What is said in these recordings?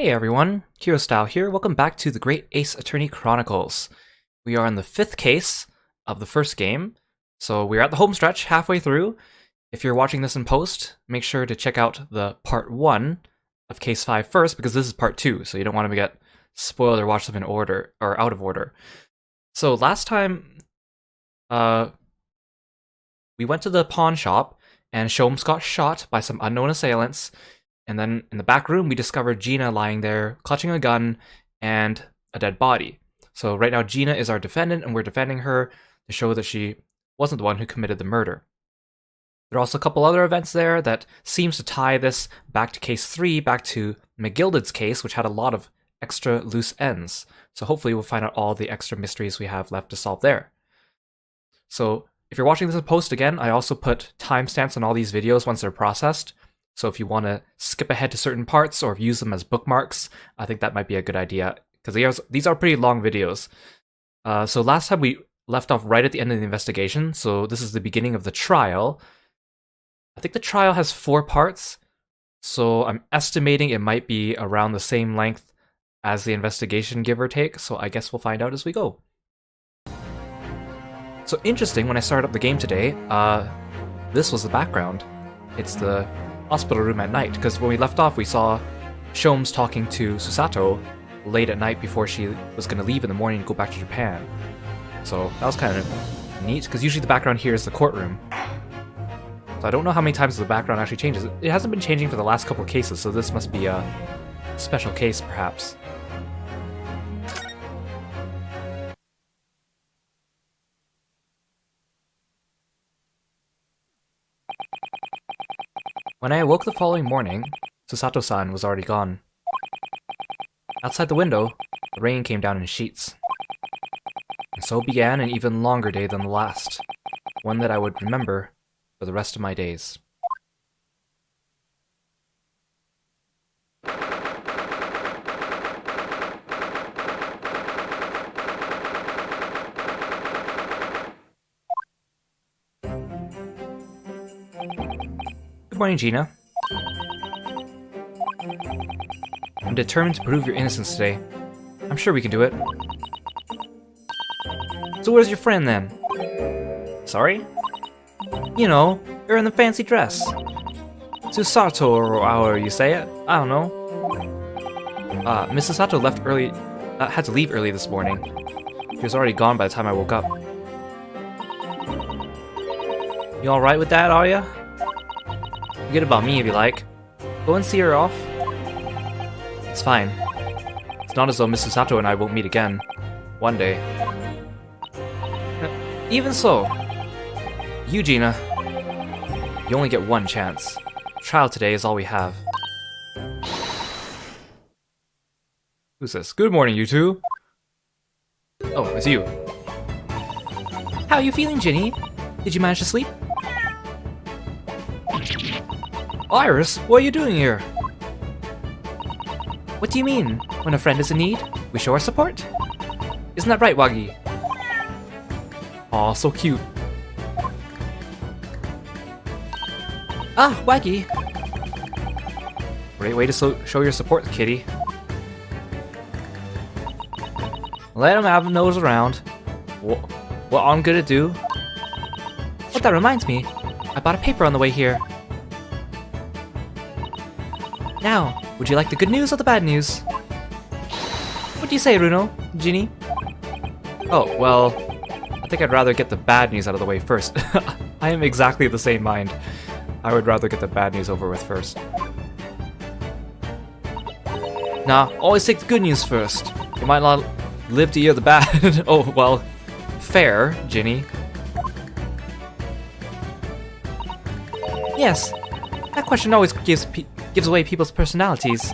Hey everyone, Kirostyle here. Welcome back to the Great Ace Attorney Chronicles. We are in the 5th case of the first game, so we're at the home stretch, halfway through. If you're watching this in post, make sure to check out the part 1 of case 5 first, because this is part 2, so you don't want to get spoiled or watch them in order, or out of order. So last time, we went to the pawn shop, and Sholmes got shot by some unknown assailants. And then in the back room, we discovered Gina lying there, clutching a gun and a dead body. So right now, Gina is our defendant, and we're defending her to show that she wasn't the one who committed the murder. There are also a couple other events there that seems to tie this back to case 3, back to McGilded's case, which had a lot of extra loose ends. So hopefully we'll find out all the extra mysteries we have left to solve there. So if you're watching this in post again, I also put timestamps on all these videos once they're processed. So if you want to skip ahead to certain parts or use them as bookmarks, I think that might be a good idea, because these are pretty long videos. So last time we left off right at the end of the investigation, so this is the beginning of the trial. I think the trial has 4 parts, so I'm estimating it might be around the same length as the investigation, give or take, so I guess we'll find out as we go. So interesting, when I started up the game today, this was the background. It's the hospital room at night, because when we left off we saw Sholmes talking to Susato late at night before she was going to leave in the morning to go back to Japan. So that was kind of neat, because usually the background here is the courtroom. So I don't know how many times the background actually changes. It hasn't been changing for the last couple of cases, so this must be a special case perhaps. When I awoke the following morning, Susato-san was already gone. Outside the window, the rain came down in sheets. And so began an even longer day than the last, one that I would remember for the rest of my days. Good morning, Gina. I'm determined to prove your innocence today. I'm sure we can do it. So where's your friend then? Sorry? You know, you're in the fancy dress. Susato or however you say it. I don't know. Miss Susato left early, had to leave early this morning. She was already gone by the time I woke up. You alright with that, are ya? Forget about me if you like. Go and see her off. It's fine. It's not as though Miss Susato and I won't meet again. One day. Even so, you, Gina, you only get one chance. Trial today is all we have. Who's this? Good morning, you two. Oh, it's you. How are you feeling, Ginny? Did you manage to sleep? Iris, what are you doing here? What do you mean? When a friend is in need, we show our support? Isn't that right, Wagi? Aw, so cute. Ah, Wagi! Great way to show your support, kitty. Let him have a nose around. What I'm gonna do? Oh, that reminds me. I bought a paper on the way here. Now, would you like the good news or the bad news? What do you say, Runo? Ginny? Oh, well, I think I'd rather get the bad news out of the way first. I am exactly of the same mind. I would rather get the bad news over with first. Nah, always take the good news first. You might not live to hear the bad. Oh, well, fair, Ginny. Yes, that question always gives away people's personalities.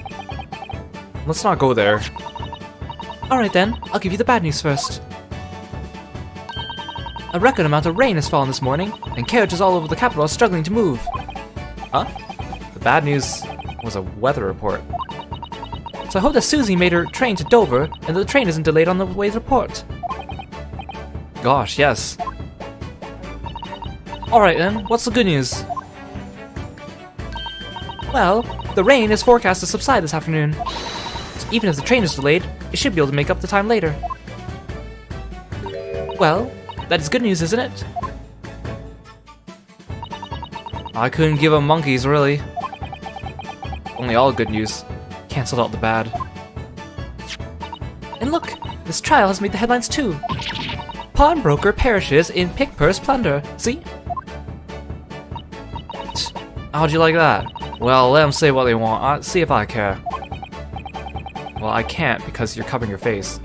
Let's not go there. Alright then, I'll give you the bad news first. A record amount of rain has fallen this morning, and carriages all over the capital are struggling to move. Huh? The bad news was a weather report. So I hope that Susie made her train to Dover, and that the train isn't delayed on the way to the port. Gosh, yes. Alright then, what's the good news? Well, the rain is forecast to subside this afternoon. But even if the train is delayed, it should be able to make up the time later. Well, that is good news, isn't it? I couldn't give a monkeys, really. Only all good news. Cancelled out the bad. And look! This trial has made the headlines too! Pawnbroker perishes in pick purse plunder. See? How'd you like that? Well, let them say what they want. I'll see if I care. Well, I can't because you're covering your face.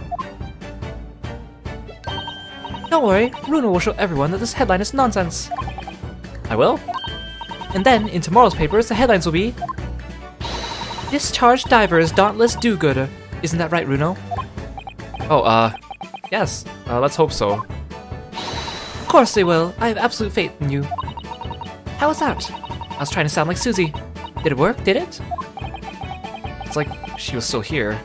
Don't worry, Runo will show everyone that this headline is nonsense. I will? And then, in tomorrow's papers, the headlines will be... Discharged divers dauntless do-gooder. Isn't that right, Runo? Oh, yes. Let's hope so. Of course they will. I have absolute faith in you. How was that? I was trying to sound like Susie. Did it work? Did it? It's like she was still here.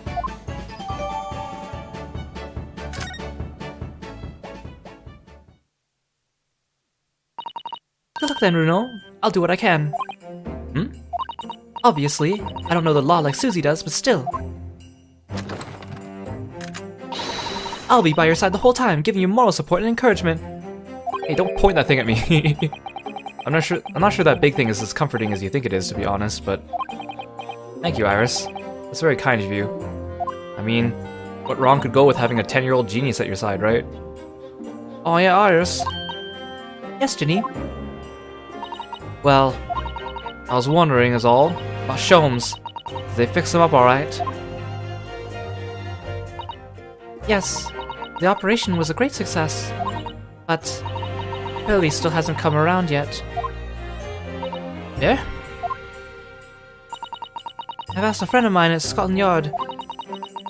Good luck then, Runo. I'll do what I can. Hmm? Obviously, I don't know the law like Susie does, but still. I'll be by your side the whole time, giving you moral support and encouragement. Hey, don't point that thing at me. I'm not sure that big thing is as comforting as you think it is, to be honest, but... Thank you, Iris. That's very kind of you. I mean, what wrong could go with having a 10-year-old genius at your side, right? Oh yeah, Iris. Yes, Ginny? Well, I was wondering, is all, about Sholmes. Did they fix him up alright? Yes, the operation was a great success, but Pearly still hasn't come around yet. Yeah? I've asked a friend of mine at Scotland Yard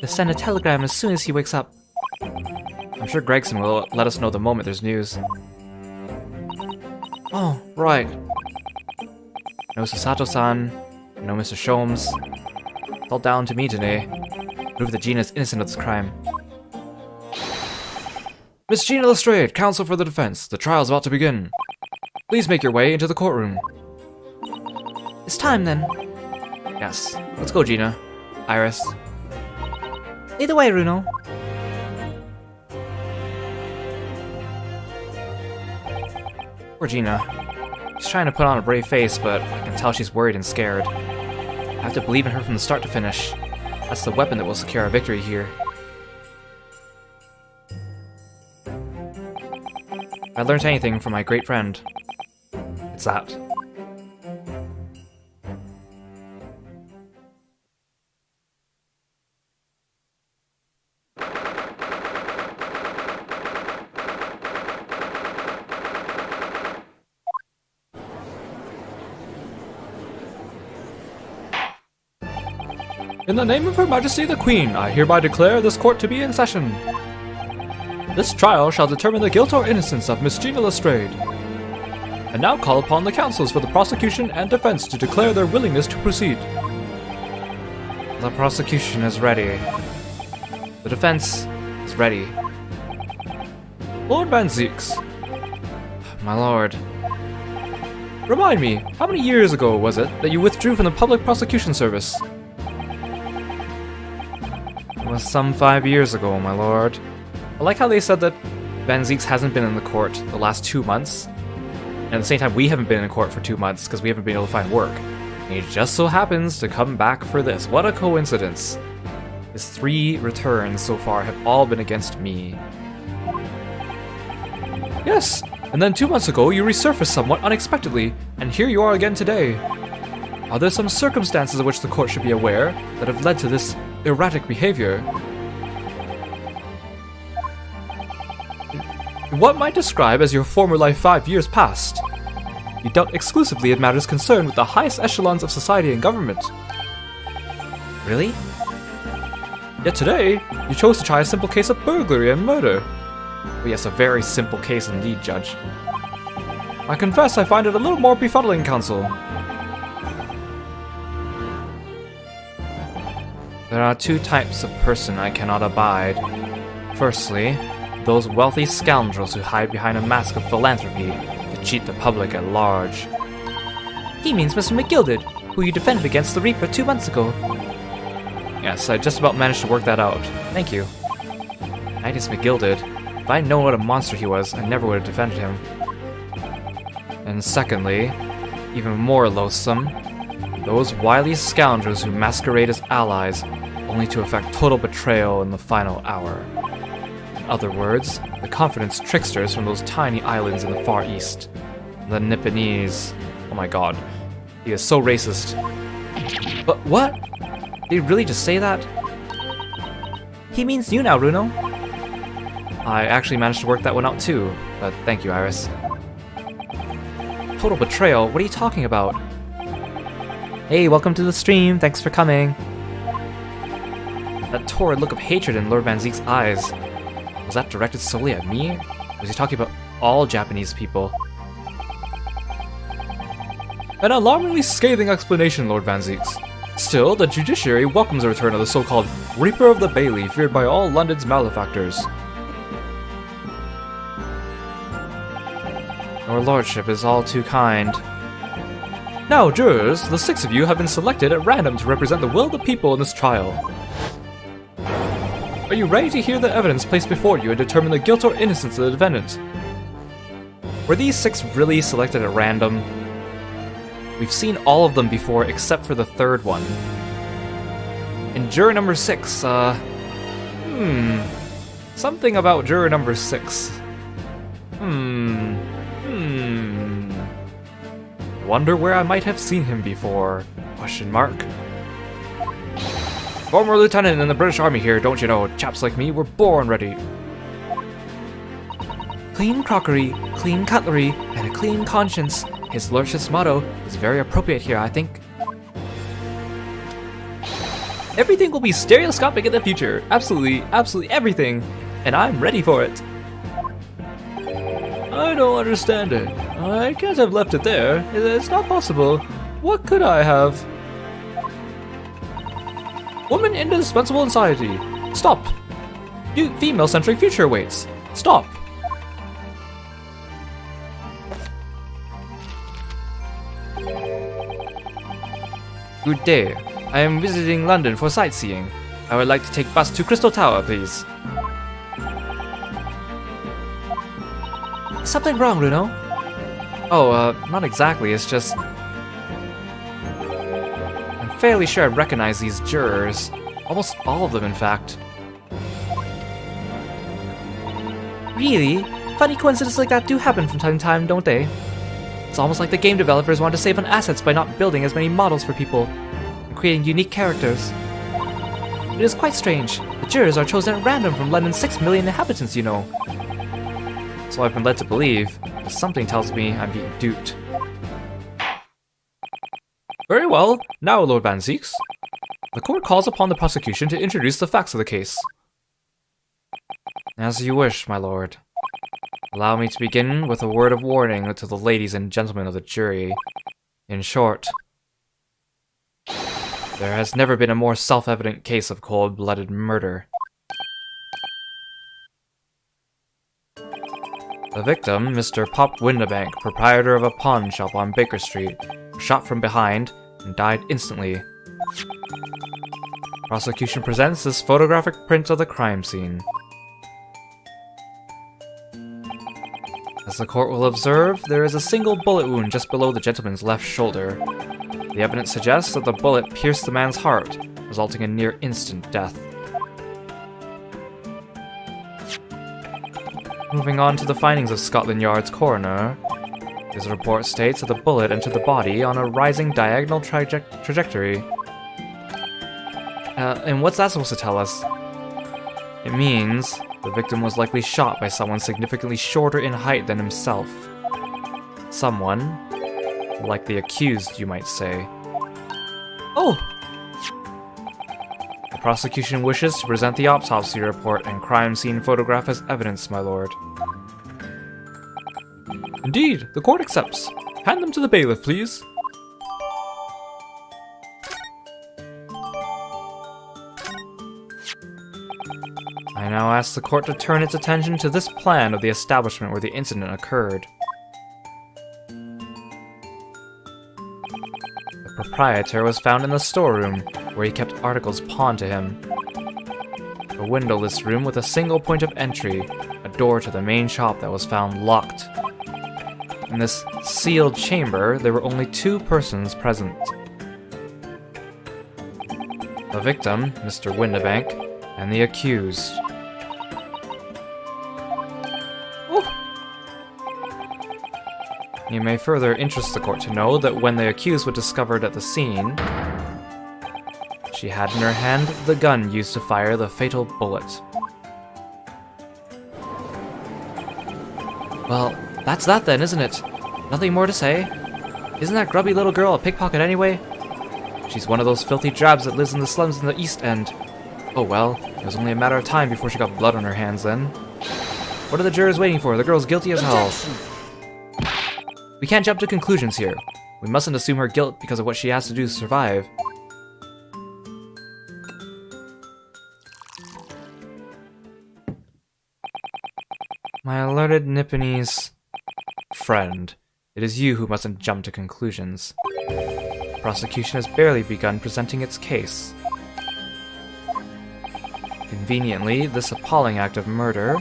to send a telegram as soon as he wakes up. I'm sure Gregson will let us know the moment there's news. Oh, right. No Susato-san, no Mr. Sholmes. It's all down to me today. Prove that Gina is innocent of this crime. Miss Gina Lestrade, counsel for the defense. The trial's about to begin. Please make your way into the courtroom. It's time then. Yes. Let's go, Gina. Iris. Lead the way, Runo. Poor Gina. She's trying to put on a brave face, but I can tell she's worried and scared. I have to believe in her from the start to finish. That's the weapon that will secure our victory here. If I learned anything from my great friend, it's that. In the name of Her Majesty the Queen, I hereby declare this court to be in session. This trial shall determine the guilt or innocence of Miss Gina Lestrade. And now call upon the counsels for the prosecution and defense to declare their willingness to proceed. The prosecution is ready. The defense is ready. Lord Van Zieks. My lord. Remind me, how many years ago was it that you withdrew from the public prosecution service? It was some 5 years ago, my lord. I like how they said that Van Zieks hasn't been in the court the last 2 months, and at the same time we haven't been in court for 2 months because we haven't been able to find work. And he just so happens to come back for this. What a coincidence. His 3 returns so far have all been against me. Yes, and then 2 months ago you resurfaced somewhat unexpectedly, and here you are again today. Are there some circumstances of which the court should be aware that have led to this erratic behavior? In what might describe as your former life 5 years past, you dealt exclusively in matters concerned with the highest echelons of society and government. Really? Yet today, you chose to try a simple case of burglary and murder. Well, yes, a very simple case indeed, Judge. I confess I find it a little more befuddling, Counsel. There are 2 types of person I cannot abide. Firstly, those wealthy scoundrels who hide behind a mask of philanthropy to cheat the public at large. He means Mr. McGilded, who you defended against the Reaper 2 months ago. Yes, I just about managed to work that out. Thank you. Agnes McGilded. If I'd known what a monster he was, I never would have defended him. And secondly, even more loathsome, those wily scoundrels who masquerade as allies, only to effect total betrayal in the final hour. In other words, the confidence tricksters from those tiny islands in the Far East. The Nipponese. Oh my god. He is so racist. But what? Did he really just say that? He means you now, Runo. I actually managed to work that one out too, but thank you, Iris. Total betrayal? What are you talking about? Hey, welcome to the stream, thanks for coming. That torrid look of hatred in Lord Van Zeek's eyes. Was that directed solely at me? Or was he talking about all Japanese people? An alarmingly scathing explanation, Lord Van Zeeks. Still, the judiciary welcomes the return of the so-called Reaper of the Bailey, feared by all London's malefactors. Your lordship is all too kind. Now, jurors, the 6 of you have been selected at random to represent the will of the people in this trial. Are you ready to hear the evidence placed before you and determine the guilt or innocence of the defendant? Were these 6 really selected at random? We've seen all of them before except for the 3rd one. And juror number 6, something about juror number 6. Wonder where I might have seen him before? Question mark. Former lieutenant in the British Army here, don't you know? Chaps like me were born ready. Clean crockery, clean cutlery, and a clean conscience. His lordship's motto is very appropriate here, I think. Everything will be stereoscopic in the future. Absolutely, absolutely everything. And I'm ready for it. I don't understand it. I can't have left it there. It's not possible. What could I have? Woman indispensable in society. Stop. New female-centric future awaits. Stop. Good day. I am visiting London for sightseeing. I would like to take bus to Crystal Tower, please. Something wrong, Runo? Oh, not exactly, it's just... I'm fairly sure I recognize these jurors. Almost all of them, in fact. Really? Funny coincidences like that do happen from time to time, don't they? It's almost like the game developers want to save on assets by not building as many models for people, and creating unique characters. It is quite strange. The jurors are chosen at random from London's 6 million inhabitants, you know. So I've been led to believe, but something tells me I'm being duped. Very well. Now, Lord Van Zeeks. The court calls upon the prosecution to introduce the facts of the case. As you wish, my lord. Allow me to begin with a word of warning to the ladies and gentlemen of the jury. In short, there has never been a more self-evident case of cold-blooded murder. The victim, Mr. Pop Windabank, proprietor of a pawn shop on Baker Street, was shot from behind and died instantly. Prosecution presents this photographic print of the crime scene. As the court will observe, there is a single bullet wound just below the gentleman's left shoulder. The evidence suggests that the bullet pierced the man's heart, resulting in near-instant death. Moving on to the findings of Scotland Yard's coroner, his report states that the bullet entered the body on a rising diagonal trajectory. And what's that supposed to tell us? It means the victim was likely shot by someone significantly shorter in height than himself. Someone, like the accused, you might say. Oh! The prosecution wishes to present the autopsy report and crime scene photograph as evidence, my lord. Indeed, the court accepts. Hand them to the bailiff, please. I now ask the court to turn its attention to this plan of the establishment where the incident occurred. The proprietor was found in the storeroom, where he kept articles pawned to him. A windowless room with a single point of entry, a door to the main shop that was found locked. In this sealed chamber, there were only 2 persons present. The victim, Mr. Windibank, and the accused. It may further interest the court to know that when the accused was discovered at the scene, she had in her hand the gun used to fire the fatal bullet. Well, that's that then, isn't it? Nothing more to say? Isn't that grubby little girl a pickpocket anyway? She's one of those filthy drabs that lives in the slums in the East End. Oh well, it was only a matter of time before she got blood on her hands then. What are the jurors waiting for? The girl's guilty as hell. We can't jump to conclusions here. We mustn't assume her guilt because of what she has to do to survive. My alerted Nipponese friend, it is you who mustn't jump to conclusions. The prosecution has barely begun presenting its case. Conveniently, this appalling act of murder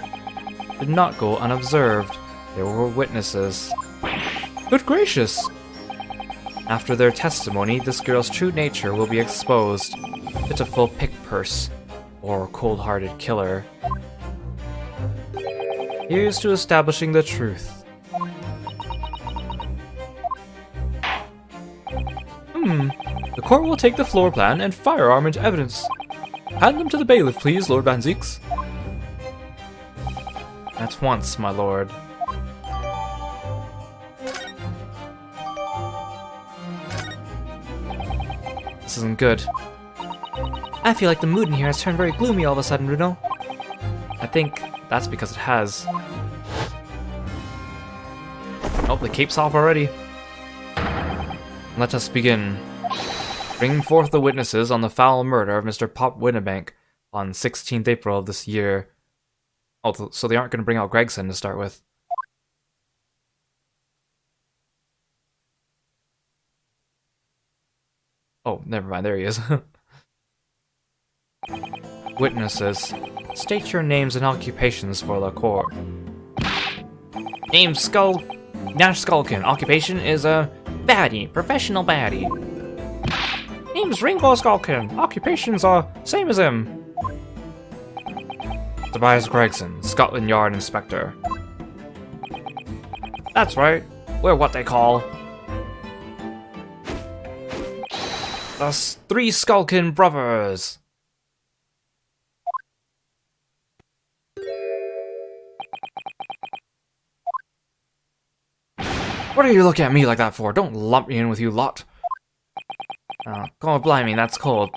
did not go unobserved. There were witnesses. Good gracious! After their testimony, this girl's true nature will be exposed. Pitiful pick-purse, or cold-hearted killer. Here's to establishing the truth. The court will take the floor plan and firearm into evidence. Hand them to the bailiff, please, Lord Van Zeeks. At once, my lord. This isn't good. I feel like the mood in here has turned very gloomy all of a sudden, Bruno. I think that's because it has. Oh, the cape's off already. Let us begin. Bring forth the witnesses on the foul murder of Mr. Pop Windibank on 16th April of this year. Oh, so they aren't going to bring out Gregson to start with. Oh, never mind, there he is. Witnesses, state your names and occupations for the court. Name Nash Skulkin. Occupation is a baddie, professional baddie. Name's Ringo Skulkin. Occupations are same as him. Tobias Gregson, Scotland Yard Inspector. That's right. We're what they call the 3 Skulkin brothers. What are you looking at me like that for? Don't lump me in with you lot. God blimey, that's cold.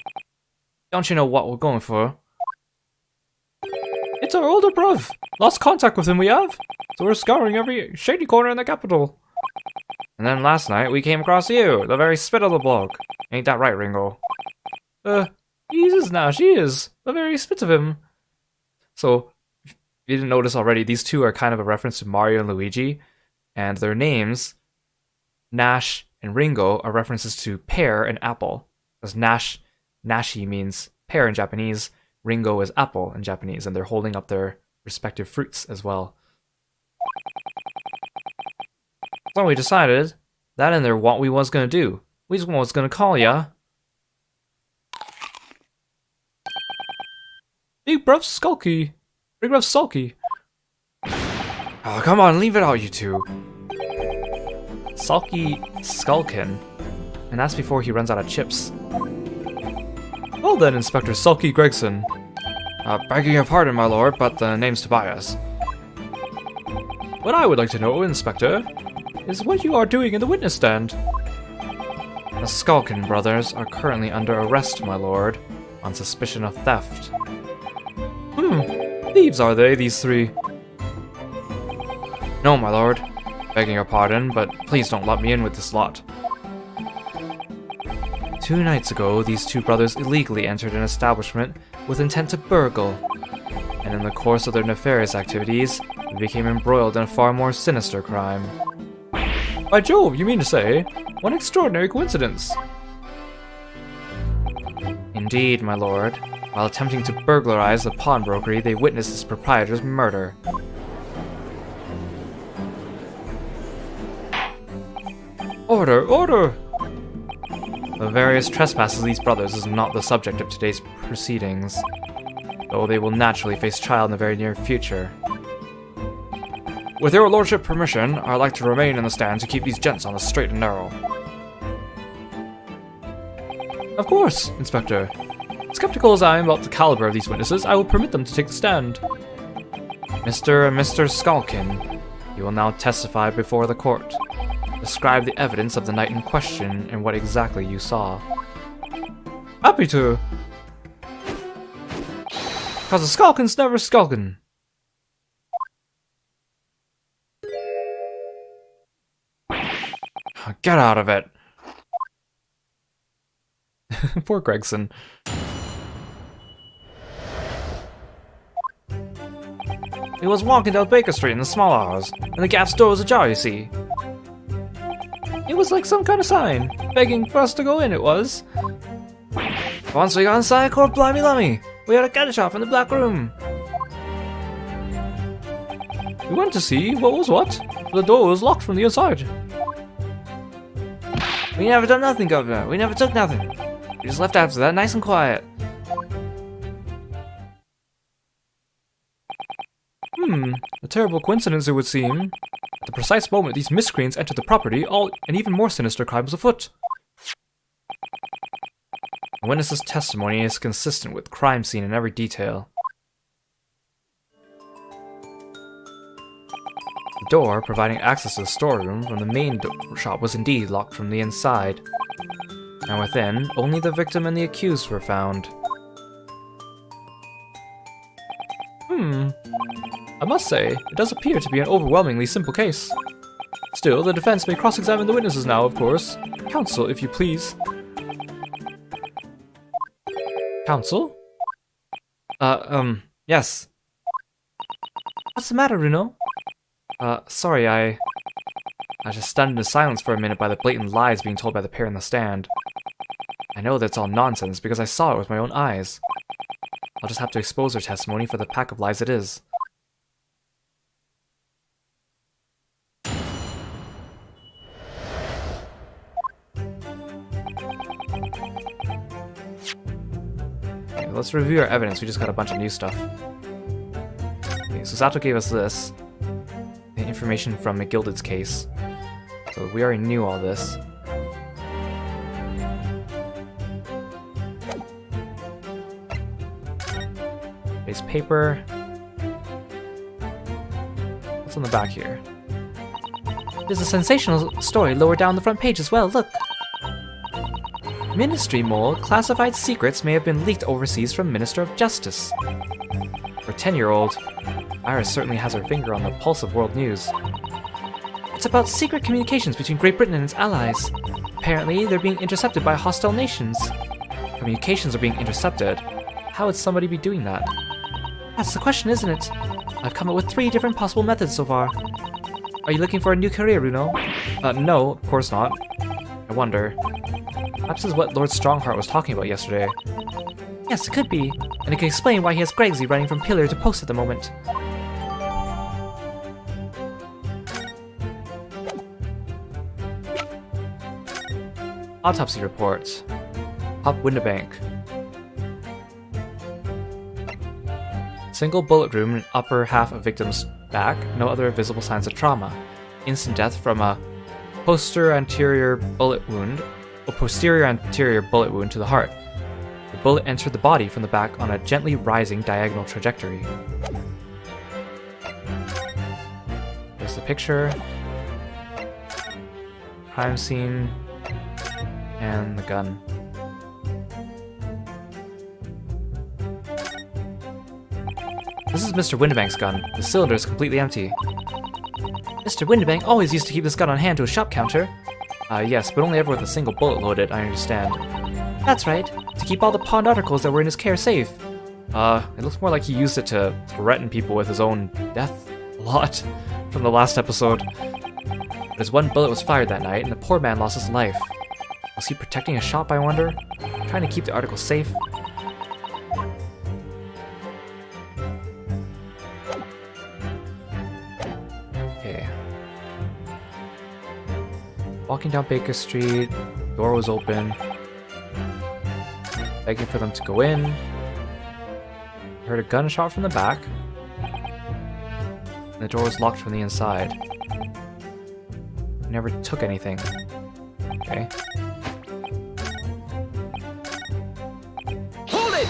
Don't you know what we're going for? It's our older bruv. Lost contact with him we have. So we're scouring every shady corner in the capital. And then last night we came across you, the very spit of the bloke. Ain't that right, Ringo? He is now, she is. The very spit of him. So, if you didn't notice already, these two are kind of a reference to Mario and Luigi. And their names, Nash and Ringo, are references to pear and apple. Because Nashi means pear in Japanese, Ringo is apple in Japanese, and they're holding up their respective fruits as well. So we decided that in there what we was gonna do. We just was gonna call ya Big Bruv Skulky. Big Bruv Sulky. Oh, come on, leave it out, you two. Sulky Skulkin. And that's before he runs out of chips. Well then, Inspector Sulky Gregson. Begging your pardon, my lord, but the name's Tobias. What I would like to know, Inspector, is what you are doing in the witness stand. The Skulkin brothers are currently under arrest, my lord, on suspicion of theft. Thieves are they, these 3? No, my lord. Begging your pardon, but please don't let me in with this lot. 2 nights ago, these 2 brothers illegally entered an establishment with intent to burgle, and in the course of their nefarious activities, they became embroiled in a far more sinister crime. By Jove, you mean to say? What an extraordinary coincidence! Indeed, my lord. While attempting to burglarize the pawnbrokery, they witnessed its proprietor's murder. Order! Order! The various trespasses of these brothers is not the subject of today's proceedings, though they will naturally face trial in the very near future. With your lordship permission, I'd like to remain in the stand to keep these gents on the straight and narrow. Of course, Inspector. Skeptical as I am about the caliber of these witnesses, I will permit them to take the stand. Mr. and Mr. Skalkin, you will now testify before the court. Describe the evidence of the night in question and what exactly you saw. Happy to. Cause a skulkin's never skulkin'. Get out of it. Poor Gregson. He was walking down Baker Street in the small hours, and the gas door was ajar, you see. It was like some kind of sign, begging for us to go in, it was. Once we got inside, Court blimey lummy, we had a gunshot from the back room. We went to see what was what, but the door was locked from the inside. We never done nothing, Governor. We never took nothing. We just left after that, nice and quiet. A terrible coincidence it would seem. At the precise moment these miscreants entered the property, an even more sinister crime was afoot. The witness's testimony is consistent with the crime scene in every detail. The door providing access to the storeroom from the main shop was indeed locked from the inside, and within, only the victim and the accused were found. I must say, it does appear to be an overwhelmingly simple case. Still, the defense may cross-examine the witnesses now, of course. Counsel, if you please. Counsel? Yes. What's the matter, Runo? Sorry, I just stunned into silence for a minute by the blatant lies being told by the pair in the stand. I know that's all nonsense because I saw it with my own eyes. I'll just have to expose their testimony for the pack of lies it is. Okay, let's review our evidence. We just got a bunch of new stuff. Okay, so Sato gave us this. The information from McGilded's case. So we already knew all this. Base paper. What's on the back here? There's a sensational story lower down the front page as well, look! Ministry mole, classified secrets may have been leaked overseas from Minister of Justice. For 10-year-old, Iris certainly has her finger on the pulse of world news. It's about secret communications between Great Britain and its allies. Apparently, they're being intercepted by hostile nations. Communications are being intercepted. How would somebody be doing that? That's the question, isn't it? I've come up with 3 different possible methods so far. Are you looking for a new career, Runo? No, of course not. I wonder. Perhaps this is what Lord Strongheart was talking about yesterday. Yes, it could be. And it could explain why he has Gregsy running from pillar to post at the moment. Autopsy report. Pop Windabank. Single bullet wound in upper half of victim's back, no other visible signs of trauma. Instant death from a posterior anterior bullet wound to the heart. The bullet entered the body from the back on a gently rising diagonal trajectory. There's the picture, crime scene, and the gun. This is Mr. Windabank's gun. The cylinder is completely empty. Mr. Windabank always used to keep this gun on hand to a shop counter. Yes, but only ever with a single bullet loaded, I understand. That's right, to keep all the pawned articles that were in his care safe. It looks more like he used it to threaten people with his own death a lot from the last episode. But his one bullet was fired that night, and the poor man lost his life. Was he protecting his shop, I wonder? Trying to keep the article safe? Okay. Walking down Baker Street, door was open. Begging for them to go in. Heard a gunshot from the back. And the door was locked from the inside. Never took anything. Okay. Hold it!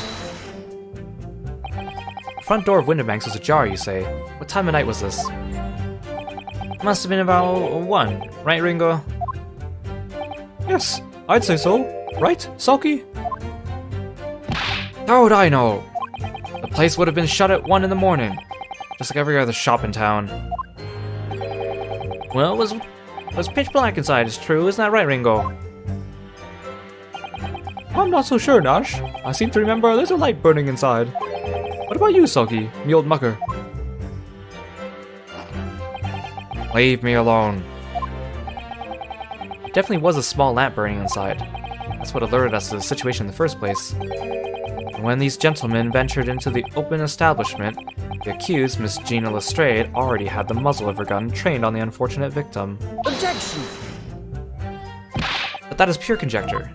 The front door of Winterbanks was ajar, you say? What time of night was this? Must have been about 1, right, Ringo? Yes, I'd say so. Right, Sulky? How would I know? The place would have been shut at 1 in the morning, just like every other shop in town. Well, it was pitch black inside, it's true, isn't that right, Ringo? I'm not so sure, Nash. I seem to remember there's a light burning inside. What about you, Sulky, me old mucker? Leave me alone. It definitely was a small lamp burning inside. That's what alerted us to the situation in the first place. And when these gentlemen ventured into the open establishment, the accused, Miss Gina Lestrade, already had the muzzle of her gun trained on the unfortunate victim. Objection! But that is pure conjecture.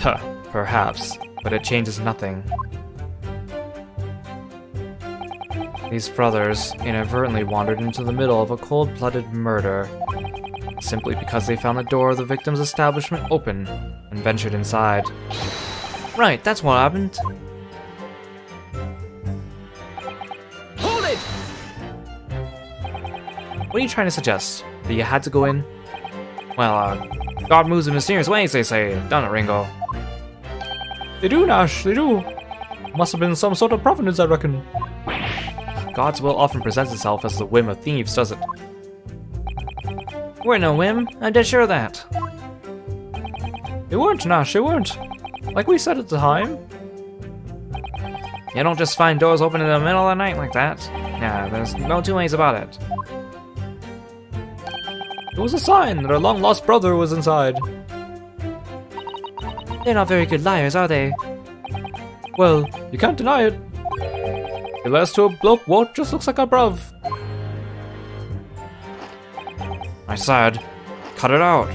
Huh, perhaps, but it changes nothing. These brothers inadvertently wandered into the middle of a cold-blooded murder, simply because they found the door of the victim's establishment open and ventured inside. Right, that's what happened. Hold it! What are you trying to suggest? That you had to go in? Well, God moves in mysterious ways, they say, don't it, Ringo? They do, Nash, they do. Must have been some sort of providence, I reckon. God's will often presents itself as the whim of thieves, does it? We're no whim, I'm dead sure of that. They weren't, Nash, they weren't. Like we said at the time. You don't just find doors open in the middle of the night like that. Nah, there's no two ways about it. It was a sign that our long-lost brother was inside. They're not very good liars, are they? Well, you can't deny it. It leads to a bloke what just looks like a bruv. I said, cut it out.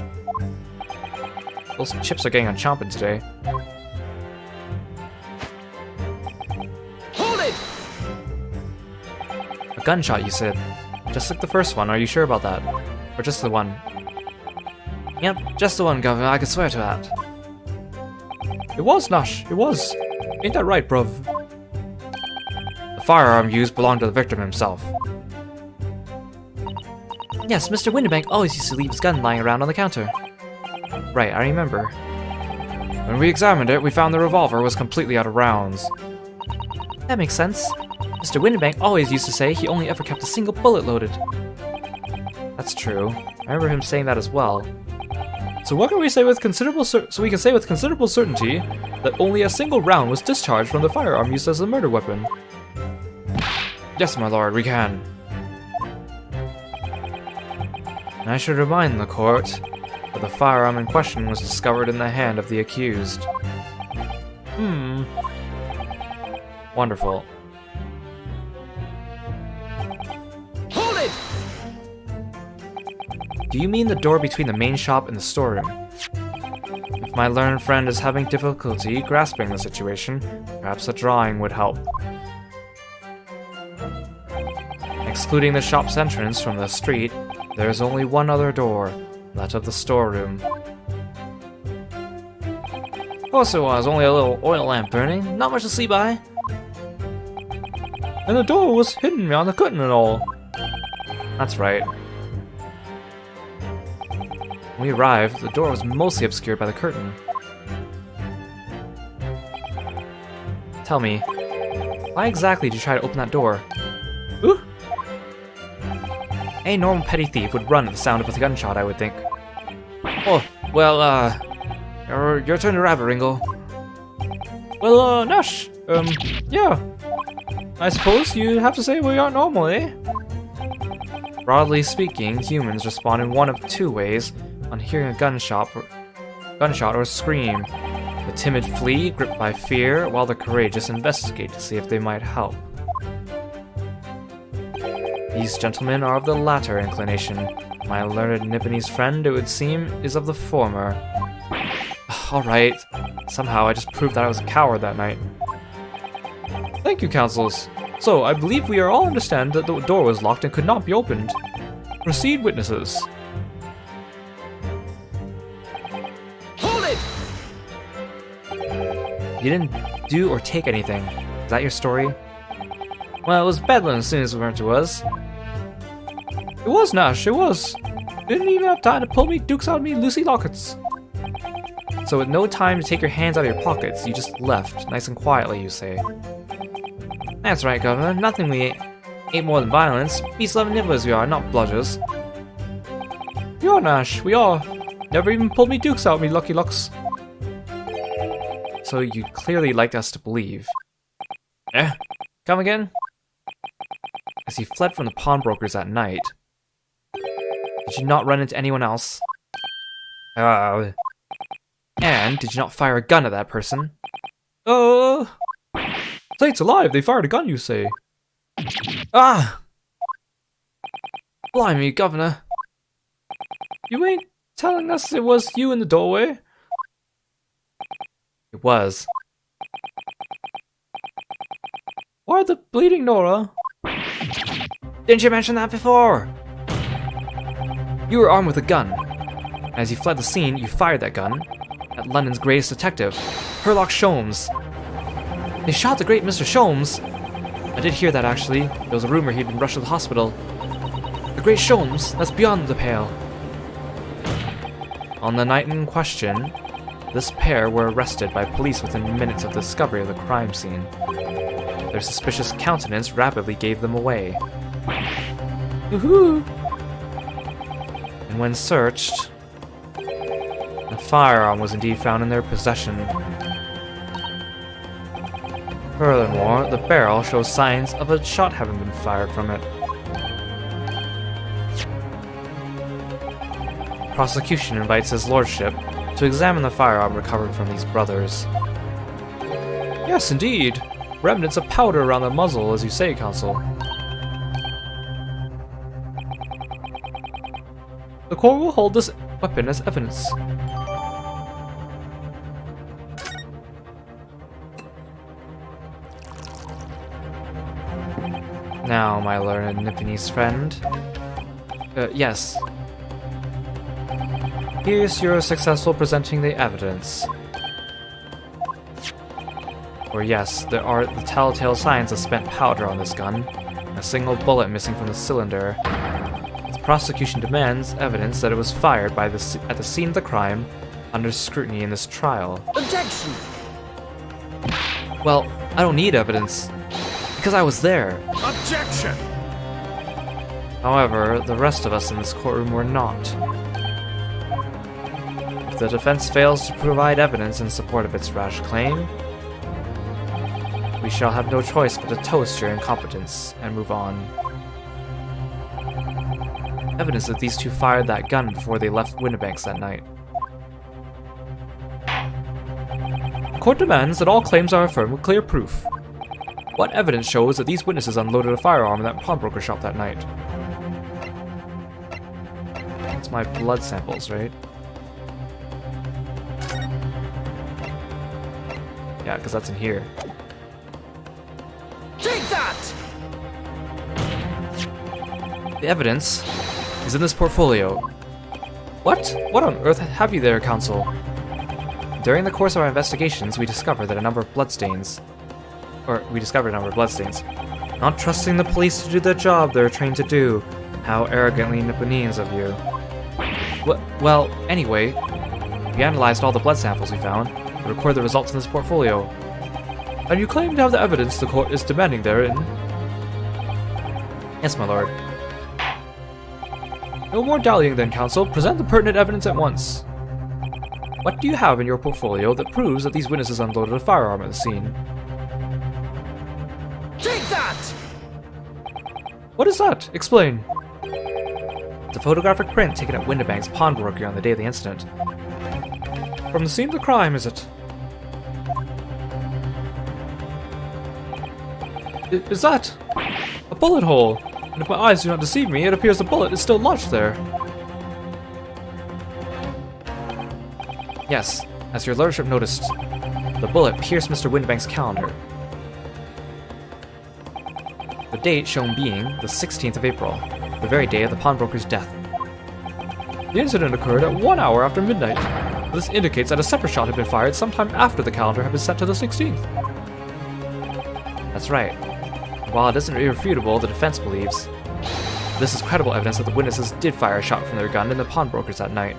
Those chips are getting on chomping today. Hold it! A gunshot, you said. Just like the first one, are you sure about that? Or just the one? Yep, just the one, Governor, I could swear to that. It was, Nash, it was. Ain't that right, bruv? The firearm used belonged to the victim himself. Yes, Mr. Winterbank always used to leave his gun lying around on the counter. Right, I remember. When we examined it, we found the revolver was completely out of rounds. That makes sense. Mr. Winterbank always used to say he only ever kept a single bullet loaded. That's true. I remember him saying that as well. So what can we say with considerable certainty that only a single round was discharged from the firearm used as a murder weapon? Yes, my lord, we can. And I should remind the court that the firearm in question was discovered in the hand of the accused. Wonderful. Hold it! Do you mean the door between the main shop and the storeroom? If my learned friend is having difficulty grasping the situation, perhaps a drawing would help. Excluding the shop's entrance from the street, there is only one other door, that of the storeroom. Of course it was, only a little oil lamp burning, not much to see by. And the door was hidden behind the curtain and all. That's right. When we arrived, the door was mostly obscured by the curtain. Tell me, why exactly did you try to open that door? Ooh. Any normal petty thief would run at the sound of a gunshot, I would think. Oh, well, your turn to rabbit, Ringo. Well, Nash, yeah. I suppose you have to say we aren't normal, eh? Broadly speaking, humans respond in one of two ways on hearing a gunshot or scream. The timid flee, gripped by fear, while the courageous investigate to see if they might help. These gentlemen are of the latter inclination. My learned Nipponese friend, it would seem, is of the former. Alright. Somehow I just proved that I was a coward that night. Thank you, counsels. So, I believe we are all understand that the door was locked and could not be opened. Proceed, witnesses. Hold it! You didn't do or take anything. Is that your story? Well, it was bedlam as soon as it went to us. It was, Nash, it was. Didn't even have time to pull me dukes out of me Lucy lockets. So with no time to take your hands out of your pockets, you just left, nice and quietly, you say. That's right, Governor. Nothing we ain't more than violence. Beast loving nibblers we are, not bludgers. We are, Nash, we are. Never even pulled me dukes out of me lucky lucks. So you'd clearly like us to believe. Come again? As you fled from the pawnbrokers that night, did you not run into anyone else? And did you not fire a gun at that person? Saints alive, they fired a gun, you say? Ah! Blimey, Governor. You ain't telling us it was you in the doorway? It was. Why the bleeding Nora? Didn't you mention that before? You were armed with a gun. As you fled the scene, you fired that gun at London's greatest detective, Herlock Sholmes. They shot the great Mr. Sholmes. I did hear that, actually. There was a rumor he'd been rushed to the hospital. The great Sholmes, that's beyond the pale. On the night in question, this pair were arrested by police within minutes of the discovery of the crime scene. Their suspicious countenance rapidly gave them away. Woohoo! And when searched, a firearm was indeed found in their possession. Furthermore, the barrel shows signs of a shot having been fired from it. Prosecution invites his lordship to examine the firearm recovered from these brothers. Yes, indeed. Remnants of powder around the muzzle, as you say, Counsel. The court will hold this weapon as evidence. Now, my learned Nipponese friend. Yes. Here's your successful presenting the evidence. Or yes, there are the telltale signs of spent powder on this gun, and a single bullet missing from the cylinder. The prosecution demands evidence that it was fired by at the scene of the crime under scrutiny in this trial. Objection! Well, I don't need evidence, because I was there. Objection! However, the rest of us in this courtroom were not. If the defense fails to provide evidence in support of its rash claim, we shall have no choice but to toast your incompetence and move on. Evidence that these two fired that gun before they left Windibanks that night. The court demands that all claims are affirmed with clear proof. What evidence shows that these witnesses unloaded a firearm in that pawnbroker shop that night? It's my blood samples, right? Yeah, because that's in here. Take that! The evidence is in this portfolio. What? What on earth have you there, Counsel? During the course of our investigations, we discovered a number of bloodstains. Not trusting the police to do the job they're trained to do. How arrogantly Nipponese of you. Well, anyway, we analyzed all the blood samples we found and recorded the results in this portfolio. And you claim to have the evidence the court is demanding therein? Yes, my lord. No more dallying then, Counsel. Present the pertinent evidence at once. What do you have in your portfolio that proves that these witnesses unloaded a firearm at the scene? Take that! What is that? Explain. It's a photographic print taken at Windibank's pawnbroker on the day of the incident. From the scene of the crime, is it? Is that a bullet hole? And if my eyes do not deceive me, it appears the bullet is still lodged there. Yes, as your lordship noticed, the bullet pierced Mr. Windibank's calendar. The date shown being the 16th of April, the very day of the pawnbroker's death. The incident occurred at 1 hour after midnight. This indicates that a separate shot had been fired sometime after the calendar had been set to the 16th. That's right. While it isn't irrefutable, the defense believes this is credible evidence that the witnesses did fire a shot from their gun in the pawnbrokers that night.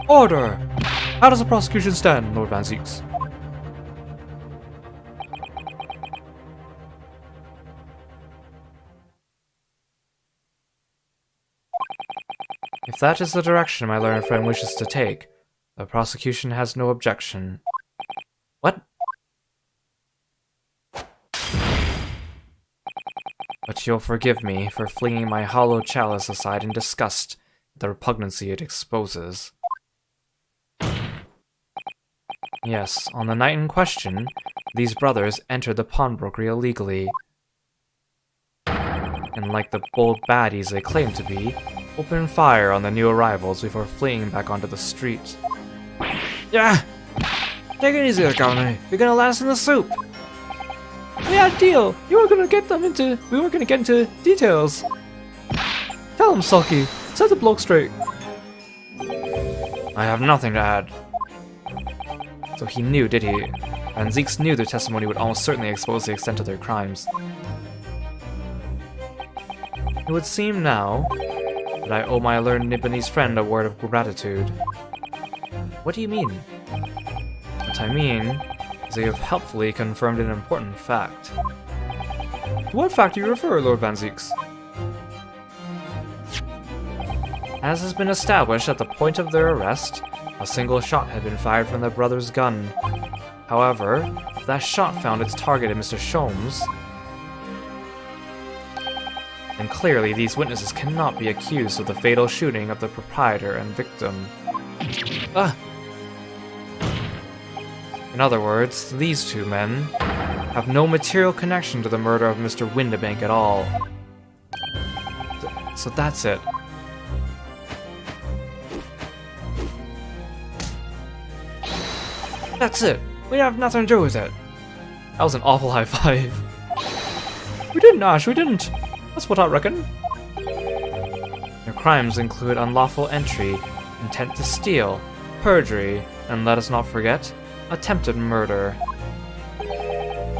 Order! How does the prosecution stand, Lord Van Zieks? If that is the direction my learned friend wishes to take, the prosecution has no objection. What? But you'll forgive me for flinging my hollow chalice aside in disgust at the repugnancy it exposes. Yes, on the night in question, these brothers entered the pawnbrokery illegally. And like the bold baddies they claim to be, opened fire on the new arrivals before fleeing back onto the street. Yeah! Take it easy there, Governor. You're gonna land us in the soup! We had a deal! We weren't gonna get into details! Tell him, Sulky! Set the bloke straight! I have nothing to add. So he knew, did he? Van Zieks knew their testimony would almost certainly expose the extent of their crimes. It would seem now that I owe my learned Nipponese friend a word of gratitude. What do you mean? What I mean is that you have helpfully confirmed an important fact. To what fact do you refer, Lord Van Zieks? As has been established at the point of their arrest, a single shot had been fired from their brother's gun. However, if that shot found its target in Mr. Sholmes, then clearly these witnesses cannot be accused of the fatal shooting of the proprietor and victim. In other words, these two men have no material connection to the murder of Mr. Windibank at all. So that's it. That's it. We have nothing to do with it. That was an awful high five. We didn't, Ash, we didn't. That's what I reckon. Your crimes include unlawful entry, intent to steal, perjury, and let us not forget, attempted murder.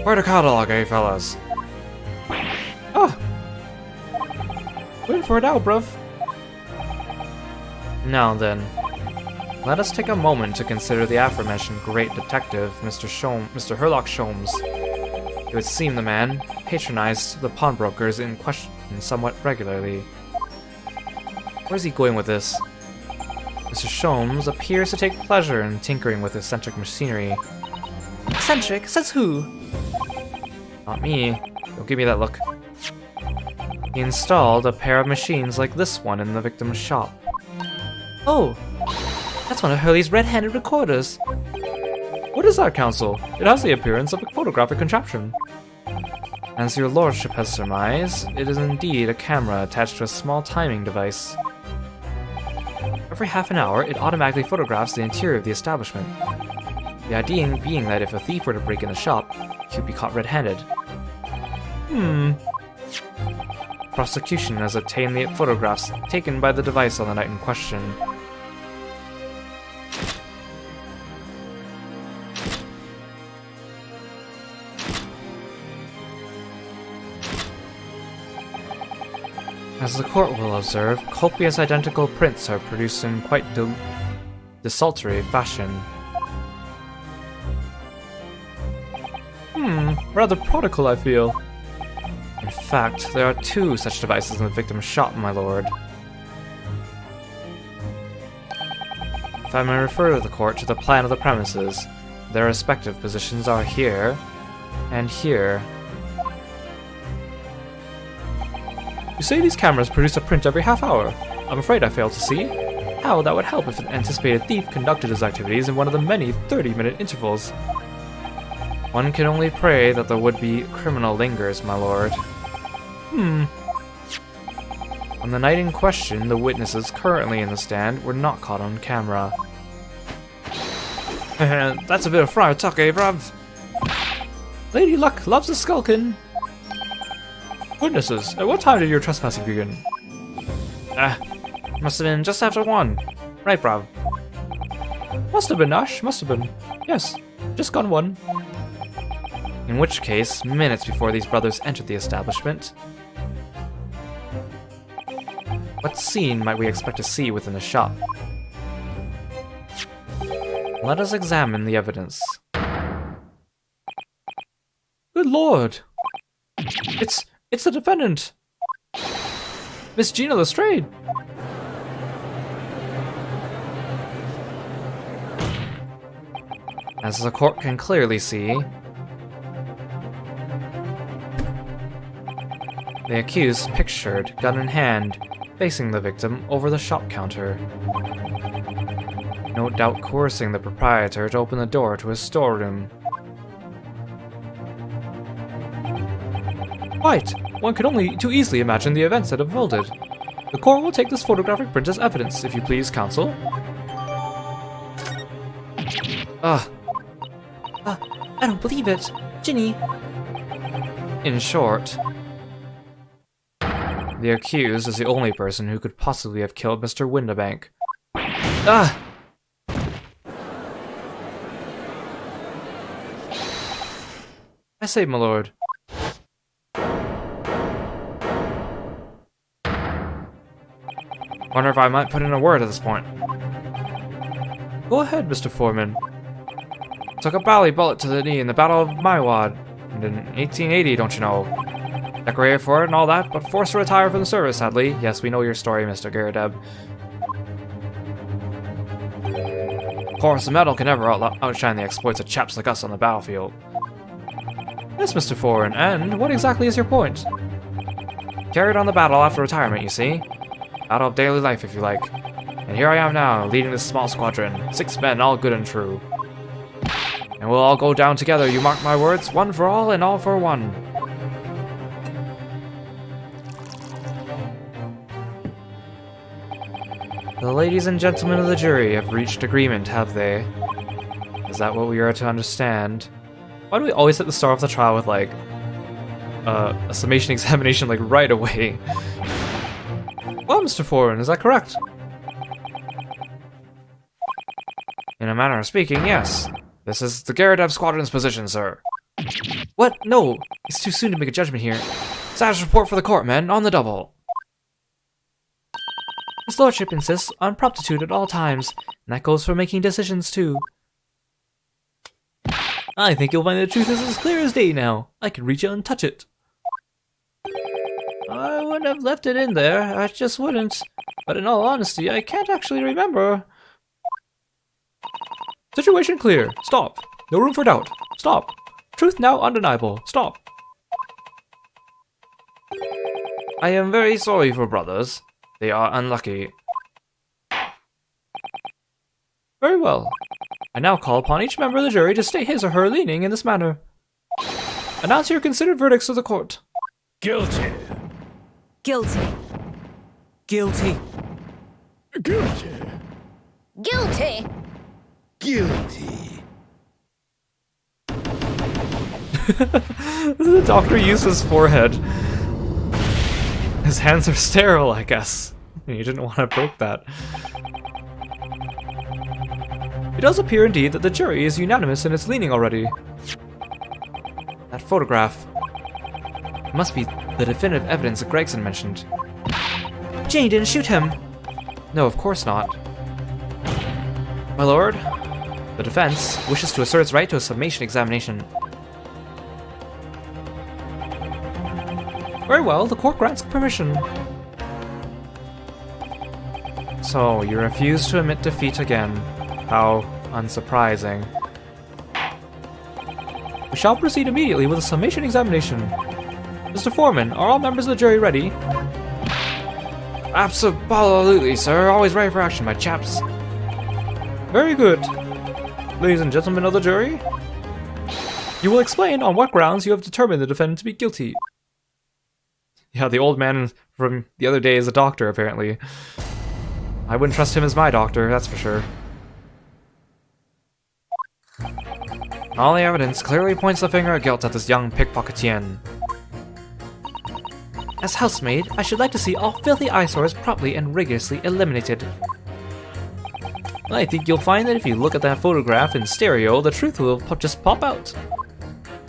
Where the catalog, eh, fellas? Oh! Waiting for it now, bruv. Now then, let us take a moment to consider the aforementioned great detective, Mr. Herlock Sholmes. It would seem the man patronized the pawnbrokers in question somewhat regularly. Where's he going with this? Mr. Sholmes appears to take pleasure in tinkering with eccentric machinery. Eccentric? Says who? Not me. Don't give me that look. He installed a pair of machines like this one in the victim's shop. Oh! That's one of Hurley's red-handed recorders. What is that, Counsel? It has the appearance of a photographic contraption. As your lordship has surmised, it is indeed a camera attached to a small timing device. Every half an hour, it automatically photographs the interior of the establishment. The idea being that if a thief were to break in the shop, he would be caught red-handed. Prosecution has obtained the photographs taken by the device on the night in question. As the court will observe, copious identical prints are produced in quite desultory fashion. Rather prodigal, I feel. In fact, there are 2 such devices in the victim's shop, my lord. If I may refer the court to the plan of the premises, their respective positions are here, And here. You say these cameras produce a print every half hour. I'm afraid I fail to see how that would help if an anticipated thief conducted his activities in one of the many 30-minute intervals. One can only pray that the would-be criminal lingers, my lord. On the night in question, the witnesses currently in the stand were not caught on camera. That's a bit of friar tuck, eh, bruv? Lady Luck loves a skulkin'. Witnesses, at what time did your trespassing begin? Must have been just after 1. Right, bruv. Must have been, Ash, must have been. Yes, just gone 1. In which case, minutes before these brothers entered the establishment. What scene might we expect to see within the shop? Let us examine the evidence. Good lord! It's the defendant! Miss Gina Lestrade! As the court can clearly see, the accused pictured, gun in hand, facing the victim over the shop counter. No doubt coercing the proprietor to open the door to his storeroom. Right! One can only too easily imagine the events that unfolded. The court will take this photographic print as evidence, if you please, counsel. I don't believe it. Ginny. In short, the accused is the only person who could possibly have killed Mr. Windabank. I say, my lord. Wonder if I might put in a word at this point. Go ahead, Mr. Foreman. Took a bally bullet to the knee in the Battle of Maiwad in 1880, don't you know? Decorated for it and all that, but forced to retire from the service, sadly. Yes, we know your story, Mr. Garadeb. Of course, the medal can never outshine the exploits of chaps like us on the battlefield. Yes, Mr. Foreman, and what exactly is your point? Carried on the battle after retirement, you see? Battle of daily life, if you like. And here I am now, leading this small squadron. 6 men, all good and true. And we'll all go down together, you mark my words, one for all and all for one. The ladies and gentlemen of the jury have reached agreement, have they? Is that what we are to understand? Why do we always have to start off the trial with, like, a summation examination, like, right away? Well, Mr. Foreman, is that correct? In a manner of speaking, yes. This is the Garadeb Squadron's position, sir. What? No, it's too soon to make a judgment here. Status report for the court, men, on the double. His lordship insists on promptitude at all times, and that goes for making decisions too. I think you'll find the truth is as clear as day now. I can reach out and touch it. I wouldn't have left it in there, I just wouldn't. But in all honesty, I can't actually remember. Situation clear. Stop. No room for doubt. Stop. Truth now undeniable. Stop. I am very sorry for brothers. They are unlucky. Very well. I now call upon each member of the jury to state his or her leaning in this manner. Announce your considered verdicts to the court. Guilty. Guilty. Guilty. Guilty. Guilty. Guilty. The doctor used his forehead. His hands are sterile, I guess. He didn't want to poke that. It does appear indeed that the jury is unanimous in its leaning already. That photograph must be the definitive evidence that Gregson mentioned. Jenny didn't shoot him. No, of course not. My lord, the defense wishes to assert its right to a summation examination. Very well, the court grants permission. So, you refuse to admit defeat again. How unsurprising. We shall proceed immediately with a summation examination. Mr. Foreman, are all members of the jury ready? Absolutely, sir. Always ready for action, my chaps. Very good. Ladies and gentlemen of the jury, you will explain on what grounds you have determined the defendant to be guilty. Yeah, the old man from the other day is a doctor, apparently. I wouldn't trust him as my doctor, that's for sure. All the evidence clearly points the finger of guilt at this young pickpocketian. As housemaid, I should like to see all filthy eyesores promptly and rigorously eliminated. I think you'll find that if you look at that photograph in stereo, the truth will just pop out.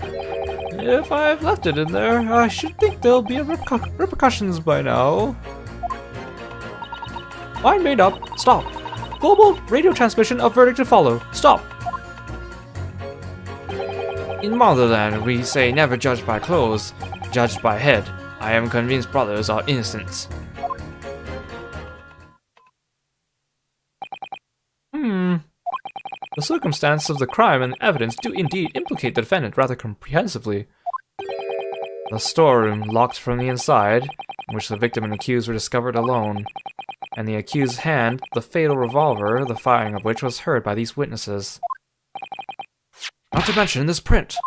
If I've left it in there, I should think there'll be repercussions by now. Mind made up. Stop. Global radio transmission of verdict to follow. Stop. In motherland, we say never judge by clothes, judge by head. I am convinced brothers are innocent. The circumstances of the crime and evidence do indeed implicate the defendant rather comprehensively. The storeroom locked from the inside, in which the victim and accused were discovered alone, and the accused's hand, the fatal revolver, the firing of which was heard by these witnesses. Not to mention this print.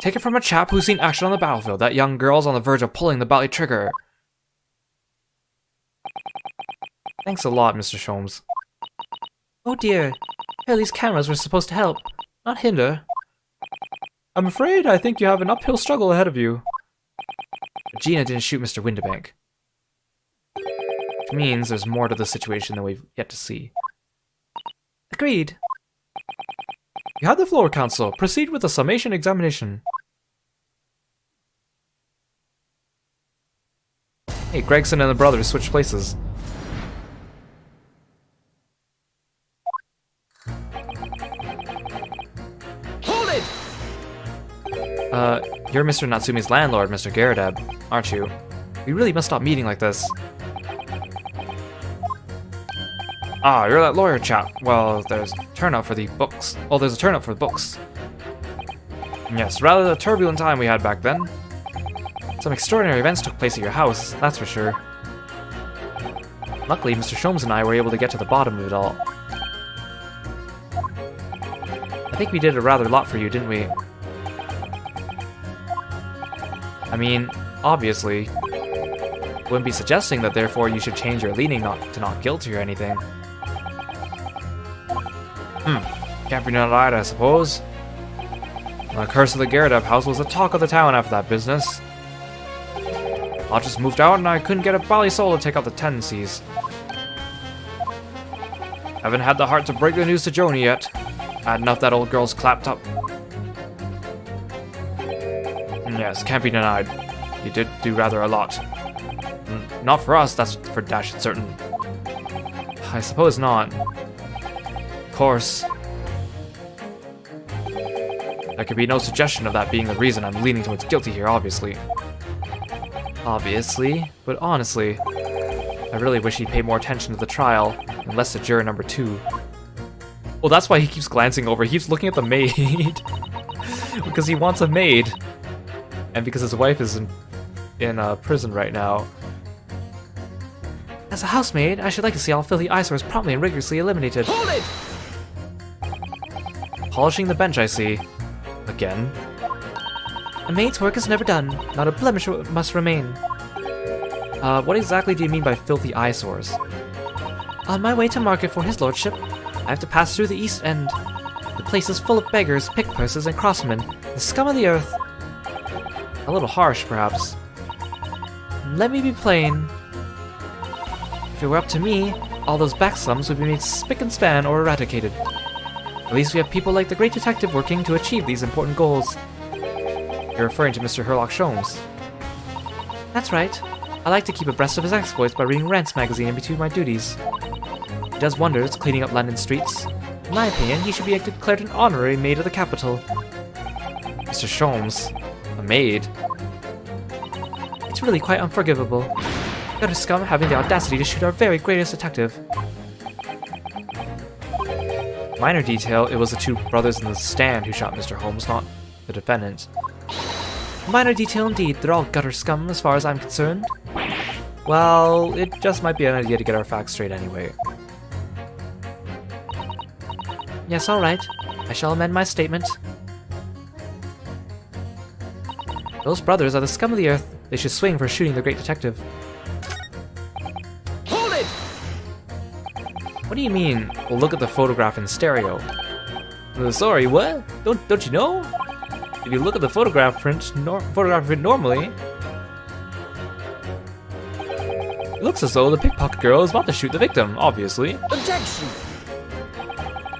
Take it from a chap who's seen action on the battlefield. That young girl's on the verge of pulling the belly trigger. Thanks a lot, Mr. Sholmes. Oh dear, these cameras were supposed to help, not hinder. I'm afraid I think you have an uphill struggle ahead of you. Gina didn't shoot Mr. Windibank. Which means there's more to the situation than we've yet to see. Agreed. You have the floor, counsel. Proceed with the summation examination. Hey, Gregson and the brothers switched places. Hold it! You're Mr. Natsumi's landlord, Mr. Garadeb, aren't you? We really must stop meeting like this. Ah, you're that lawyer chap. Well, there's a turnout for the books. Oh, there's a turnout for the books. Yes, rather a turbulent time we had back then. Some extraordinary events took place at your house, that's for sure. Luckily, Mr. Sholmes and I were able to get to the bottom of it all. I think we did a rather lot for you, didn't we? I mean, obviously, wouldn't be suggesting that therefore you should change your leaning to not guilty or anything. Can't be denied, I suppose. The curse of the Garadeb house was the talk of the town after that business. I just moved out and I couldn't get a bally soul to take out the tendencies. Haven't had the heart to break the news to Joni yet. Had enough that old girl's clapped up. Yes, can't be denied. You did do rather a lot. Not for us, that's for dash certain. I suppose not. Of course. There could be no suggestion of that being the reason I'm leaning towards guilty here, obviously. Obviously, but honestly, I really wish he'd pay more attention to the trial and less to juror number 2. Well, that's why he keeps glancing over. He keeps looking at the maid. Because he wants a maid. And because his wife is in prison right now. As a housemaid, I should like to see all filthy eyesores promptly and rigorously eliminated. Hold it! Polishing the bench, I see. Again. A maid's work is never done. Not a blemish must remain. What exactly do you mean by filthy eyesores? On my way to market for his lordship, I have to pass through the East End. The place is full of beggars, pickpurses, and crossmen, the scum of the earth. A little harsh, perhaps. Let me be plain. If it were up to me, all those backslums would be made spick and span or eradicated. At least we have people like the great detective working to achieve these important goals. You're referring to Mr. Herlock Sholmes. That's right. I like to keep abreast of his exploits by reading Rant's magazine in between my duties. He does wonders cleaning up London streets. In my opinion, he should be declared an honorary maid of the capital. Mr. Sholmes? A maid? It's really quite unforgivable. Utter scum having the audacity to shoot our very greatest detective. Minor detail, it was the two brothers in the stand who shot Mr. Holmes, not the defendant. Minor detail indeed, they're all gutter scum as far as I'm concerned. Well, it just might be an idea to get our facts straight anyway. Yes, alright. I shall amend my statement. Those brothers are the scum of the earth. They should swing for shooting the great detective. Hold it! What do you mean, we'll look at the photograph in stereo? Sorry, what? Don't you know? If you look at the photograph print normally, it looks as though the pickpocket girl is about to shoot the victim, obviously. Objection!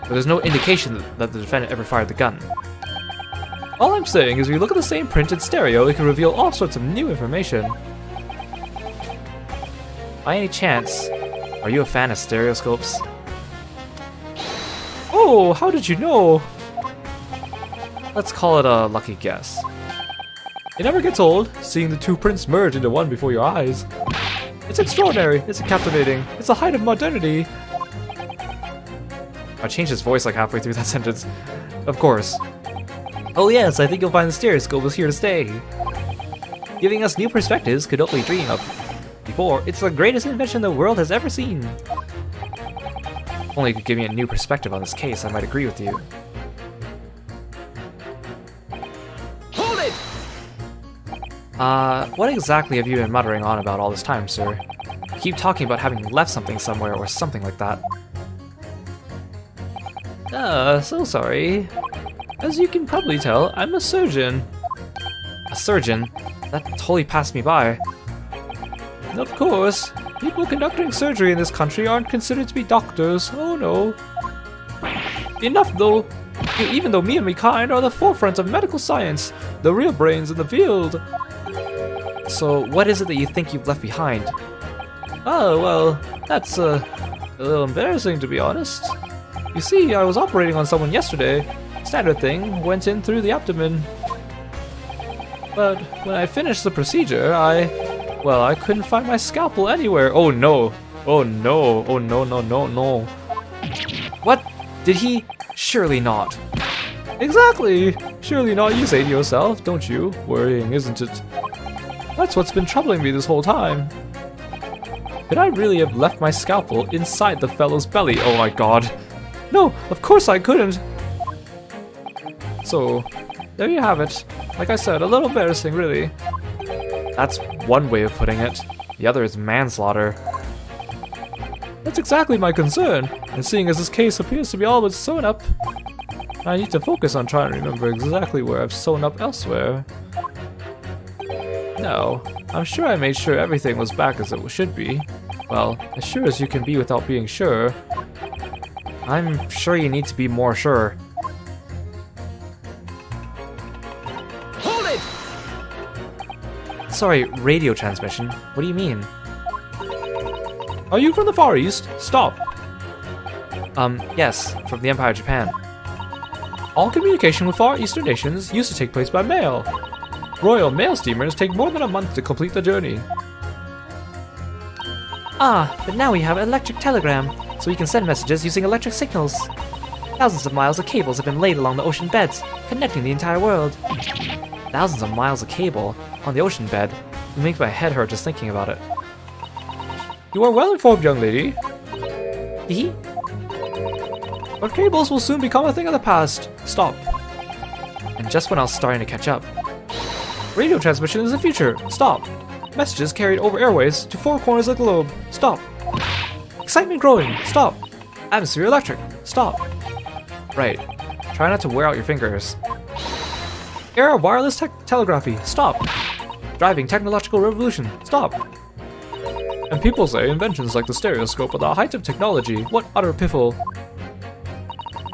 But there's no indication that the defendant ever fired the gun. All I'm saying is, if you look at the same print in stereo, it can reveal all sorts of new information. By any chance, are you a fan of stereoscopes? Oh, how did you know? Let's call it a lucky guess. It never gets old, seeing the two prints merge into one before your eyes. It's extraordinary, it's captivating, it's the height of modernity. I changed his voice like halfway through that sentence. Of course. Oh yes, I think you'll find the stereoscope is here to stay. Giving us new perspectives could only dream of before. It's the greatest invention the world has ever seen. If only you could give me a new perspective on this case, I might agree with you. Hold it! What exactly have you been muttering on about all this time, sir? You keep talking about having left something somewhere or something like that. So sorry. As you can probably tell, I'm a surgeon. A surgeon? That totally passed me by. Of course, people conducting surgery in this country aren't considered to be doctors. Oh no. Enough though. Even though me and my kind are the forefront of medical science, the real brains in the field. So, what is it that you think you've left behind? Oh, well, that's a little embarrassing to be honest. You see, I was operating on someone yesterday. Standard thing, went in through the abdomen. But when I finished the procedure, I couldn't find my scalpel anywhere. Oh no. Oh no. Oh no, no, no, no. What? Did he? Surely not. Exactly. Surely not, you say to yourself, don't you? Worrying, isn't it? That's what's been troubling me this whole time. Could I really have left my scalpel inside the fellow's belly? Oh my god. No, of course I couldn't. So, there you have it. Like I said, a little embarrassing, really. That's one way of putting it. The other is manslaughter. That's exactly my concern. And seeing as this case appears to be all but sewn up, I need to focus on trying to remember exactly where I've sewn up elsewhere. No, I'm sure I made sure everything was back as it should be. Well, as sure as you can be without being sure. I'm sure you need to be more sure. Hold it! Sorry, radio transmission. What do you mean? Are you from the Far East? Stop. Yes, from the Empire of Japan. All communication with Far Eastern nations used to take place by mail. Royal mail steamers take more than a month to complete the journey. Ah, but now we have electric telegram, so we can send messages using electric signals. Thousands of miles of cables have been laid along the ocean beds, connecting the entire world. Thousands of miles of cable on the ocean bed. It makes my head hurt just thinking about it. You are well informed, young lady. Hee? But cables will soon become a thing of the past. Stop. And just when I was starting to catch up. Radio transmission is the future. Stop. Messages carried over airways to four corners of the globe. Stop. Excitement growing. Stop. Atmosphere electric. Stop. Right. Try not to wear out your fingers. Era of wireless telegraphy. Stop. Driving technological revolution. Stop. And people say inventions like the stereoscope are the height of technology. What utter piffle.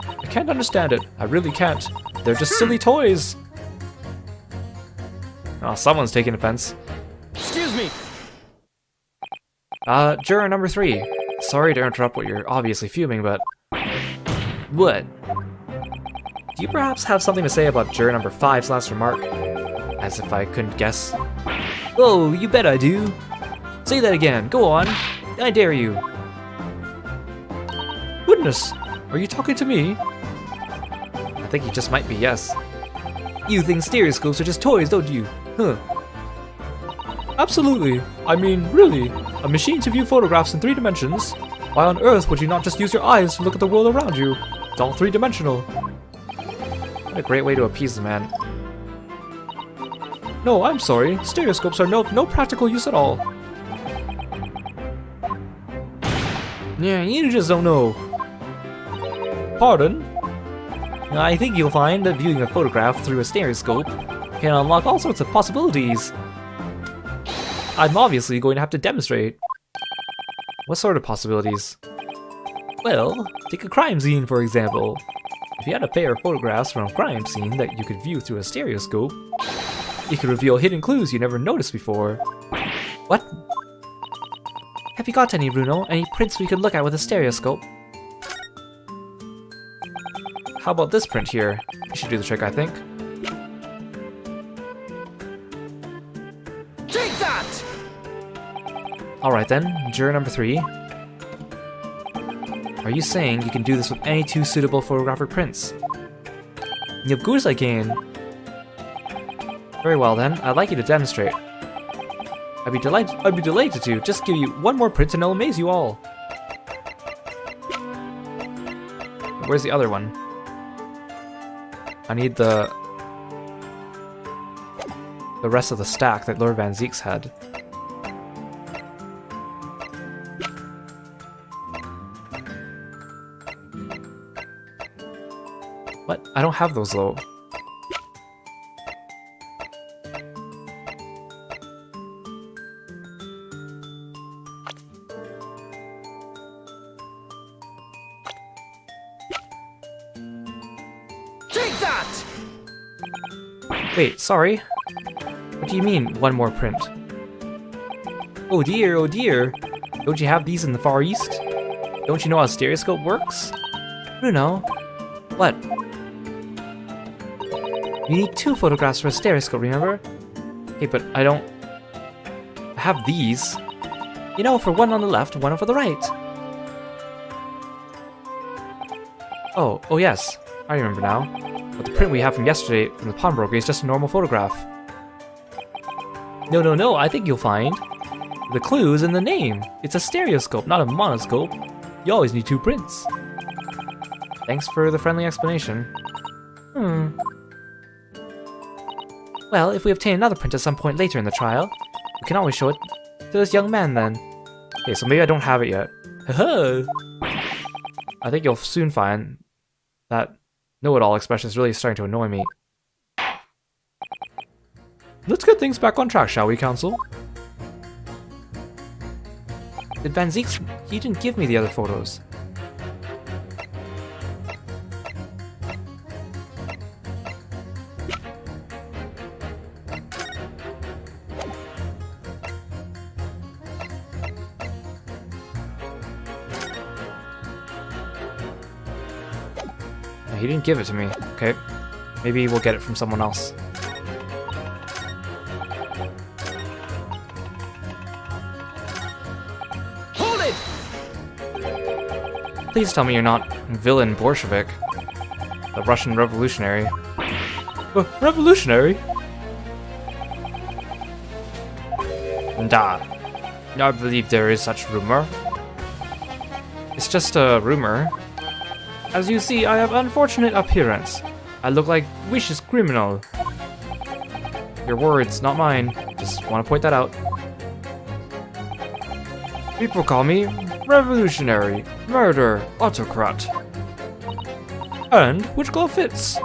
I can't understand it. I really can't. They're just silly toys. Oh, someone's taking offense. Excuse me! Juror number 3. Sorry to interrupt what you're obviously fuming, but... What? Do you perhaps have something to say about juror number 5's last remark? As if I couldn't guess. Oh, you bet I do. Say that again. Go on. I dare you. Goodness. Are you talking to me? I think he just might be, yes. You think stereoscopes are just toys, don't you? Huh. Absolutely. I mean, really. A machine to view photographs in 3 dimensions? Why on earth would you not just use your eyes to look at the world around you? It's all 3-dimensional. What a great way to appease the man. No, I'm sorry. Stereoscopes are no practical use at all. Yeah, you just don't know. Pardon? I think you'll find that viewing a photograph through a stereoscope can unlock all sorts of possibilities. I'm obviously going to have to demonstrate. What sort of possibilities? Well, take a crime scene for example. If you had a pair of photographs from a crime scene that you could view through a stereoscope, you could reveal hidden clues you never noticed before. What? Have you got any, Bruno? Any prints we could look at with a stereoscope? How about this print here? You should do the trick, I think. Take that! Alright then, juror number 3. Are you saying you can do this with any 2 suitable photographic prints? Of course I can. Very well then, I'd like you to demonstrate. I'd be delighted to. Just give you one more print and it'll amaze you all. Where's the other one? I need the rest of the stack that Lord Van Zeek's had. What? I don't have those though. Take that! Wait, sorry. What do you mean, one more print? Oh dear, oh dear. Don't you have these in the Far East? Don't you know how a stereoscope works? Bruno, What? you need 2 photographs for a stereoscope, remember? Hey, but I don't... I have these. You know, for one on the left, one for the right. Oh yes. I remember now. But the print we have from yesterday from the pawnbroker is just a normal photograph. No, I think you'll find the clue is in the name. It's a stereoscope, not a monoscope. You always need 2 prints. Thanks for the friendly explanation. Well, if we obtain another print at some point later in the trial, we can always show it to this young man then. Okay, so maybe I don't have it yet. Haha! I think you'll soon find that know-it-all expression is really starting to annoy me. Let's get things back on track, shall we, Counsel? Did Van Zeek's... He didn't give me the other photos. He didn't give it to me. Okay. Maybe we'll get it from someone else. Hold it! Please tell me you're not villain Bolshevik. The Russian revolutionary. Revolutionary? Da. I believe there is such rumor. It's just a rumor. As you see, I have unfortunate appearance. I look like vicious criminal. Your words, not mine. Just want to point that out. People call me revolutionary, murder, autocrat. And which glove fits?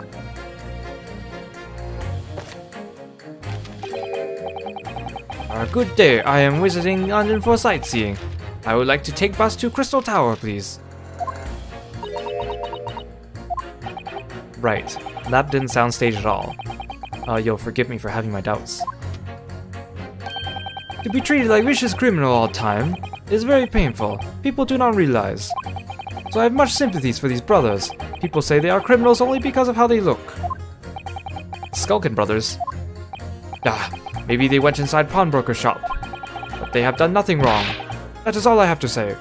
Good day, I am visiting London for sightseeing. I would like to take bus to Crystal Tower, please. Right. That didn't sound staged at all. You'll forgive me for having my doubts. To be treated like vicious criminal all the time is very painful. People do not realize. So I have much sympathies for these brothers. People say they are criminals only because of how they look. Skulkin brothers. Ah, maybe they went inside pawnbroker shop. But they have done nothing wrong. That is all I have to say.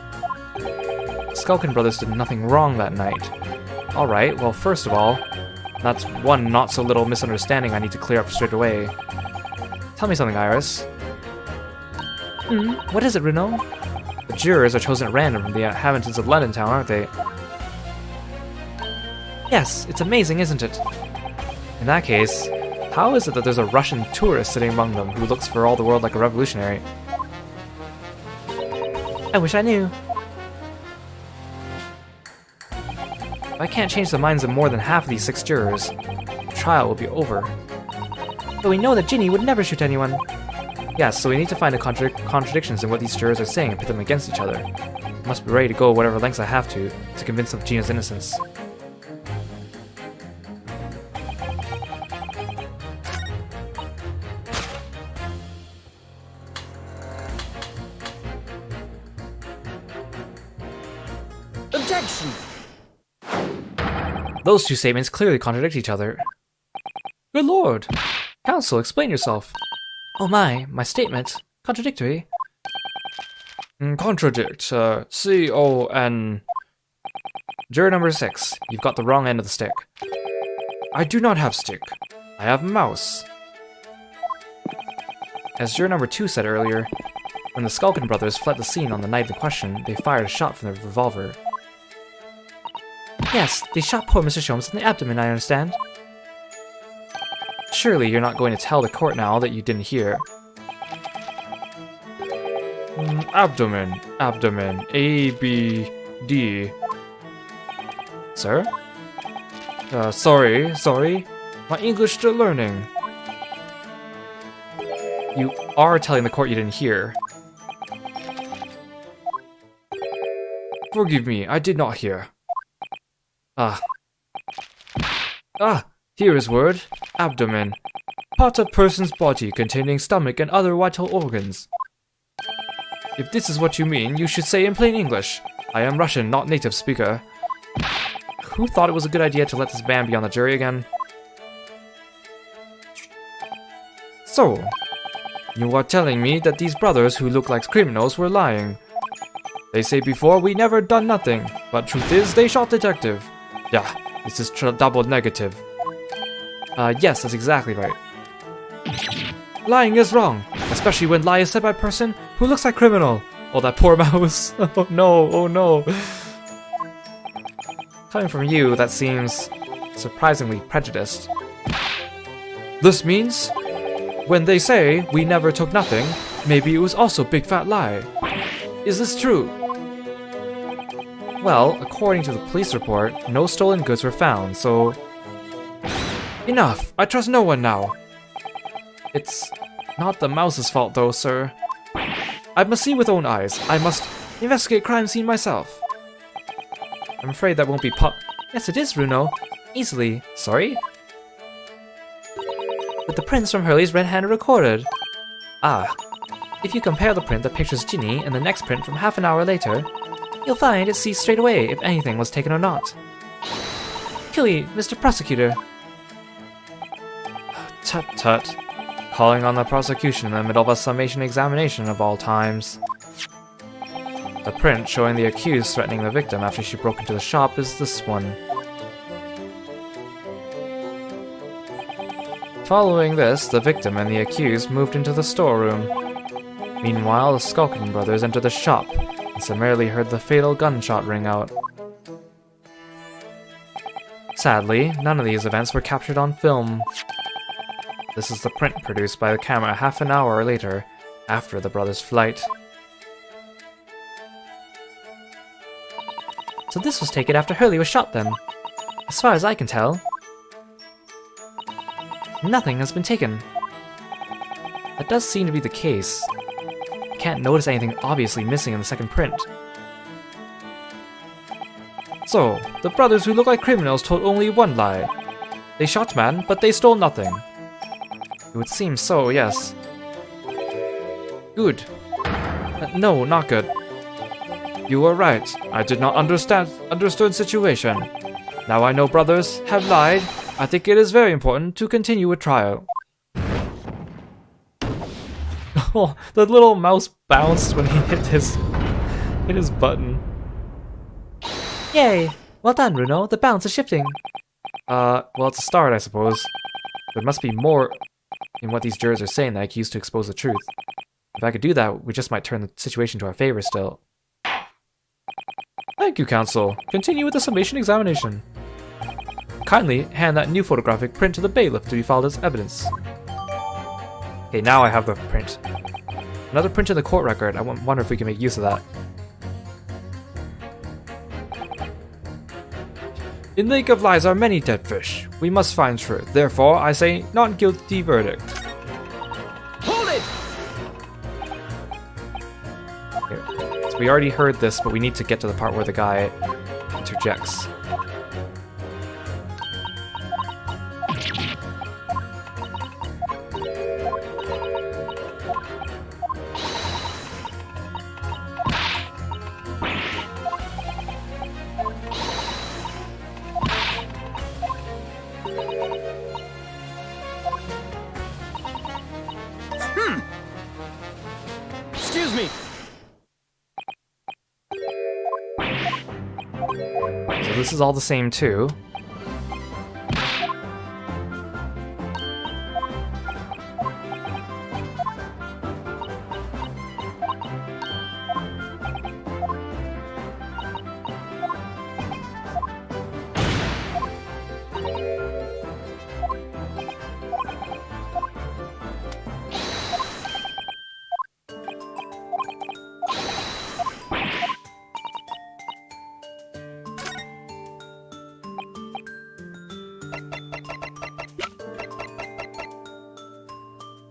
Skulkin brothers did nothing wrong that night. Alright, well first of all, that's one not-so-little misunderstanding I need to clear up straight away. Tell me something, Iris. What is it, Runo? The jurors are chosen at random from the inhabitants of London Town, aren't they? Yes, it's amazing, isn't it? In that case, how is it that there's a Russian tourist sitting among them who looks for all the world like a revolutionary? I wish I knew. If I can't change the minds of more than half of these 6 jurors, the trial will be over. But we know that Ginny would never shoot anyone. Yes, so we need to find the contradictions in what these jurors are saying and pit them against each other. I must be ready to go whatever lengths I have to convince them of Gina's innocence. Objection! Those two statements clearly contradict each other. Good lord! Counsel, explain yourself. Oh my statement. Contradictory. Contradict, C-O-N... Juror number 6, you've got the wrong end of the stick. I do not have stick. I have mouse. As juror number 2 said earlier, when the Skulkin brothers fled the scene on the night of the question, they fired a shot from their revolver. Yes, they shot poor Mr. Sholmes in the abdomen, I understand. Surely you're not going to tell the court now that you didn't hear. Abdomen, A-B-D. Sir? Sorry. My English still learning. You are telling the court you didn't hear. Forgive me, I did not hear. Here is word. Abdomen. Part of person's body containing stomach and other vital organs. If this is what you mean, you should say in plain English. I am Russian, not native speaker. Who thought it was a good idea to let this man be on the jury again? So, you are telling me that these brothers who look like criminals were lying. They say before we never done nothing, but truth is they shot detective. Yeah, this is double negative. Yes, that's exactly right. Lying is wrong, especially when lie is said by a person who looks like criminal. Oh, that poor mouse. Oh no. Coming from you, that seems surprisingly prejudiced. This means, when they say we never took nothing, maybe it was also big fat lie. Is this true? Well, according to the police report, no stolen goods were found, so... Enough! I trust no one now! It's not the mouse's fault though, sir. I must see with own eyes. I must investigate crime scene myself. I'm afraid that won't be Yes, it is, Runo. Easily. Sorry? With the prints from Hurley's red-handed recorded. Ah. If you compare the print that pictures Ginny and the next print from half an hour later, you'll find it sees straight away if anything was taken or not. Killy, Mr. Prosecutor. Tut. Calling on the prosecution in the middle of a summation examination of all times. The print showing the accused threatening the victim after she broke into the shop is this one. Following this, the victim and the accused moved into the storeroom. Meanwhile, the Skulkin brothers entered the shop and summarily heard the fatal gunshot ring out. Sadly, none of these events were captured on film. This is the print produced by the camera half an hour later, after the brothers' flight. So this was taken after Hurley was shot then? As far as I can tell, nothing has been taken. That does seem to be the case. I can't notice anything obviously missing in the second print. So, the brothers who look like criminals told only one lie. They shot man, but they stole nothing. It would seem so, yes. Good. No, not good. You were right. I did not understood situation. Now I know brothers have lied. I think it is very important to continue a trial. Oh, the little mouse bounced when he hit his button. Yay! Well done, Runo. The balance is shifting. Well, it's a start, I suppose. There must be more in what these jurors are saying that I can use to expose the truth. If I could do that, we just might turn the situation to our favor still. Thank you, Counsel. Continue with the summation examination. Kindly hand that new photographic print to the bailiff to be filed as evidence. Okay, now I have the print. Another print in the court record. I wonder if we can make use of that. In Lake of Lies are many dead fish. We must find truth. Therefore, I say not guilty verdict. Hold it! Okay. So we already heard this, but we need to get to the part where the guy interjects. Excuse me. So this is all the same too.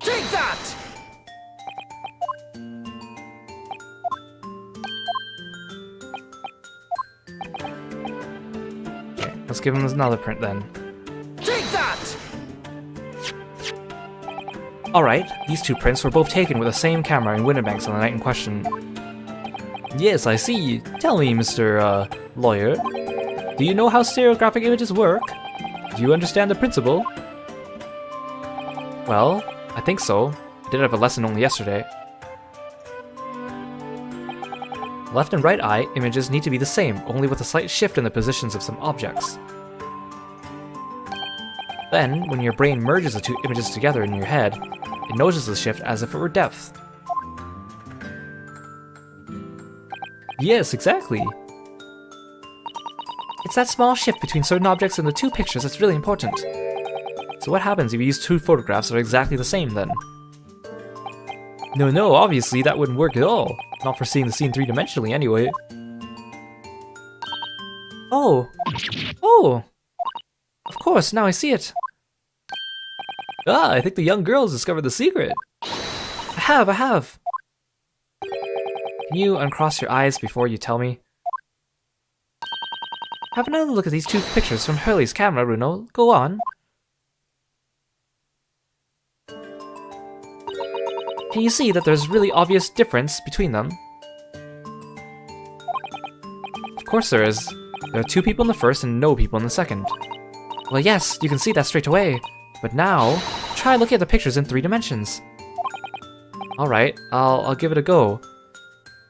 Take that! Okay, let's give him another print then. Take that! Alright, these two prints were both taken with the same camera in Winterbanks on the night in question. Yes, I see. Tell me, Mr. Lawyer. Do you know how stereographic images work? Do you understand the principle? Well, I think so. I did have a lesson only yesterday. Left and right eye images need to be the same, only with a slight shift in the positions of some objects. Then, when your brain merges the two images together in your head, it notices the shift as if it were depth. Yes, exactly. It's that small shift between certain objects in the two pictures that's really important. So what happens if you use two photographs that are exactly the same then? No, obviously that wouldn't work at all. Not for seeing the scene three-dimensionally anyway. Oh! Oh! Of course, now I see it. Ah, I think the young girl's discovered the secret. I have. Can you uncross your eyes before you tell me? Have another look at these two pictures from Hurley's camera, Runo. Go on. Can you see that there's really obvious difference between them? Of course there is. There are two people in the first and no people in the second. Well, yes, you can see that straight away. But now, try looking at the pictures in 3 dimensions. Alright, I'll give it a go.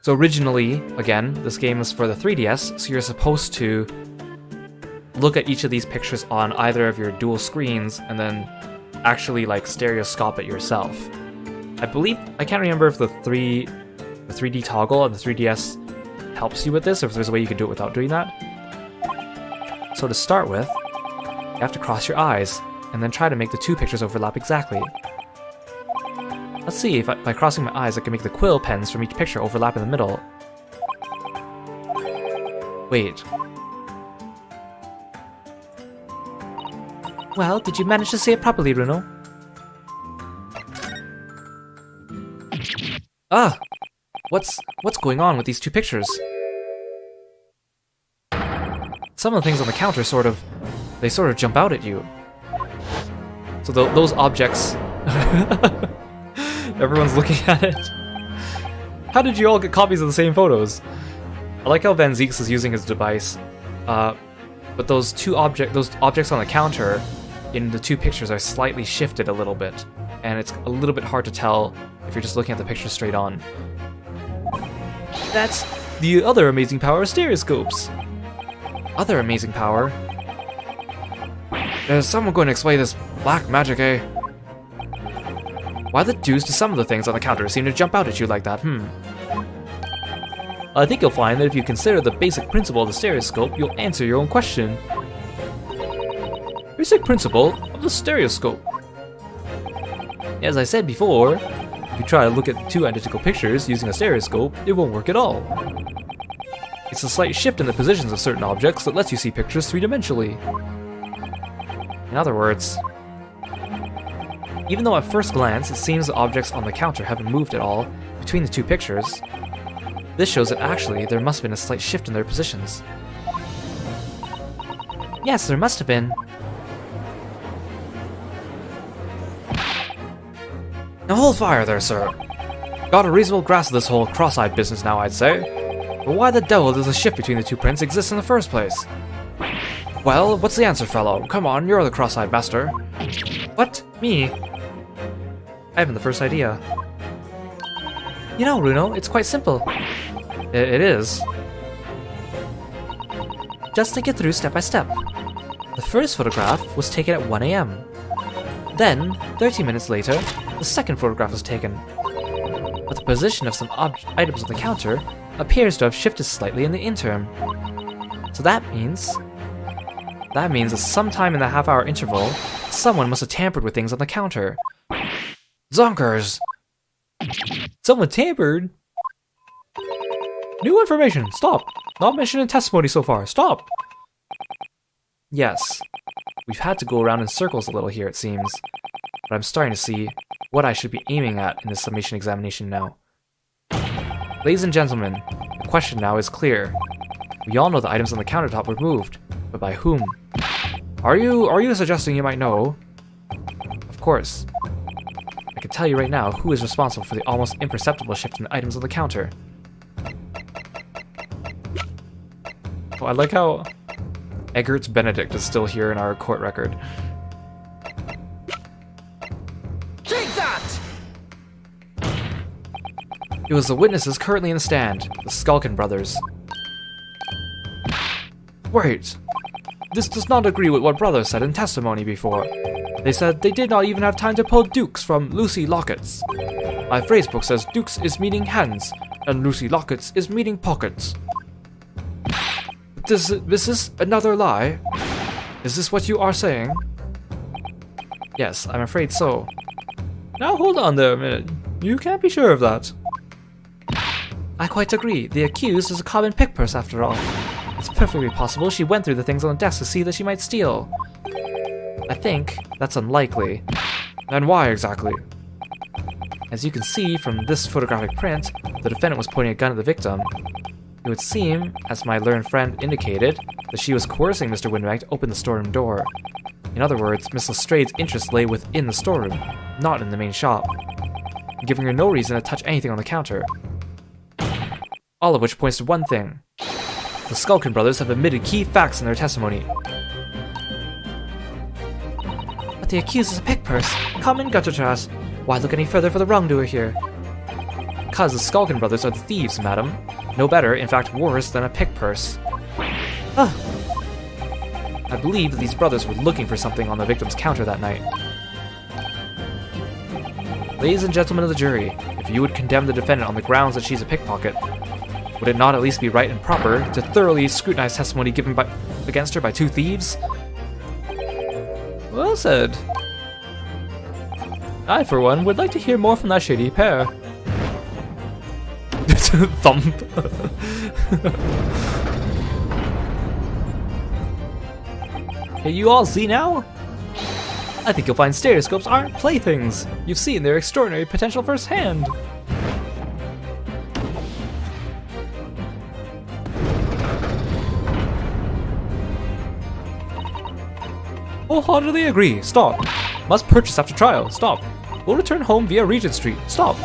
So originally, again, this game is for the 3DS, so you're supposed to look at each of these pictures on either of your dual screens and then actually like stereoscope it yourself. I can't remember if the 3D toggle on the 3DS helps you with this, or if there's a way you can do it without doing that. So to start with, you have to cross your eyes, and then try to make the two pictures overlap exactly. Let's see if by crossing my eyes I can make the quill pens from each picture overlap in the middle. Wait. Well, did you manage to see it properly, Runo? Ah! What's going on with these two pictures? Some of the things on the counter sort of jump out at you. So those objects... Everyone's looking at it. How did you all get copies of the same photos? I like how Van Zeeks is using his device. But those objects on the counter in the two pictures are slightly shifted a little bit. And it's a little bit hard to tell if you're just looking at the picture straight on. That's the other amazing power of stereoscopes. other amazing power. Is someone going to explain this black magic, eh? Why the deuce do some of the things on the counter seem to jump out at you like that, I think you'll find that if you consider the basic principle of the stereoscope, you'll answer your own question. Basic principle of the stereoscope. As I said before, if you try to look at two identical pictures using a stereoscope, it won't work at all. It's a slight shift in the positions of certain objects that lets you see pictures three-dimensionally. in other words, even though at first glance it seems the objects on the counter haven't moved at all between the two pictures, this shows that actually there must have been a slight shift in their positions. Yes, there must have been. Now hold fire there, sir. Got a reasonable grasp of this whole cross-eyed business now, I'd say. But why the devil does a shift between the two prints exist in the first place? Well, what's the answer, fellow? Come on, you're the cross-eyed master. What? Me? I haven't the first idea. You know, Runo, it's quite simple. It is. Just think it through step by step. The first photograph was taken at 1 AM. Then, 30 minutes later, the second photograph was taken. But the position of some items on the counter appears to have shifted slightly in the interim. So that means that sometime in the half-hour interval, someone must have tampered with things on the counter. Zonkers! Someone tampered? New information! Stop! Not mentioned in testimony so far. Stop! Yes, we've had to go around in circles a little here, it seems. But I'm starting to see what I should be aiming at in this summation examination now. Ladies and gentlemen, the question now is clear. We all know the items on the countertop were moved, but by whom? Are you suggesting you might know? Of course. I can tell you right now who is responsible for the almost imperceptible shift in the items on the counter. Oh, I like how Eggert's Benedict is still here in our court record. Take that! It was the witnesses currently in the stand, the Skulkin brothers. Wait, this does not agree with what brothers said in testimony before. They said they did not even have time to pull dukes from Lucy Lockets. My phrasebook says dukes is meaning hands, and Lucy Lockets is meaning pockets. This is another lie? Is this what you are saying? Yes, I'm afraid so. Now hold on there a minute. You can't be sure of that. I quite agree. The accused is a common pickpurse after all. It's perfectly possible she went through the things on the desk to see that she might steal. I think that's unlikely. And why exactly? As you can see from this photographic print, the defendant was pointing a gun at the victim. It would seem, as my learned friend indicated, that she was coercing Mr. Windbag to open the storeroom door. In other words, Miss Lestrade's interest lay within the storeroom, not in the main shop, giving her no reason to touch anything on the counter. All of which points to one thing. The Skulkin brothers have admitted key facts in their testimony. But the accused is a pickpurse, common gutter trash. Why look any further for the wrongdoer here? Because the Skulkin brothers are the thieves, madam. No better, in fact worse, than a pickpurse. I believe that these brothers were looking for something on the victim's counter that night. Ladies and gentlemen of the jury, if you would condemn the defendant on the grounds that she's a pickpocket, would it not at least be right and proper to thoroughly scrutinize testimony given against her by two thieves? Well said. I, for one, would like to hear more from that shady pair. Thump. Can you all see now? I think you'll find stereoscopes aren't playthings. You've seen their extraordinary potential firsthand. Wholeheartedly agree. Stop. Must purchase after trial. Stop. Will return home via Regent Street. Stop.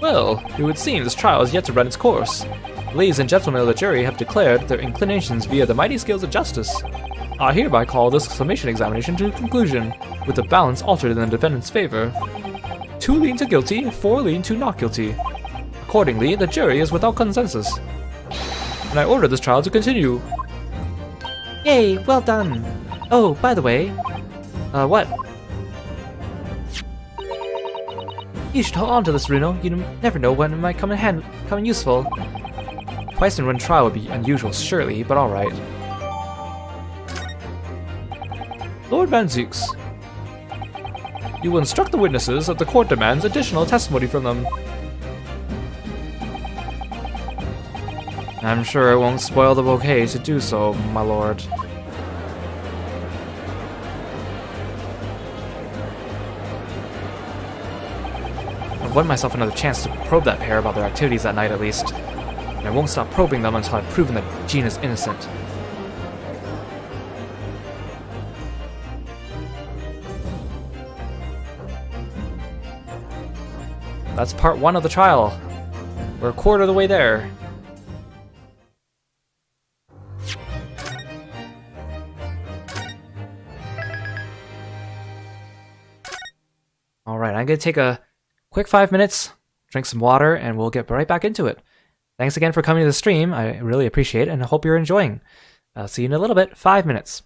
Well, it would seem this trial is yet to run its course. Ladies and gentlemen of the jury have declared their inclinations via the mighty scales of justice. I hereby call this summation examination to conclusion, with the balance altered in the defendant's favor. 2 lean to guilty, 4 lean to not guilty. Accordingly, the jury is without consensus. And I order this trial to continue. Yay, well done. Oh, by the way, what? You should hold on to this, Runo. You never know when it might come in useful. Twice in one trial would be unusual, surely, but alright. Lord Manzukes, you will instruct the witnesses that the court demands additional testimony from them. I'm sure it won't spoil the bouquet to do so, my lord. I've won myself another chance to probe that pair about their activities that night at least. And I won't stop probing them until I've proven that Jean is innocent. That's part 1 of the trial. We're a quarter of the way there. Alright, I'm gonna take a quick 5 minutes, drink some water, and we'll get right back into it. Thanks again for coming to the stream. I really appreciate it, and I hope you're enjoying. See you in a little bit. 5 minutes.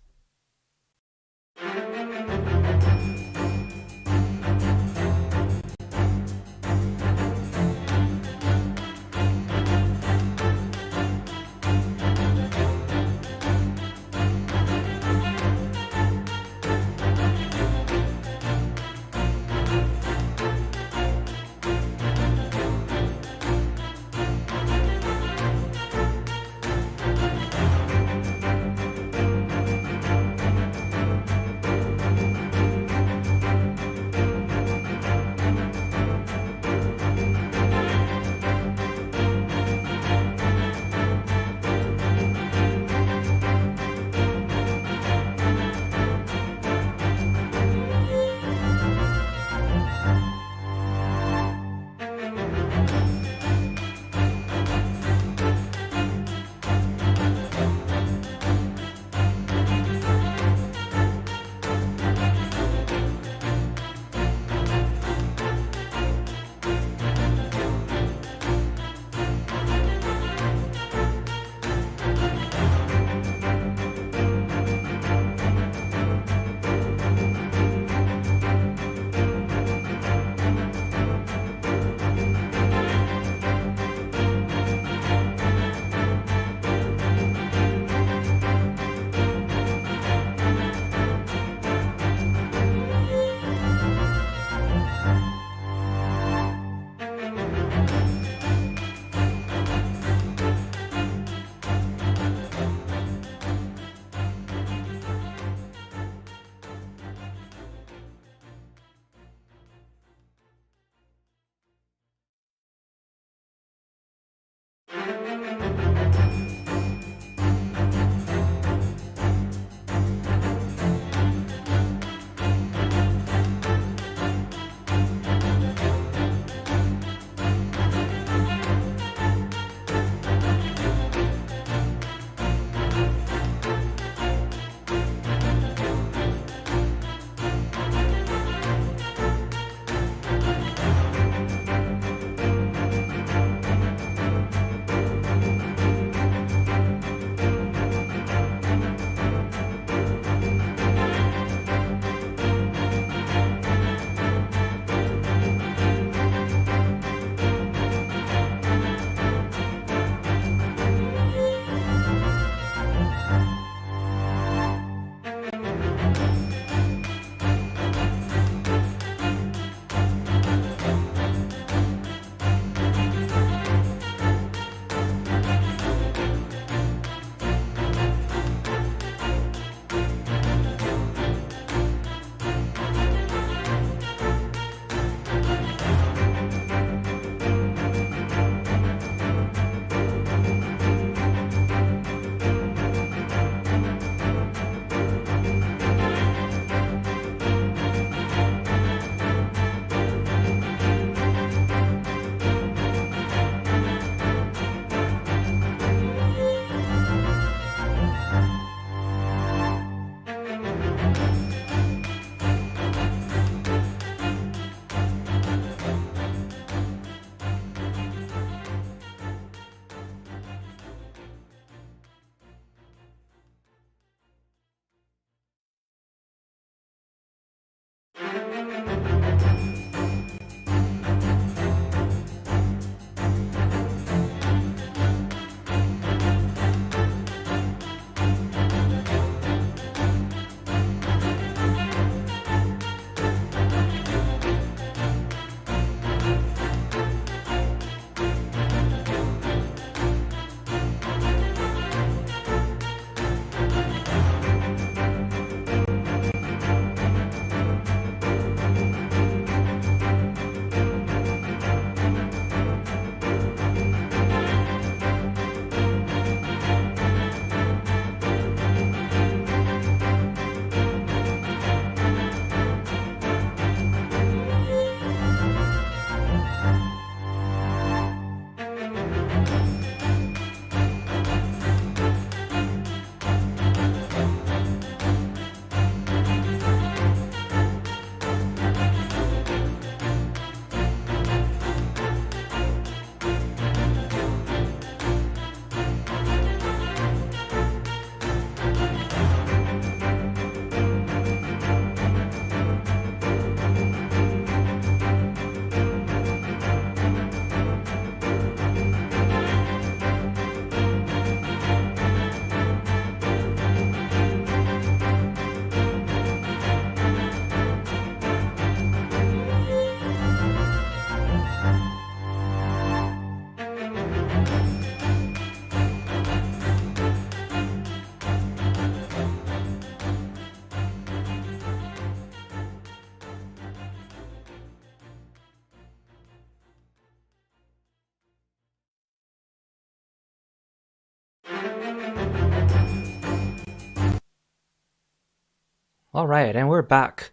Alright, and we're back.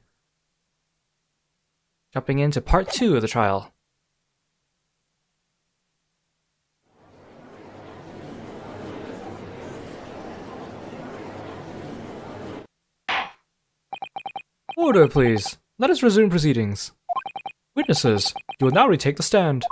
Jumping into part 2 of the trial. Order, please. Let us resume proceedings. Witnesses, you will now retake the stand.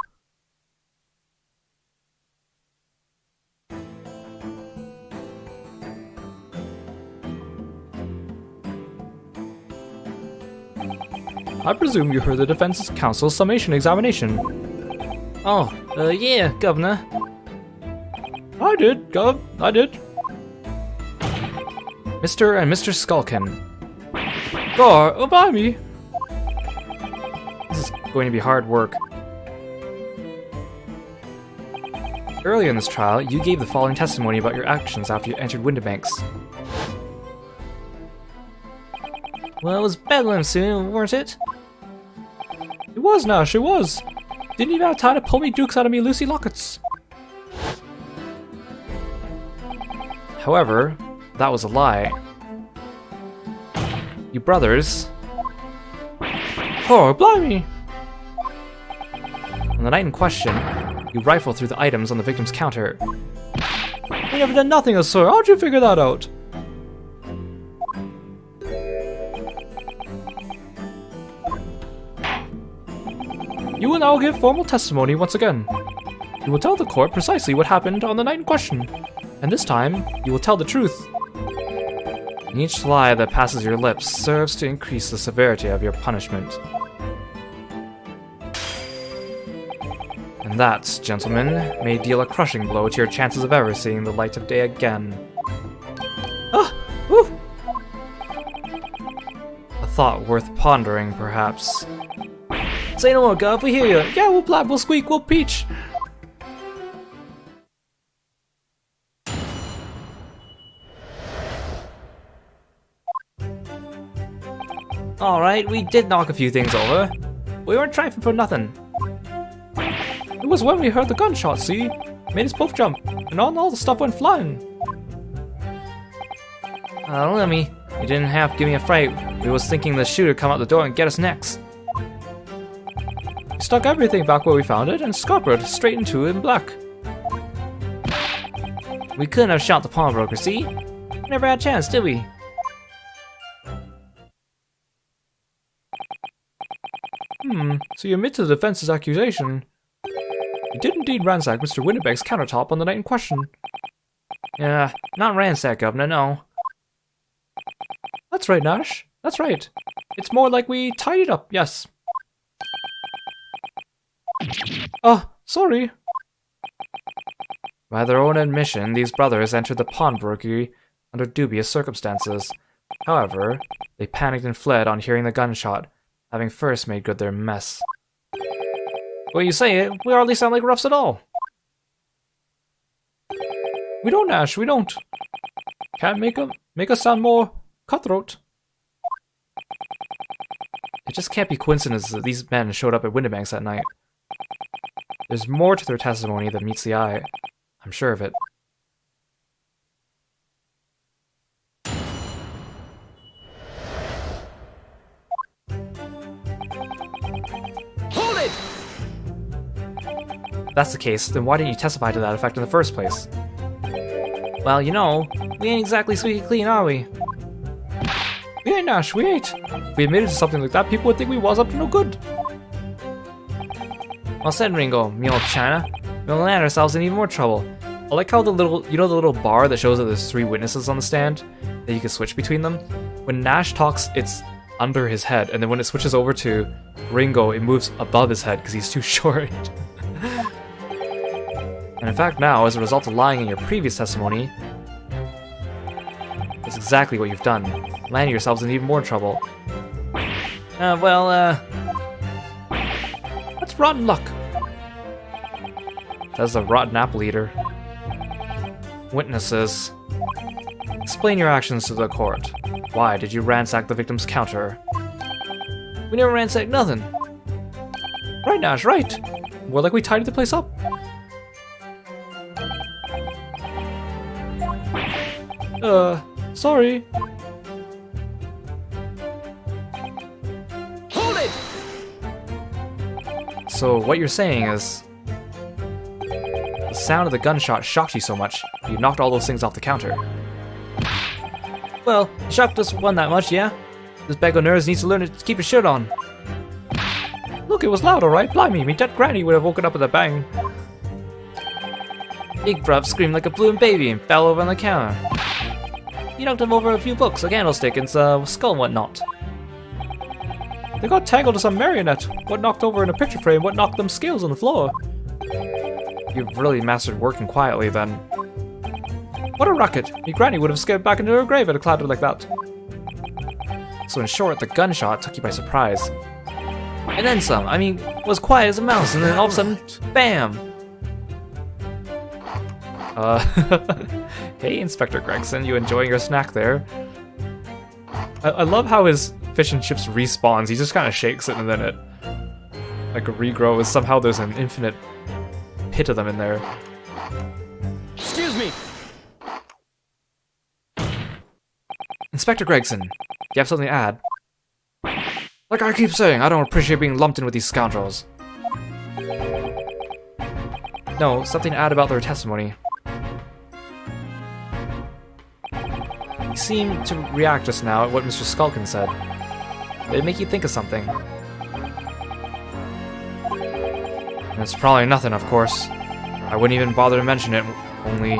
I presume you heard the defense counsel's summation examination. Oh, yeah, Governor. I did, Gov. I did. Mr. and Mr. Skulkin. Gar, obey me. This is going to be hard work. Earlier in this trial, you gave the following testimony about your actions after you entered Windibanks. Well, it was bedlam soon, weren't it? It was, Nash, it was. Didn't even have time to pull me dukes out of me Lucy Lockets. However, that was a lie. You brothers... Oh, blimey! On the night in question, you rifle through the items on the victim's counter. We never done nothing, sir. How'd you figure that out? You will now give formal testimony once again. You will tell the court precisely what happened on the night in question, and this time, you will tell the truth. Each lie that passes your lips serves to increase the severity of your punishment. And that, gentlemen, may deal a crushing blow to your chances of ever seeing the light of day again. Ah! Woo! A thought worth pondering, perhaps. Say no more, Gov, we hear you. Yeah, we'll blab, we'll squeak, we'll peach! Alright, we did knock a few things over. We weren't trying for nothing. It was when we heard the gunshot, see? Made us both jump, and all the stuff went flying. Lemmy, you didn't have to give me a fright. We was thinking the shooter come out the door and get us next. We stuck everything back where we found it and scuppered straight into it in black. We couldn't have shot the pawnbroker, see? Never had a chance, did we? So you admit to the defense's accusation. You did indeed ransack Mr. Windibank's countertop on the night in question. Yeah, not ransack, Governor, no. That's right, Nash. That's right. It's more like we tidied up, yes. Sorry. By their own admission, these brothers entered the pawnbrokery under dubious circumstances. However, they panicked and fled on hearing the gunshot, having first made good their mess. Well, you say it, we hardly sound like roughs at all. We don't, Ash, we don't. Can't make us sound more cutthroat. It just can't be coincidence that these men showed up at Windibanks that night. There's more to their testimony than meets the eye. I'm sure of it. Hold it! If that's the case, then why didn't you testify to that effect in the first place? Well, you know, we ain't exactly squeaky clean, are we? We ain't, Nash, we ain't. If we admitted to something like that, people would think we was up to no good. Well said, Ringo, me old China. We'll land ourselves in even more trouble. I like how the little bar that shows that there's 3 witnesses on the stand, that you can switch between them. When Nash talks, it's under his head, and then when it switches over to Ringo, it moves above his head because he's too short. And in fact now, as a result of lying in your previous testimony, that's exactly what you've done, landing yourselves in even more trouble. That's rotten luck. Says the rotten apple eater. Witnesses, explain your actions to the court. Why did you ransack the victim's counter? We never ransacked nothing. Right, Nash, right. More like we tidied the place up. Sorry. Hold it! So what you're saying is the sound of the gunshot shocked you so much, you knocked all those things off the counter. Well, it shocked us one that much, yeah? This bag of nerves needs to learn to keep his shirt on. Look, it was loud, alright? Blimey, me dead granny would have woken up with a bang. Big bruv screamed like a balloon baby and fell over on the counter. He knocked him over a few books, a candlestick, and skull and whatnot. They got tangled to some marionette. What knocked over in a picture frame, what knocked them scales on the floor. You've really mastered working quietly then. What a racket! Me granny would have scared back into her grave at a clatter like that. So in short, the gunshot took you by surprise. And then some. I mean, was quiet as a mouse, and then all of a sudden, BAM! Hey Inspector Gregson, you enjoying your snack there? I love how his fish and chips respawns, he just kind of shakes it and then it like regrows. Somehow there's an infinite pit of them in there. Excuse me! Inspector Gregson, do you have something to add? Like I keep saying, I don't appreciate being lumped in with these scoundrels. No, something to add about their testimony. You seem to react just now at what Mr. Skulkin said. It'd make you think of something. And it's probably nothing, of course. I wouldn't even bother to mention it, only...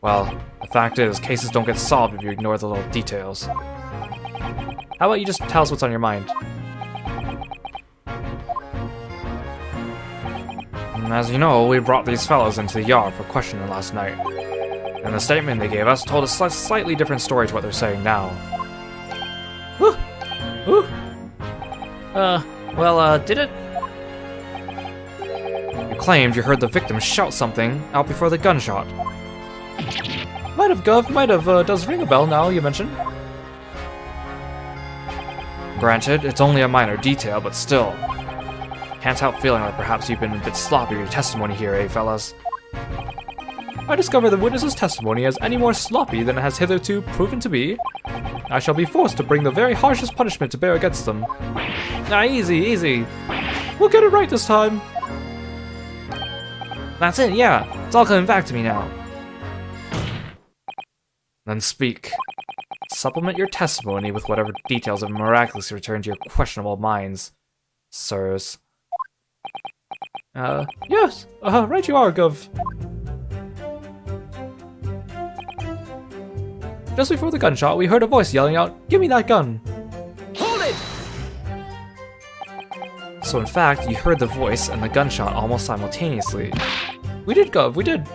Well, the fact is, cases don't get solved if you ignore the little details. How about you just tell us what's on your mind? As you know, we brought these fellows into the yard for questioning last night. And the statement they gave us told a slightly different story to what they're saying now. Did it? You claimed you heard the victim shout something out before the gunshot. Might have, Gov, might have, does ring a bell now you mention. Granted, it's only a minor detail, but still. Can't help feeling like perhaps you've been a bit sloppy with your testimony here, eh, fellas? I discover the witness's testimony as any more sloppy than it has hitherto proven to be. I shall be forced to bring the very harshest punishment to bear against them. Ah, easy, easy. We'll get it right this time. That's it, yeah. It's all coming back to me now. Then speak. Supplement your testimony with whatever details have miraculously returned to your questionable minds, sirs. Yes. Right you are, Gov. Just before the gunshot, we heard a voice yelling out, "Give me that gun!" Hold it! So in fact, you heard the voice and the gunshot almost simultaneously. We did, Gov, we did.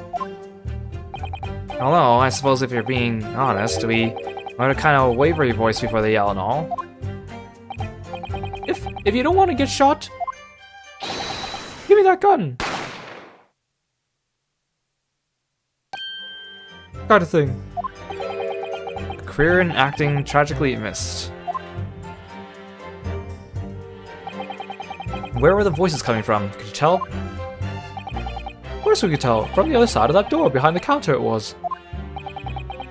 Although, I suppose if you're being honest, we heard a kind of wavery voice before the yell and all. If you don't want to get shot, give me that gun! Kind of thing. A career in acting tragically missed. Where were the voices coming from? Could you tell? Of course we could tell. From the other side of that door, behind the counter it was.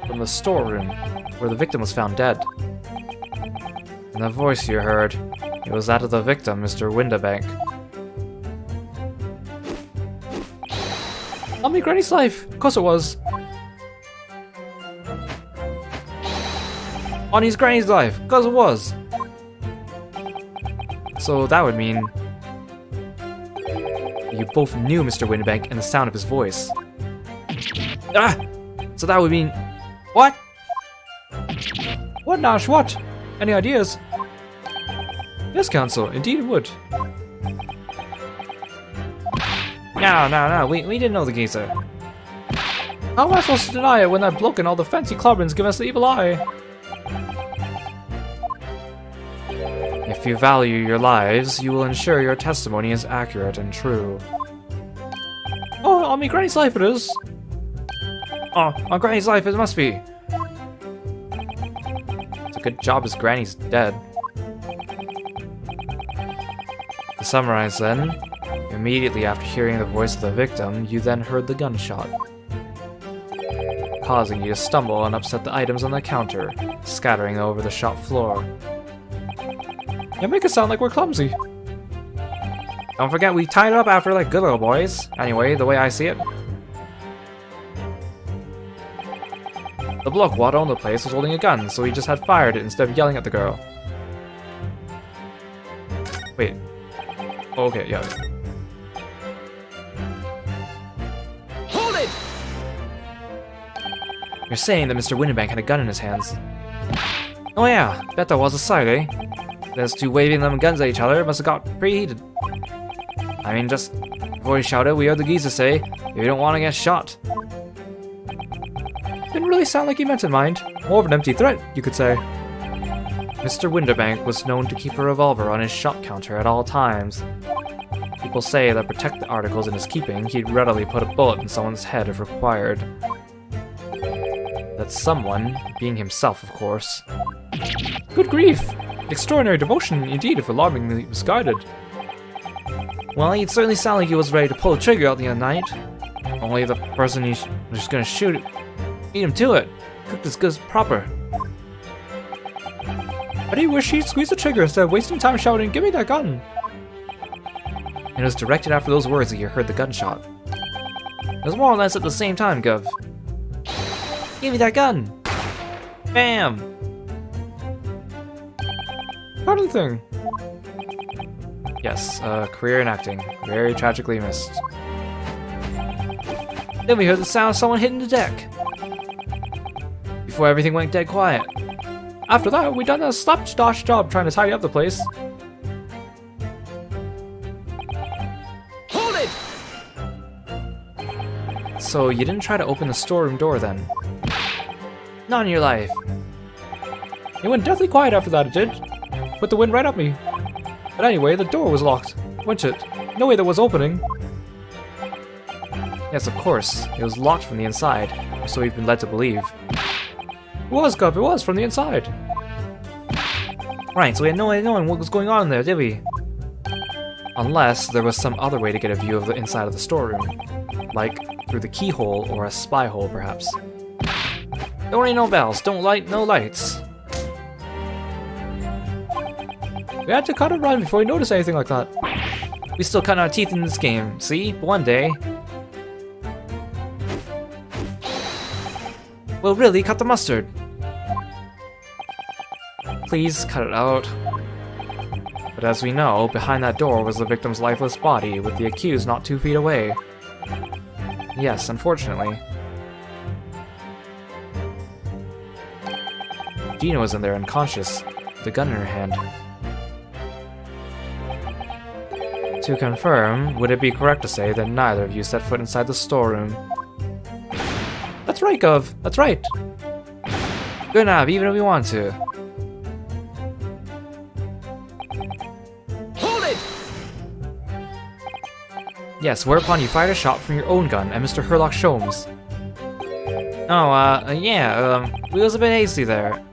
From the storeroom, where the victim was found dead. And the voice you heard, it was that of the victim, Mr. Windabank. On me granny's life! Of course it was. On his granny's life! Of course it was. So that would mean you both knew Mr. Windabank and the sound of his voice. Ah! So that would mean... What? What, Nash, what? Any ideas? Yes, Counsel, indeed it would. No, we didn't know the geezer. How am I supposed to deny it when that bloke and all the fancy clobberings give us the evil eye? If you value your lives, you will ensure your testimony is accurate and true. Oh, on me granny's life it is. Oh, on Granny's life it must be. It's a good job his Granny's dead. To summarize then, immediately after hearing the voice of the victim, you then heard the gunshot. causing you to stumble and upset the items on the counter, scattering over the shop floor. You make it sound like we're clumsy. Don't forget we tied it up after like good little boys. Anyway, the way I see it. The bloke who owned the place was holding a gun, so he just had fired it instead of yelling at the girl. Wait. Okay, yeah. Hold it! You're saying that Mr. Winterbank had a gun in his hands. Oh yeah, bet that was a sight, eh? Those two waving them guns at each other must have got pretty heated. I mean, just before he shouted, we heard the geezer say, "If you don't want to get shot." Didn't really sound like he meant it, mind. More of an empty threat, you could say. Mr. Winterbank was known to keep a revolver on his shop counter at all times. People say that to protect the articles in his keeping, he'd readily put a bullet in someone's head if required. That someone, being himself of course. Good grief! Extraordinary devotion indeed if alarmingly misguided. Well, he'd certainly sound like he was ready to pull the trigger at the end of the night. Only the person he was just gonna shoot beat him to it. Cooked his goods proper. I do wish he'd squeeze the trigger instead of wasting time shouting, "Give me that gun!" And it was directed after those words that you heard the gunshot. It was more or less at the same time, Gov. Give me that gun! Bam! Pardon thing. Yes, career in acting. Very tragically missed. Then we heard the sound of someone hitting the deck. Before everything went dead quiet. After that, we done a slapdash job trying to tidy up the place. Hold it! So you didn't try to open the storeroom door then? Not in your life. It went deathly quiet after that, it did. Put the wind right up me. But anyway, the door was locked, wasn't it? No way that was opening. Yes, of course. It was locked from the inside, or so we've been led to believe. It was, Gov, it was, from the inside. Right, so we had no way of knowing what was going on in there, did we? Unless there was some other way to get a view of the inside of the storeroom. Like, through the keyhole or a spy hole, perhaps. Don't ring no bells, don't light no lights. We had to cut and run before we noticed anything like that. We still cutting our teeth in this game, see? But one day... we'll really cut the mustard. Please cut it out. But as we know, behind that door was the victim's lifeless body, with the accused not 2 feet away. Yes, unfortunately. Gina was in there unconscious, with a gun in her hand. To confirm, would it be correct to say that neither of you set foot inside the storeroom? That's right, Gov. That's right. Good enough, even if we want to. Hold it! Yes, whereupon you fired a shot from your own gun at Mr. Herlock Sholmes. Oh, yeah, we was a bit hasty there.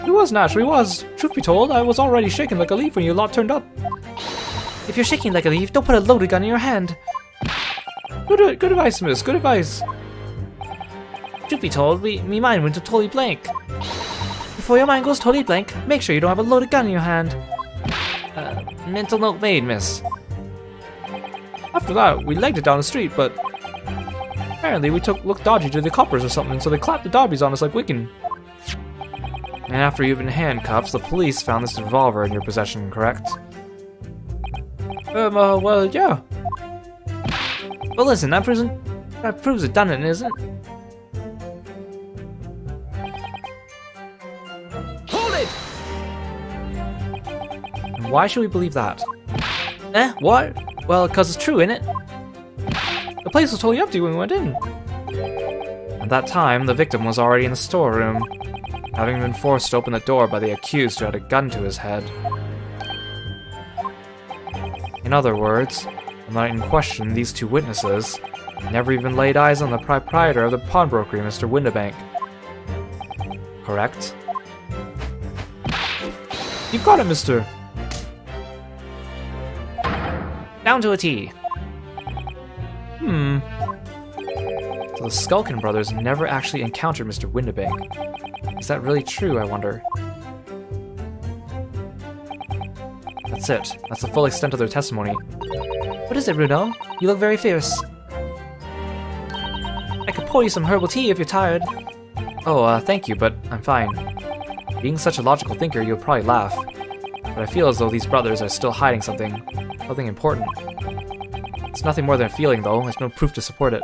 It was, Nash, we was. Truth be told, I was already shaking like a leaf when your lot turned up. If you're shaking like a leaf, don't put a loaded gun in your hand. Good advice, miss, good advice. Truth be told, me mind went totally blank. Before your mind goes totally blank, make sure you don't have a loaded gun in your hand. Mental note made, miss. After that, we legged it down the street, but apparently we looked dodgy to the coppers or something, so they clapped the derbies on us like Wiccan. And after you've been handcuffed, the police found this revolver in your possession, correct? Well, yeah. Well, listen, that proves it done it, isn't it? Hold it! And why should we believe that? What? Well, because it's true, innit? The place was totally empty when we went in. At that time, the victim was already in the storeroom, having been forced to open the door by the accused who had a gun to his head. In other words, on the night in question, these two witnesses never even laid eyes on the proprietor of the pawnbrokery, Mr. Winterbank. Correct? You've got it, mister. Down to a T. So So the Skulkin brothers never actually encountered Mr. Windibank. Is that really true, I wonder? That's it. That's the full extent of their testimony. What is it, Bruno? You look very fierce. I could pour you some herbal tea if you're tired. Oh, thank you, but I'm fine. Being such a logical thinker, you'll probably laugh. But I feel as though these brothers are still hiding something important. It's nothing more than a feeling, though. There's no proof to support it.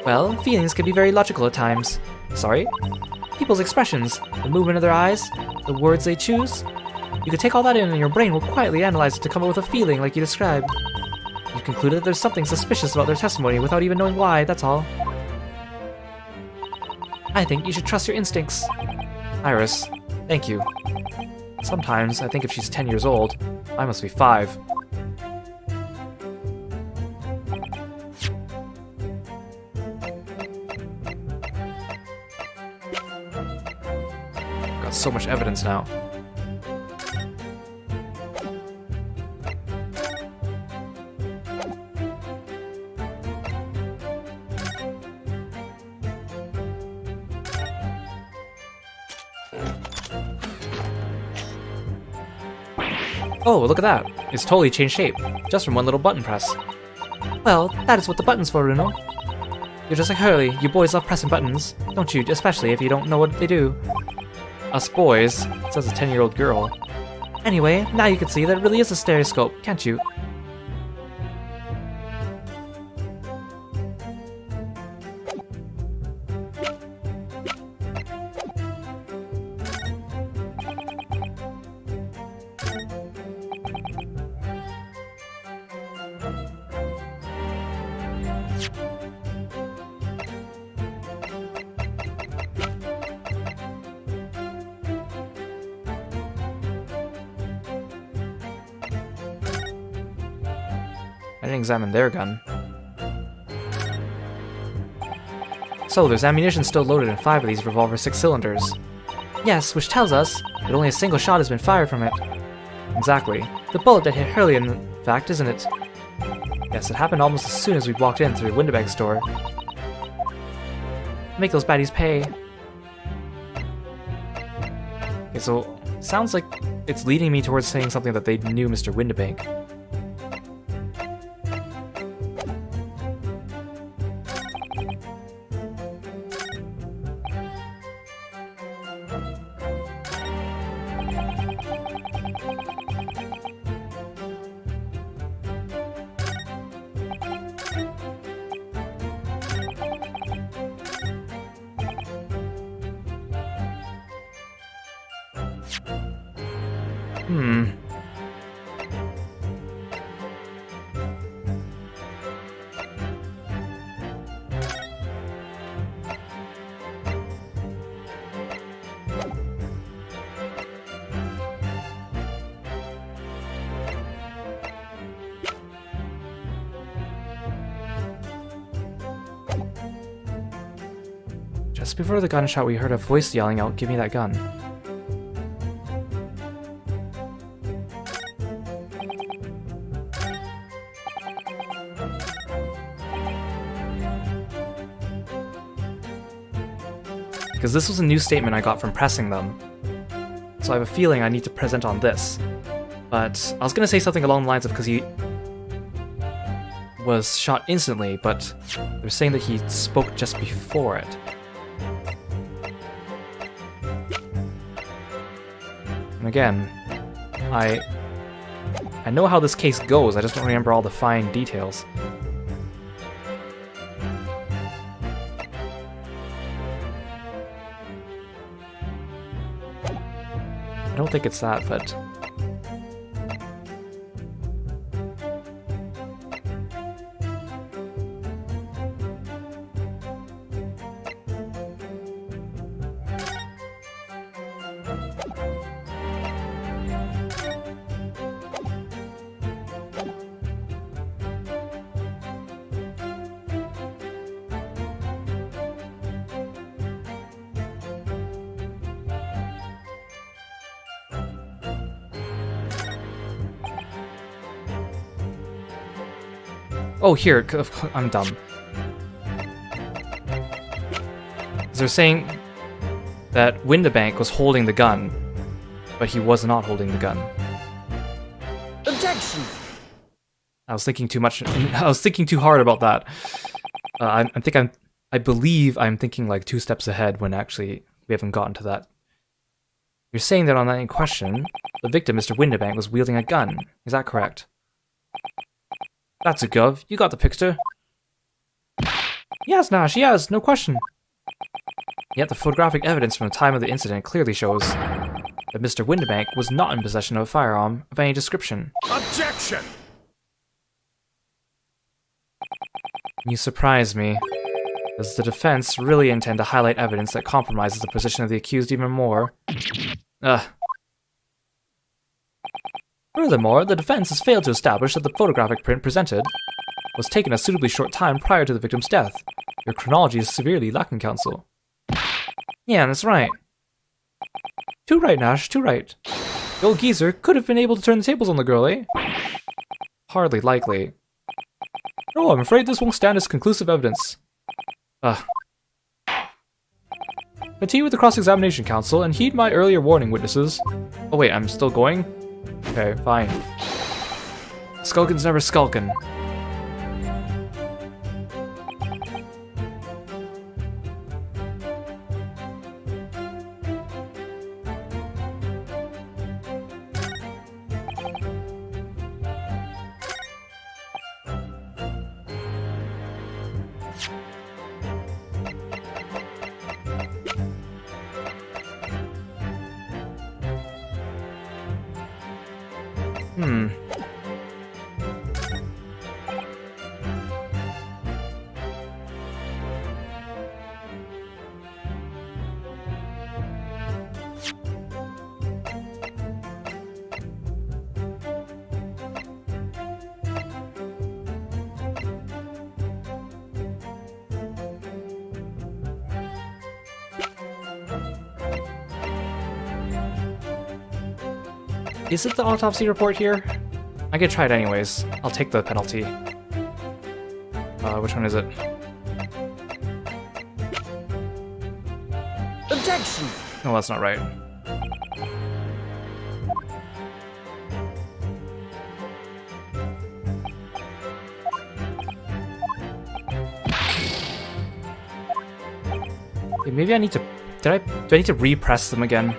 Well, feelings can be very logical at times. Sorry? People's expressions, the movement of their eyes, the words they choose. You could take all that in and your brain will quietly analyze it to come up with a feeling like you described. You concluded that there's something suspicious about their testimony without even knowing why, that's all. I think you should trust your instincts. Iris, thank you. Sometimes I think if she's 10 years old, I must be 5. Got so much evidence now. Oh, look at that. It's totally changed shape, just from one little button press. Well, that is what the button's for, Bruno. You're just like Hurley, you boys love pressing buttons, don't you? Especially if you don't know what they do. Us boys, says a 10-year-old girl. Anyway, now you can see that it really is a stereoscope, can't you? I didn't examine their gun. So, there's ammunition still loaded in 5 of these revolver 6 cylinders. Yes, which tells us that only a single shot has been fired from it. Exactly. The bullet that hit Hurley, in fact, isn't it? Yes, it happened almost as soon as we walked in through the Windibank store. Make those baddies pay. Okay, so, sounds like it's leading me towards saying something that they knew Mr. Windibank. Just before the gunshot, we heard a voice yelling out, "Give me that gun." Because this was a new statement I got from pressing them. So I have a feeling I need to present on this. But I was gonna say something along the lines of because he was shot instantly, but they're saying that he spoke just before it. And again, I know how this case goes, I just don't remember all the fine details. I don't think it's that, but... Oh, here. I'm dumb. They're saying that Windabank was holding the gun, but he was not holding the gun. Objection! I was thinking too much. I was thinking too hard about that. I believe I'm thinking like 2 steps ahead when actually we haven't gotten to that. You're saying that on that in question, the victim, Mr. Windabank, was wielding a gun. Is that correct? That's a gov. You got the picture. Yes, Nash, yes, no question. Yet the photographic evidence from the time of the incident clearly shows that Mr. Windabank was not in possession of a firearm of any description. Objection! You surprise me. Does the defense really intend to highlight evidence that compromises the position of the accused even more? Ugh. Furthermore, the defense has failed to establish that the photographic print presented was taken a suitably short time prior to the victim's death. Your chronology is severely lacking, counsel. Yeah, that's right. Too right, Nash, too right. The old geezer could have been able to turn the tables on the girl, eh? Hardly likely. No, I'm afraid this won't stand as conclusive evidence. Ugh. Continue with the cross-examination, counsel, and heed my earlier warning, witnesses. Oh wait, I'm still going? Okay, fine. Skulkin's never skulkin'. Is it the autopsy report here? I could try it anyways. I'll take the penalty. Which one is it? Objection! No, that's not right. Okay, maybe I need to... do I need to repress them again?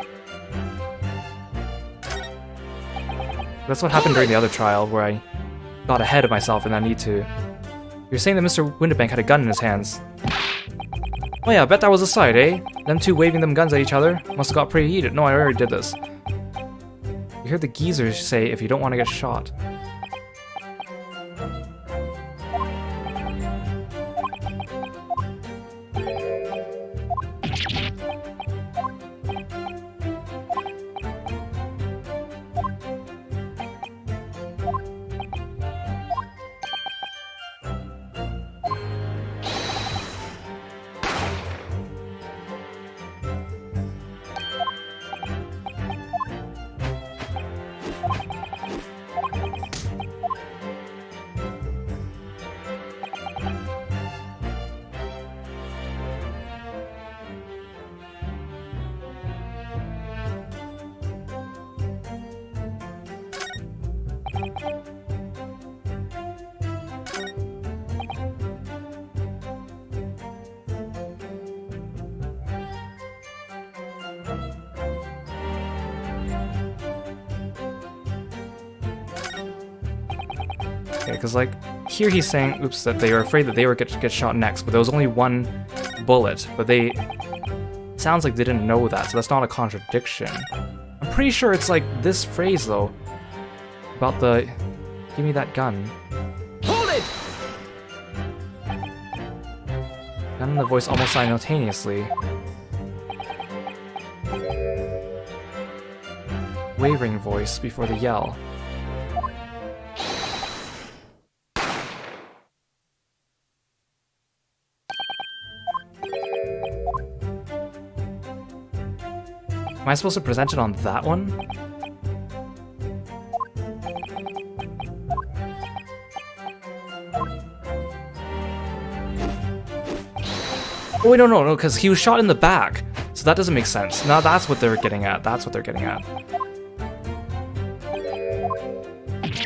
That's what happened during the other trial, where I got ahead of myself and I need to... You're saying that Mr. Windabank had a gun in his hands. Oh yeah, I bet that was a sight, eh? Them two waving them guns at each other. Must have got pretty heated. No, I already did this. You heard the geezers say if you don't want to get shot. Okay, because like, here he's saying, oops, that they were afraid that they were going to get shot next, but there was only one bullet, but they... sounds like they didn't know that, so that's not a contradiction. I'm pretty sure it's like this phrase, though, about the... give me that gun. Hold it! Gun and the voice almost simultaneously. Wavering voice before the yell. Am I supposed to present it on that one? Oh wait, no, because he was shot in the back. So that doesn't make sense. Now that's what they're getting at. That's what they're getting at.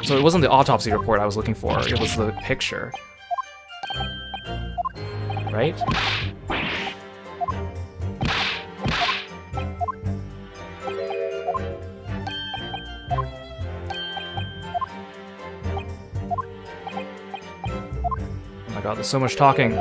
So it wasn't the autopsy report I was looking for. It was the picture. Right? Oh my god, there's so much talking.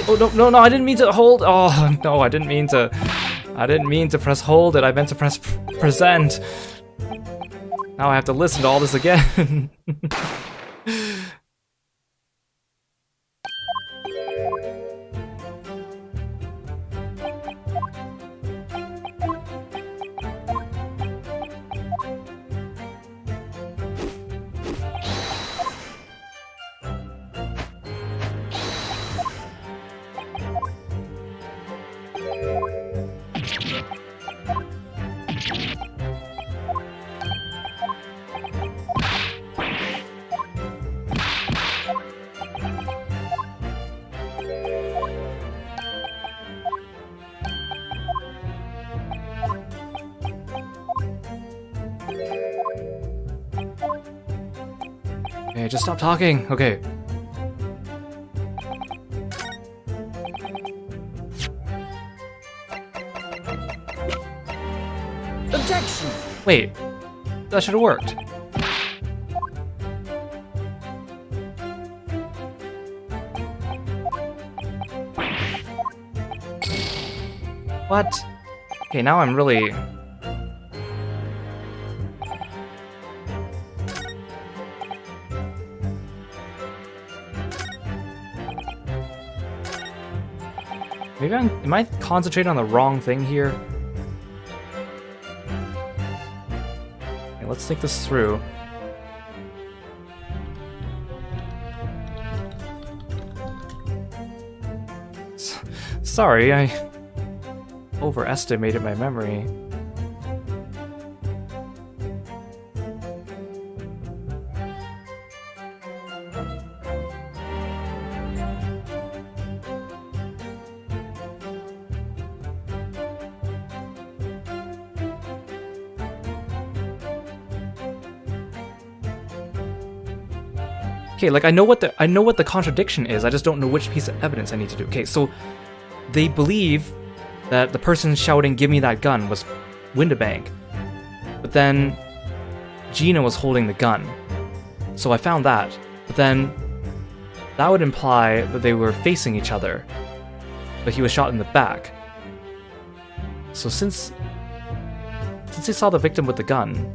Oh no, I didn't mean to hold. Oh no, I didn't mean to press hold it. I meant to press present. Now I have to listen to all this again. Okay, just stop talking. Okay. Objection! Wait. That should have worked. What? Okay, now I'm really... Maybe am I concentrating on the wrong thing here? Okay, let's think this through. Sorry, I overestimated my memory. Okay, like I know what the contradiction is. I just don't know which piece of evidence I need to do. Okay, so they believe that the person shouting "Give me that gun" was Windabank, but then Gina was holding the gun. So I found that, but then that would imply that they were facing each other, but he was shot in the back. So since they saw the victim with the gun.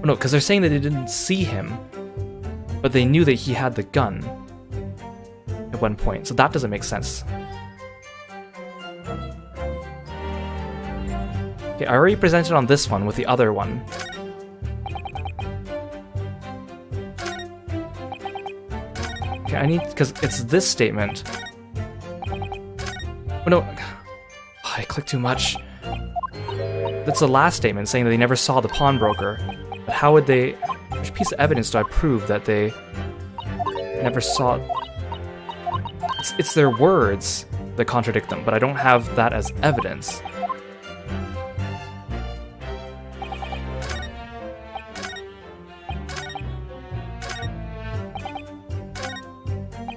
Oh, no, because they're saying that they didn't see him, but they knew that he had the gun at one point, so that doesn't make sense. Okay, I already presented on this one with the other one. Okay, I need, because it's this statement. Oh no, I clicked too much. That's the last statement saying that they never saw the pawnbroker. But how would they... Which piece of evidence do I prove that they never saw... It's their words that contradict them, but I don't have that as evidence.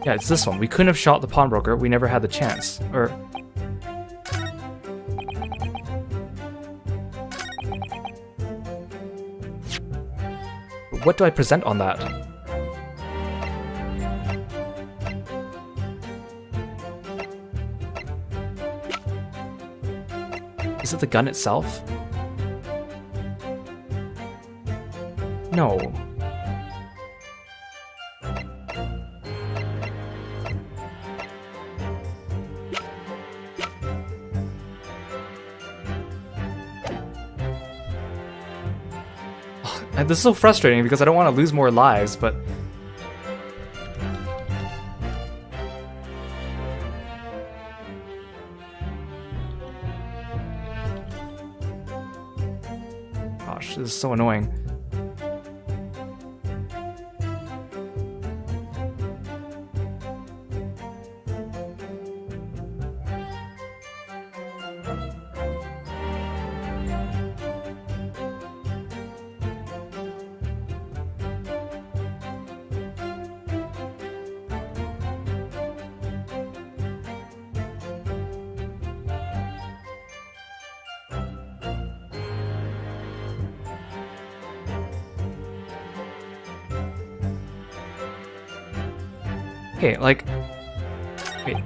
Yeah, it's this one. We couldn't have shot the pawnbroker. We never had the chance. Or... What do I present on that? Is it the gun itself? No. And this is so frustrating because I don't want to lose more lives, but... Gosh, this is so annoying. Okay, like... Wait.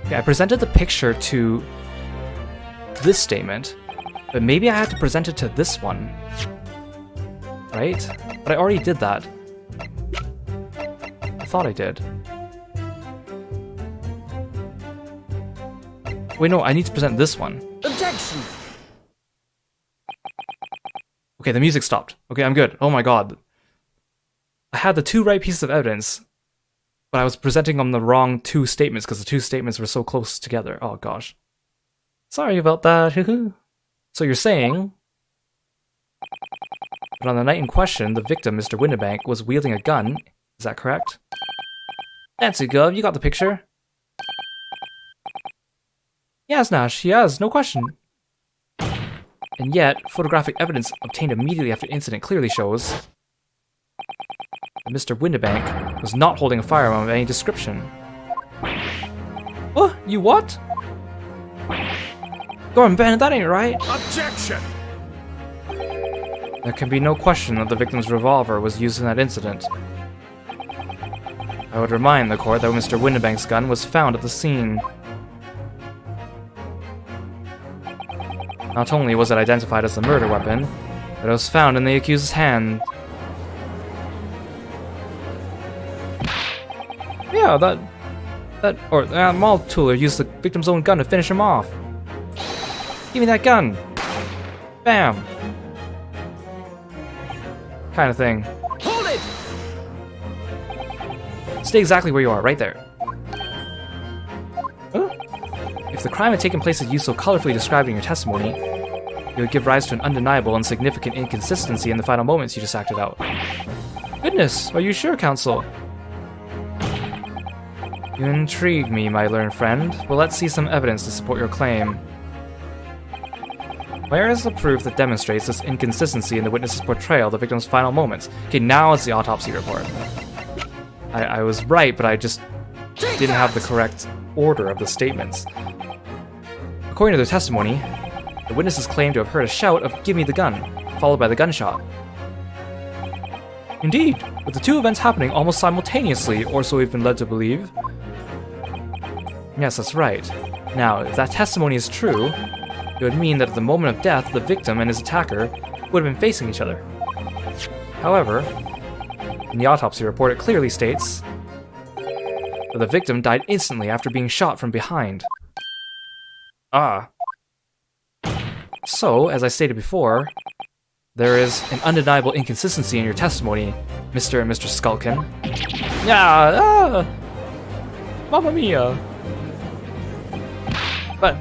Okay, I presented the picture to this statement, but maybe I had to present it to this one. Right? But I already did that. I thought I did. Wait, no, I need to present this one. Objection! Okay, the music stopped. Okay, I'm good. Oh my god. I had the two right pieces of evidence, but I was presenting on the wrong two statements because the two statements were so close together. Oh gosh. Sorry about that. So you're saying... But on the night in question, the victim, Mr. Windibank, was wielding a gun. Is that correct? Fancy, Gov. You got the picture. Yes, Nash. Yes, no question. And yet, photographic evidence obtained immediately after the incident clearly shows that Mr. Windibank was not holding a firearm of any description. What? You what? Gordon Bennett, that ain't right. Objection! There can be no question that the victim's revolver was used in that incident. I would remind the court that Mr. Windibank's gun was found at the scene. Not only was it identified as the murder weapon, but it was found in the accused's hand. Yeah, that mall tooler used the victim's own gun to finish him off. Give me that gun! Bam! Kind of thing. Hold it! Stay exactly where you are, right there. Huh? If the crime had taken place as you so colorfully described in your testimony, it would give rise to an undeniable and significant inconsistency in the final moments you just acted out. Goodness, are you sure, counsel? You intrigue me, my learned friend. Well, let's see some evidence to support your claim. Where is the proof that demonstrates this inconsistency in the witness's portrayal of the victim's final moments? Okay, now it's the autopsy report. I was right, but I just didn't have the correct order of the statements. According to their testimony, the witnesses claim to have heard a shout of "Give me the gun," followed by the gunshot. Indeed, with the two events happening almost simultaneously, or so we've been led to believe. Yes, that's right. Now, if that testimony is true, it would mean that at the moment of death, the victim and his attacker would have been facing each other. However, in the autopsy report, it clearly states that the victim died instantly after being shot from behind. Ah. So, as I stated before, there is an undeniable inconsistency in your testimony, Mr. and Mr. Skulkin. Yeah, Mamma mia. But,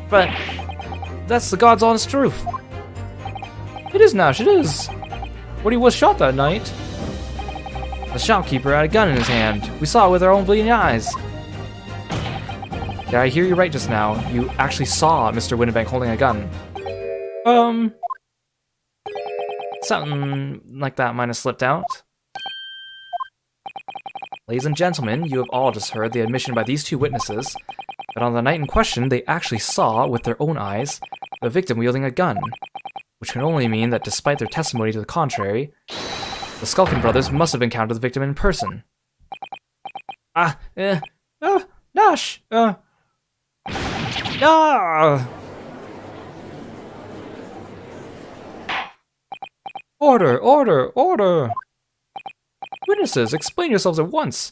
that's the God's honest truth. It is, Nash, it is. When he was shot that night, the shopkeeper had a gun in his hand. We saw it with our own bleeding eyes. Did I hear you right just now? You actually saw Mr. Windibank holding a gun. Something like that might have slipped out. Ladies and gentlemen, you have all just heard the admission by these two witnesses that on the night in question, they actually saw, with their own eyes, the victim wielding a gun, which can only mean that despite their testimony to the contrary, the Skulkin brothers must have encountered the victim in person. Nash, Order! Witnesses, explain yourselves at once!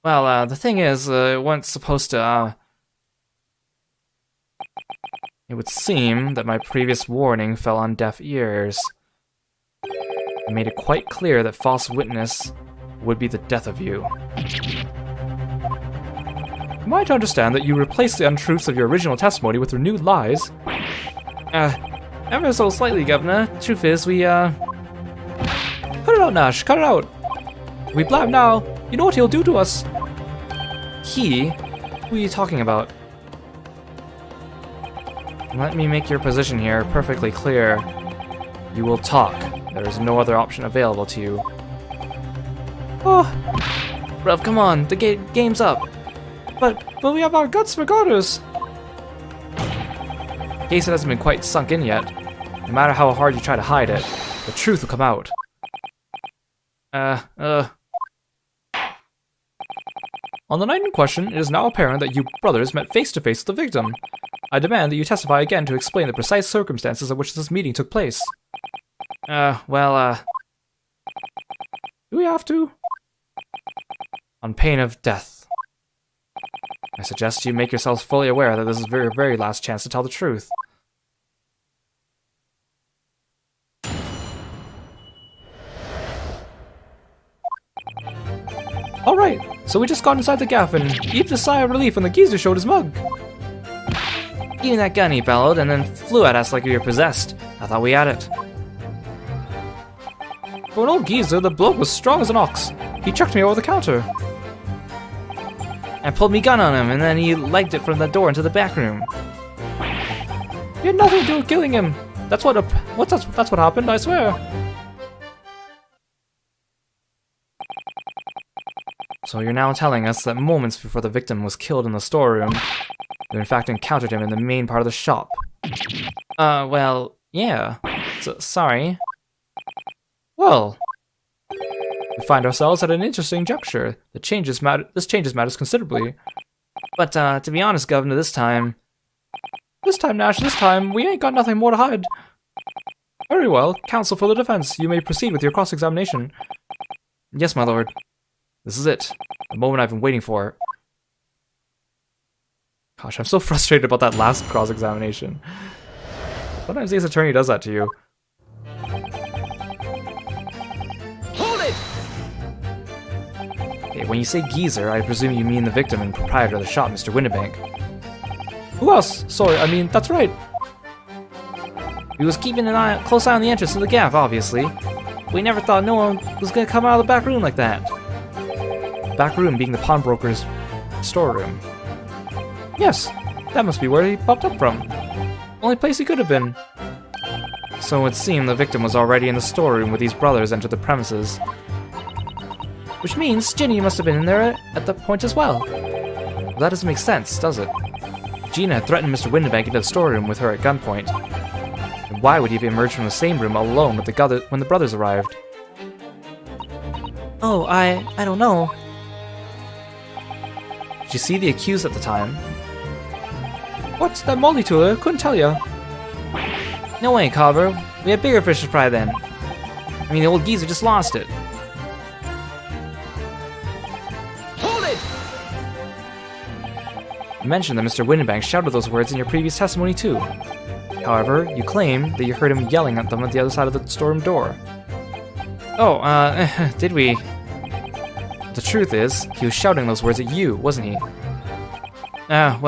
Well, the thing is, it wasn't supposed to, It would seem that my previous warning fell on deaf ears. I made it quite clear that false witness would be the death of you. Am I to understand that you replaced the untruths of your original testimony with renewed lies? Ever so slightly, Governor. Truth is, we, Cut it out, Nash, cut it out! If we blab now, you know what he'll do to us. he? Who are you talking about? Let me make your position here perfectly clear. You will talk. There is no other option available to you. Oh, Rev, come on, the game's up. but we have our guts regardless. In case it hasn't been quite sunk in yet, no matter how hard you try to hide it, the truth will come out. On the night in question, it is now apparent that you brothers met face-to-face with the victim. I demand that you testify again to explain the precise circumstances in which this meeting took place. Do Do we have to? on pain of death. I suggest you make yourselves fully aware that this is your very last chance to tell the truth. Alright, so we just got inside the gaff and heaved a sigh of relief when the geezer showed his mug. Give me that gun, he bellowed, and then flew at us like we were possessed. I thought we had it. For an old geezer, the bloke was strong as an ox. He chucked me over the counter. I pulled me gun on him, and then he legged it from the door into the back room. You had nothing to do with killing him. That's what happened, I swear. So you're now telling us that moments before the victim was killed in the storeroom, you in fact encountered him in the main part of the shop. Well, yeah. Sorry. Well, we find ourselves at an interesting juncture. This changes matters considerably. But, to be honest, Governor, this time, Nash, we ain't got nothing more to hide. Very well, counsel for the defense, you may proceed with your cross-examination. Yes, my lord. This is it. The moment I've been waiting for. Gosh, I'm so frustrated about that last cross-examination. Sometimes Ace Attorney does that to you. Hold it! Okay, when you say geezer, I presume you mean the victim and proprietor of the shop, Mr. Winterbank. Who else? Sorry, I mean, that's right. He was keeping a close eye on the entrance to the gaff, obviously. We never thought no one was gonna come out of the back room like that. Back room being the pawnbroker's storeroom. Yes, that must be where he popped up from. Only place he could have been. So it would seem the victim was already in the storeroom when these brothers entered the premises. Which means Ginny must have been in there at that point as well. Well, that doesn't make sense, does it? Gina had threatened Mr. Winterbank into the storeroom with her at gunpoint. And why would he have emerged from the same room alone with when the brothers arrived? Oh, I don't know. Did you see the accused at the time? What? That Molly Tooler? Couldn't tell ya. No way, Carver. We had bigger fish to fry then. I mean, the old geezer just lost it. Hold it! You mentioned that Mr. Winterbank shouted those words in your previous testimony too. However, you claim that you heard him yelling at them at the other side of the storeroom door. Oh, did we? The truth is, he was shouting those words at you, wasn't he? Yeah.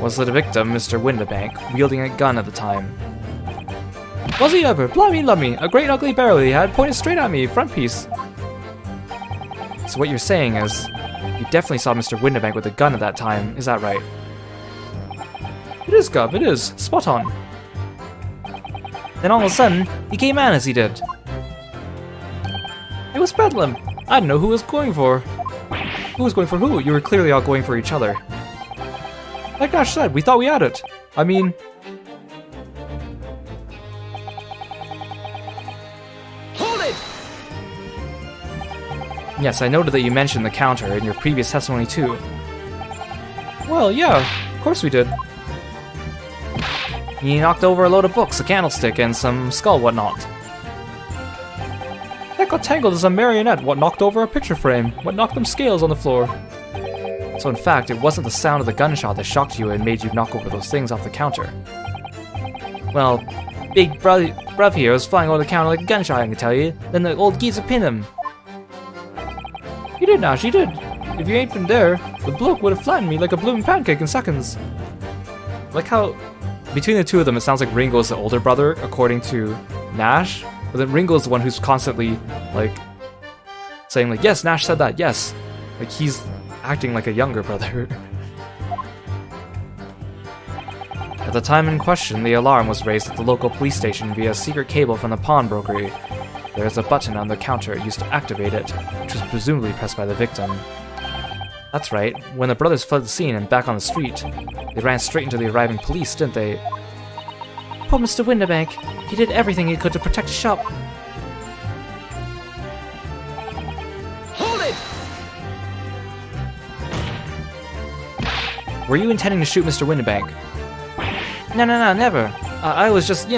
Was the victim Mr. Winterbank, wielding a gun at the time? Was he ever? Blimey lummy, a great ugly barrel he had pointed straight at me, front piece. So what you're saying is, you definitely saw Mr. Winterbank with a gun at that time, is that right? It is, Gov, it is. Spot on. Then all of a sudden, he came at us, he did. It was Bedlam. I didn't know who was going for. Who was going for who? You were clearly all going for each other. Like Nash said, we thought we had it. I mean... Hold it! Yes, I noted that you mentioned the counter in your previous testimony too. Well, yeah, of course we did. You knocked over a load of books, a candlestick, and some skull whatnot. That got tangled as a marionette. What knocked over a picture frame? What knocked them scales on the floor? So in fact, it wasn't the sound of the gunshot that shocked you and made you knock over those things off the counter. Well, big bruv here was flying over the counter like a gunshot, I can tell you. Then the old geezer pinned him. You did, Nash, you did. If you ain't been there, the bloke would have flattened me like a blooming pancake in seconds. Like how between the two of them, it sounds like Ringo is the older brother, according to Nash, but then Ringo is the one who's constantly like saying like, yes, Nash said that, yes. Like he's acting like a younger brother. At the time in question, the alarm was raised at the local police station via a secret cable from the pawnbrokery. There is a button on the counter used to activate it, which was presumably pressed by the victim. That's right, when the brothers fled the scene and back on the street, they ran straight into the arriving police, didn't they? Poor Mr. Winterbank. He did everything he could to protect his shop. Hold it! Were you intending to shoot Mr. Winterbank? No, never. I was just,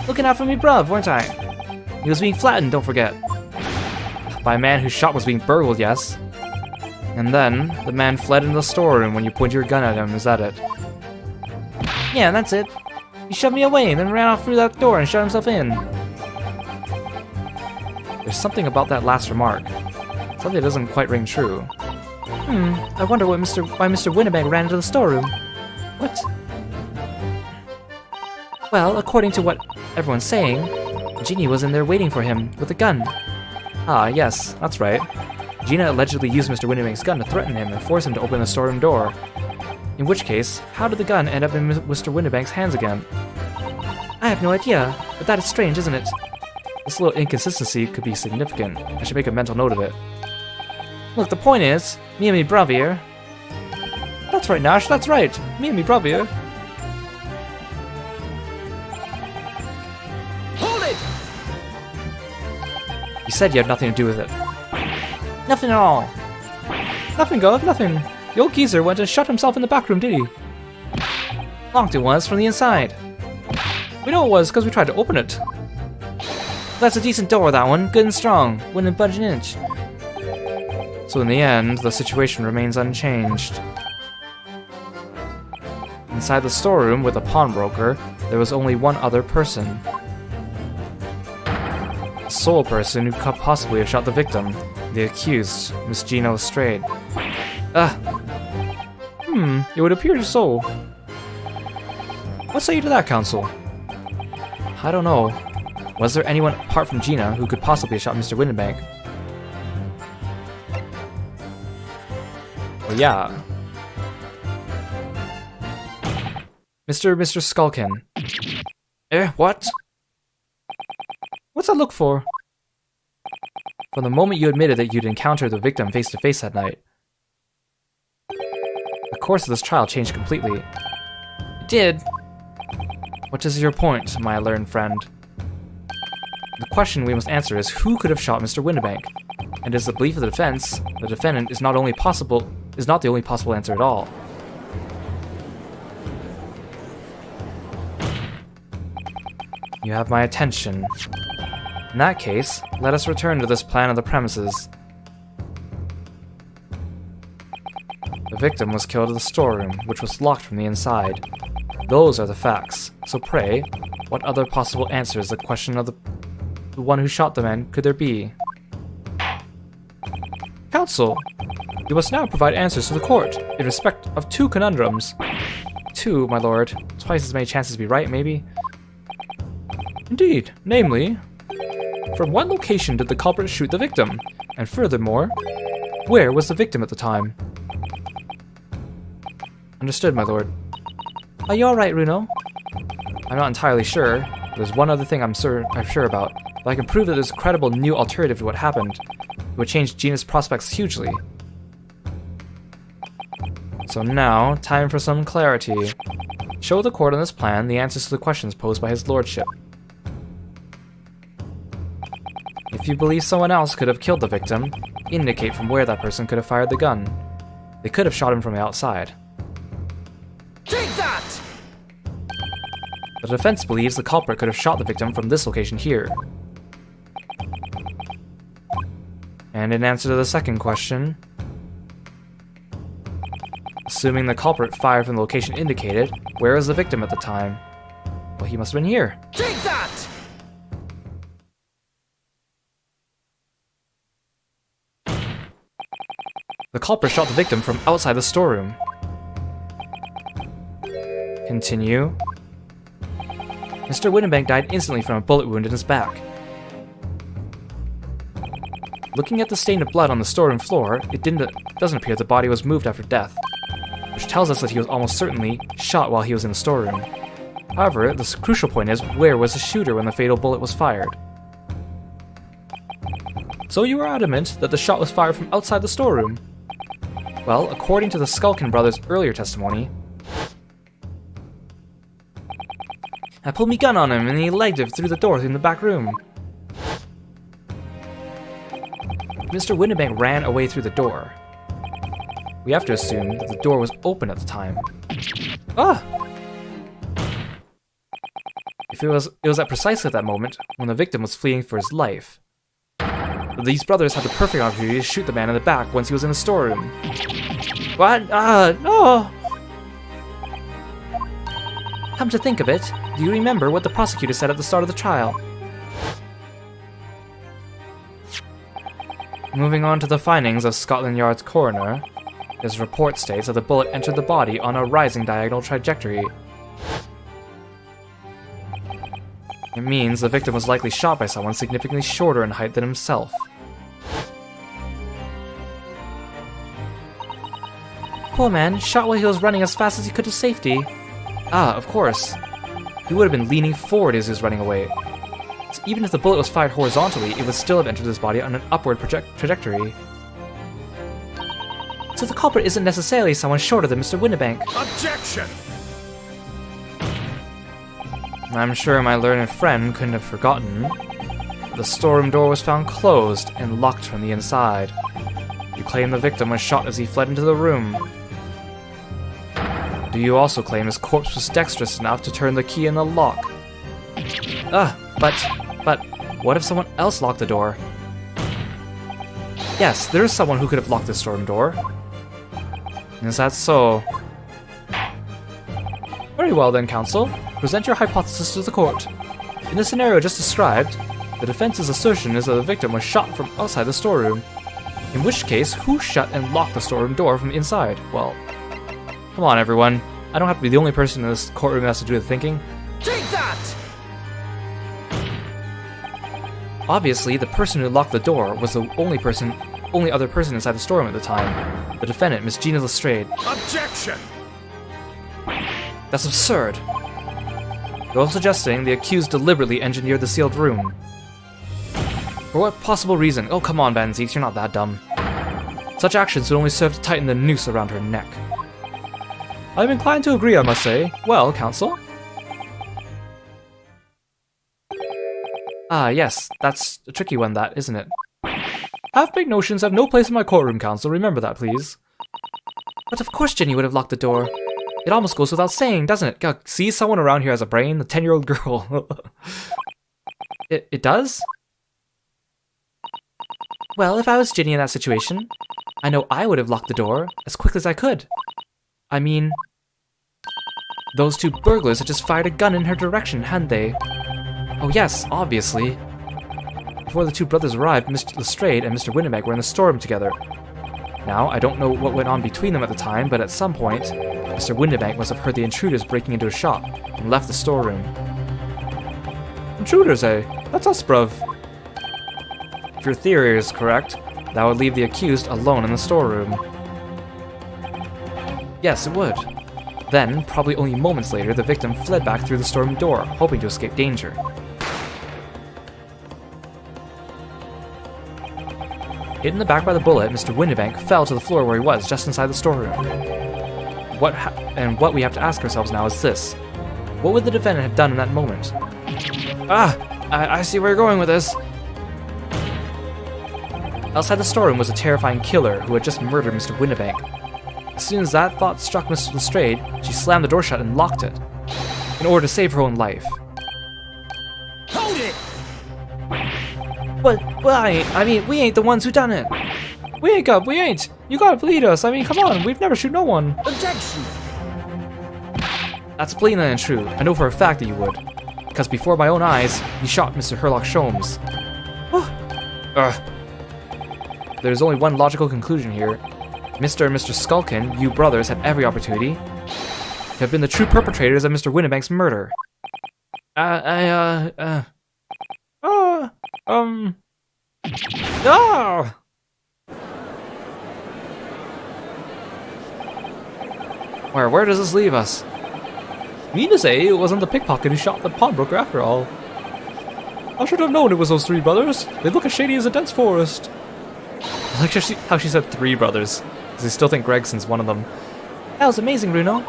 looking out for me bruv, weren't I? He was being flattened, don't forget. By a man whose shop was being burgled, yes. And then, the man fled into the storeroom when you pointed your gun at him, is that it? Yeah, that's it. He shoved me away and then ran off through that door and shut himself in. There's something about that last remark. Something that doesn't quite ring true. I wonder why Mr. Winterbank ran into the storeroom. What? Well, according to what everyone's saying, Jeannie was in there waiting for him with a gun. Ah, yes, that's right. Gina allegedly used Mr. Winterbank's gun to threaten him and force him to open the storeroom door. In which case, how did the gun end up in Mr. Winterbank's hands again? I have no idea, but that is strange, isn't it? This little inconsistency could be significant. I should make a mental note of it. Look, the point is, me and me bruv here. That's right, Nash, that's right. Me and me bruv here. Hold it! You said you had nothing to do with it. Nothing at all. Nothing, Gov, nothing. The old geezer went and shut himself in the back room, did he? Locked it was from the inside. We know it was because we tried to open it. That's a decent door, that one. Good and strong. Wouldn't budge an inch. So in the end, the situation remains unchanged. Inside the storeroom with the pawnbroker, there was only one other person. The sole person who could possibly have shot the victim, the accused, Miss Gina Lestrade. It would appear so. What say you to that, Counsel? I don't know. Was there anyone apart from Gina who could possibly have shot Mr. Winterbank? Well, yeah. Mr. Skulkin. What? What's that look for? From the moment you admitted that you'd encountered the victim face to face that night, the course of this trial changed completely. It did. What is your point, my learned friend? The question we must answer is who could have shot Mr. Winterbank? And is the belief of the defense, the defendant is not the only possible answer at all. You have my attention. In that case, let us return to this plan of the premises. The victim was killed in the storeroom, which was locked from the inside. Those are the facts. So pray, what other possible answers to the question of the one who shot the man could there be? Counsel, you must now provide answers to the court in respect of 2 conundrums. 2, my lord. Twice as many chances to be right, maybe? Indeed, namely, from what location did the culprit shoot the victim? And furthermore, where was the victim at the time? Understood, my lord. Are you alright, Runo? I'm not entirely sure. There's one other thing I'm sure about. But I can prove that there's a credible new alternative to what happened. It would change Gina's prospects hugely. So now, time for some clarity. Show the court on this plan the answers to the questions posed by his lordship. If you believe someone else could have killed the victim, indicate from where that person could have fired the gun. They could have shot him from the outside. Take that! The defense believes the culprit could have shot the victim from this location here. And in answer to the second question, assuming the culprit fired from the location indicated, where was the victim at the time? Well, he must have been here. Take that! The culprit shot the victim from outside the storeroom. Continue. Mr. Windenbank died instantly from a bullet wound in his back. Looking at the stain of blood on the storeroom floor, it doesn't appear the body was moved after death, which tells us that he was almost certainly shot while he was in the storeroom. However, the crucial point is, where was the shooter when the fatal bullet was fired? So you are adamant that the shot was fired from outside the storeroom? Well, according to the Skulkin brothers' earlier testimony, I pulled me gun on him and he legged it through the door in the back room. Mr. Windenbank ran away through the door. We have to assume that the door was open at the time. Ah! If it was at precisely that moment when the victim was fleeing for his life. These brothers had the perfect opportunity to shoot the man in the back once he was in the storeroom. What? No! Come to think of it, do you remember what the prosecutor said at the start of the trial? Moving on to the findings of Scotland Yard's coroner, his report states that the bullet entered the body on a rising diagonal trajectory. It means the victim was likely shot by someone significantly shorter in height than himself. Poor man, shot while he was running as fast as he could to safety. Ah, of course. He would have been leaning forward as he was running away. So even if the bullet was fired horizontally, it would still have entered his body on an upward trajectory. So the culprit isn't necessarily someone shorter than Mr. Windenbank. Objection! I'm sure my learned friend couldn't have forgotten. The storeroom door was found closed and locked from the inside. You claim the victim was shot as he fled into the room. Do you also claim his corpse was dexterous enough to turn the key in the lock? But, what if someone else locked the door? Yes, there is someone who could have locked the storeroom door. Is that so? Very well then, counsel. Present your hypothesis to the court. In the scenario just described, the defense's assertion is that the victim was shot from outside the storeroom. In which case, who shut and locked the storeroom door from the inside? Well, come on everyone. I don't have to be the only person in this courtroom that has to do the thinking. Take that! Obviously, the person who locked the door was the only other person inside the storeroom at the time. The defendant, Miss Gina Lestrade. Objection! That's absurd. You're also suggesting the accused deliberately engineered the sealed room. For what possible reason? Oh, come on, Van Zeeks, you're not that dumb. Such actions would only serve to tighten the noose around her neck. I'm inclined to agree, I must say. Well, counsel? Ah, yes, that's a tricky one, that, isn't it? Half-baked notions have no place in my courtroom, counsel. Remember that, please. But of course Jenny would have locked the door. It almost goes without saying, doesn't it? God, see, someone around here has a brain, the 10-year-old girl. It does? Well, if I was Ginny in that situation, I know I would have locked the door as quickly as I could. I mean, those two burglars had just fired a gun in her direction, hadn't they? Oh yes, obviously. Before the two brothers arrived, Mr. Lestrade and Mr. Windenbank were in the storeroom together. Now, I don't know what went on between them at the time, but at some point, Mr. Windenbank must have heard the intruders breaking into a shop and left the storeroom. Intruders, eh? That's us, bruv. If your theory is correct, that would leave the accused alone in the storeroom. Yes, it would. Then, probably only moments later, the victim fled back through the storeroom door, hoping to escape danger. Hit in the back by the bullet, Mr. Windenbank fell to the floor where he was, just inside the storeroom. What we have to ask ourselves now is this. What would the defendant have done in that moment? I see where you're going with this. Outside the storeroom was a terrifying killer who had just murdered Mr. Windenbank. As soon as that thought struck Miss Lestrade, she slammed the door shut and locked it, in order to save her own life. Hold it! But I mean, we ain't the ones who done it. We ain't. You gotta believe us. I mean, come on, we've never shoot no one. Objection! That's blatantly untrue. I know for a fact that you would. Because before my own eyes, you shot Mr. Herlock Sholmes. There's only one logical conclusion here. Mr. and Mr. Skulkin, you brothers, had every opportunity to have been the true perpetrators of Mr. Winnebank's murder. Ah! Where does this leave us? You mean to say it wasn't the pickpocket who shot the pawnbroker after all? I should have known it was those three brothers. They look as shady as a dense forest. I like how she said three brothers, because I still think Gregson's one of them. That was amazing, Bruno.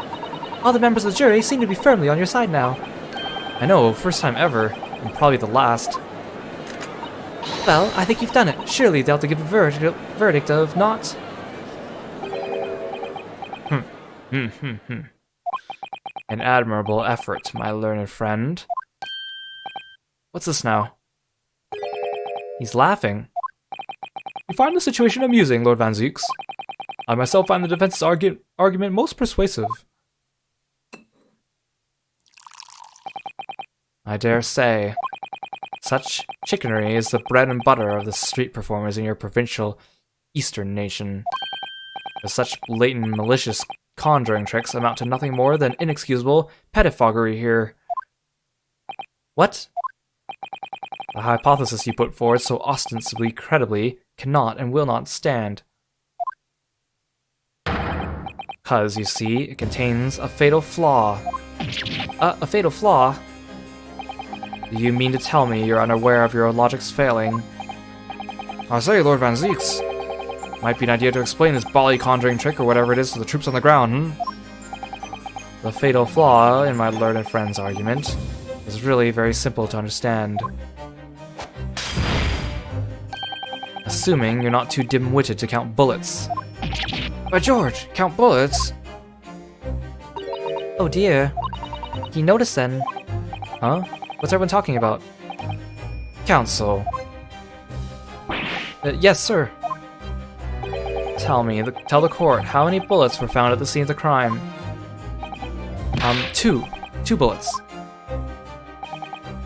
All the members of the jury seem to be firmly on your side now. I know, first time ever, and probably the last. Well, I think you've done it. Surely they'll have to give a verdict of not. An admirable effort, my learned friend. What's this now? He's laughing. You find the situation amusing, Lord Van Zooks. I myself find the defense's argument most persuasive. I dare say. Such chickenery is the bread and butter of the street performers in your provincial eastern nation. As such blatant malicious conjuring tricks amount to nothing more than inexcusable pettifoggery here. What? The hypothesis you put forward so ostensibly credibly cannot and will not stand. 'Cause, you see, it contains a fatal flaw. A fatal flaw? Do you mean to tell me you're unaware of your logic's failing? I say, Lord Van Zeeks, might be an idea to explain this bally conjuring trick or whatever it is to the troops on the ground, The fatal flaw in my learned friend's argument is really very simple to understand. Assuming you're not too dim-witted to count bullets. By George, count bullets? Oh dear. He noticed then. Huh? What's everyone talking about? Counsel. Yes, sir. Tell the court how many bullets were found at the scene of the crime. Two bullets.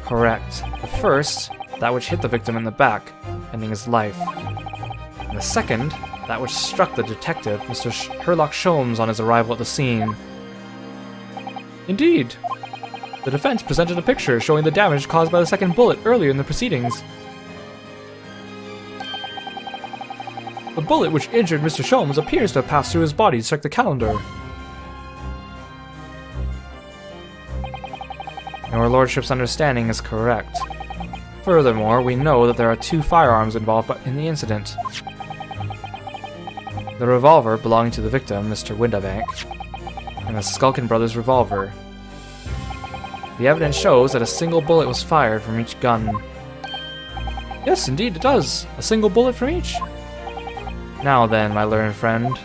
Correct. The first, that which hit the victim in the back, ending his life. And the second, that which struck the detective, Mr. Herlock Sholmes, on his arrival at the scene. Indeed. The defense presented a picture showing the damage caused by the second bullet earlier in the proceedings. The bullet which injured Mr. Sholmes appears to have passed through his body to check the calendar. Your lordship's understanding is correct. Furthermore, we know that there are two firearms involved in the incident. The revolver belonging to the victim, Mr. Windabank, and the Skulkin brothers' revolver. The evidence shows that a single bullet was fired from each gun. Yes, indeed it does. A single bullet from each. Now then, my learned friend.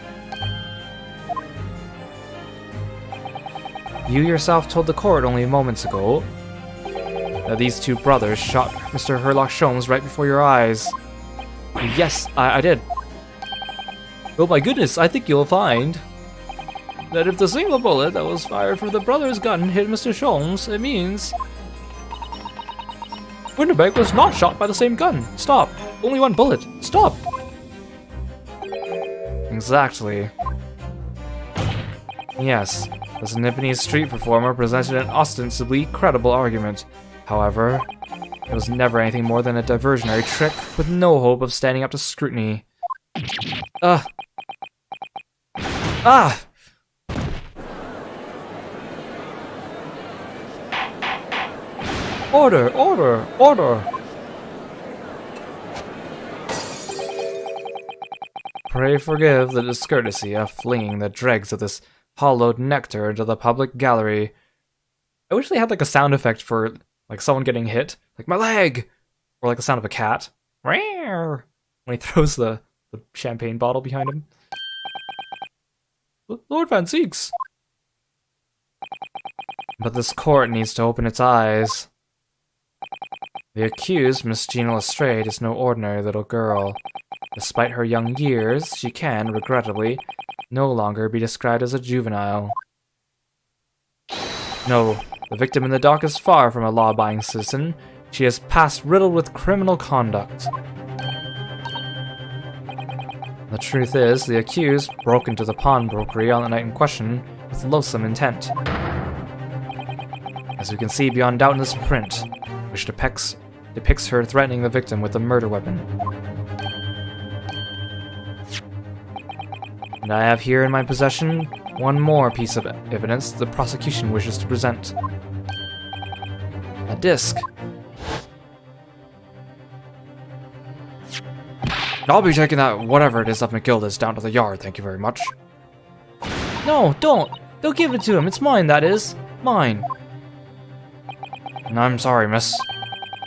You yourself told the court only moments ago that these two brothers shot Mr. Herlock Sholmes right before your eyes. Yes, I did. Oh my goodness, I think you'll find that if the single bullet that was fired from the brother's gun hit Mr. Sholmes, it means Winterbank was not shot by the same gun. Stop. Only one bullet. Stop. Exactly. Yes, this Nipponese street performer presented an ostensibly credible argument. However, it was never anything more than a diversionary trick with no hope of standing up to scrutiny. Order, order, order! Pray forgive the discourtesy of flinging the dregs of this hollowed nectar into the public gallery. I wish they had like a sound effect for like someone getting hit, like my leg, or like the sound of a cat when he throws the champagne bottle behind him. Lord Van Zeeks. But this court needs to open its eyes. The accused, Miss Gina Lestrade, is no ordinary little girl. Despite her young years, she can, regrettably, no longer be described as a juvenile. No, the victim in the dock is far from a law-abiding citizen. She is past riddled with criminal conduct. The truth is, the accused broke into the pawnbrokery on the night in question with loathsome intent. As we can see beyond doubt in this print, which depicts her threatening the victim with a murder weapon. And I have here in my possession one more piece of evidence the prosecution wishes to present. A disc. I'll be taking that whatever it is of McGilda's down to the yard, thank you very much. No, don't! Don't give it to him, it's mine, that is. Mine. And I'm sorry, miss,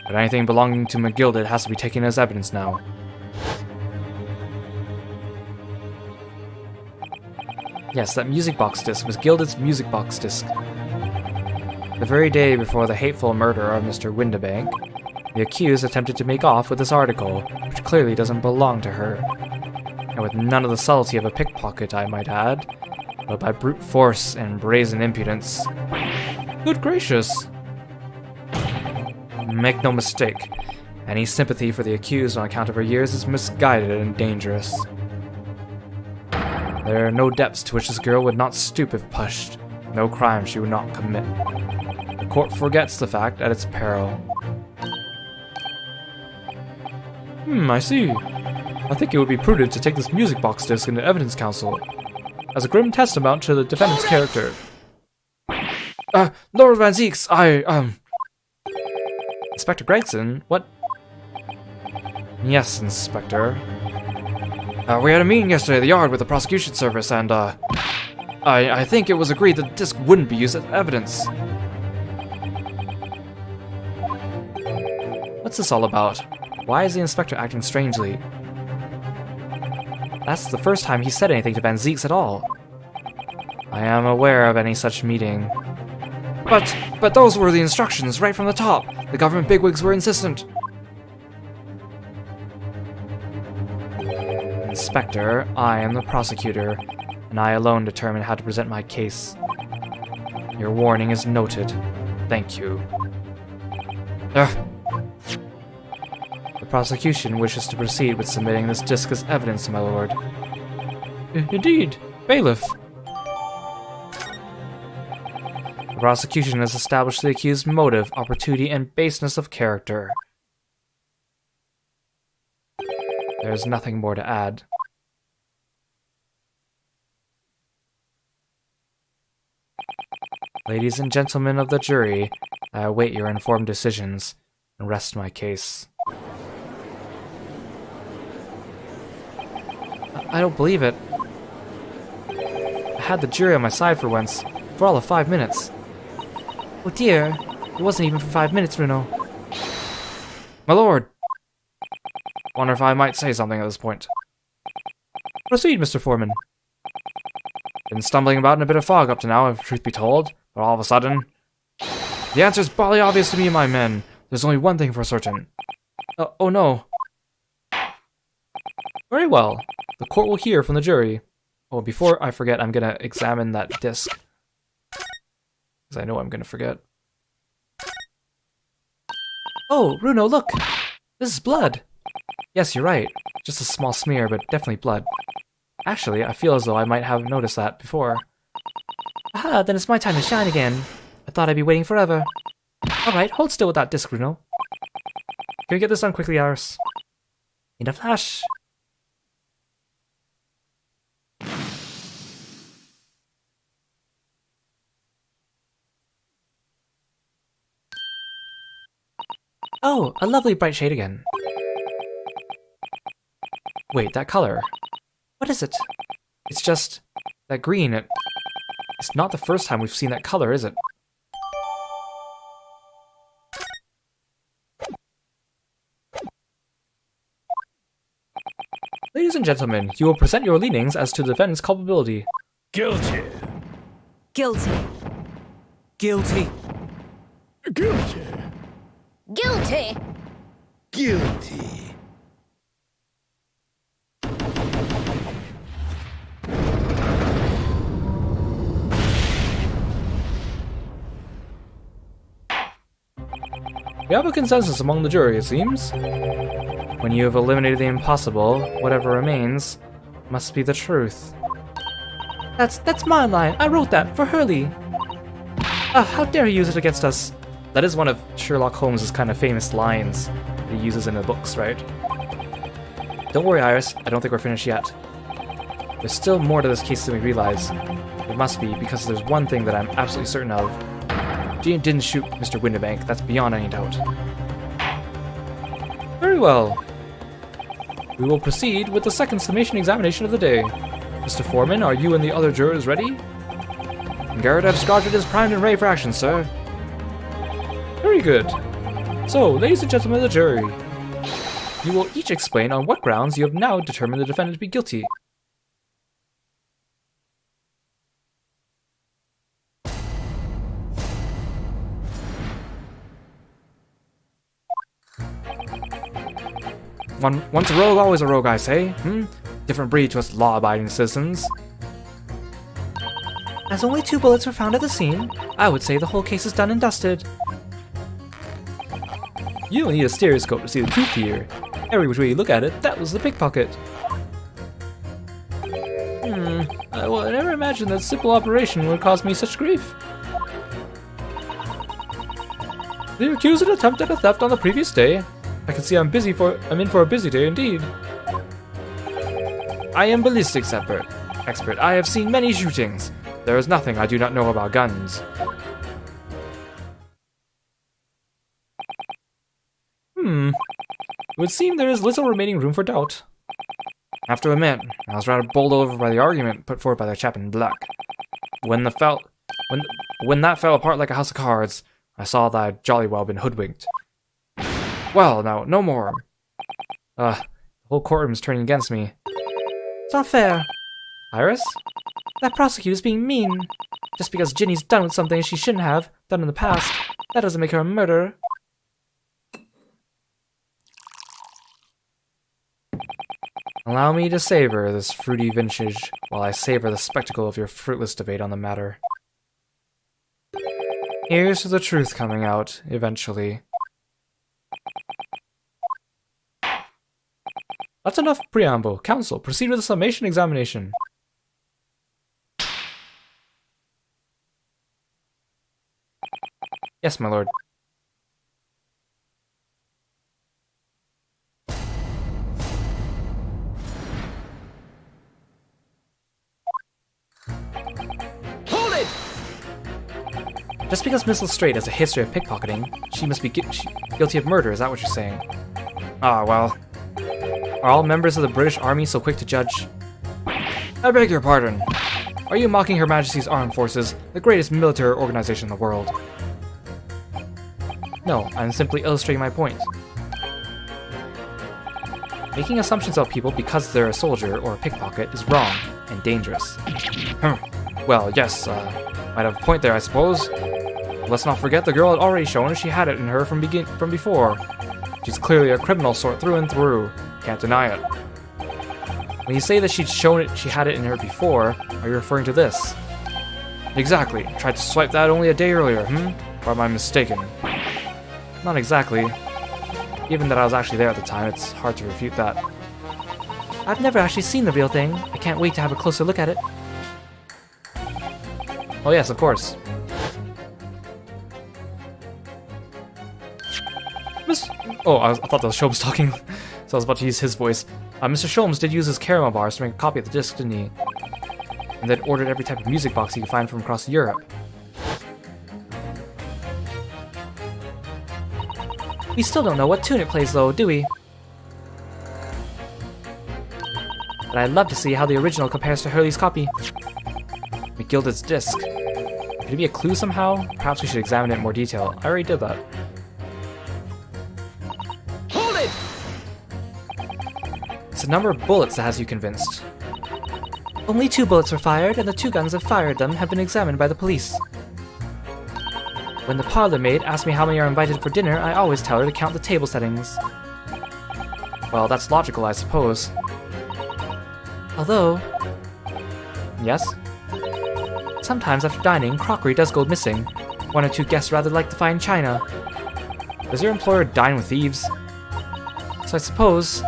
but anything belonging to McGilda has to be taken as evidence now. Yes, that music box disc was Gilded's music box disc. The very day before the hateful murder of Mr. Windibank, the accused attempted to make off with this article, which clearly doesn't belong to her. And with none of the subtlety of a pickpocket, I might add, but by brute force and brazen impudence. Good gracious! Make no mistake, any sympathy for the accused on account of her years is misguided and dangerous. There are no depths to which this girl would not stoop if pushed, no crime she would not commit. The court forgets the fact at its peril. I see. I think it would be prudent to take this music box disc into evidence council, as a grim testament to the defendant's character. Lord Van Zeeks, Inspector Gregson, what? Yes, Inspector. We had a meeting yesterday at the yard with the prosecution service, and, I think it was agreed that the disc wouldn't be used as evidence. What's this all about? Why is the inspector acting strangely? That's the first time he said anything to Van Zeeks at all. I am aware of any such meeting. But those were the instructions right from the top. The government bigwigs were insistent. Inspector, I am the prosecutor, and I alone determine how to present my case. Your warning is noted. Thank you. The prosecution wishes to proceed with submitting this disc as evidence, my lord. Indeed, bailiff. The prosecution has established the accused's motive, opportunity, and baseness of character. There is nothing more to add. Ladies and gentlemen of the jury, I await your informed decisions and rest my case. I don't believe it. I had the jury on my side for once, for all of 5 minutes. Oh dear, it wasn't even for 5 minutes, Bruno. My lord! Wonder if I might say something at this point. Proceed, Mr. Foreman. Been stumbling about in a bit of fog up to now, if truth be told, but all of a sudden... The answer's barely obvious to me, my men. There's only one thing for certain. Oh no. Very well. The court will hear from the jury. Oh, before I forget, I'm gonna examine that disc. Because I know I'm gonna forget. Oh, Bruno, look! This is blood! Yes, you're right. Just a small smear, but definitely blood. Actually, I feel as though I might have noticed that before. Aha, then it's my time to shine again. I thought I'd be waiting forever. Alright, hold still with that disc, Bruno. Can we get this done quickly, Iris? In a flash! Oh, a lovely bright shade again. Wait, that color. What is it? It's just... that green. It's not the first time we've seen that color, is it? Ladies and gentlemen, you will present your leanings as to the defendant's culpability. Guilty. Guilty. Guilty. Guilty. Guilty. Guilty. We have a consensus among the jury, it seems. When you have eliminated the impossible, whatever remains Must be the truth. That's my line. I wrote that for Hurley. How dare he use it against us? That is one of Sherlock Holmes' kind of famous lines that he uses in the books, right? Don't worry, Iris. I don't think we're finished yet. There's still more to this case than we realize. It must be, because there's one thing that I'm absolutely certain of. Jean didn't shoot Mr. Windibank. That's beyond any doubt. Very well. We will proceed with the second summation examination of the day. Mr. Foreman, are you and the other jurors ready? Garrett Abscodred is primed and ready for action, sir. Very good. So, ladies and gentlemen of the jury, you will each explain on what grounds you have now determined the defendant to be guilty. Once a rogue, always a rogue, I say. Different breed to us law-abiding citizens. As only 2 bullets were found at the scene, I would say the whole case is done and dusted. You don't need a stereoscope to see the truth here. Every which way you look at it, that was the pickpocket. Well, I never imagined that simple operation would cause me such grief. The accused had attempted a theft on the previous day. I can see I'm in for a busy day indeed. I am ballistics expert. I have seen many shootings. There is nothing I do not know about guns. It would seem there is little remaining room for doubt. I have to admit, I was rather bowled over by the argument put forward by the chap in black. When that fell apart like a house of cards, I saw that I'd jolly well been hoodwinked. Well, now, no more. The whole courtroom's turning against me. It's not fair. Iris? That prosecutor's being mean. Just because Ginny's done with something she shouldn't have done in the past, that doesn't make her a murderer. Allow me to savor this fruity vintage while I savor the spectacle of your fruitless debate on the matter. Here's to the truth coming out, eventually. That's enough preamble. Counsel, proceed with the summation examination. Yes, my lord. Hold it! Just because Miss Lestrade has a history of pickpocketing, she must be guilty of murder, is that what you're saying? Ah, well. Are all members of the British Army so quick to judge? I beg your pardon. Are you mocking Her Majesty's Armed Forces, the greatest military organization in the world? No, I'm simply illustrating my point. Making assumptions about people because they're a soldier or a pickpocket is wrong and dangerous. Well, yes, might have a point there, I suppose. Let's not forget the girl had already shown she had it in her from before. She's clearly a criminal sort through and through. Can't deny it. When you say that she had it in her before, are you referring to this? Exactly. Tried to swipe that only a day earlier, Or am I mistaken? Not exactly. Given that I was actually there at the time, it's hard to refute that. I've never actually seen the real thing. I can't wait to have a closer look at it. Oh yes, of course. I thought that was Sholmes talking, so I was about to use his voice. Mr. Sholmes did use his caramel bars to make a copy of the disc, didn't he? And then ordered every type of music box he could find from across Europe. We still don't know what tune it plays though, do we? But I'd love to see how the original compares to Hurley's copy. McGilded's disc. Could it be a clue somehow? Perhaps we should examine it in more detail. I already did that. Hold it! It's the number of bullets that has you convinced. Only 2 bullets were fired, and the 2 guns that fired them have been examined by the police. When the parlor maid asks me how many are invited for dinner, I always tell her to count the table settings. Well, that's logical, I suppose. Although... Yes? Sometimes after dining, crockery does go missing. 1 or 2 guests rather like to find china. Does your employer dine with thieves? So I suppose...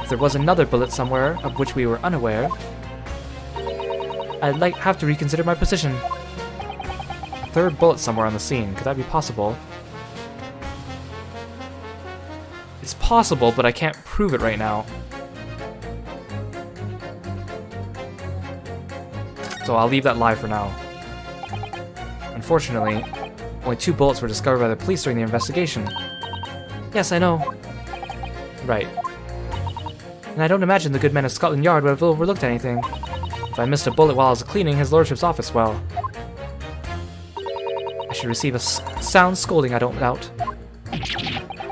If there was another bullet somewhere of which we were unaware, I'd have to reconsider my position. A third bullet somewhere on the scene. Could that be possible? It's possible, but I can't prove it right now. So I'll leave that live for now. Unfortunately, only 2 bullets were discovered by the police during the investigation. Yes, I know. Right. And I don't imagine the good men of Scotland Yard would have overlooked anything. If I missed a bullet while I was cleaning his lordship's office, well, I should receive a sound scolding, I don't doubt.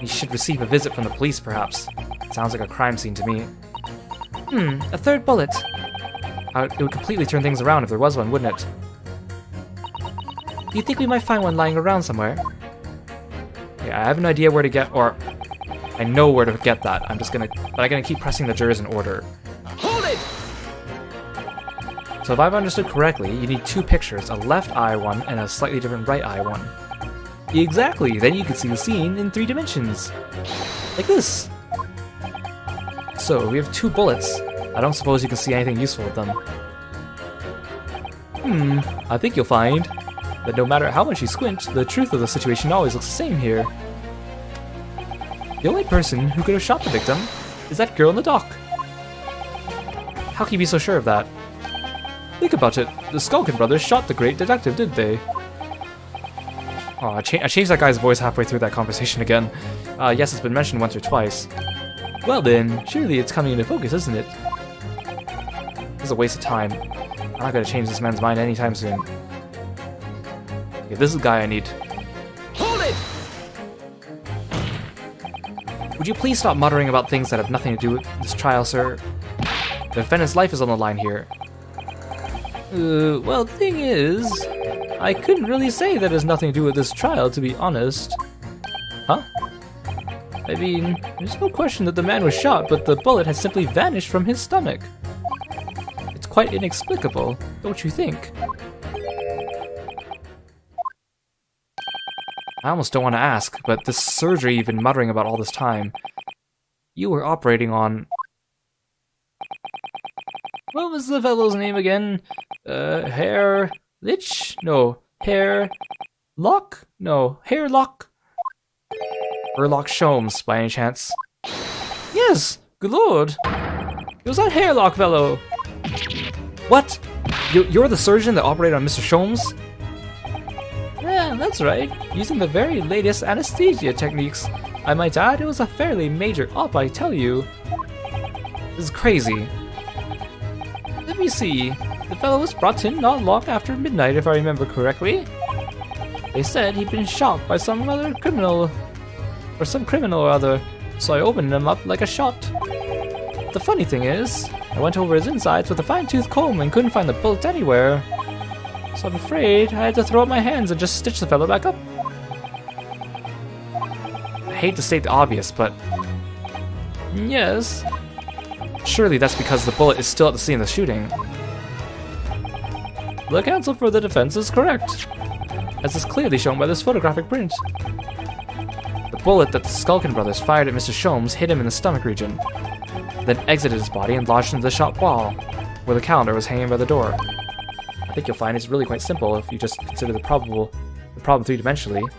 He should receive a visit from the police, perhaps. Sounds like a crime scene to me. A third bullet. It would completely turn things around if there was one, wouldn't it? Do you think we might find one lying around somewhere? Yeah, I have an idea where to get, or I know where to get that. But I'm gonna keep pressing the jurors in order. Hold it! So if I've understood correctly, you need 2 pictures, a left eye one and a slightly different right eye one. Exactly, then you can see the scene in 3 dimensions. Like this. So, we have 2 bullets. I don't suppose you can see anything useful with them. I think you'll find that no matter how much you squint, the truth of the situation always looks the same here. The only person who could have shot the victim is that girl in the dock. How can you be so sure of that? Think about it. The Skulkin brothers shot the great detective, didn't they? Oh, I changed that guy's voice halfway through that conversation again. Yes, it's been mentioned once or twice. Well then, surely it's coming into focus, isn't it? This is a waste of time. I'm not gonna change this man's mind anytime soon. Okay, this is the guy I need. Hold it! Would you please stop muttering about things that have nothing to do with this trial, sir? The defendant's life is on the line here. Well, the thing is, I couldn't really say that has nothing to do with this trial, to be honest. Huh? I mean, there's no question that the man was shot, but the bullet has simply vanished from his stomach. It's quite inexplicable, don't you think? I almost don't want to ask, but this surgery you've been muttering about all this time, you were operating on... What was the fellow's name again? Hair... Lich? No. Hair... Lock? No. Hair Lock? Erlock Sholmes, by any chance? Yes! Good lord! It was that Hairlock fellow! What? You're the surgeon that operated on Mr. Sholmes? Yeah, that's right. Using the very latest anesthesia techniques. I might add, it was a fairly major op, I tell you. This is crazy. Let me see. The fellow was brought in not long after midnight, if I remember correctly. They said he'd been shot by some other criminal. Or some criminal or other, so I opened him up like a shot. The funny thing is, I went over his insides with a fine-tooth comb and couldn't find the bullet anywhere. So I'm afraid I had to throw up my hands and just stitch the fellow back up. I hate to state the obvious, but... Yes. Surely that's because the bullet is still at the scene of the shooting. The counsel for the defense is correct, as is clearly shown by this photographic print. The bullet that the Skulkin brothers fired at Mr. Sholmes hit him in the stomach region, then exited his body and lodged into the shop wall, where the calendar was hanging by the door. I think you'll find it's really quite simple if you just consider the problem 3-dimensionally.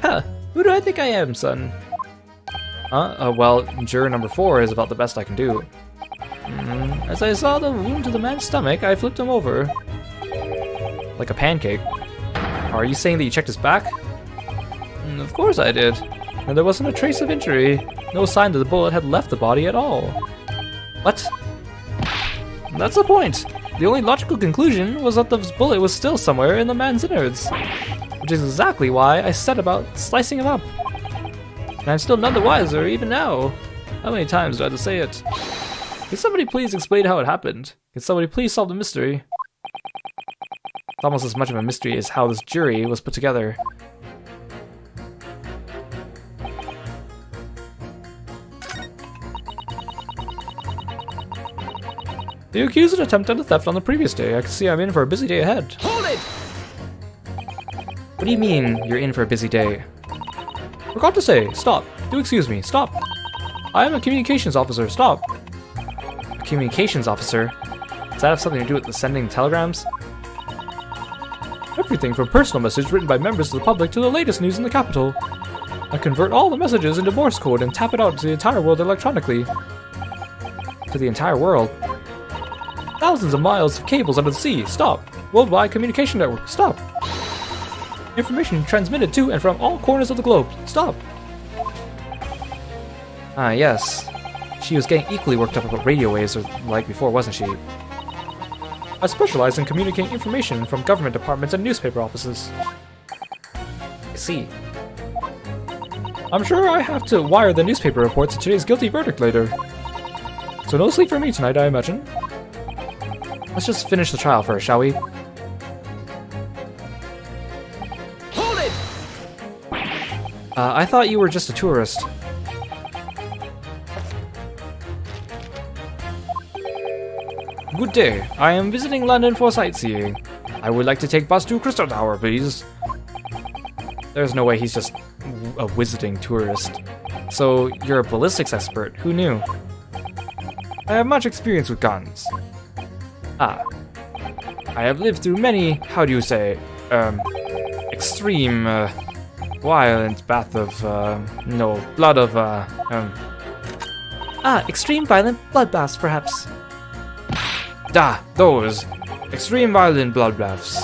Huh, who do I think I am, son? Well, juror number 4 is about the best I can do. As I saw the wound to the man's stomach, I flipped him over. Like a pancake. Are you saying that you checked his back? Of course I did. And there wasn't a trace of injury. No sign that the bullet had left the body at all. What? That's the point. The only logical conclusion was that the bullet was still somewhere in the man's innards. Which is exactly why I set about slicing him up. And I'm still none the wiser, even now. How many times do I have to say it? Can somebody please explain how it happened? Can somebody please solve the mystery? It's almost as much of a mystery as how this jury was put together. The accused attempted a theft on the previous day. I can see I'm in for a busy day ahead. Hold it! What do you mean, you're in for a busy day? Forgot to say, stop. Do excuse me, stop. I am a communications officer. Stop. A communications officer? Does that have something to do with the sending telegrams? Everything from personal messages written by members of the public to the latest news in the capital. I convert all the messages into Morse code and tap it out to the entire world electronically. To the entire world? Thousands of miles of cables under the sea. Stop. Worldwide communication network. Stop. Information transmitted to and from all corners of the globe. Stop. Ah, yes. She was getting equally worked up about radio waves like before, wasn't she? I specialize in communicating information from government departments and newspaper offices. I see. I'm sure I have to wire the newspaper reports of today's guilty verdict later. So no sleep for me tonight, I imagine. Let's just finish the trial first, shall we? Hold it! I thought you were just a tourist. Good day. I am visiting London for sightseeing. I would like to take bus to Crystal Tower, please. There's no way he's just a visiting tourist. So, you're a ballistics expert. Who knew? I have much experience with guns. Ah. I have lived through many, how do you say, extreme, violent bath of, no, blood of, Ah, extreme violent bloodbaths, perhaps. Those. Extreme violent bloodbaths.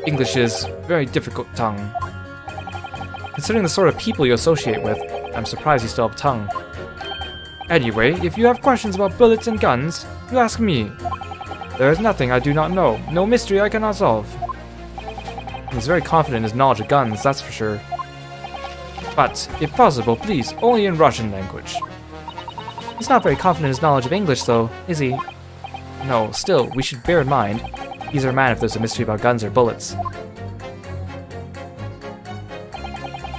English is very difficult tongue. Considering the sort of people you associate with, I'm surprised you still have tongue. Anyway, if you have questions about bullets and guns, you ask me. There is nothing I do not know, no mystery I cannot solve. He's very confident in his knowledge of guns, that's for sure. But, if possible, please, only in Russian language. He's not very confident in his knowledge of English, though, is he? No, still, we should bear in mind, he's our man if there's a mystery about guns or bullets.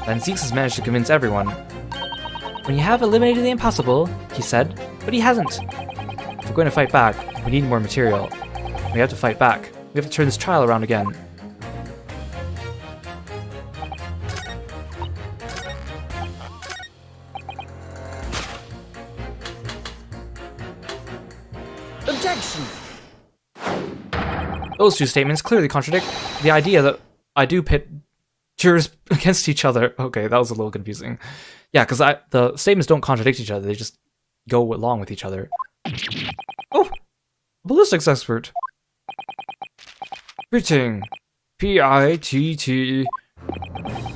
Van Zeeks has managed to convince everyone. When you have eliminated the impossible, he said, but he hasn't. If we're going to fight back, we need more material. We have to fight back. We have to turn this trial around again. Objection! Those two statements clearly contradict the idea that I do pit jurors against each other. Okay, that was a little confusing. Yeah, because the statements don't contradict each other, they just go along with each other. Oh! Ballistics expert! Pitting. P-I-T-T.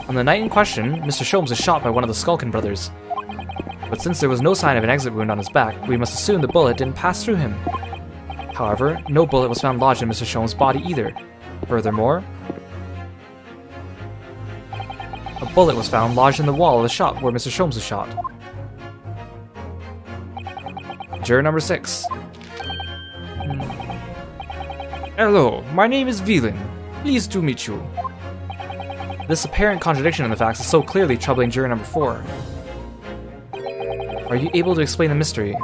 On the night in question, Mr. Sholmes was shot by one of the Skulkin brothers. But since there was no sign of an exit wound on his back, we must assume the bullet didn't pass through him. However, no bullet was found lodged in Mr. Sholmes' body either. Furthermore, a bullet was found lodged in the wall of the shop where Mr. Sholmes was shot. Juror number 6. Hello, my name is Velan. Pleased to meet you. This apparent contradiction in the facts is so clearly troubling juror number 4. Are you able to explain the mystery?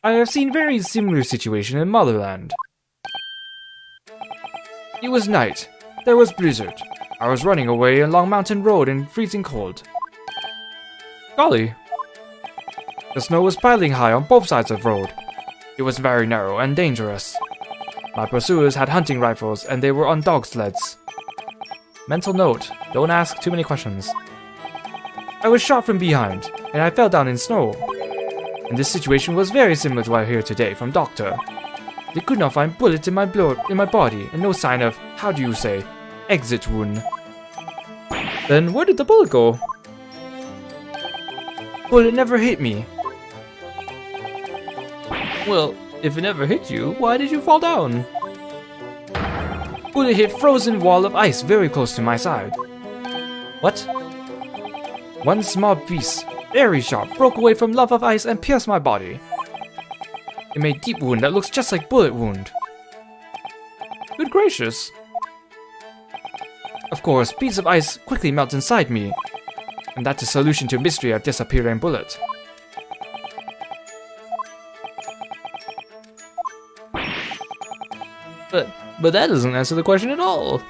I have seen very similar situation in Motherland. It was night. There was blizzard. I was running away along Mountain Road in freezing cold. Golly. The snow was piling high on both sides of the road. It was very narrow and dangerous. My pursuers had hunting rifles and they were on dog sleds. Mental note, don't ask too many questions. I was shot from behind, and I fell down in snow. And this situation was very similar to what I hear today from Doctor. They could not find bullets in my body, and no sign of, how do you say, exit wound. Then where did the bullet go? Bullet never hit me. Well, if it never hit you, why did you fall down? Bullet hit frozen wall of ice very close to my side. What? One small piece, very sharp, broke away from lump of ice and pierced my body. It made deep wound that looks just like bullet wound. Good gracious. Of course, piece of ice quickly melts inside me. And that's the solution to mystery of disappearing bullet. But that doesn't answer the question at all.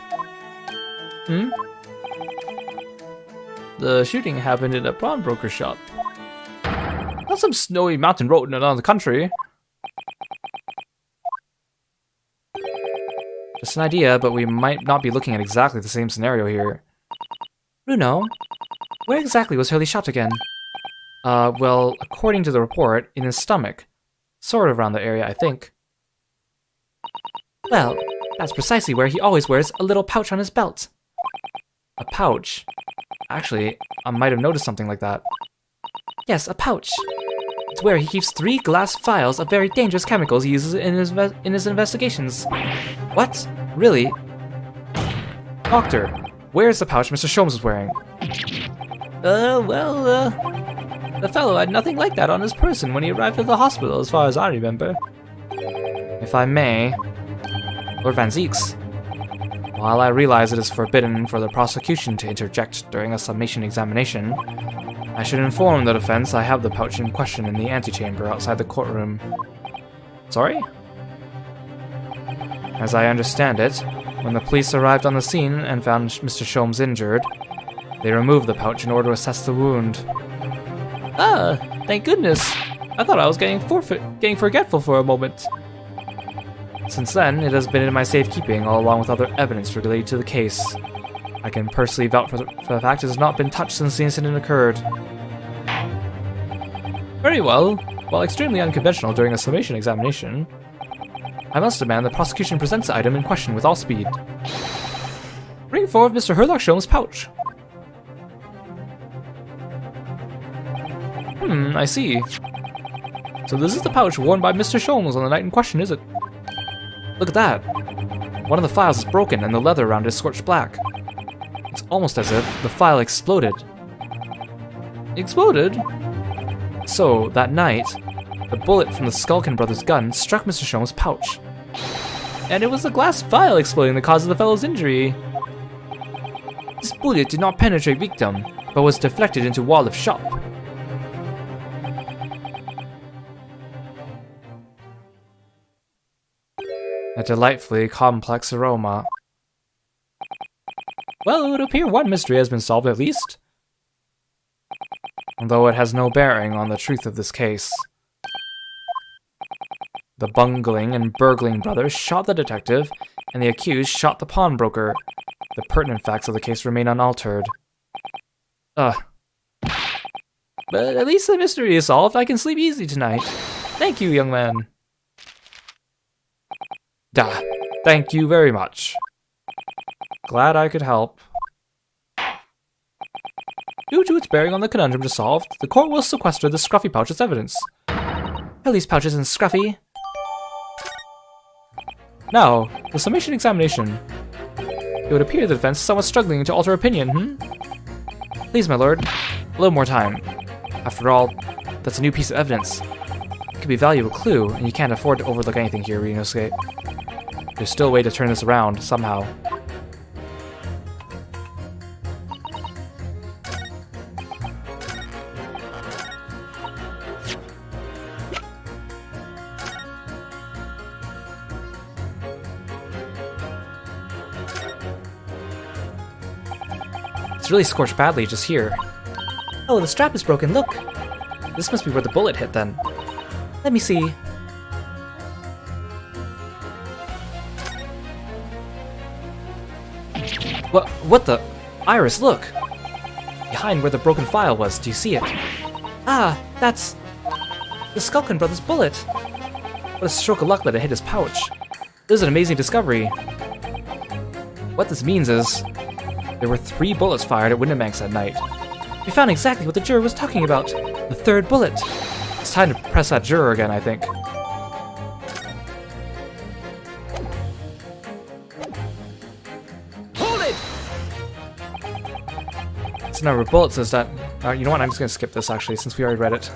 The shooting happened in a pawnbroker shop. Not some snowy mountain road in another country. Just an idea, but we might not be looking at exactly the same scenario here. Bruno, where exactly was Hurley shot again? Well, according to the report, in his stomach. Sort of around the area, I think. Well, that's precisely where he always wears a little pouch on his belt. A pouch? Actually, I might have noticed something like that. Yes, a pouch. It's where he keeps 3 glass vials of very dangerous chemicals he uses in his investigations. What? Really? Doctor, where's the pouch Mr. Sholmes was wearing? The fellow had nothing like that on his person when he arrived at the hospital, as far as I remember. If I may, Lord Van Zeeks, while I realize it is forbidden for the prosecution to interject during a summation examination, I should inform the defense I have the pouch in question in the antechamber outside the courtroom. Sorry? As I understand it, when the police arrived on the scene and found Mr. Sholmes injured, they removed the pouch in order to assess the wound. Ah, thank goodness. I thought I was getting forgetful for a moment. Since then, it has been in my safekeeping along with other evidence related to the case. I can personally vouch for the fact it has not been touched since the incident occurred. Very well. While extremely unconventional during a summation examination, I must demand the prosecution presents the item in question with all speed. Bring forward Mr. Herlock Sholmes' pouch. I see. So this is the pouch worn by Mr. Sholmes on the night in question, is it? Look at that! One of the files is broken and the leather around it is scorched black. It's almost as if the file exploded. Exploded? So, that night, the bullet from the Skulkin brothers' gun struck Mr. Sholmes' pouch. And it was the glass vial exploding the cause of the fellow's injury. This bullet did not penetrate victim, but was deflected into wall of shop. A delightfully complex aroma. Well, it would appear one mystery has been solved at least. Though it has no bearing on the truth of this case. The bungling and burgling brothers shot the detective, and the accused shot the pawnbroker. The pertinent facts of the case remain unaltered. But at least the mystery is solved. I can sleep easy tonight. Thank you, young man. Thank you very much. Glad I could help. Due to its bearing on the conundrum to solve, the court will sequester the scruffy pouch as evidence. Hurley's pouch isn't scruffy. Now, the summation examination. It would appear the defense is somewhat struggling to alter opinion, Please, my lord, a little more time. After all, that's a new piece of evidence. It could be a valuable clue, and you can't afford to overlook anything here, Ryunosuke. There's still a way to turn this around, somehow. It's really scorched badly just here. Oh, the strap is broken, look. This must be where the bullet hit then. Let me see. What the? Iris, look! Behind where the broken file was, do you see it? Ah, that's the Skulkin brothers' bullet. What a stroke of luck that it hit his pouch. This is an amazing discovery. What this means is, there were 3 bullets fired at Windibanks that night. We found exactly what the juror was talking about. The 3rd bullet. It's time to press that juror again, I think. Hold it! So number of bullets is that... you know what, I'm just gonna skip this actually, since we already read it.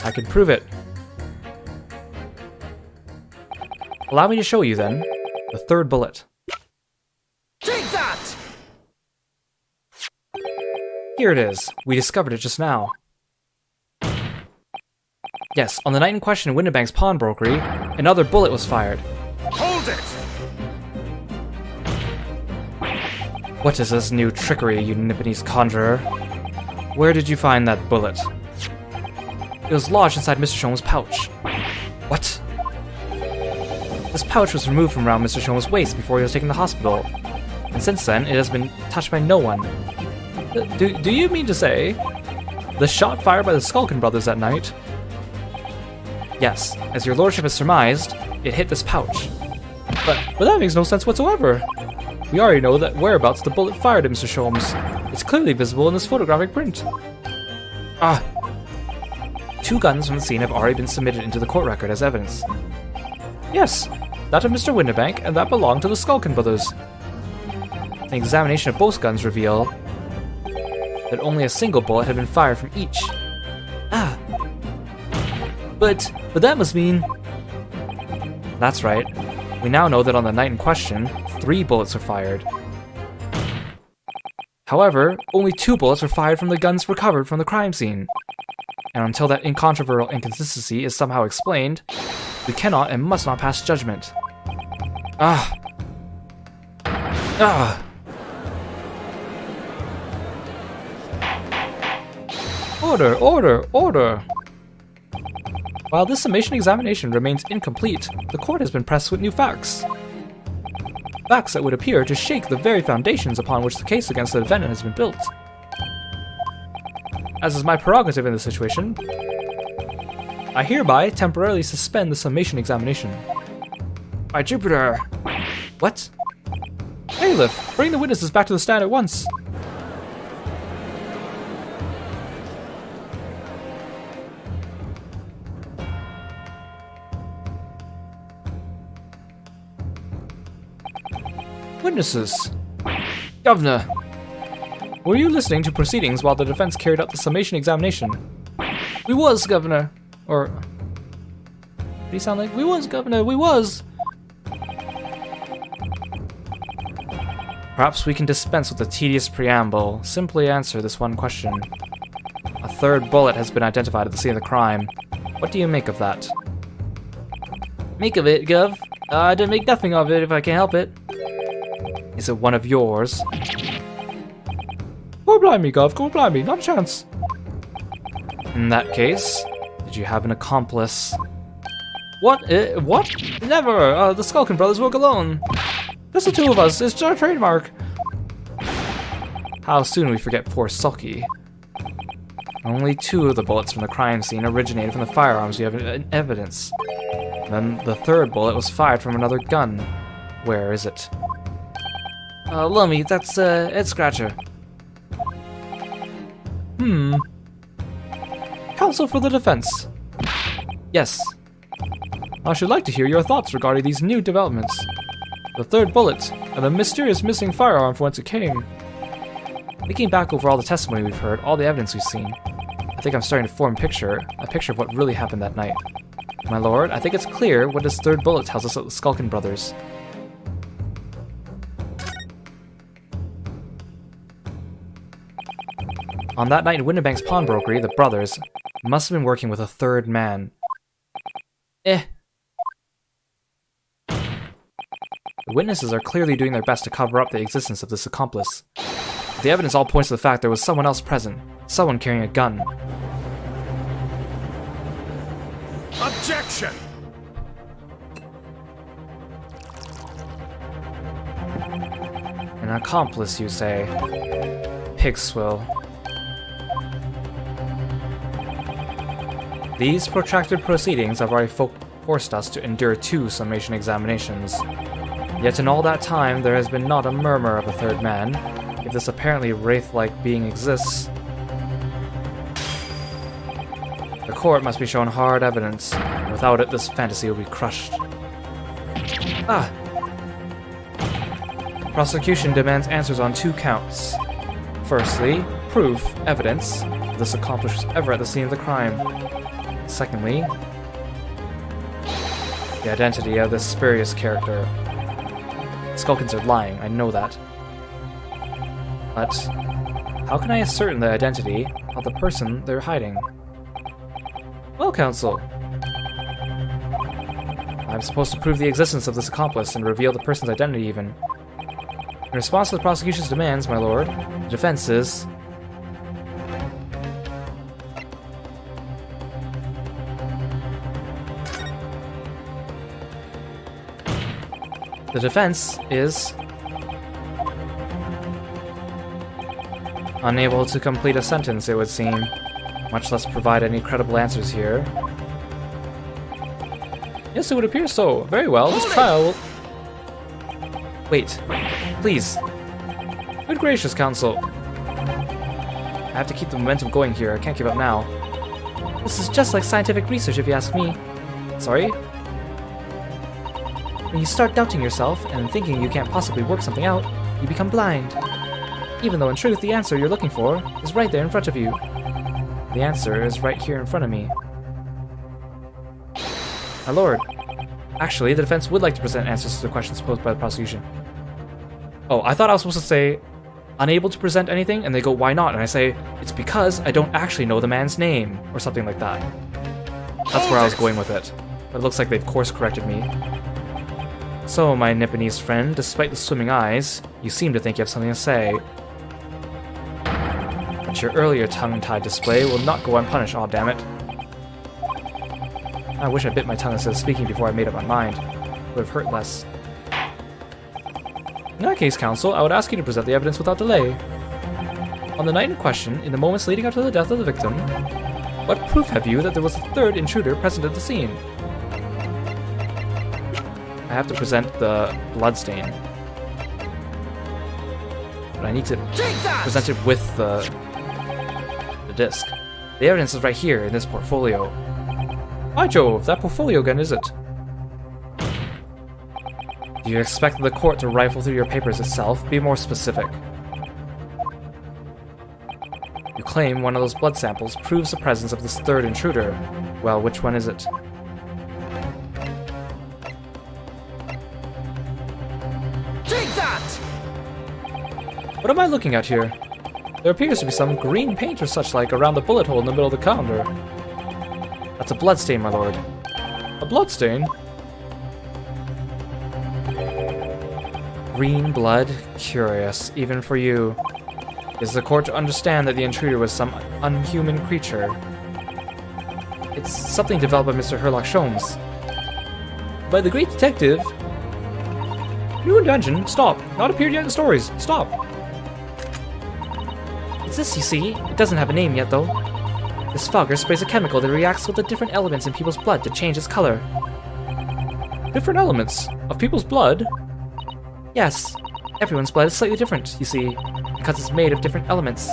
I can prove it. Allow me to show you then, the 3rd bullet. Take that! Here it is. We discovered it just now. Yes, on the night in question in Winterbank's pawnbrokery, another bullet was fired. Hold it! What is this new trickery, you Nipponese conjurer? Where did you find that bullet? It was lodged inside Mr. Shome's pouch. What? This pouch was removed from around Mr. Shome's waist before he was taken to the hospital, and since then it has been touched by no one. Do you mean to say the shot fired by the Skulkin brothers that night? Yes, as your lordship has surmised, it hit this pouch. But that makes no sense whatsoever. We already know that whereabouts the bullet fired at Mr. Sholmes. It's clearly visible in this photographic print. Ah. 2 guns from the scene have already been submitted into the court record as evidence. Yes, that of Mr. Winterbank and that belonged to the Skulkin brothers. An examination of both guns reveal that only a single bullet had been fired from each. Ah. But that must mean... That's right. We now know that on the night in question, 3 bullets were fired. However, only 2 bullets were fired from the guns recovered from the crime scene. And until that incontrovertible inconsistency is somehow explained, we cannot and must not pass judgment. Ah. Ah. Order, order, order! While this summation examination remains incomplete, the court has been pressed with new facts. Facts that would appear to shake the very foundations upon which the case against the defendant has been built. As is my prerogative in this situation, I hereby temporarily suspend the summation examination. By Jupiter! What? Bailiff, bring the witnesses back to the stand at once! Witnesses. Governor, were you listening to proceedings while the defense carried out the summation examination? We was, Governor. Or... What do you sound like? We was, Governor, we was! Perhaps we can dispense with the tedious preamble. Simply answer this one question. A 3rd bullet has been identified at the scene of the crime. What do you make of that? Make of it, Gov? I didn't make nothing of it if I can help it. Is it one of yours? Go blind me, Gov, go blind me, not a chance. In that case, did you have an accomplice? What? What? Never! The Skulkin brothers work alone. Just the 2 of us, it's our trademark. How soon we forget poor Sulky. Only 2 of the bullets from the crime scene originated from the firearms we have in evidence. Then the 3rd bullet was fired from another gun. Where is it? Lummy, that's, Ed Scratcher. Counsel for the defense. Yes. I should like to hear your thoughts regarding these new developments. The 3rd bullet, and the mysterious missing firearm from whence it came. Thinking back over all the testimony we've heard, all the evidence we've seen, I think I'm starting to form a picture of what really happened that night. My lord, I think it's clear what this 3rd bullet tells us about the Skulkin brothers. On that night in Winterbank's pawnbrokery, the brothers must have been working with a 3rd man. The witnesses are clearly doing their best to cover up the existence of this accomplice. The evidence all points to the fact there was someone else present, someone carrying a gun. Objection! An accomplice, you say? Pigswill. These protracted proceedings have already forced us to endure 2 summation examinations. Yet in all that time, there has been not a murmur of a 3rd man. If this apparently wraith-like being exists, the court must be shown hard evidence. Without it, this fantasy will be crushed. Prosecution demands answers on 2 counts. Firstly, proof, evidence, this accomplice was ever at the scene of the crime. Secondly, the identity of this spurious character. Skulkins are lying, I know that. But how can I ascertain the identity of the person they're hiding? Well, Counsel. I'm supposed to prove the existence of this accomplice and reveal the person's identity even. In response to the prosecution's demands, my lord, the defense is... The defense is... unable to complete a sentence, it would seem, much less provide any credible answers here. Yes, it would appear so. Very well, this trial will... Wait. Please. Good gracious, Counsel. I have to keep the momentum going here. I can't give up now. This is just like scientific research, if you ask me. Sorry? When you start doubting yourself and thinking you can't possibly work something out, you become blind. Even though in truth the answer you're looking for is right there in front of you. The answer is right here in front of me. My lord. Actually, the defense would like to present answers to the questions posed by the prosecution. Oh, I thought I was supposed to say, unable to present anything, and they go, why not? And I say, it's because I don't actually know the man's name, or something like that. That's where I was going with it. But it looks like they've course-corrected me. So, my Nipponese friend, despite the swimming eyes, you seem to think you have something to say. But your earlier tongue-tied display will not go unpunished, aw damn it. I wish I bit my tongue instead of speaking before I made up my mind. It would have hurt less. In that case, Counsel, I would ask you to present the evidence without delay. On the night in question, in the moments leading up to the death of the victim, what proof have you that there was a third intruder present at the scene? I have to present the bloodstain. But I need to present it with the disc. The evidence is right here in this portfolio. By Jove, that portfolio again, is it? Do you expect the court to rifle through your papers itself? Be more specific. You claim one of those blood samples proves the presence of this third intruder. Well, which one is it? Take that! What am I looking at here? There appears to be some green paint or such like around the bullet hole in the middle of the calendar. That's a bloodstain, my lord. A bloodstain? Green blood? Curious, even for you. Is the court to understand that the intruder was some unhuman creature? It's something developed by Mr. Herlock Sholmes. By the great detective? New invention? Stop. Not appeared yet in stories. Stop. It's this, you see. It doesn't have a name yet, though. This fogger sprays a chemical that reacts with the different elements in people's blood to change its color. Different elements? Of people's blood? Yes. Everyone's blood is slightly different, you see, because it's made of different elements.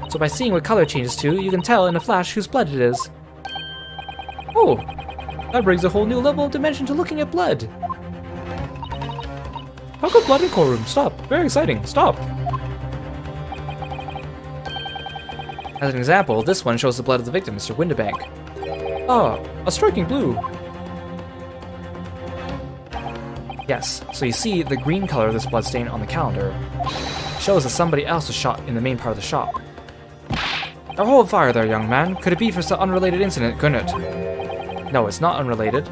So by seeing what color it changes to, you can tell in a flash whose blood it is. Oh! That brings a whole new level of dimension to looking at blood. How come blood in courtroom? Stop. Very exciting. Stop. As an example, this one shows the blood of the victim, Mr. Windibank. Ah, a striking blue. Yes, so you see the green color of this bloodstain on the calendar shows that somebody else was shot in the main part of the shop. Now hold fire there, young man. Could it be for some unrelated incident, couldn't it? No, it's not unrelated.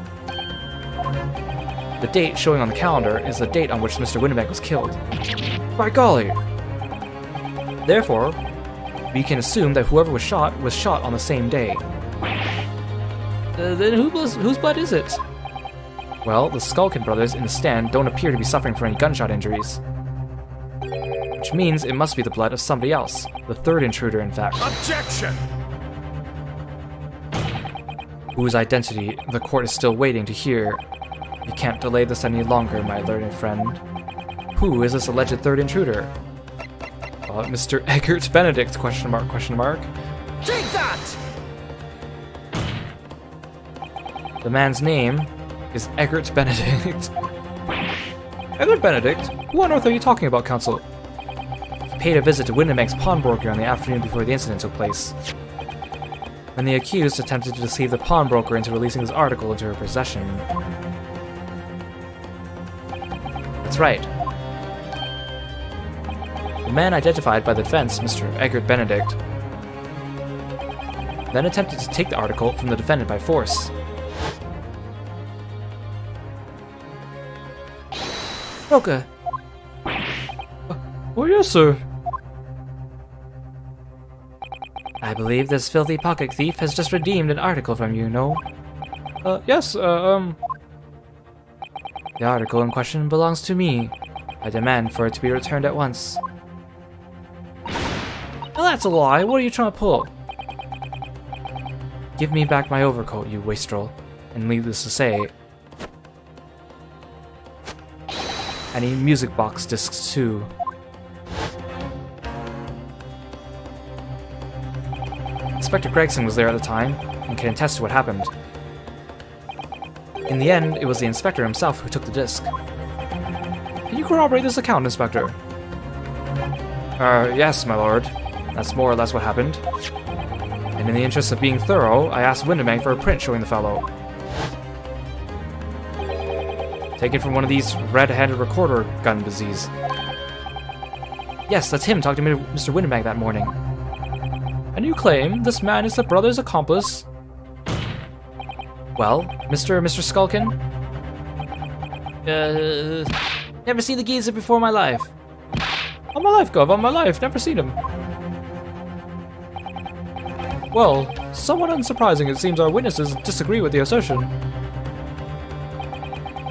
The date showing on the calendar is the date on which Mr. Windibank was killed. By golly! Therefore, we can assume that whoever was shot on the same day. Then whose blood is it? Well, the Skulkin brothers in the stand don't appear to be suffering from any gunshot injuries. Which means it must be the blood of somebody else. The third intruder, in fact. Objection! Whose identity the court is still waiting to hear. You can't delay this any longer, my learned friend. Who is this alleged third intruder? Mr. Eggert Benedict, question mark, question mark. Take that! The man's name is Eggert Benedict. Eggert Benedict? Who on earth are you talking about, Counsel? He paid a visit to Windibank's pawnbroker on the afternoon before the incident took place. When the accused attempted to deceive the pawnbroker into releasing his article into her possession. That's right. The man identified by the defense, Mr. Eggert Benedict. then attempted to take the article from the defendant by force. Roka! Oh yes, sir. I believe this filthy pocket thief has just redeemed an article from you, no? Yes, The article in question belongs to me. I demand for it to be returned at once. Well, that's a lie. What are you trying to pull? Give me back my overcoat, you wastrel. And needless to say, I need music box discs too. Inspector Gregson was there at the time and can attest to what happened. In the end, it was the inspector himself who took the disc. Can you corroborate this account, Inspector? Yes, my lord. That's more or less what happened. And in the interest of being thorough, I asked Winterbank for a print showing the fellow. Taken from one of these red-handed recorder gun disease. Yes, that's him talking to Mr. Winterbank that morning. And you claim this man is the brother's accomplice? Well, Mr. Skulkin? Never seen the geezer before in my life. On my life, Gov, on my life, never seen him. Well, somewhat unsurprising, it seems our witnesses disagree with the assertion.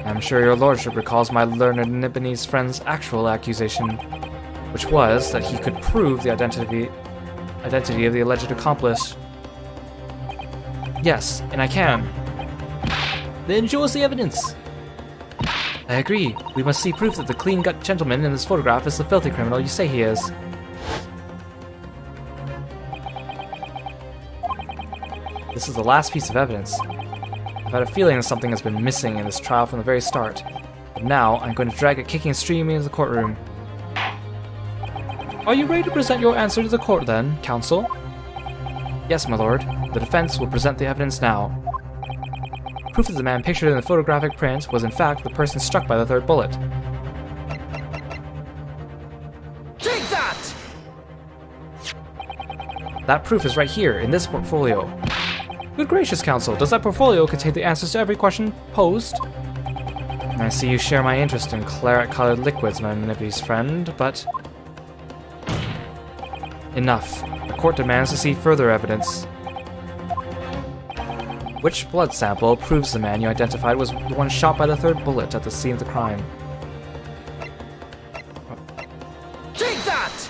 I'm sure your lordship recalls my learned Nibonese friend's actual accusation, which was that he could prove the identity of the alleged accomplice. Yes, and I can. Then show us the evidence. I agree. We must see proof that the clean-cut gentleman in this photograph is the filthy criminal you say he is. This is the last piece of evidence. I've had a feeling that something has been missing in this trial from the very start. But now, I'm going to drag it kicking and streaming into the courtroom. Are you ready to present your answer to the court then, counsel? Yes, my lord. The defense will present the evidence now. Proof that the man pictured in the photographic print was in fact the person struck by the third bullet. Take that! That proof is right here, in this portfolio. Good gracious, counsel, does that portfolio contain the answers to every question posed? I see you share my interest in claret-colored liquids, my Nibonese friend, but... enough. The court demands to see further evidence. Which blood sample proves the man you identified was the one shot by the third bullet at the scene of the crime? Take that!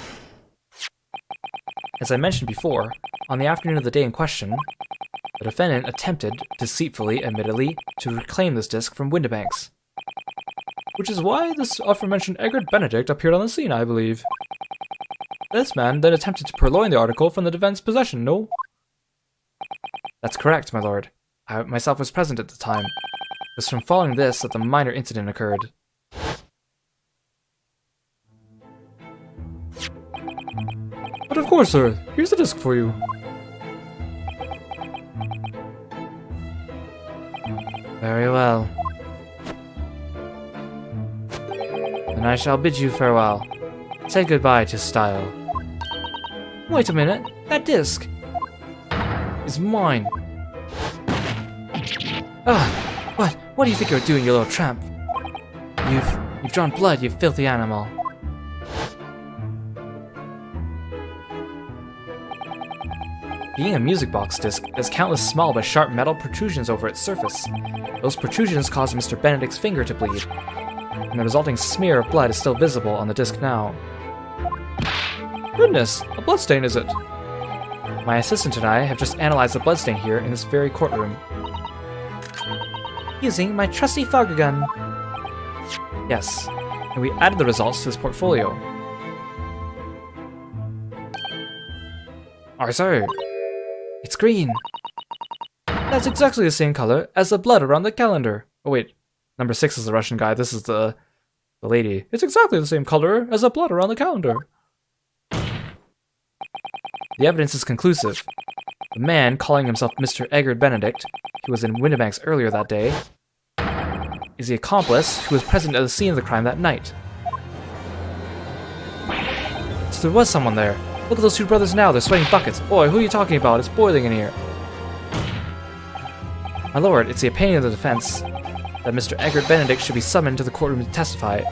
As I mentioned before, on the afternoon of the day in question, the defendant attempted, deceitfully, admittedly, to reclaim this disc from Winterbanks. Which is why this aforementioned Egbert Benedict appeared on the scene, I believe. This man then attempted to purloin the article from the defense's possession, no? That's correct, my lord. I myself was present at the time. It was from following this that the minor incident occurred. But of course, sir. Here's the disc for you. Very well. Then I shall bid you farewell. Say goodbye to style. Wait a minute. That disc is mine. What do you think you're doing, you little tramp? You've drawn blood, you filthy animal. Being a music box disc, there's countless small but sharp metal protrusions over its surface. Those protrusions caused Mr. Benedict's finger to bleed, and the resulting smear of blood is still visible on the disc now. Goodness, a bloodstain is it? My assistant and I have just analyzed the bloodstain here in this very courtroom. Using my trusty fogger gun. Yes, and we added the results to this portfolio. Aye, sir. It's green. That's exactly the same color as the blood around the calendar. Oh wait, number 6 is the Russian guy, this is the lady. It's exactly the same color as the blood around the calendar. The evidence is conclusive. The man, calling himself Mr. Egbert Benedict, who was in Winterbanks earlier that day, is the accomplice who was present at the scene of the crime that night. So there was someone there. Look at those two brothers now, they're sweating buckets. Boy, who are you talking about? It's boiling in here. My lord, it's the opinion of the defense that Mr. Egbert Benedict should be summoned to the courtroom to testify.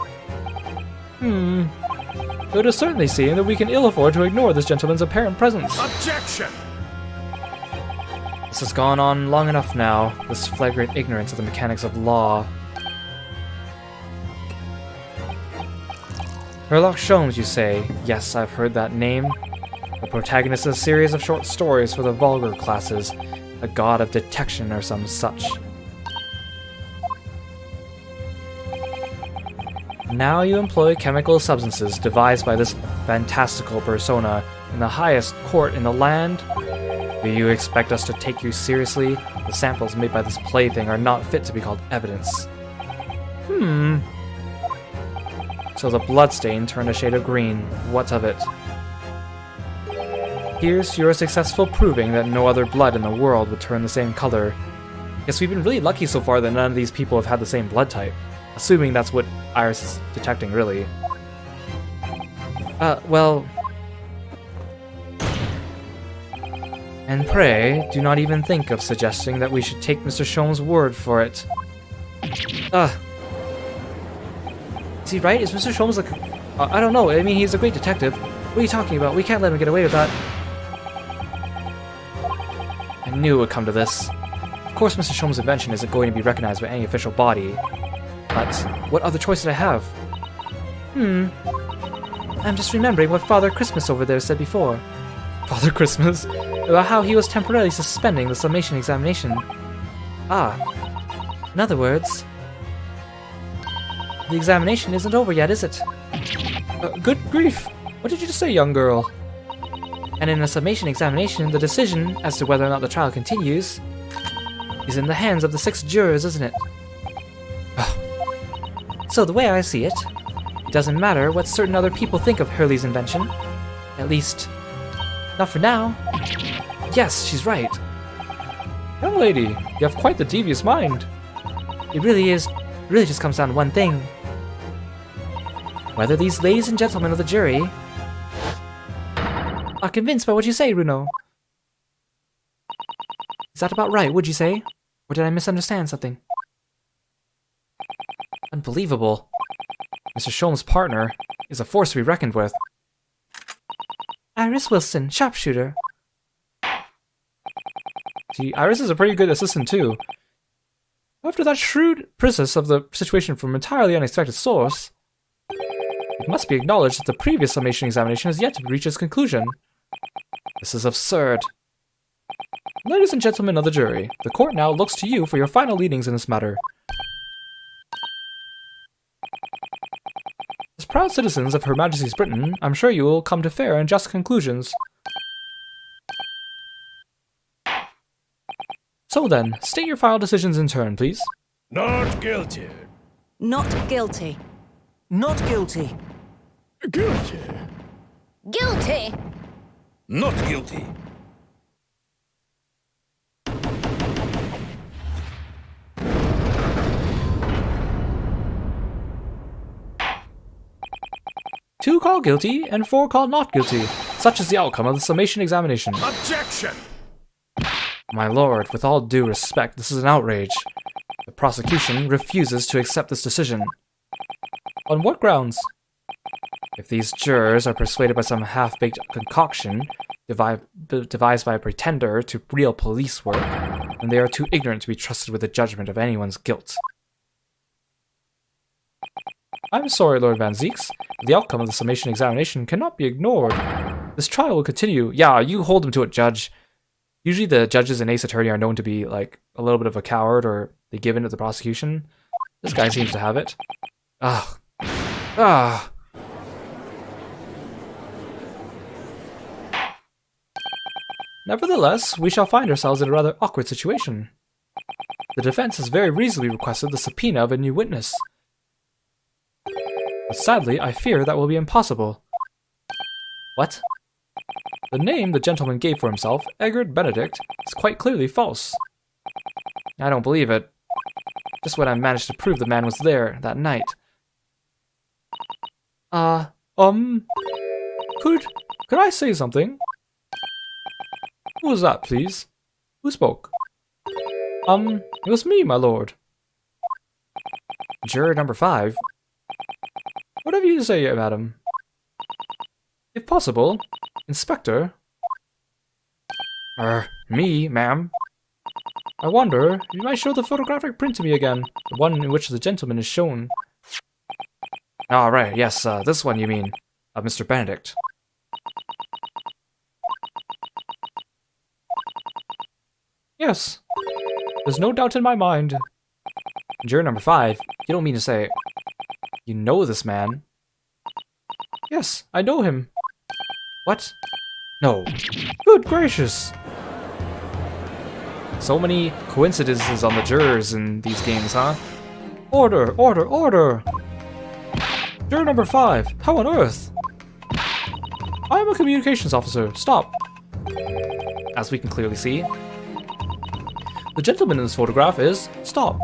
It is certainly seem that we can ill afford to ignore this gentleman's apparent presence. Objection! This has gone on long enough now, this flagrant ignorance of the mechanics of law. Sherlock Sholmes, you say? Yes, I've heard that name. The protagonist of a series of short stories for the vulgar classes, a god of detection or some such. Now you employ chemical substances devised by this fantastical persona in the highest court in the land? Do you expect us to take you seriously? The samples made by this plaything are not fit to be called evidence. So the bloodstain turned a shade of green. What of it? Here's your successful proving that no other blood in the world would turn the same color. Guess we've been really lucky so far that none of these people have had the same blood type. Assuming that's what Iris is detecting, really. Well... And pray, do not even think of suggesting that we should take Mr. Sholmes' word for it. Is he right? Is Mr. Sholmes like... I don't know, I mean, he's a great detective. What are you talking about? We can't let him get away with that. I knew it would come to this. Of course Mr. Sholmes' invention isn't going to be recognized by any official body. But what other choice did I have? I'm just remembering what Father Christmas over there said before. Father Christmas? About how he was temporarily suspending the summation examination. In other words... The examination isn't over yet, is it? Good grief! What did you just say, young girl? And in a summation examination, the decision as to whether or not the trial continues is in the hands of the 6 jurors, isn't it? So the way I see it, it doesn't matter what certain other people think of Hurley's invention. At least, not for now. Yes, she's right. Young lady, you have quite the devious mind. It really is. It really just comes down to one thing. Whether these ladies and gentlemen of the jury are convinced by what you say, Runo. Is that about right, would you say? Or did I misunderstand something? Unbelievable. Mr. Sholmes' partner is a force to be reckoned with. Iris Wilson, sharpshooter. See, Iris is a pretty good assistant too. After that shrewd process of the situation from an entirely unexpected source, it must be acknowledged that the previous summation examination has yet to reach its conclusion. This is absurd. Ladies and gentlemen of the jury, the court now looks to you for your final leadings in this matter. As proud citizens of Her Majesty's Britain, I'm sure you will come to fair and just conclusions. So then, state your final decisions in turn, please. Not guilty. Not guilty. Not guilty. Guilty. Guilty! Not guilty. Two call guilty and 4 call not guilty. Such is the outcome of the summation examination. Objection! My lord, with all due respect, this is an outrage. The prosecution refuses to accept this decision. On what grounds? If these jurors are persuaded by some half-baked concoction devised by a pretender to real police work, then they are too ignorant to be trusted with the judgment of anyone's guilt. I'm sorry, Lord Van Zieks, but the outcome of the summation examination cannot be ignored. This trial will continue. Yeah, you hold him to it, Judge. Usually the judges in Ace Attorney are known to be, like, a little bit of a coward, or they give in to the prosecution. This guy seems to have it. Nevertheless, we shall find ourselves in a rather awkward situation. The defense has very reasonably requested the subpoena of a new witness. But sadly, I fear that will be impossible. What? The name the gentleman gave for himself, Egbert Benedict, is quite clearly false. I don't believe it. Just when I managed to prove the man was there that night. Could Could I say something? Who was that, please? Who spoke? It was me, my lord. Juror number 5. Whatever you say, madam. If possible, Inspector. Me, ma'am. I wonder if you might show the photographic print to me again, the one in which the gentleman is shown. Ah, right, yes, this one you mean, of Mr. Benedict. Yes, there's no doubt in my mind. Juror number 5, you don't mean to say you know this man? Yes, I know him. What? No. Good gracious! So many coincidences on the jurors in these games, huh? Order, order, order! Juror number 5, how on earth? I am a communications officer, stop. As we can clearly see. The gentleman in this photograph is, stop.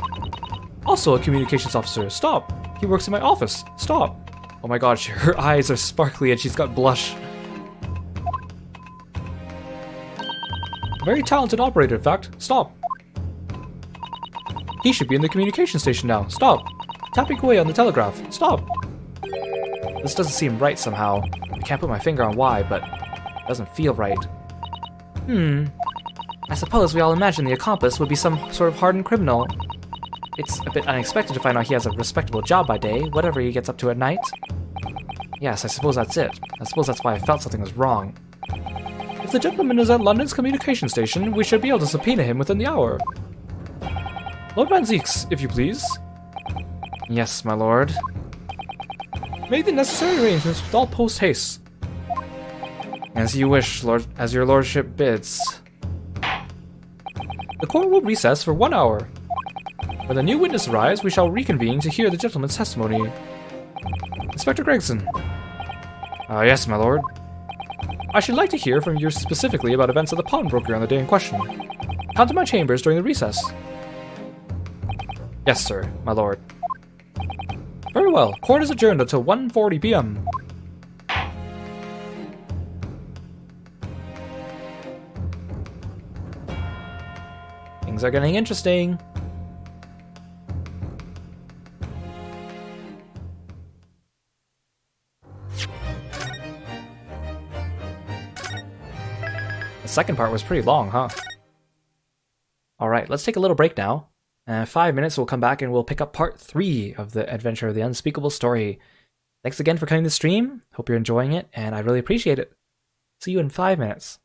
Also a communications officer, stop. He works in my office, stop. Oh my god, her eyes are sparkly and she's got blush. Very talented operator, in fact, stop. He should be in the communication station now, stop. Tapping away on the telegraph, stop. This doesn't seem right somehow. I can't put my finger on why, but it doesn't feel right. I suppose we all imagined the accomplice would be some sort of hardened criminal. It's a bit unexpected to find out he has a respectable job by day, whatever he gets up to at night. Yes, I suppose that's it. I suppose that's why I felt something was wrong. If the gentleman is at London's communication station, we should be able to subpoena him within the hour. Lord Van Zeeks, if you please. Yes, my lord. Make the necessary arrangements with all post haste. As you wish, lord, as your lordship bids. The court will recess for 1 hour. When the new witness arrives, we shall reconvene to hear the gentleman's testimony. Inspector Gregson. Yes, my lord. I should like to hear from you specifically about events at the pawnbroker on the day in question. Come to my chambers during the recess. Yes, sir, my lord. Very well. Court is adjourned until 1:40 p.m. Things are getting interesting. The second part was pretty long, huh? Alright, let's take a little break now. 5 minutes, we'll come back and we'll pick up part 3 of the Adventure of the Unspeakable Story. Thanks again for coming to the stream. Hope you're enjoying it, and I really appreciate it. See you in 5 minutes.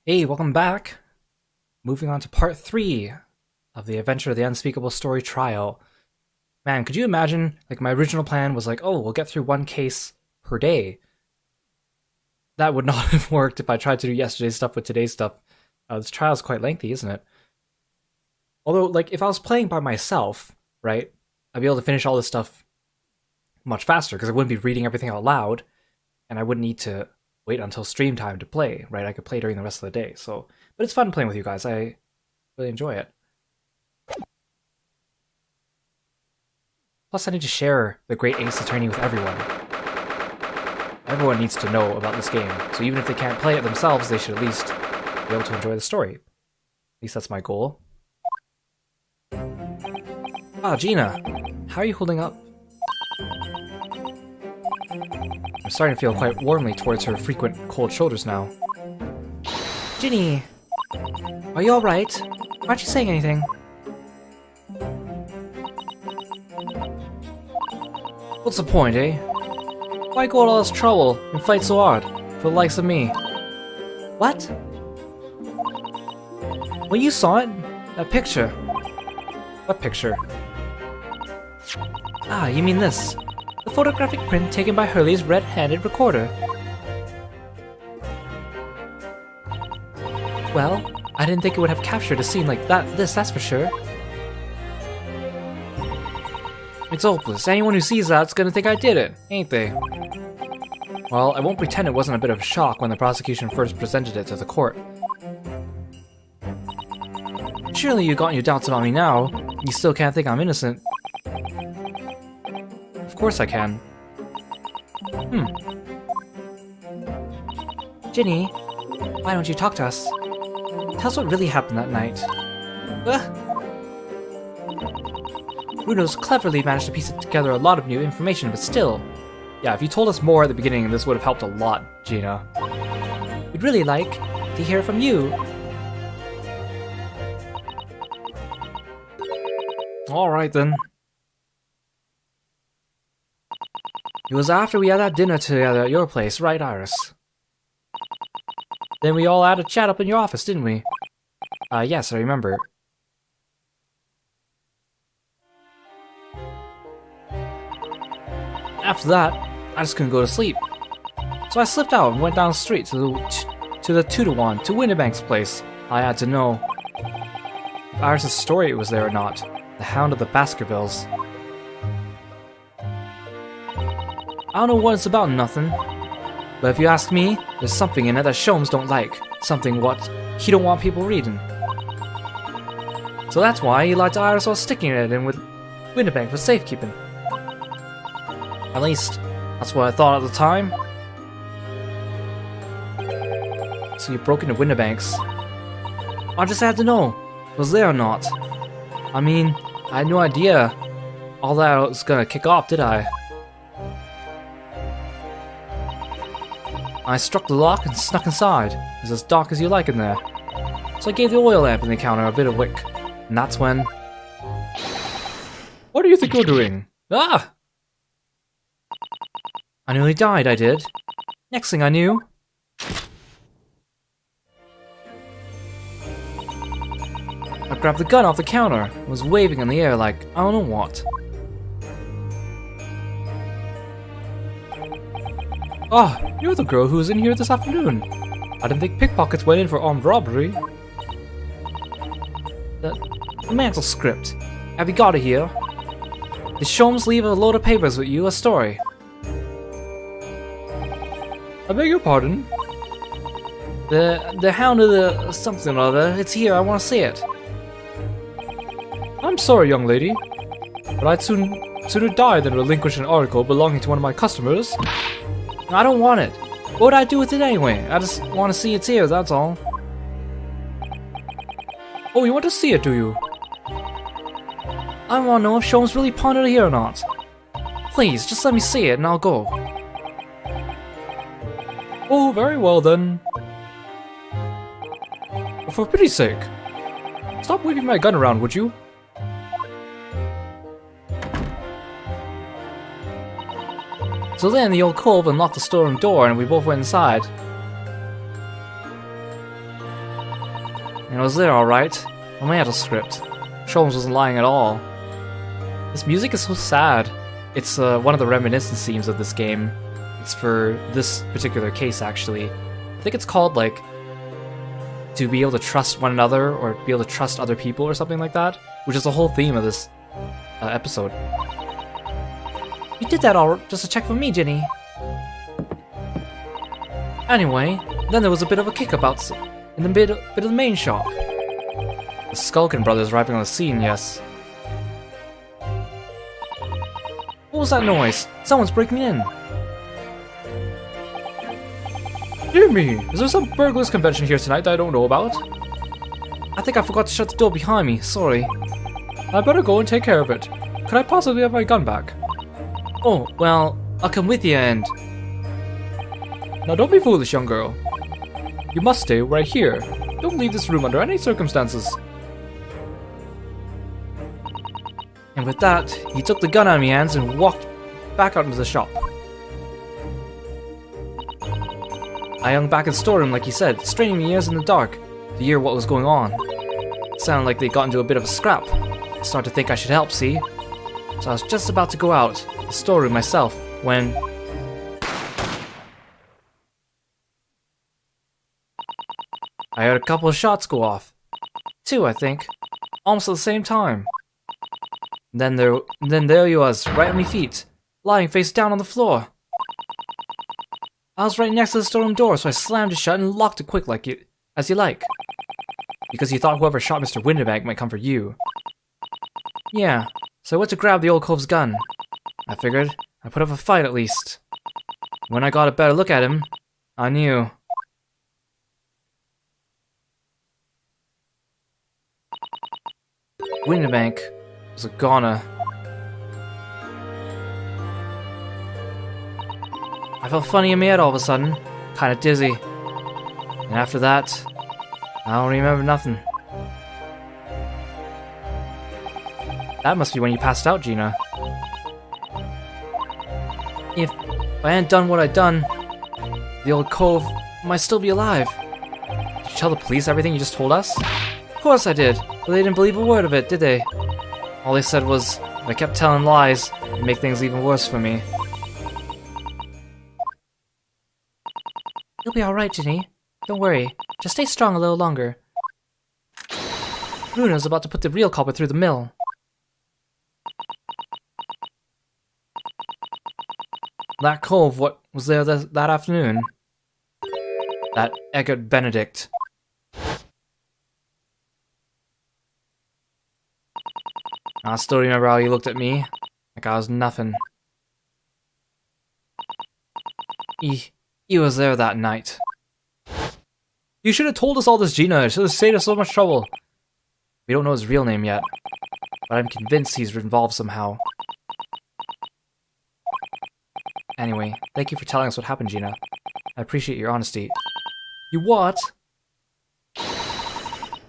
Hey, welcome back. Moving on to part 3 of the Adventure of the Unspeakable Story Trial. Man, could you imagine, like, my original plan was like, oh, we'll get through one case per day. That would not have worked if I tried to do yesterday's stuff with today's stuff. This trial is quite lengthy, isn't it? Although, like, if I was playing by myself, right, I'd be able to finish all this stuff much faster, because I wouldn't be reading everything out loud, and I wouldn't need to wait until stream time to play, right? I could play during the rest of the day, so... But it's fun playing with you guys, I really enjoy it. Plus, I need to share the Great Ace Attorney with everyone. Everyone needs to know about this game, so even if they can't play it themselves, they should at least be able to enjoy the story. At least that's my goal. Ah, Gina! How are you holding up? I'm starting to feel quite warmly towards her frequent cold shoulders now. Ginny! Are you alright? Why aren't you saying anything? What's the point, eh? Why go to all this trouble and fight so hard for the likes of me? What? Well, you saw it. That picture. What picture? Ah, you mean this. The photographic print taken by Hurley's red-handed recorder. Well, I didn't think it would have captured a scene like that's for sure. It's hopeless. Anyone who sees that's gonna think I did it, ain't they? Well, I won't pretend it wasn't a bit of a shock when the prosecution first presented it to the court. Surely you got your doubts about me now. You still can't think I'm innocent. Of course I can. Ginny, why don't you talk to us? Tell us what really happened that night. Bruno's cleverly managed to piece together a lot of new information, but still. Yeah, if you told us more at the beginning, this would have helped a lot, Gina. We'd really like to hear from you. Alright then. It was after we had that dinner together at your place, right, Iris? Then we all had a chat up in your office, didn't we? Yes, I remember. After that, I just couldn't go to sleep. So I slipped out and went down the street to the 2-to-1 to Winnebank's place. I had to know if Iris' story was there or not. The Hound of the Baskervilles. I don't know what it's about, nothing. But if you ask me, there's something in it that Sholmes don't like. Something what he don't want people reading. So that's why he lied to Iris while sticking it in with Winnebank for safekeeping. At least, that's what I thought at the time. So you broke into Winnebank's. I just had to know, was there or not? I mean, I had no idea all that was gonna kick off, did I? I struck the lock and snuck inside. It was as dark as you like in there. So I gave the oil lamp in the counter a bit of wick. And that's when... What do you think you're doing? Ah! I nearly died, I did. Next thing I knew... I grabbed the gun off the counter and was waving in the air like I don't know what. Ah, you're the girl who was in here this afternoon. I didn't think pickpockets went in for armed robbery. The mantle script. Have you got it here? Did Sholmes leave a load of papers with you, a story? I beg your pardon? The Hound of the something or other, it's here, I want to see it. I'm sorry, young lady, but I'd sooner die than relinquish an article belonging to one of my customers. I don't want it. What would I do with it anyway? I just want to see it's here, that's all. Oh, you want to see it, do you? I want to know if Sholmes really pawned it here or not. Please, just let me see it and I'll go. Oh, very well then. But for pity's sake, stop waving my gun around, would you? So then the old cove unlocked the storeroom door and we both went inside. And it was there alright. A mantle script. Sholmes wasn't lying at all. This music is so sad. It's one of the reminiscence themes of this game. It's for this particular case actually. I think it's called like to be able to trust one another or be able to trust other people or something like that. Which is the whole theme of this episode. You did that all just to check for me, Ginny. Anyway, then there was a bit of a kickabout in the bit of the main shop. The Skulkin brothers arriving on the scene, yes. What was that noise? Someone's breaking in. Dear me, is there some burglars convention here tonight that I don't know about? I think I forgot to shut the door behind me, sorry. I better go and take care of it. Could I possibly have my gun back? Oh, well, I'll come with you and... Now don't be foolish, young girl. You must stay right here. Don't leave this room under any circumstances. And with that, he took the gun out of my hands and walked back out into the shop. I hung back in the storeroom like he said, straining my ears in the dark to hear what was going on. It sounded like they got into a bit of a scrap. I started to think I should help, see? So I was just about to go out the storeroom myself when... I heard a couple of shots go off. 2, I think. Almost at the same time. Then there he was, right at my feet, lying face down on the floor. I was right next to the storeroom door, so I slammed it shut and locked it quick as you like. Because you thought whoever shot Mr. Winterbank might come for you. Yeah, so I went to grab the old cove's gun. I figured I'd put up a fight at least. When I got a better look at him, I knew. Winterbank was a goner. I felt funny in my head all of a sudden, kinda dizzy. And after that, I don't remember nothing. That must be when you passed out, Gina. If I hadn't done what I'd done, the old cove might still be alive. Did you tell the police everything you just told us? Of course I did, but they didn't believe a word of it, did they? All they said was, if I kept telling lies, it'd make things even worse for me. You'll be alright, Ginny. Don't worry. Just stay strong a little longer. Bruno's about to put the real culprit through the mill. That cove, what was there that afternoon? That Eggert Benedict. I still remember how he looked at me, like I was nothing. He was there that night. You should have told us all this, Gina. It should have saved us so much trouble. We don't know his real name yet, but I'm convinced he's involved somehow. Anyway, thank you for telling us what happened, Gina. I appreciate your honesty. You what?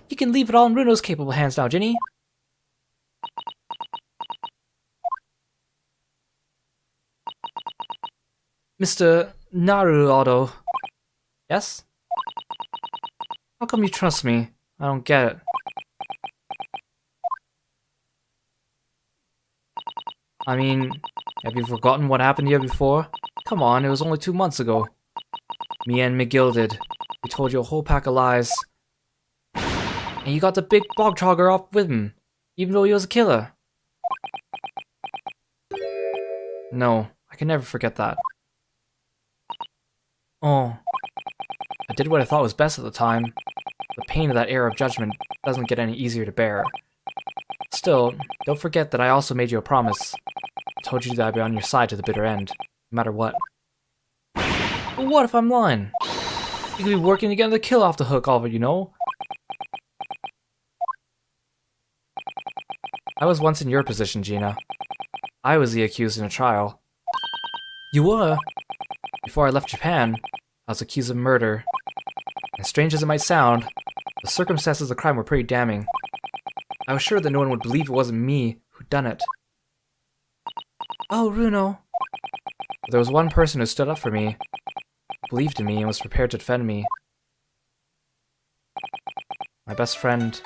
You can leave it all in Runo's capable hands now, Ginny. Mr. Naruto. Yes? How come you trust me? I don't get it. I mean, have you forgotten what happened here before? Come on, it was only 2 months ago. Me and McGill did. We told you a whole pack of lies. And you got the big bog trogger off with him, even though he was a killer. No, I can never forget that. Oh, I did what I thought was best at the time. The pain of that error of judgment doesn't get any easier to bear. Still, don't forget that I also made you a promise. I told you that I'd be on your side to the bitter end, no matter what. But what if I'm lying? You could be working to get the kill off the hook, all of it, you know? I was once in your position, Gina. I was the accused in a trial. You were? Before I left Japan, I was accused of murder. As strange as it might sound, the circumstances of the crime were pretty damning. I was sure that no one would believe it wasn't me who'd done it. Oh, Runo. But there was one person who stood up for me, believed in me, and was prepared to defend me. My best friend.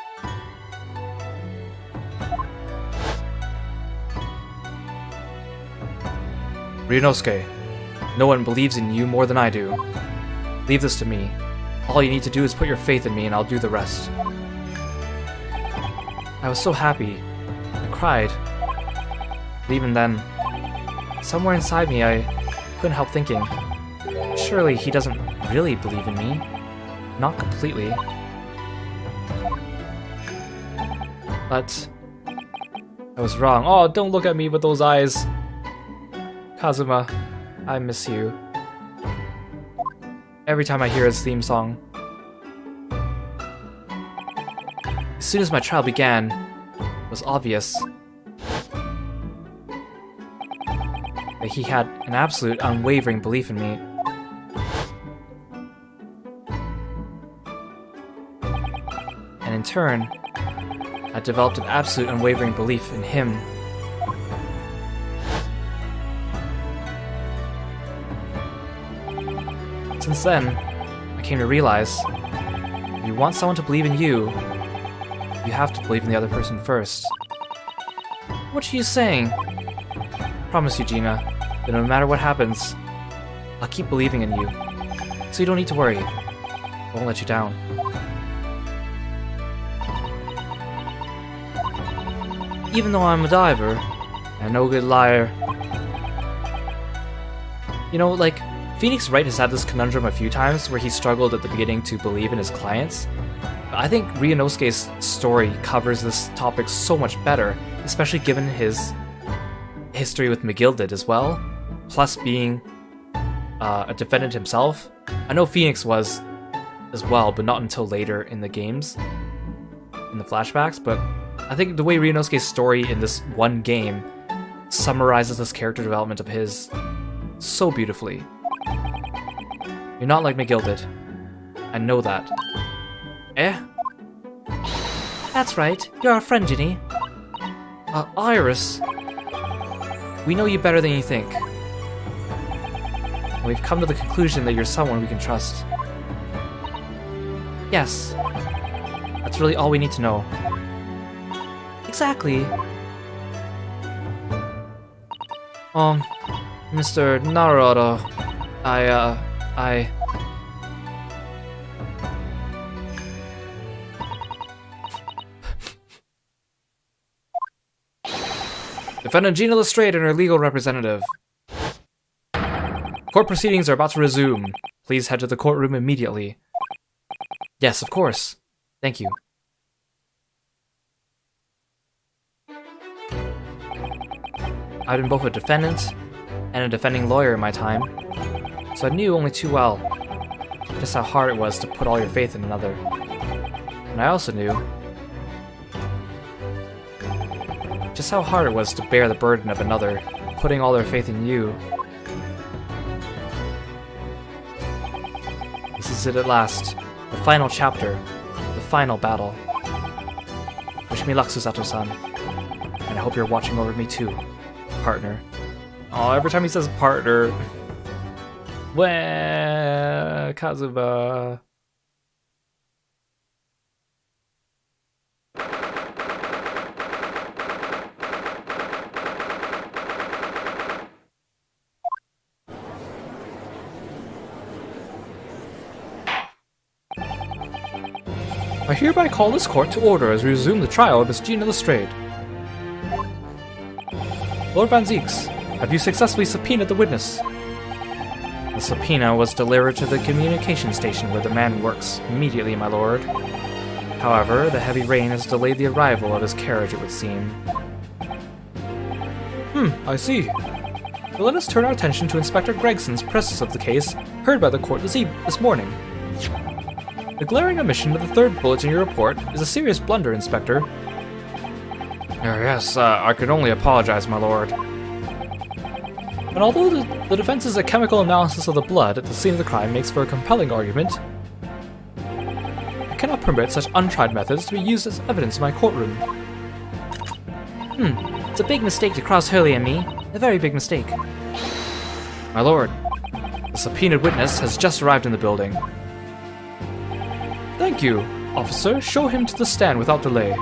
Ryunosuke, no one believes in you more than I do. Leave this to me. All you need to do is put your faith in me and I'll do the rest. I was so happy. I cried. But even then, somewhere inside me I couldn't help thinking, surely he doesn't really believe in me. Not completely. But I was wrong. Oh, don't look at me with those eyes. Kazuma, I miss you. Every time I hear his theme song. As soon as my trial began, it was obvious that he had an absolute unwavering belief in me. And in turn, I developed an absolute unwavering belief in him. Since then, I came to realize, if you want someone to believe in you, you have to believe in the other person first. What are you saying? Promise you, Gina, that no matter what happens, I'll keep believing in you. So you don't need to worry. I won't let you down. Even though I'm a diver, and a no good liar. You know, like, Phoenix Wright has had this conundrum a few times where he struggled at the beginning to believe in his clients. I think Ryunosuke's story covers this topic so much better, especially given his history with McGill did as well, plus being a defendant himself. I know Phoenix was as well, but not until later in the games, in the flashbacks, but I think the way Ryunosuke's story in this one game summarizes this character development of his so beautifully. You're not like McGill did. I know that. Eh? That's right. You're our friend, Ginny. Iris. We know you better than you think. And we've come to the conclusion that you're someone we can trust. Yes. That's really all we need to know. Exactly. Mr. Naruto, Defendant Gina Lestrade and her legal representative. Court proceedings are about to resume. Please head to the courtroom immediately. Yes, of course. Thank you. I've been both a defendant and a defending lawyer in my time, so I knew only too well just how hard it was to put all your faith in another. And I also knew just how hard it was to bear the burden of another putting all their faith in you. This is it at last, the final chapter, the final battle. Wish me luck, Susato-san, and I hope you're watching over me too, partner. Oh, every time he says partner, Well, Kazuba. I hereby call this court to order as we resume the trial of Miss Gina Lestrade. Lord Van Zeeks, have you successfully subpoenaed the witness? The subpoena was delivered to the communication station where the man works, immediately, my lord. However, the heavy rain has delayed the arrival of his carriage, it would seem. I see. So let us turn our attention to Inspector Gregson's presence of the case, heard by the court this morning. The glaring omission of the third bullet in your report is a serious blunder, Inspector. Yes, I can only apologize, my lord. And although the defense's chemical analysis of the blood at the scene of the crime makes for a compelling argument, I cannot permit such untried methods to be used as evidence in my courtroom. It's a big mistake to cross Hurley and me. A very big mistake. My lord, the subpoenaed witness has just arrived in the building. Thank you, officer. Show him to the stand without delay.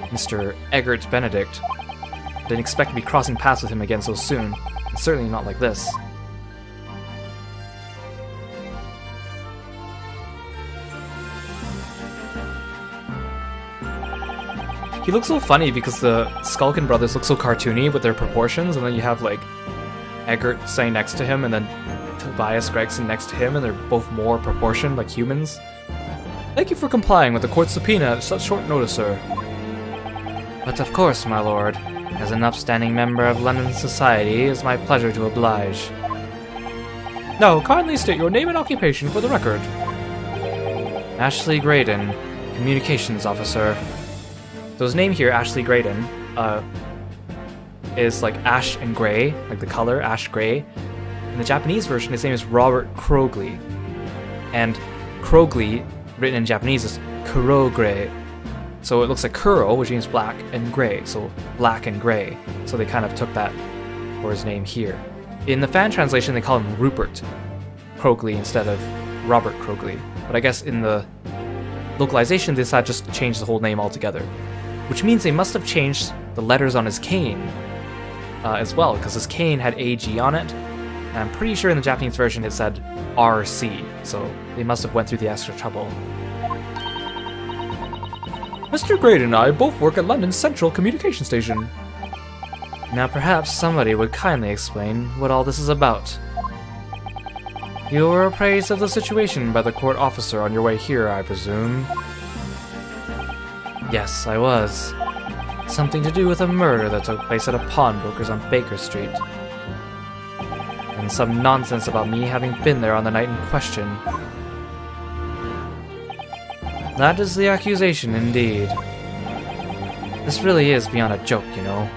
Mr. Eggert Benedict. Didn't expect to be crossing paths with him again so soon, and certainly not like this. He looks so funny because the Skulkin brothers look so cartoony with their proportions, and then you have like Eggert sitting next to him, and then Tobias Gregson next to him, and they're both more proportioned like humans. Thank you for complying with the court's subpoena at such short notice, sir. But of course, my lord. As an upstanding member of London society, it is my pleasure to oblige. Now, kindly state your name and occupation for the record. Ashley Graydon, Communications Officer. So his name here, Ashley Graydon, is like ash and gray, like the color, ash gray. In the Japanese version, his name is Robert Krogley. And Krogley, written in Japanese, is Kurogre. So it looks like Kuro, which means black, and gray, so black and gray. So they kind of took that for his name here. In the fan translation, they call him Rupert Krogley instead of Robert Krogley. But I guess in the localization, they decided just to change the whole name altogether. Which means they must have changed the letters on his cane as well, because his cane had AG on it. And I'm pretty sure in the Japanese version it said RC, so they must have went through the extra trouble. Mr. Graydon and I both work at London's Central Communication Station. Now perhaps somebody would kindly explain what all this is about. You were appraised of the situation by the court officer on your way here, I presume? Yes, I was. Something to do with a murder that took place at a pawnbroker's on Baker Street. And some nonsense about me having been there on the night in question. That is the accusation, indeed. This really is beyond a joke, you know.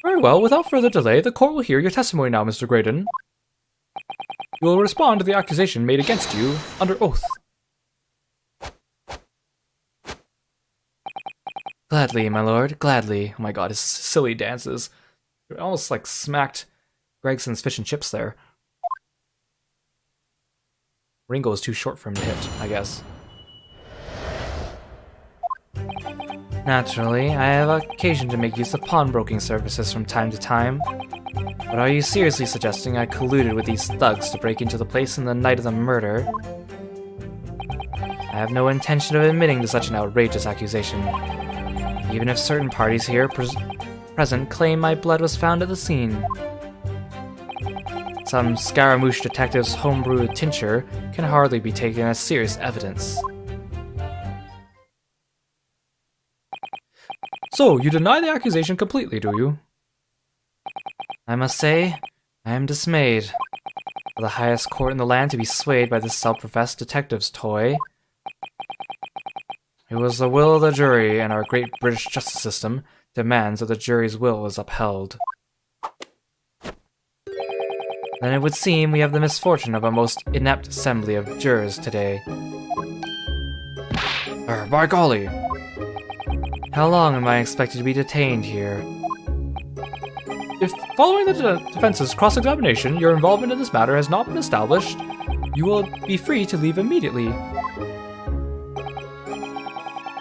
Very well, without further delay, the court will hear your testimony now, Mr. Graydon. You will respond to the accusation made against you under oath. Gladly, my lord, gladly. Oh my god, his silly dances. It almost like smacked Gregson's fish and chips there. Ringo is too short for him to hit, I guess. Naturally, I have occasion to make use of pawnbroking services from time to time. But are you seriously suggesting I colluded with these thugs to break into the place in the night of the murder? I have no intention of admitting to such an outrageous accusation, even if certain parties here present claim my blood was found at the scene. Some Scaramouche detective's homebrewed tincture can hardly be taken as serious evidence. So, you deny the accusation completely, do you? I must say, I am dismayed. For the highest court in the land to be swayed by this self-professed detective's toy. It was the will of the jury, and our great British justice system demands that the jury's will is upheld. Then it would seem we have the misfortune of a most inept assembly of jurors today. By golly! How long am I expected to be detained here? If Following the defense's cross-examination, your involvement in this matter has not been established. You will be free to leave immediately.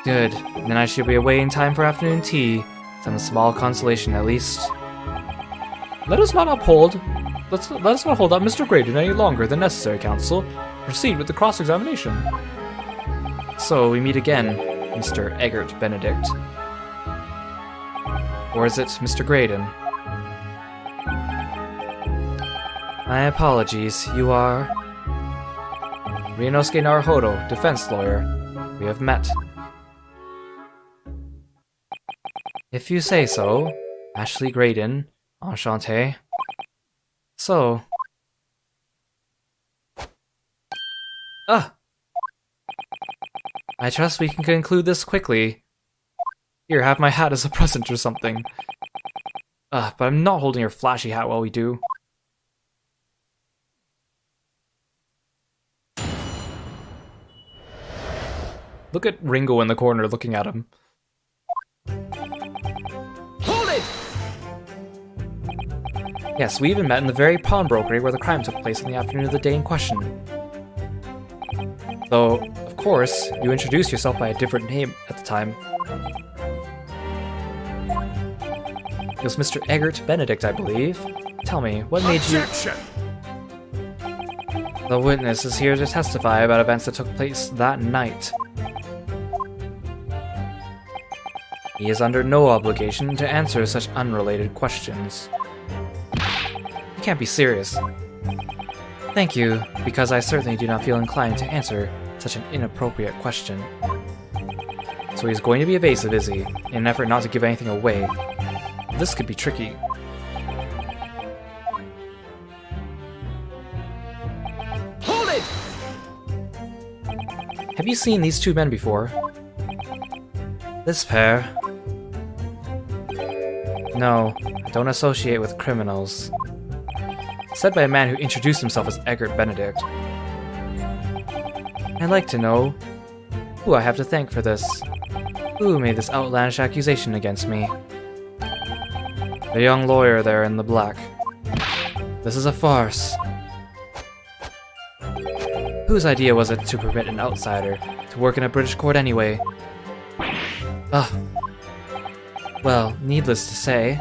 Good. Then I should be away in time for afternoon tea. Some small consolation, at least. Let us not hold up Mr. Graydon any longer than necessary, Counsel. Proceed with the cross-examination. So, we meet again, Mr. Eggert Benedict. Or is it Mr. Graydon? My apologies, you are... Ryunosuke Naruhodo, defense lawyer. We have met. If you say so, Ashley Graydon, enchanté. So... I trust we can conclude this quickly. Here, have my hat as a present or something. But I'm not holding your flashy hat while we do. Look at Ringo in the corner looking at him. Hold it! Yes, we even met in the very pawnbrokery where the crime took place on the afternoon of the day in question. Though, of course, you introduced yourself by a different name at the time. It was Mr. Eggert Benedict, I believe. Tell me, what made you... Objection! The witness is here to testify about events that took place that night. He is under no obligation to answer such unrelated questions. You can't be serious. Thank you, because I certainly do not feel inclined to answer such an inappropriate question. So he's going to be evasive, is he? In an effort not to give anything away. This could be tricky. Hold it! Have you seen these two men before? This pair? No, I don't associate with criminals. Said by a man who introduced himself as Eggert Benedict. I'd like to know who I have to thank for this. Who made this outlandish accusation against me? The young lawyer there in the black. This is a farce. Whose idea was it to permit an outsider to work in a British court anyway? Well, needless to say...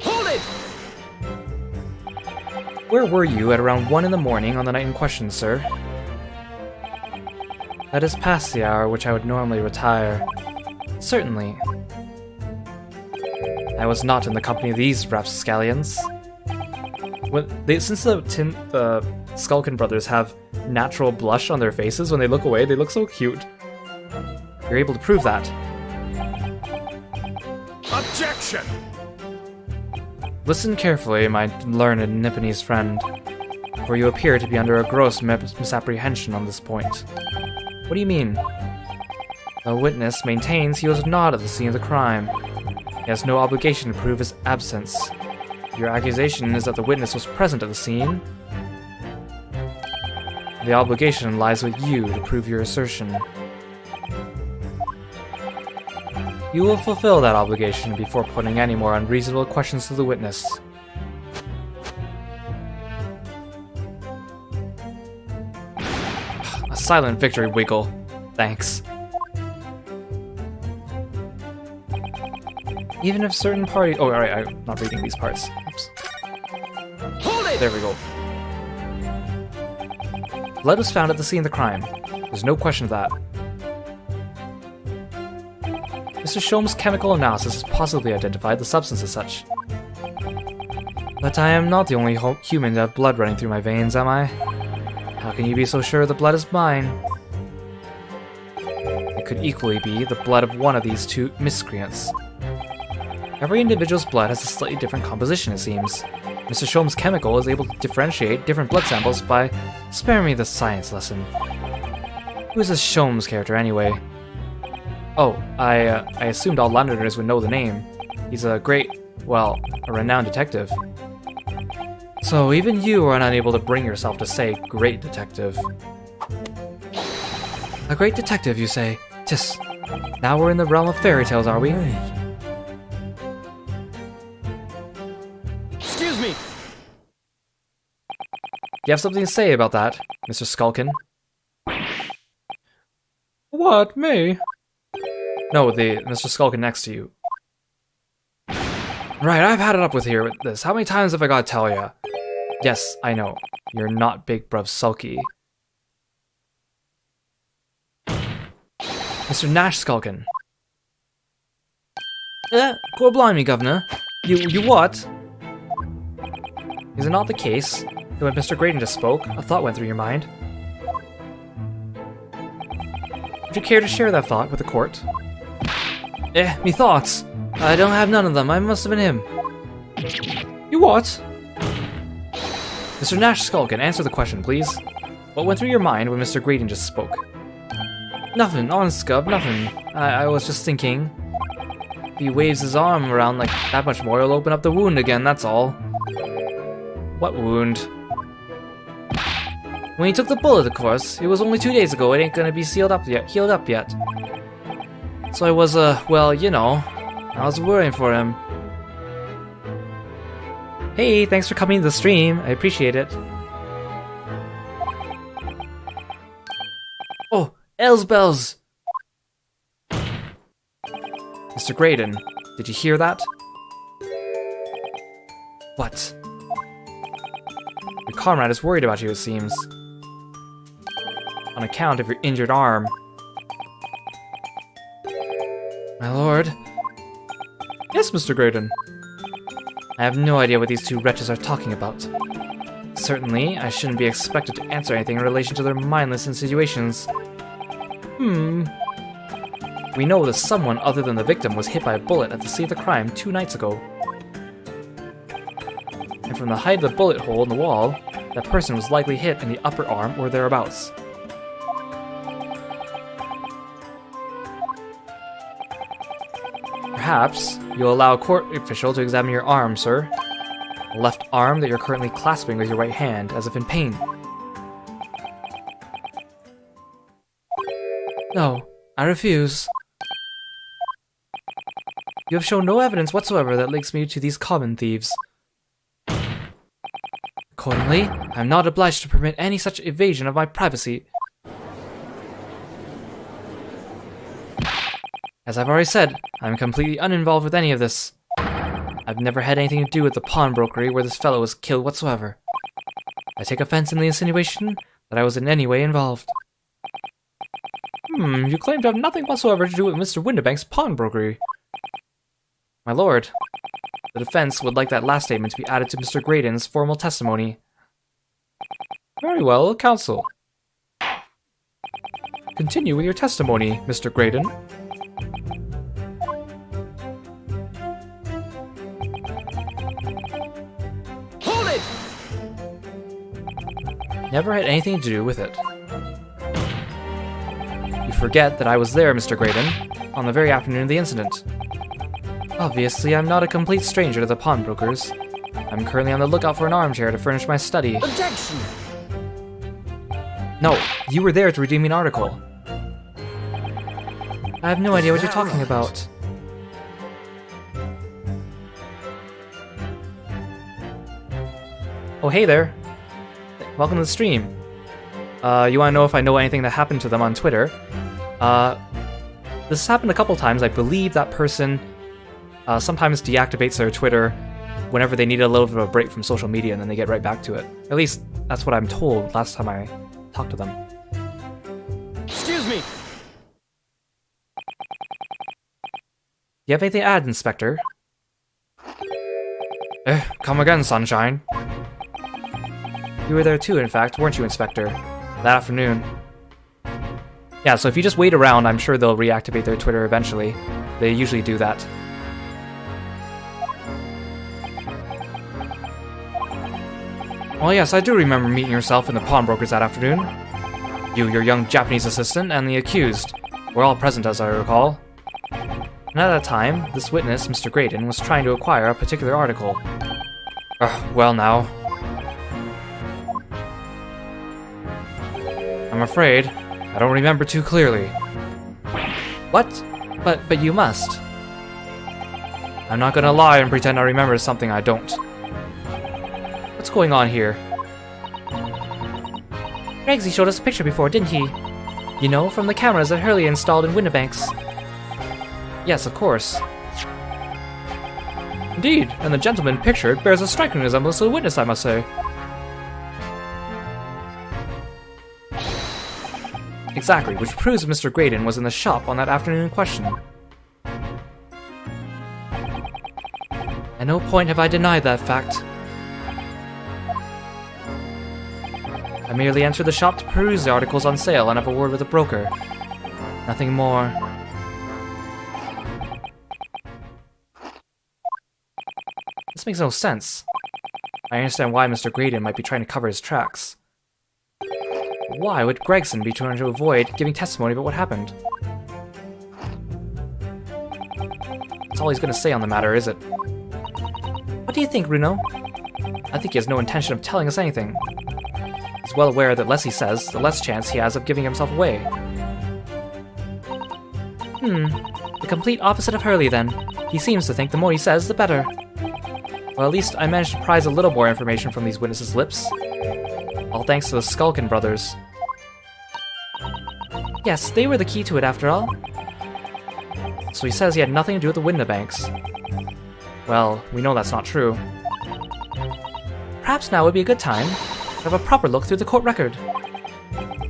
Hold it! Where were you at around 1 in the morning on the night in question, sir? That is past the hour which I would normally retire. Certainly. I was not in the company of these rapscallions. Since the Skulkin brothers have natural blush on their faces when they look away, they look so cute. You're able to prove that. Objection! Listen carefully, my learned Nipponese friend, for you appear to be under a gross misapprehension on this point. What do you mean? The witness maintains he was not at the scene of the crime. He has no obligation to prove his absence. Your accusation is that the witness was present at the scene. The obligation lies with you to prove your assertion. You will fulfill that obligation before putting any more unreasonable questions to the witness. A silent victory, Wiggle. Thanks. Even if certain parties... Oh, alright, I'm not reading these parts. Oops. Hold it! There we go. Blood was found at the scene of the crime. There's no question of that. Mr. Shom's chemical analysis has possibly identified the substance as such. But I am not the only human to have blood running through my veins, am I? How can you be so sure the blood is mine? It could equally be the blood of one of these two miscreants. Every individual's blood has a slightly different composition, it seems. Mr. Shom's chemical is able to differentiate different blood samples by... Spare me the science lesson. Who is this Shom's character, anyway? Oh, I assumed all Londoners would know the name. He's a renowned detective. So even you are unable to bring yourself to say great detective. A great detective, you say? Tis. Now we're in the realm of fairy tales, are we? Excuse me! You have something to say about that, Mr. Skulkin? What, me? No, the Mr. Skulkin next to you. Right, I've had it up with this. How many times have I got to tell ya? Yes, I know. You're not Big Bruv Sulky. Mr. Nash Skulkin. Go blimey, Governor. You what? Is it not the case that when Mr. Graydon just spoke, a thought went through your mind? Would you care to share that thought with the court? Me thoughts. I don't have none of them. I must have been him. You what? Mr. Nash Skulkin, answer the question, please. What went through your mind when Mr. Graydon just spoke? Nothing, honest, Gov, nothing. I was just thinking. If he waves his arm around like that much more, he'll open up the wound again, that's all. What wound? When he took the bullet, of course. It was only 2 days ago. It ain't gonna be healed up yet. So I was, well, you know, I was worrying for him. Hey, thanks for coming to the stream. I appreciate it. Oh, Elsbells! Mr. Graydon, did you hear that? What? Your comrade is worried about you, it seems. On account of your injured arm. My lord? Yes, Mr. Graydon. I have no idea what these two wretches are talking about. Certainly, I shouldn't be expected to answer anything in relation to their mindless insinuations. We know that someone other than the victim was hit by a bullet at the scene of the crime 2 nights ago. And from the height of the bullet hole in the wall, that person was likely hit in the upper arm or thereabouts. Perhaps you'll allow a court official to examine your arm, sir. The left arm that you're currently clasping with your right hand, as if in pain. No, I refuse. You have shown no evidence whatsoever that links me to these common thieves. Accordingly, I am not obliged to permit any such evasion of my privacy. As I've already said, I am completely uninvolved with any of this. I've never had anything to do with the pawnbrokery where this fellow was killed whatsoever. I take offense in the insinuation that I was in any way involved. You claim to have nothing whatsoever to do with Mr. Windibank's pawnbrokery. My lord, the defense would like that last statement to be added to Mr. Graydon's formal testimony. Very well, counsel. Continue with your testimony, Mr. Graydon. Hold it! Never had anything to do with it. You forget that I was there, Mr. Graydon, on the very afternoon of the incident. Obviously, I'm not a complete stranger to the pawnbrokers. I'm currently on the lookout for an armchair to furnish my study. Objection! No, you were there to redeem an article. I have no idea what you're talking about. Oh, hey there. Welcome to the stream. You want to know if I know anything that happened to them on Twitter? This has happened a couple times. I believe that person sometimes deactivates their Twitter whenever they need a little bit of a break from social media, and then they get right back to it. At least, that's what I'm told last time I talked to them. Excuse me! You have anything to add, Inspector? Come again, Sunshine. You were there too, in fact, weren't you, Inspector? That afternoon. Yeah, so if you just wait around, I'm sure they'll reactivate their Twitter eventually. They usually do that. Oh yes, I do remember meeting yourself in the pawnbrokers that afternoon. You, your young Japanese assistant, and the accused were all present, as I recall. And at that time, this witness, Mr. Graydon, was trying to acquire a particular article. Well now. I'm afraid I don't remember too clearly. What? But you must. I'm not gonna lie and pretend I remember something I don't. What's going on here? Regsy showed us a picture before, didn't he? You know, from the cameras that Hurley installed in Windibanks. Yes, of course. Indeed, and the gentleman pictured bears a striking resemblance to the witness, I must say. Exactly, which proves Mr. Graydon was in the shop on that afternoon in question. At no point have I denied that fact. I merely entered the shop to peruse the articles on sale and have a word with the broker. Nothing more. This makes no sense. I understand why Mr. Graydon might be trying to cover his tracks. Why would Gregson be trying to avoid giving testimony about what happened? That's all he's going to say on the matter, is it? What do you think, Bruno? I think he has no intention of telling us anything. He's well aware that the less he says, the less chance he has of giving himself away. The complete opposite of Hurley, then. He seems to think the more he says, the better. Well, at least I managed to prise a little more information from these witnesses' lips. All thanks to the Skulkin brothers. Yes, they were the key to it after all. So he says he had nothing to do with the Windibanks. Well, we know that's not true. Perhaps now would be a good time to have a proper look through the court record.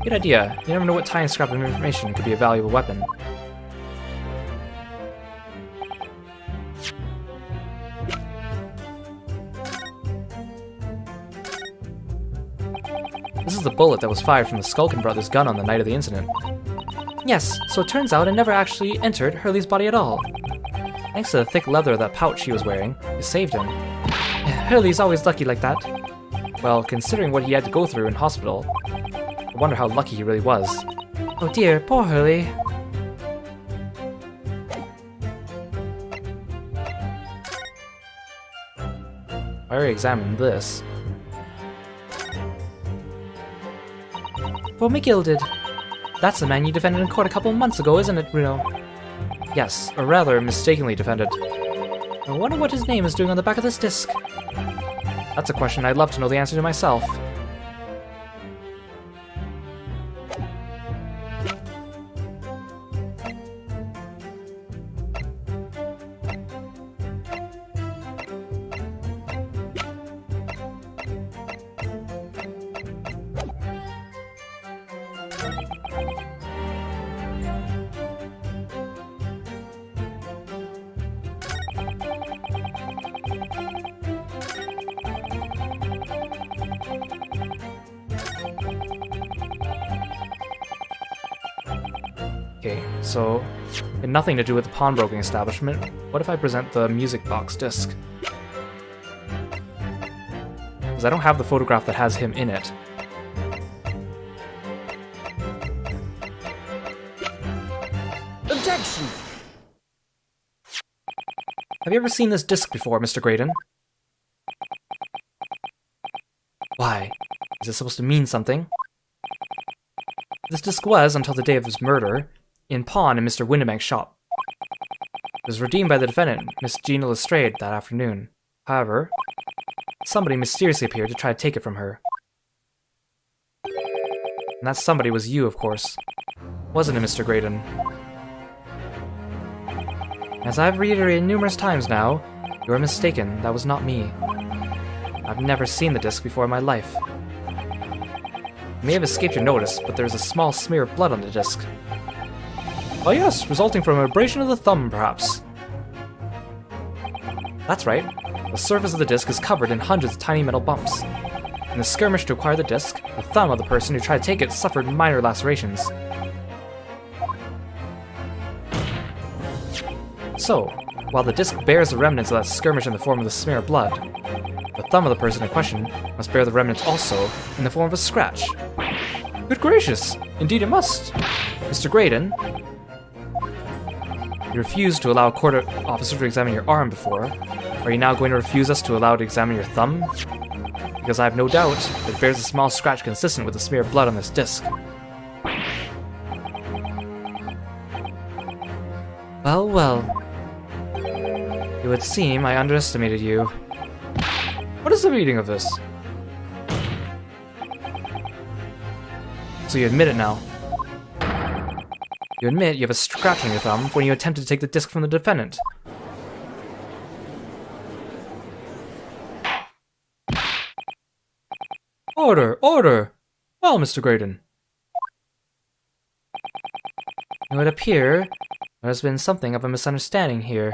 Good idea. You never know what tiny scrap of information could be a valuable weapon. This is the bullet that was fired from the Skulkin brothers' gun on the night of the incident. Yes, so it turns out it never actually entered Hurley's body at all. Thanks to the thick leather of that pouch he was wearing, it saved him. Hurley's always lucky like that. Well, considering what he had to go through in hospital, I wonder how lucky he really was. Oh dear, poor Hurley. I already examined this. For McGilded. That's the man you defended in court a couple months ago, isn't it, Bruno? Yes, or rather, mistakenly defended. I wonder what his name is doing on the back of this disc. That's a question I'd love to know the answer to myself. Okay, so, it had nothing to do with the pawnbroking establishment. What if I present the music box disc? Because I don't have the photograph that has him in it. Objection! Have you ever seen this disc before, Mr. Graydon? Why? Is it supposed to mean something? This disc was, until the day of his murder, in pawn in Mr. Windibank's shop. It was redeemed by the defendant, Miss Gina Lestrade, that afternoon. However, somebody mysteriously appeared to try to take it from her. And that somebody was you, of course. Wasn't it, Mr. Graydon? As I've reiterated numerous times now, you are mistaken, that was not me. I've never seen the disc before in my life. It may have escaped your notice, but there is a small smear of blood on the disc. Oh yes, resulting from an abrasion of the thumb, perhaps. That's right. The surface of the disc is covered in hundreds of tiny metal bumps. In the skirmish to acquire the disc, the thumb of the person who tried to take it suffered minor lacerations. So, while the disc bears the remnants of that skirmish in the form of the smear of blood, the thumb of the person in question must bear the remnants also in the form of a scratch. Good gracious! Indeed it must! Mr. Graydon, you refused to allow a court officer to examine your arm before. Are you now going to refuse us to allow to examine your thumb? Because I have no doubt that it bears a small scratch consistent with the smear of blood on this disc. Well, well. It would seem I underestimated you. What is the meaning of this? So you admit it now. You admit you have a scratch on your thumb when you attempted to take the disc from the defendant. Order! Order! Well, Mr. Graydon. It would appear there has been something of a misunderstanding here.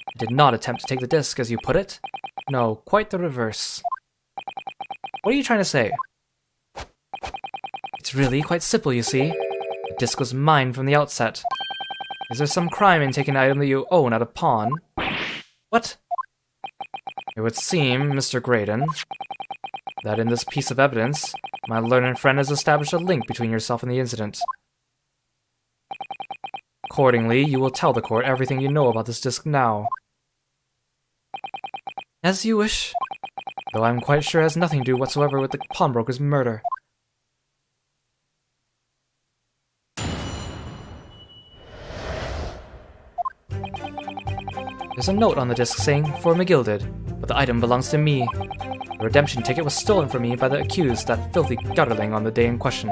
I did not attempt to take the disc, as you put it. No, quite the reverse. What are you trying to say? It's really quite simple, you see. The disc was mine from the outset. Is there some crime in taking an item that you own out of pawn? What? It would seem, Mr. Graydon, that in this piece of evidence, my learned friend has established a link between yourself and the incident. Accordingly, you will tell the court everything you know about this disc now. As you wish, though I'm quite sure it has nothing to do whatsoever with the pawnbroker's murder. There's a note on the disc saying, "For McGilded," but the item belongs to me. The redemption ticket was stolen from me by the accused, that filthy gutterling, on the day in question.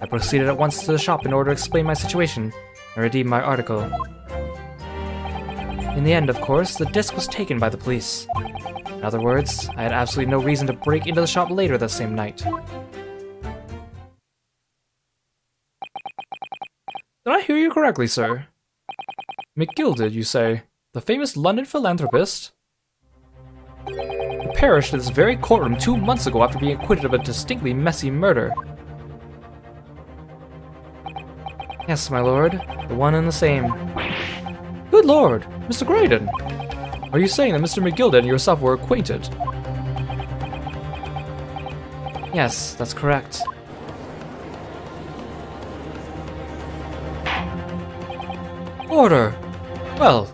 I proceeded at once to the shop in order to explain my situation and redeem my article. In the end, of course, the disc was taken by the police. In other words, I had absolutely no reason to break into the shop later that same night. Did I hear you correctly, sir? McGilded, you say? The famous London philanthropist? Who perished in this very courtroom 2 months ago after being acquitted of a distinctly messy murder. Yes, my lord, the one and the same. Good lord, Mr. Graydon! Are you saying that Mr. McGilded and yourself were acquainted? Yes, that's correct. Order! Well,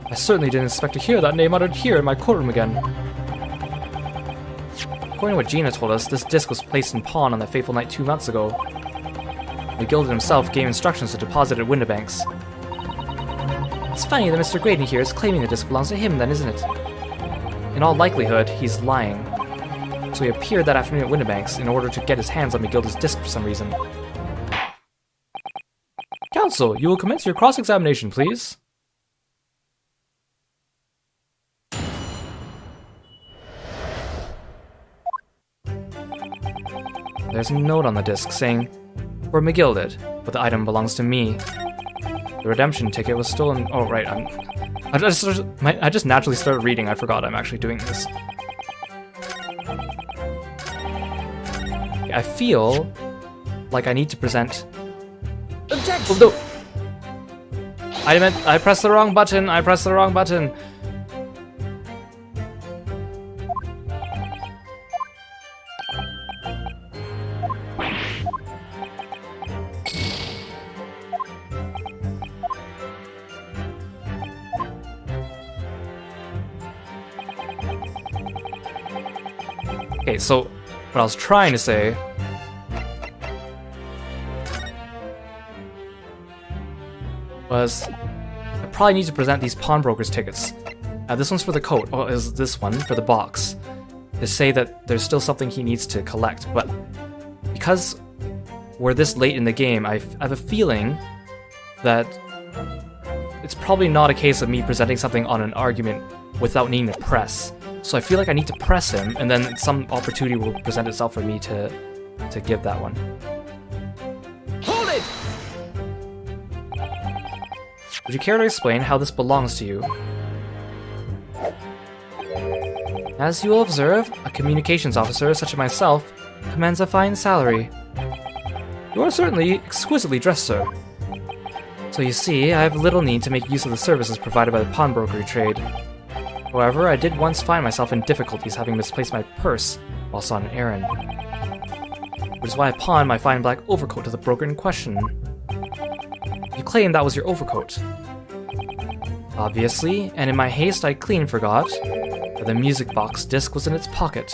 I certainly didn't expect to hear that name uttered here in my courtroom again. According to what Gina told us, this disc was placed in pawn on that fateful night 2 months ago. McGilded himself gave instructions to deposit at Windibank's. It's funny that Mr. Graydon here is claiming the disc belongs to him then, isn't it? In all likelihood, he's lying. So he appeared that afternoon at Windibank's in order to get his hands on McGilded's disc for some reason. Counsel, you will commence your cross-examination, please. There's a note on the disc saying, "For McGilded, but the item belongs to me." The redemption ticket was stolen. Oh, right. I just naturally started reading. I forgot I'm actually doing this. I feel like I need to present. Objection! Oh, no. I pressed the wrong button. I pressed the wrong button. Okay, so what I was trying to say was I probably need to present these pawnbrokers tickets. This one's for the coat, or is this one for the box, to say that there's still something he needs to collect, but because we're this late in the game, I have a feeling that it's probably not a case of me presenting something on an argument without needing to press. So I feel like I need to press him, and then some opportunity will present itself for me to give that one. Hold it! Would you care to explain how this belongs to you? As you will observe, a communications officer such as myself commands a fine salary. You are certainly exquisitely dressed, sir. So you see, I have little need to make use of the services provided by the pawnbrokery trade. However, I did once find myself in difficulties having misplaced my purse whilst on an errand. Which is why I pawned my fine black overcoat to the broker in question. You claim that was your overcoat. Obviously, and in my haste I clean forgot that the music box disc was in its pocket.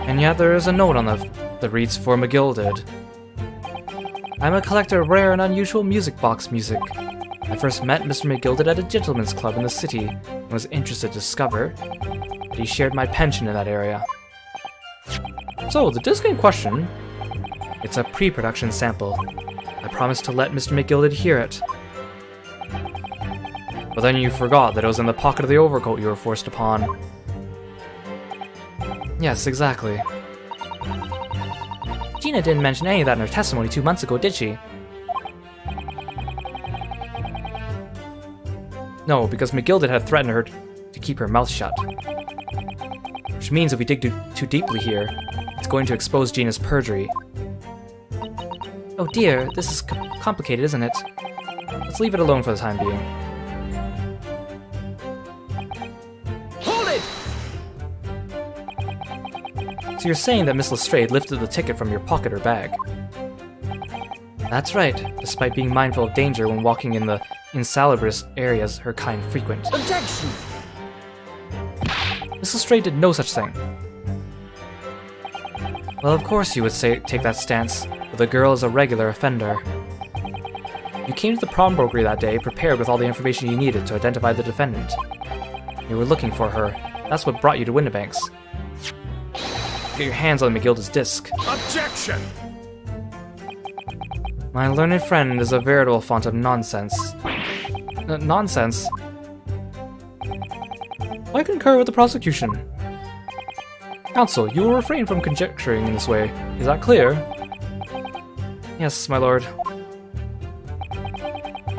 And yet there is a note on that reads, "For McGilded." I'm a collector of rare and unusual music box music. I first met Mr. McGilded at a gentleman's club in the city and was interested to discover that he shared my penchant in that area. So, the disc in question, it's a pre-production sample. I promised to let Mr. McGilded hear it. But then you forgot that it was in the pocket of the overcoat you were forced upon. Yes, exactly. Gina didn't mention any of that in her testimony 2 months ago, did she? No, because McGilded had threatened her to keep her mouth shut. Which means if we dig too deeply here, it's going to expose Gina's perjury. Oh dear, this is complicated, isn't it? Let's leave it alone for the time being. Hold it! So you're saying that Miss Lestrade lifted the ticket from your pocket or bag? That's right, despite being mindful of danger when walking in the insalubrious areas her kind frequent. Objection! Miss Lestrade did no such thing. Well, of course you would take that stance, but the girl is a regular offender. You came to the pawnbrokery that day prepared with all the information you needed to identify the defendant. You were looking for her. That's what brought you to Windibanks. Get your hands on McGilded's disc. Objection! My learned friend is a veritable font of nonsense. Nonsense? I concur with the prosecution. Counsel, you will refrain from conjecturing in this way. Is that clear? Yes, my lord.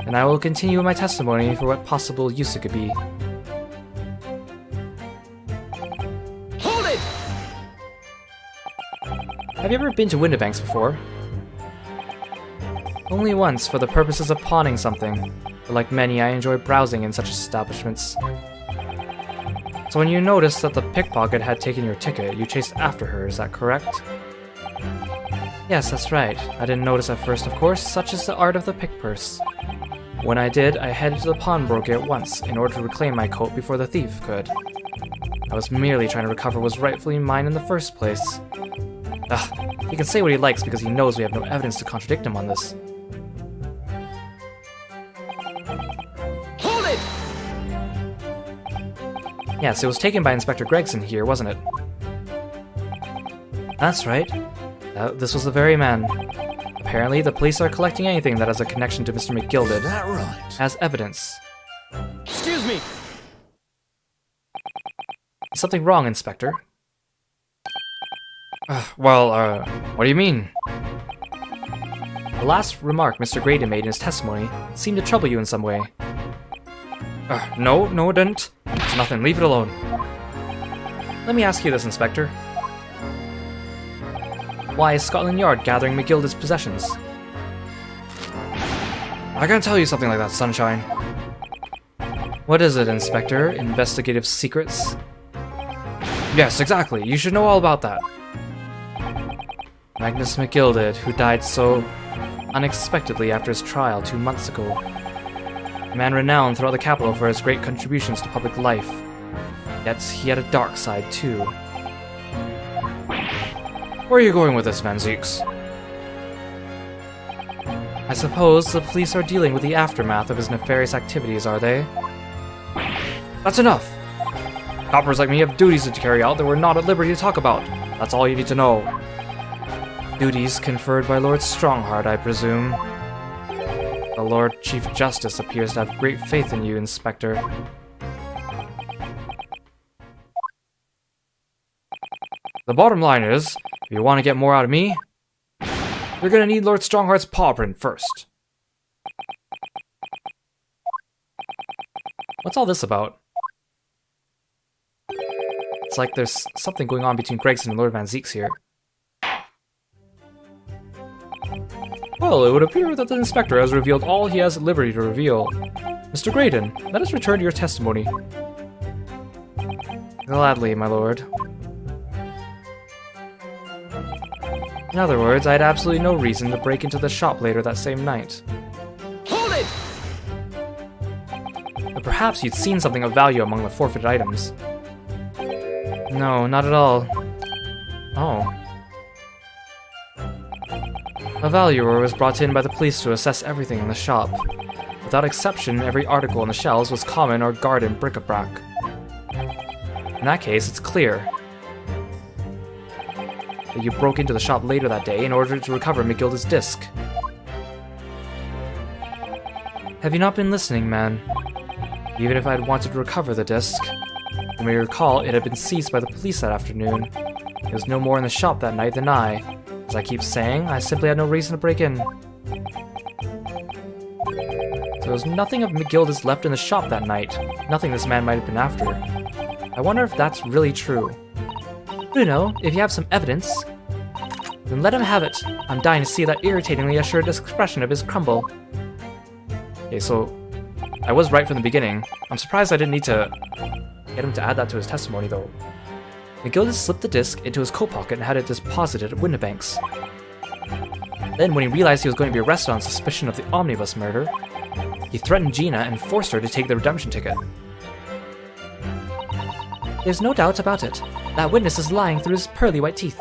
And I will continue my testimony for what possible use it could be. Hold it! Have you ever been to Windibanks before? Only once, for the purposes of pawning something. But like many, I enjoy browsing in such establishments. So when you noticed that the pickpocket had taken your ticket, you chased after her, is that correct? Yes, that's right. I didn't notice at first, of course, such is the art of the pick-purse. When I did, I headed to the pawnbroker at once, in order to reclaim my coat before the thief could. I was merely trying to recover what was rightfully mine in the first place. Ugh, he can say what he likes because he knows we have no evidence to contradict him on this. Hold it! Yes, it was taken by Inspector Gregson here, wasn't it? That's right. This was the very man. Apparently, the police are collecting anything that has a connection to Mr. McGilded Is that right? as evidence. Excuse me! Is something wrong, Inspector? What do you mean? The last remark Mr. Graydon made in his testimony seemed to trouble you in some way. No, it didn't. It's nothing, leave it alone. Let me ask you this, Inspector. Why is Scotland Yard gathering McGilded's possessions? I can't tell you something like that, Sunshine. What is it, Inspector? Investigative secrets? Yes, exactly. You should know all about that. Magnus McGilded, who died so unexpectedly after his trial 2 months ago. A man renowned throughout the capital for his great contributions to public life. Yet he had a dark side too. Where are you going with this, Van Zieks? I suppose the police are dealing with the aftermath of his nefarious activities, are they? That's enough! Coppers like me have duties to carry out that we're not at liberty to talk about. That's all you need to know. Duties conferred by Lord Strongheart, I presume. The Lord Chief Justice appears to have great faith in you, Inspector. The bottom line is, if you want to get more out of me, you're gonna need Lord Strongheart's paw print first. What's all this about? It's like there's something going on between Gregson and Lord Van Zieks here. Well, it would appear that the Inspector has revealed all he has at liberty to reveal. Mr. Graydon, let us return to your testimony. Gladly, my lord. In other words, I had absolutely no reason to break into the shop later that same night. Hold it! But perhaps you'd seen something of value among the forfeited items. No, not at all. Oh. A valuer was brought in by the police to assess everything in the shop. Without exception, every article on the shelves was common or garden bric-a-brac. In that case, it's clear. that you broke into the shop later that day in order to recover McGilda's disc. Have you not been listening, man? Even if I had wanted to recover the disc, you may recall it had been seized by the police that afternoon. It was no more in the shop that night than I. As I keep saying, I simply had no reason to break in. There was nothing of McGilda's left in the shop that night. Nothing this man might have been after. I wonder if that's really true. Bruno, if you have some evidence, then let him have it. I'm dying to see that irritatingly assured expression of his crumble. Okay, so I was right from the beginning. I'm surprised I didn't need to get him to add that to his testimony, though. McGilda slipped the disc into his coat pocket and had it deposited at Windibank's. Then, when he realized he was going to be arrested on suspicion of the omnibus murder, he threatened Gina and forced her to take the redemption ticket. There's no doubt about it. That witness is lying through his pearly white teeth.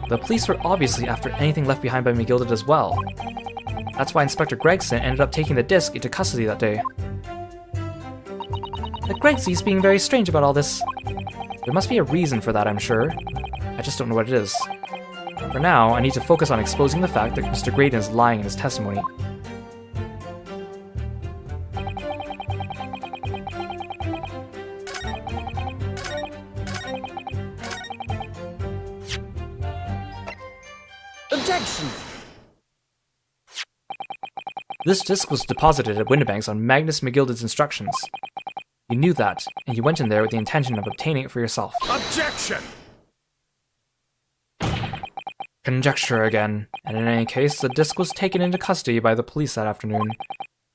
The police were obviously after anything left behind by McGilda as well. That's why Inspector Gregson ended up taking the disc into custody that day. But Gregsy's being very strange about all this. There must be a reason for that, I'm sure. I just don't know what it is. For now, I need to focus on exposing the fact that Mr. Graydon is lying in his testimony. Objection! This disc was deposited at Windibank's on Magnus McGilda's instructions. You knew that, and you went in there with the intention of obtaining it for yourself. Objection! Conjecture again, and in any case, the disc was taken into custody by the police that afternoon.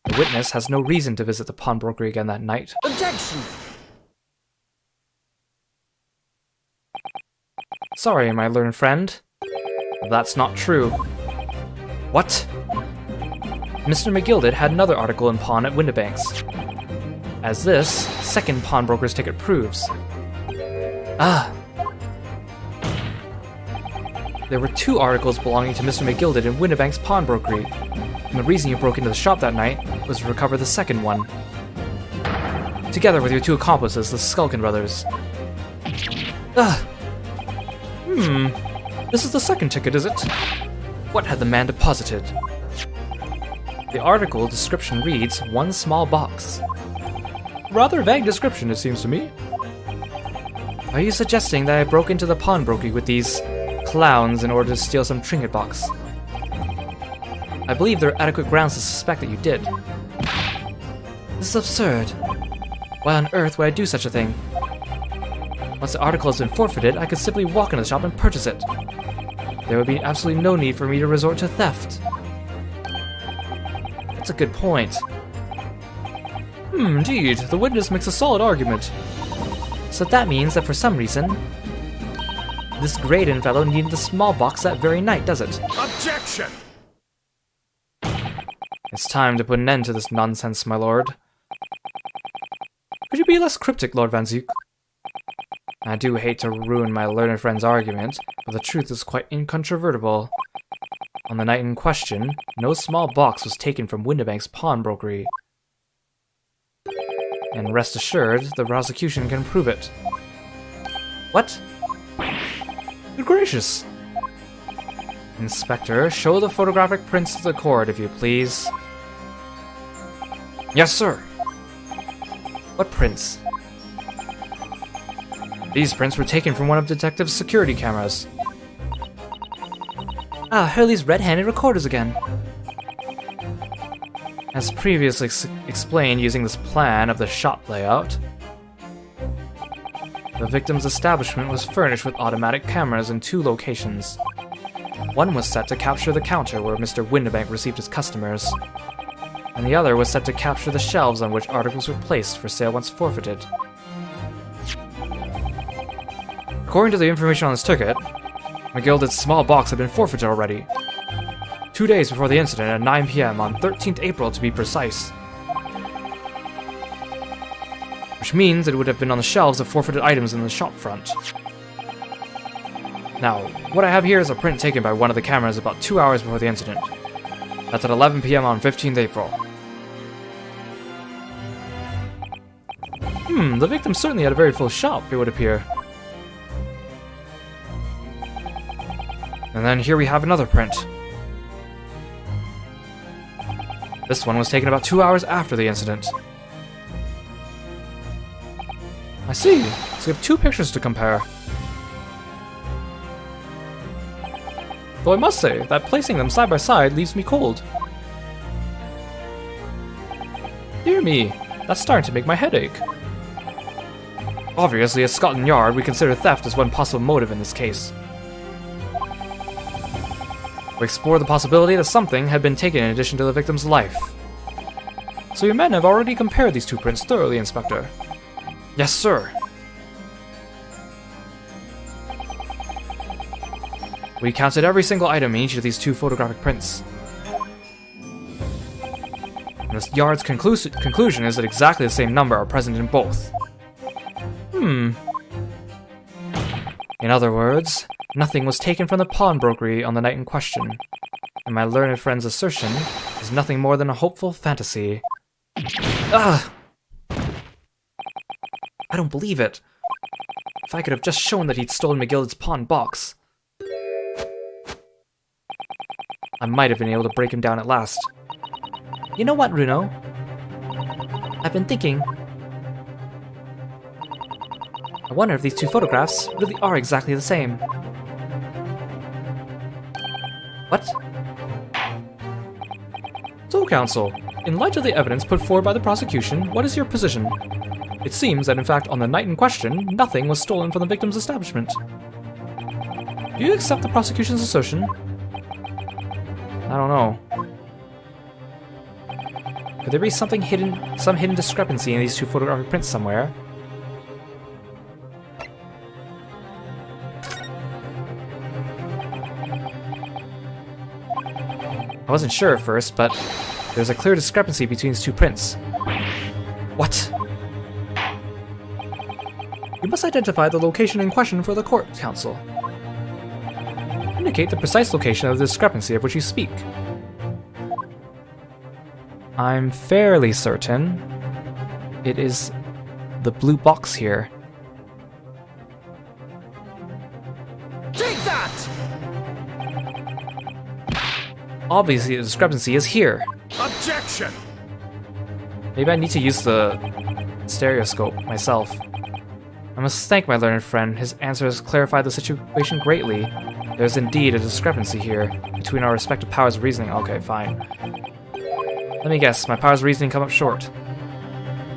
The witness has no reason to visit the pawnbroker again that night. Objection! Sorry, my learned friend. That's not true. What? Mr. McGilda had another article in pawn at Windibank's. As this second pawnbroker's ticket proves. Ah! There were two articles belonging to Mr. McGilda in Windibank's pawnbrokery, and the reason you broke into the shop that night was to recover the second one. Together with your two accomplices, the Skulkin brothers. Ah! This is the second ticket, is it? What had the man deposited? The article description reads, one small box. Rather vague description, it seems to me. Are you suggesting that I broke into the pawnbrokery with these clowns in order to steal some trinket box? I believe there are adequate grounds to suspect that you did. This is absurd. Why on earth would I do such a thing? Once the article has been forfeited, I could simply walk into the shop and purchase it. There would be absolutely no need for me to resort to theft. That's a good point. Indeed, the witness makes a solid argument. So that means that for some reason, this Graydon fellow needed the small box that very night, does it? Objection! It's time to put an end to this nonsense, my lord. Could you be less cryptic, Lord Van Zook? I do hate to ruin my learned friend's argument, but the truth is quite incontrovertible. On the night in question, no small box was taken from Windibank's pawnbrokery. And rest assured, the prosecution can prove it. What? Good gracious! Inspector, show the photographic prints to the court, if you please. Yes, sir. What prints? These prints were taken from one of Detective's security cameras. Ah, Hurley's red-handed recorders again. As previously explained using this plan of the shop layout, the victim's establishment was furnished with automatic cameras in two locations. One was set to capture the counter where Mr. Windibank received his customers, and the other was set to capture the shelves on which articles were placed for sale once forfeited. According to the information on this ticket, McGilda's small box had been forfeited already. 2 days before the incident at 9 p.m. on 13th April to be precise. Which means it would have been on the shelves of forfeited items in the shop front. Now, what I have here is a print taken by one of the cameras about 2 hours before the incident. That's at 11 p.m. on 15th April. The victim certainly had a very full shop, it would appear. And then here we have another print. This one was taken about 2 hours after the incident. I see. So we have two pictures to compare. Though I must say that placing them side by side leaves me cold. Dear me, that's starting to make my head ache. Obviously, at Scotland Yard, we consider theft as one possible motive in this case. We explore the possibility that something had been taken in addition to the victim's life. So your men have already compared these two prints thoroughly, Inspector? Yes, sir. We counted every single item in each of these two photographic prints. And the Yard's conclusion is that exactly the same number are present in both. In other words, nothing was taken from the pawnbrokery on the night in question, and my learned friend's assertion is nothing more than a hopeful fantasy. Ugh! I don't believe it. If I could have just shown that he'd stolen McGillicud's pawn box, I might have been able to break him down at last. You know what, Runo? I've been thinking. I wonder if these two photographs really are exactly the same. What? So, Counsel, in light of the evidence put forward by the prosecution, what is your position? It seems that, in fact, on the night in question, nothing was stolen from the victim's establishment. Do you accept the prosecution's assertion? I don't know. Could there be some hidden discrepancy in these two photographic prints somewhere? I wasn't sure at first, but there's a clear discrepancy between these two prints. What? You must identify the location in question for the court, Counsel. Indicate the precise location of the discrepancy of which you speak. I'm fairly certain it is the blue box here. Take that! Obviously, the discrepancy is here. Objection! Maybe I need to use the stereoscope myself. I must thank my learned friend. His answer has clarified the situation greatly. There's indeed a discrepancy here between our respective powers of reasoning. Okay, fine. Let me guess, my powers of reasoning come up short.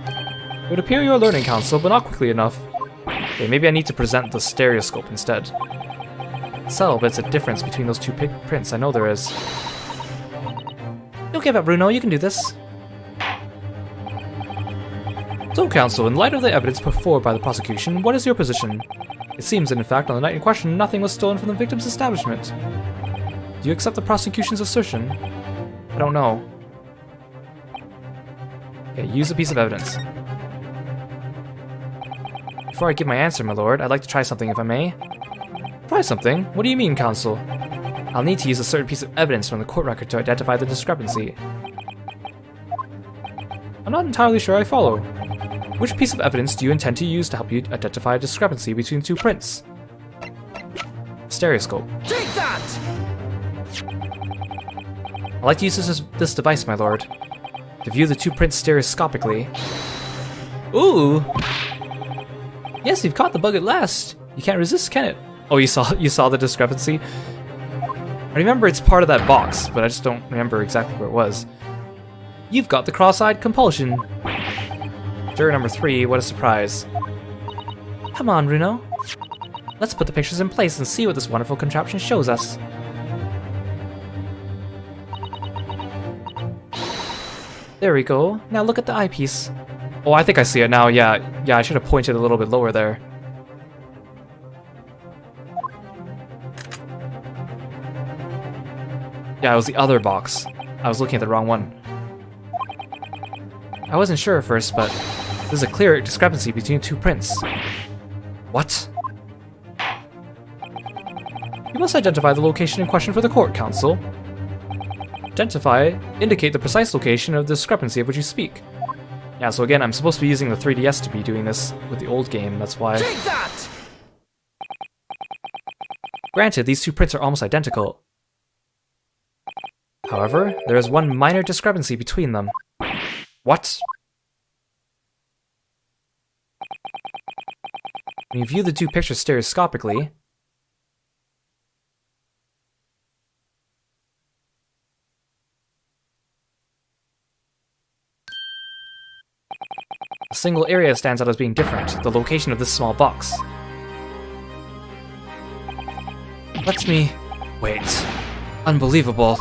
It would appear you're learning, Counsel, but not quickly enough. Okay, maybe I need to present the stereoscope instead. So, but it's a difference between those two prints. I know there is. Don't give up, Bruno. You can do this. So, Counsel, in light of the evidence put forward by the prosecution, what is your position? It seems that, in fact, on the night in question, nothing was stolen from the victim's establishment. Do you accept the prosecution's assertion? I don't know. Okay, use a piece of evidence. Before I give my answer, my lord, I'd like to try something, if I may. Try something? What do you mean, Counsel? I'll need to use a certain piece of evidence from the court record to identify the discrepancy. I'm not entirely sure I follow. Which piece of evidence do you intend to use to help you identify a discrepancy between the two prints? Stereoscope. Take that! I'd like to use this device, my lord, to view the two prints stereoscopically. Ooh! Yes, you've caught the bug at last. You can't resist, can it? Oh, you saw the discrepancy? I remember it's part of that box, but I just don't remember exactly where it was. You've got the cross-eyed compulsion. Juror number 3, what a surprise. Come on, Runo. Let's put the pictures in place and see what this wonderful contraption shows us. There we go. Now look at the eyepiece. Oh, I think I see it now. Yeah, I should have pointed a little bit lower there. Yeah, it was the other box. I was looking at the wrong one. I wasn't sure at first, but there's a clear discrepancy between two prints. What? You must identify the location in question for the court, Counsel. Identify, indicate the precise location of the discrepancy of which you speak. Yeah, so again, I'm supposed to be using the 3DS to be doing this with the old game, that's why. Take that! Granted, these two prints are almost identical. However, there is one minor discrepancy between them. What? When you view the two pictures stereoscopically, a single area stands out as being different, the location of this small box. Let me... wait. Unbelievable.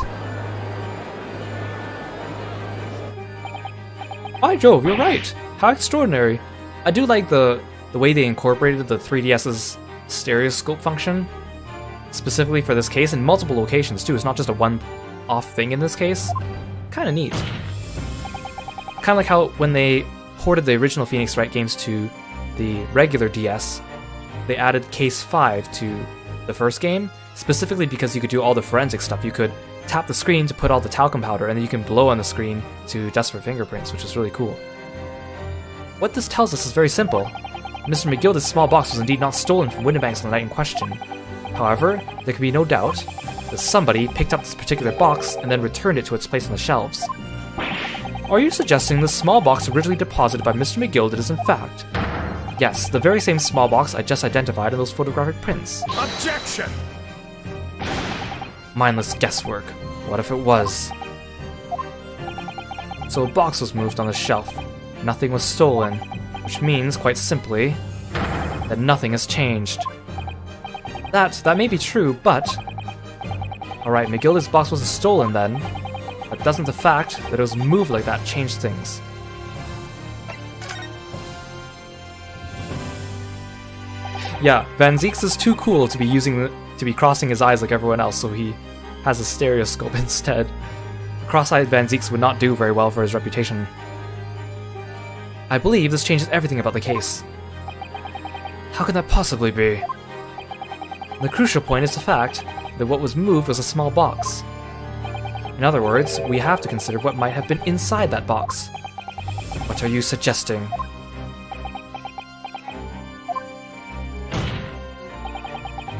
By Jove, you're right! How extraordinary! I do like the way they incorporated the 3DS's stereoscope function, specifically for this case, in multiple locations too. It's not just a one-off thing in this case. Kinda neat. Kinda like how when they ported the original Phoenix Wright games to the regular DS, they added Case 5 to the first game, specifically because you could do all the forensic stuff. You could tap the screen to put all the talcum powder, and then you can blow on the screen to dust for fingerprints, which is really cool. What this tells us is very simple. Mr. McGilda's small box was indeed not stolen from Windibanks on the night in question. However, there can be no doubt that somebody picked up this particular box and then returned it to its place on the shelves. Are you suggesting the small box originally deposited by Mr. McGilda is in fact? Yes, the very same small box I just identified in those photographic prints. Objection! Mindless guesswork. What if it was? So a box was moved on the shelf. Nothing was stolen, which means, quite simply, that nothing has changed. That may be true, but... Alright, McGilda's box wasn't stolen then, but doesn't the fact that it was moved like that change things? Yeah, Van Zieks is too cool to be crossing his eyes like everyone else, so he has a stereoscope instead. Cross-eyed Van Zieks would not do very well for his reputation. I believe this changes everything about the case. How could that possibly be? The crucial point is the fact that what was moved was a small box. In other words, we have to consider what might have been inside that box. What are you suggesting?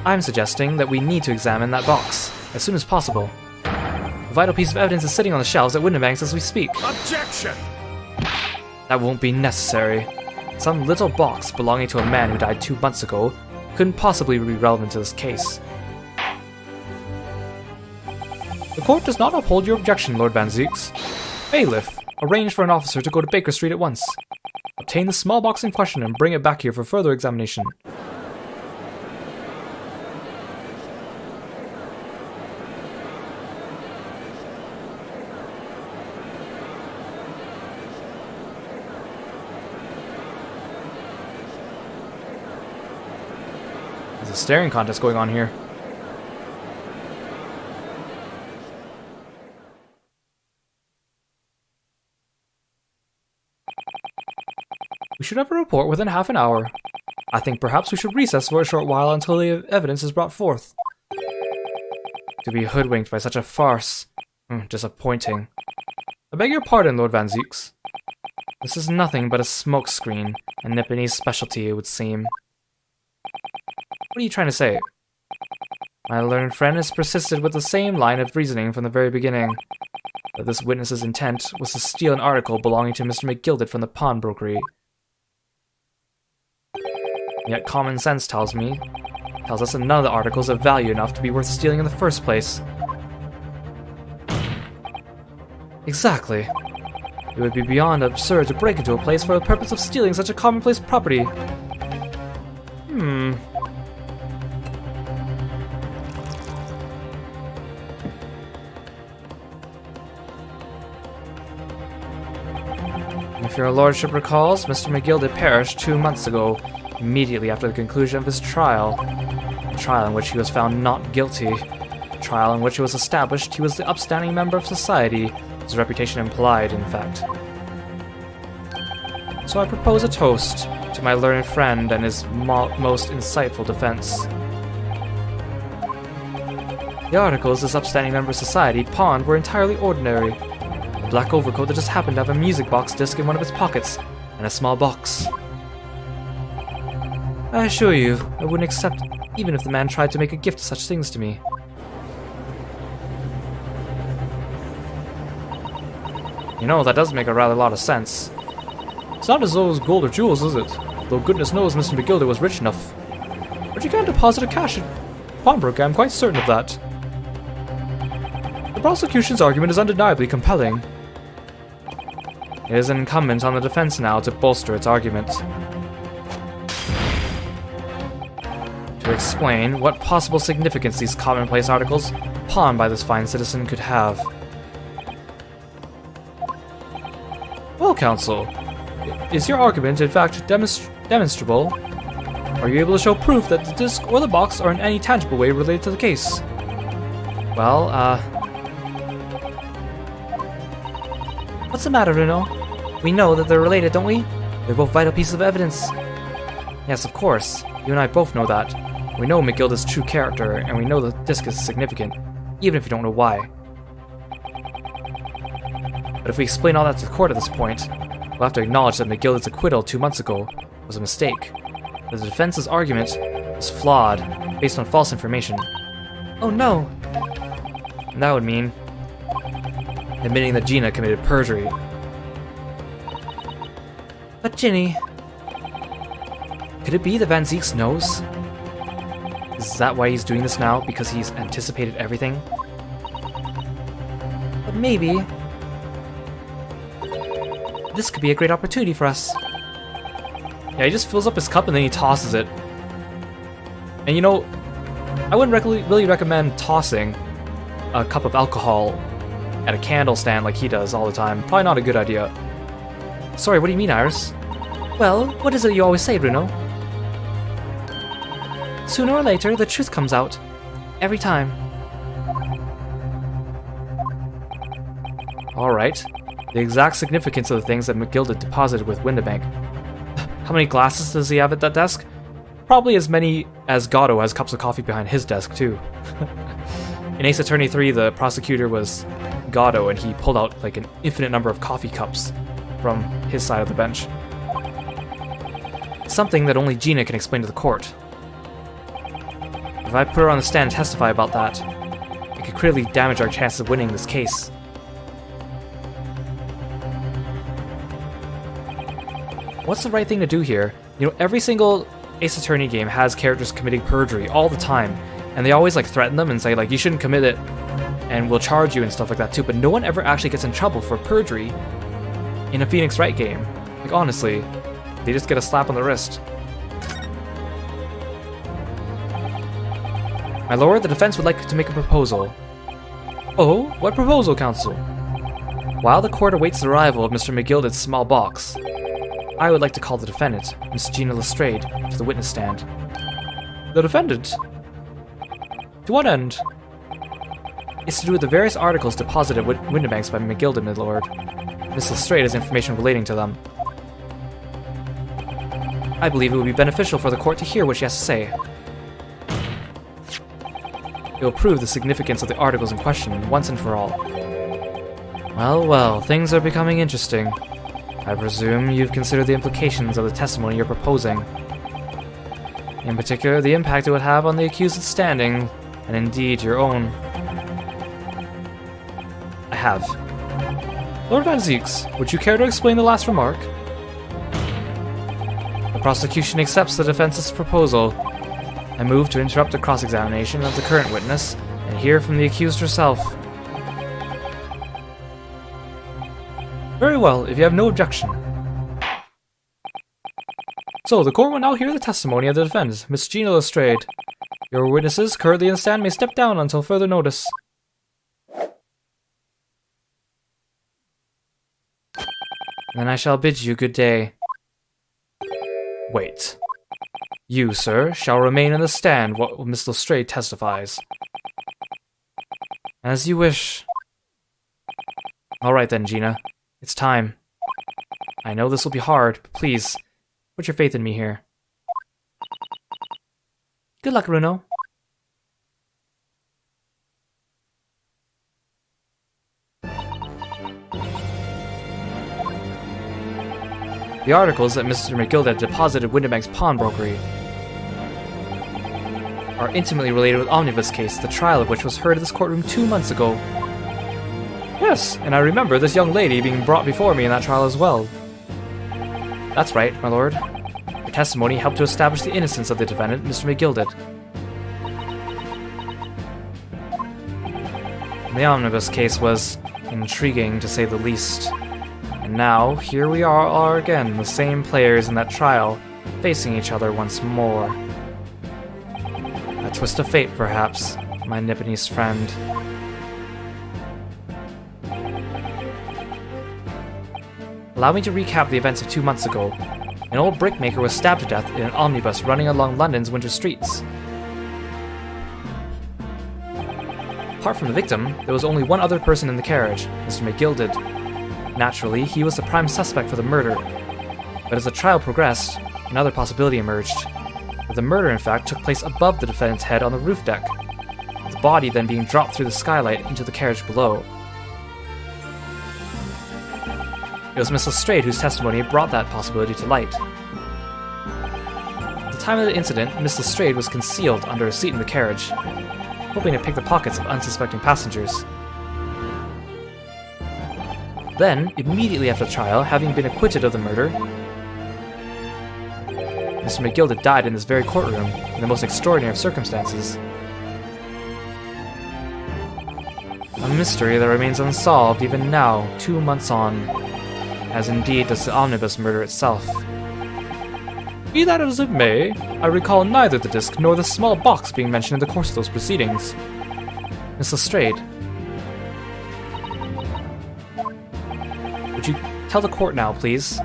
I'm suggesting that we need to examine that box as soon as possible. A vital piece of evidence is sitting on the shelves at Windibanks as we speak. Objection! That won't be necessary. Some little box belonging to a man who died 2 months ago couldn't possibly be relevant to this case. The court does not uphold your objection, Lord Van Zieks. Bailiff, arrange for an officer to go to Baker Street at once. Obtain the small box in question and bring it back here for further examination. There's a staring contest going on here. We should have a report within half an hour. I think perhaps we should recess for a short while until the evidence is brought forth. To be hoodwinked by such a farce. Disappointing. I beg your pardon, Lord Van Zieks. This is nothing but a smokescreen, a Nipponese specialty, it would seem. What are you trying to say? My learned friend has persisted with the same line of reasoning from the very beginning, that this witness's intent was to steal an article belonging to Mr. McGilded from the pawnbrokery. Yet common sense tells us that none of the articles have value enough to be worth stealing in the first place. Exactly. It would be beyond absurd to break into a place for the purpose of stealing such a commonplace property. If your lordship recalls, Mr. McGilded perished 2 months ago, immediately after the conclusion of his trial. A trial in which he was found not guilty. A trial in which it was established he was the upstanding member of society, his reputation implied, in fact. So I propose a toast to my learned friend and his most insightful defense. The articles this upstanding member of society pawned were entirely ordinary. A black overcoat that just happened to have a music box disc in one of its pockets, and a small box. I assure you, I wouldn't accept even if the man tried to make a gift of such things to me. You know, that does make a rather lot of sense. It's not as though it was gold or jewels, is it? Though goodness knows Mr. McGilder was rich enough. But you can't deposit a cash in pawnbroker, I'm quite certain of that. The prosecution's argument is undeniably compelling. It is incumbent on the defense now to bolster its argument. To explain what possible significance these commonplace articles pawned by this fine citizen could have. Well, counsel, is your argument in fact demonstrable? Are you able to show proof that the disc or the box are in any tangible way related to the case? Well, What's the matter, Runo? We know that they're related, don't we? They're both vital pieces of evidence. yes, of course. You and I both know that. We know McGilda's true character, and we know the disc is significant, even if you don't know why. But if we explain all that to the court at this point, we'll have to acknowledge that McGilda's acquittal 2 months ago was a mistake. That the defense's argument was flawed, based on false information. Oh no! And that would mean admitting that Gina committed perjury. But Ginny... Could it be that Van Zieks knows? Is that why he's doing this now? Because he's anticipated everything? But maybe... this could be a great opportunity for us. Yeah, he just fills up his cup and then he tosses it. And you know, I wouldn't really recommend tossing a cup of alcohol at a candle stand like he does all the time. Probably not a good idea. Sorry, what do you mean, Iris? Well, what is it you always say, Bruno? Sooner or later, the truth comes out. Every time. Alright. The exact significance of the things that McGilda deposited with Windibank. How many glasses does he have at that desk? Probably as many as Gatto has cups of coffee behind his desk, too. In Ace Attorney 3, the prosecutor was Gatto, and he pulled out like an infinite number of coffee cups from his side of the bench. Something that only Gina can explain to the court. If I put her on the stand and testify about that, it could critically damage our chances of winning this case. What's the right thing to do here? You know, every single Ace Attorney game has characters committing perjury all the time, and they always like threaten them and say like, you shouldn't commit it, and we'll charge you and stuff like that too, but no one ever actually gets in trouble for perjury in a Phoenix Wright game. Like, honestly, they just get a slap on the wrist. My lord, the defense would like to make a proposal. Oh, what proposal, counsel? While the court awaits the arrival of Mr. McGilda's small box, I would like to call the defendant, Miss Gina Lestrade, to the witness stand. The defendant? To what end? It's to do with the various articles deposited at Windibanks by McGilda, my lord. Miss Lestrade has information relating to them. I believe it would be beneficial for the court to hear what she has to say. It will prove the significance of the articles in question once and for all. Well, well, things are becoming interesting. I presume you've considered the implications of the testimony you're proposing. In particular, the impact it would have on the accused's standing, and indeed your own. I have. Lord Van Zieks, would you care to explain the last remark? The prosecution accepts the defense's proposal. I move to interrupt the cross-examination of the current witness and hear from the accused herself. Very well, if you have no objection. So, the court will now hear the testimony of the defendant, Miss Gina Lestrade. Your witnesses currently in the stand may step down until further notice. Then I shall bid you good day. Wait. You, sir, shall remain in the stand while Miss Lestrade testifies. As you wish. Alright then, Gina. It's time. I know this will be hard, but please, put your faith in me here. Good luck, Runo. The articles that Mr. McGilda had deposited Windibank's pawnbrokery. are intimately related with Omnibus case, the trial of which was heard in this courtroom 2 months ago. Yes, and I remember this young lady being brought before me in that trial as well. That's right, my lord. Her testimony helped to establish the innocence of the defendant, Mr. McGill did. The Omnibus case was intriguing, to say the least. And now, here we are again, the same players in that trial, facing each other once more. A twist of fate, perhaps, my Nipponese friend. Allow me to recap the events of 2 months ago. An old brickmaker was stabbed to death in an omnibus running along London's winter streets. Apart from the victim, there was only one other person in the carriage, Mr. McGill did. Naturally, he was the prime suspect for the murder. But as the trial progressed, another possibility emerged. That the murder, in fact, took place above the defendant's head on the roof deck, with the body then being dropped through the skylight into the carriage below. It was Miss Lestrade whose testimony brought that possibility to light. At the time of the incident, Miss Lestrade was concealed under a seat in the carriage, hoping to pick the pockets of unsuspecting passengers. Then, immediately after the trial, having been acquitted of the murder, Mr. McGill had died in this very courtroom, in the most extraordinary of circumstances. A mystery that remains unsolved even now, 2 months on, as indeed does the omnibus murder itself. Be that as it may, I recall neither the disc nor the small box being mentioned in the course of those proceedings. Miss Lestrade, would you tell the court now, please?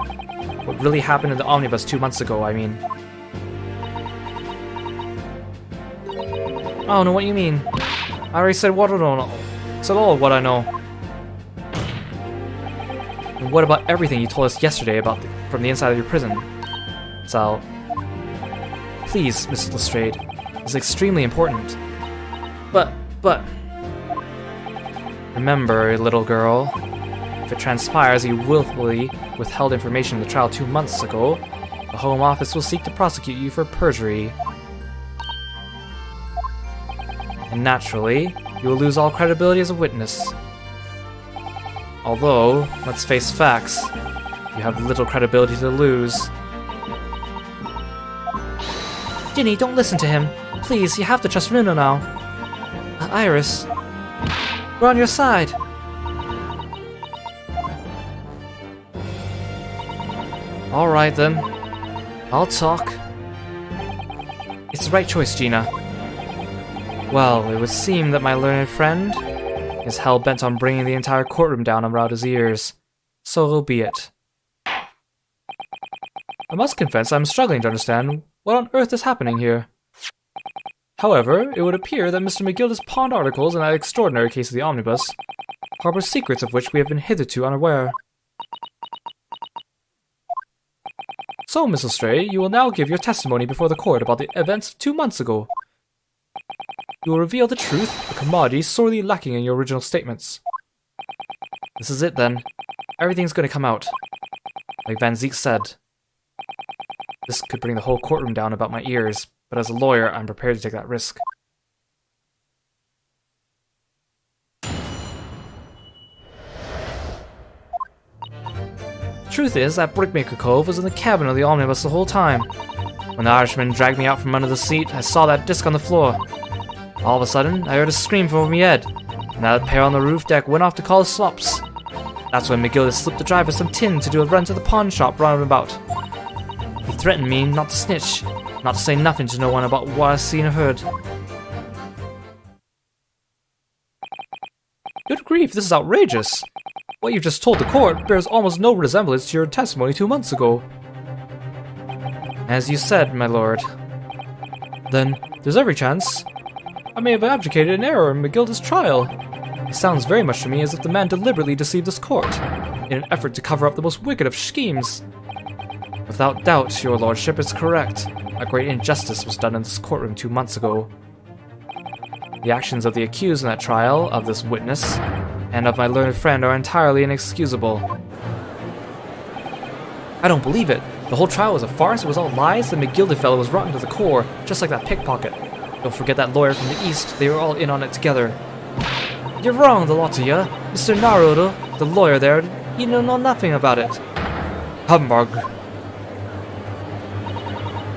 What really happened in the omnibus 2 months ago, I mean. I don't know what you mean. I already said what I don't know. Said all of what I know. And what about everything you told us yesterday about from the inside of your prison? Sal. Please, Mrs. Lestrade. This is extremely important. But... Remember, little girl, if it transpires you willfully withheld information in the trial 2 months ago, the Home Office will seek to prosecute you for perjury. And naturally, you will lose all credibility as a witness. Although, let's face facts, you have little credibility to lose. Ginny, don't listen to him. Please, you have to trust Runo now. Iris, we're on your side. Alright then. I'll talk. It's the right choice, Gina. Well, it would seem that my learned friend is hell-bent on bringing the entire courtroom down around his ears. So be it. I must confess I'm struggling to understand what on earth is happening here. However, it would appear that Mr. McGilda's pawned articles in that extraordinary case of the omnibus harbor secrets of which we have been hitherto unaware. So, Miss Lestrade, you will now give your testimony before the court about the events of 2 months ago. You will reveal the truth, a commodity sorely lacking in your original statements. This is it then. Everything's going to come out. Like Van Zeek said. This could bring the whole courtroom down about my ears, but as a lawyer, I'm prepared to take that risk. Truth is, that Brickmaker Cove was in the cabin of the omnibus the whole time. When the Irishman dragged me out from under the seat, I saw that disc on the floor. All of a sudden, I heard a scream from over my head, and that pair on the roof deck went off to call the slops. That's when McGill slipped the driver some tin to do a run to the pawn shop roundabout. He threatened me not to snitch, not to say nothing to no one about what I seen or heard. Good grief, this is outrageous. What you've just told the court bears almost no resemblance to your testimony 2 months ago. As you said, my lord. Then, there's every chance I may have abdicated an error in McGilda's trial. It sounds very much to me as if the man deliberately deceived this court, in an effort to cover up the most wicked of schemes. Without doubt, your lordship is correct. A great injustice was done in this courtroom 2 months ago. The actions of the accused in that trial, of this witness, and of my learned friend are entirely inexcusable. I don't believe it. The whole trial was a farce, it was all lies, the McGilda fellow was rotten to the core, just like that pickpocket. Don't forget that lawyer from the east, they were all in on it together. You're wrong, the lot of ya. Mr. Naruto, the lawyer there, he know nothing about it. Humbug.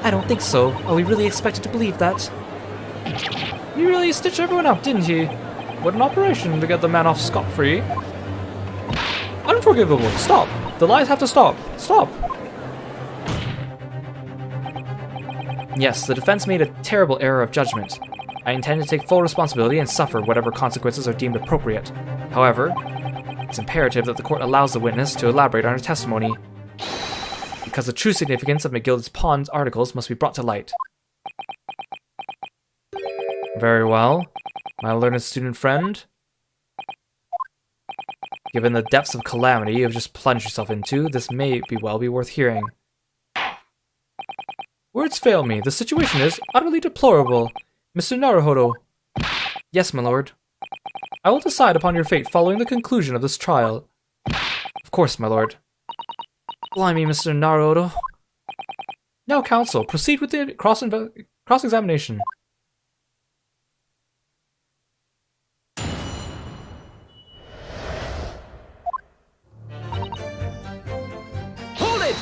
I don't think so. Are we really expected to believe that? You really stitched everyone up, didn't you? What an operation to get the man off scot-free. Unforgivable. Stop. The lies have to stop. Stop. Yes, the defense made a terrible error of judgment. I intend to take full responsibility and suffer whatever consequences are deemed appropriate. However, it's imperative that the court allows the witness to elaborate on her testimony, because the true significance of McGilded's pawn's articles must be brought to light. Very well, my learned student friend. Given the depths of calamity you have just plunged yourself into, this may be worth hearing. Words fail me. The situation is utterly deplorable. Mr. Naruhodo. Yes, my lord. I will decide upon your fate following the conclusion of this trial. Of course, my lord. Blimey, Mr. Naruto. Now, counsel, proceed with the cross-examination. Hold it!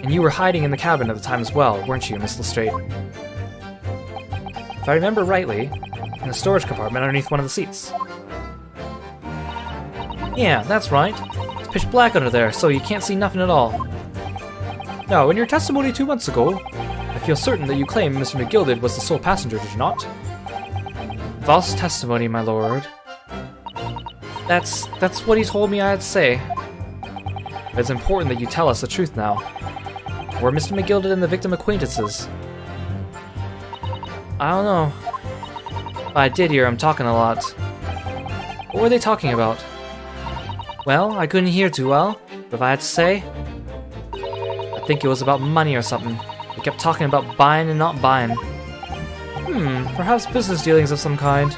And you were hiding in the cabin at the time as well, weren't you, Miss Lestrade? If I remember rightly, in the storage compartment underneath one of the seats. Yeah, that's right. It's pitch black under there, so you can't see nothing at all. Now, in your testimony 2 months ago, I feel certain that you claimed Mr. McGilded was the sole passenger, did you not? False testimony, my lord. That's what he told me I had to say. But it's important that you tell us the truth now. Were Mr. McGilded and the victim acquaintances? I don't know. I did hear him talking a lot. What were they talking about? Well, I couldn't hear too well, but if I had to say, I think it was about money or something. They kept talking about buying and not buying. Perhaps business dealings of some kind.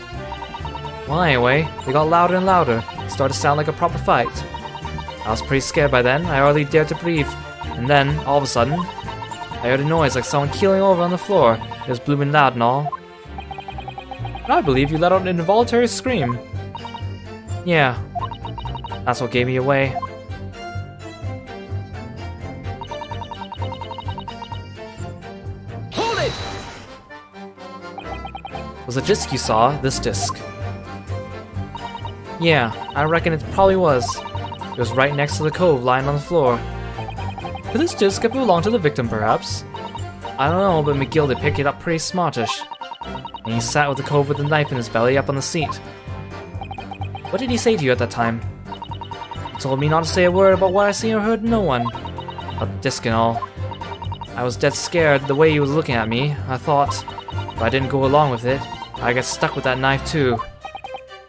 Well, anyway, they got louder and louder. It started to sound like a proper fight. I was pretty scared by then. I hardly dared to breathe. And then, all of a sudden, I heard a noise like someone keeling over on the floor. It was blooming loud and all. And I believe you let out an involuntary scream. Yeah, that's what gave me away. Hold it! Was the disc you saw this disc? Yeah, I reckon it probably was. It was right next to the cove lying on the floor. Could this disc have belonged to the victim, perhaps? I don't know, but McGilded picked it up pretty smartish. And he sat with the cove with the knife in his belly up on the seat. What did he say to you at that time? He told me not to say a word about what I seen or heard, no one. About the disc and all. I was dead scared the way he was looking at me. I thought, if I didn't go along with it, I'd get stuck with that knife too.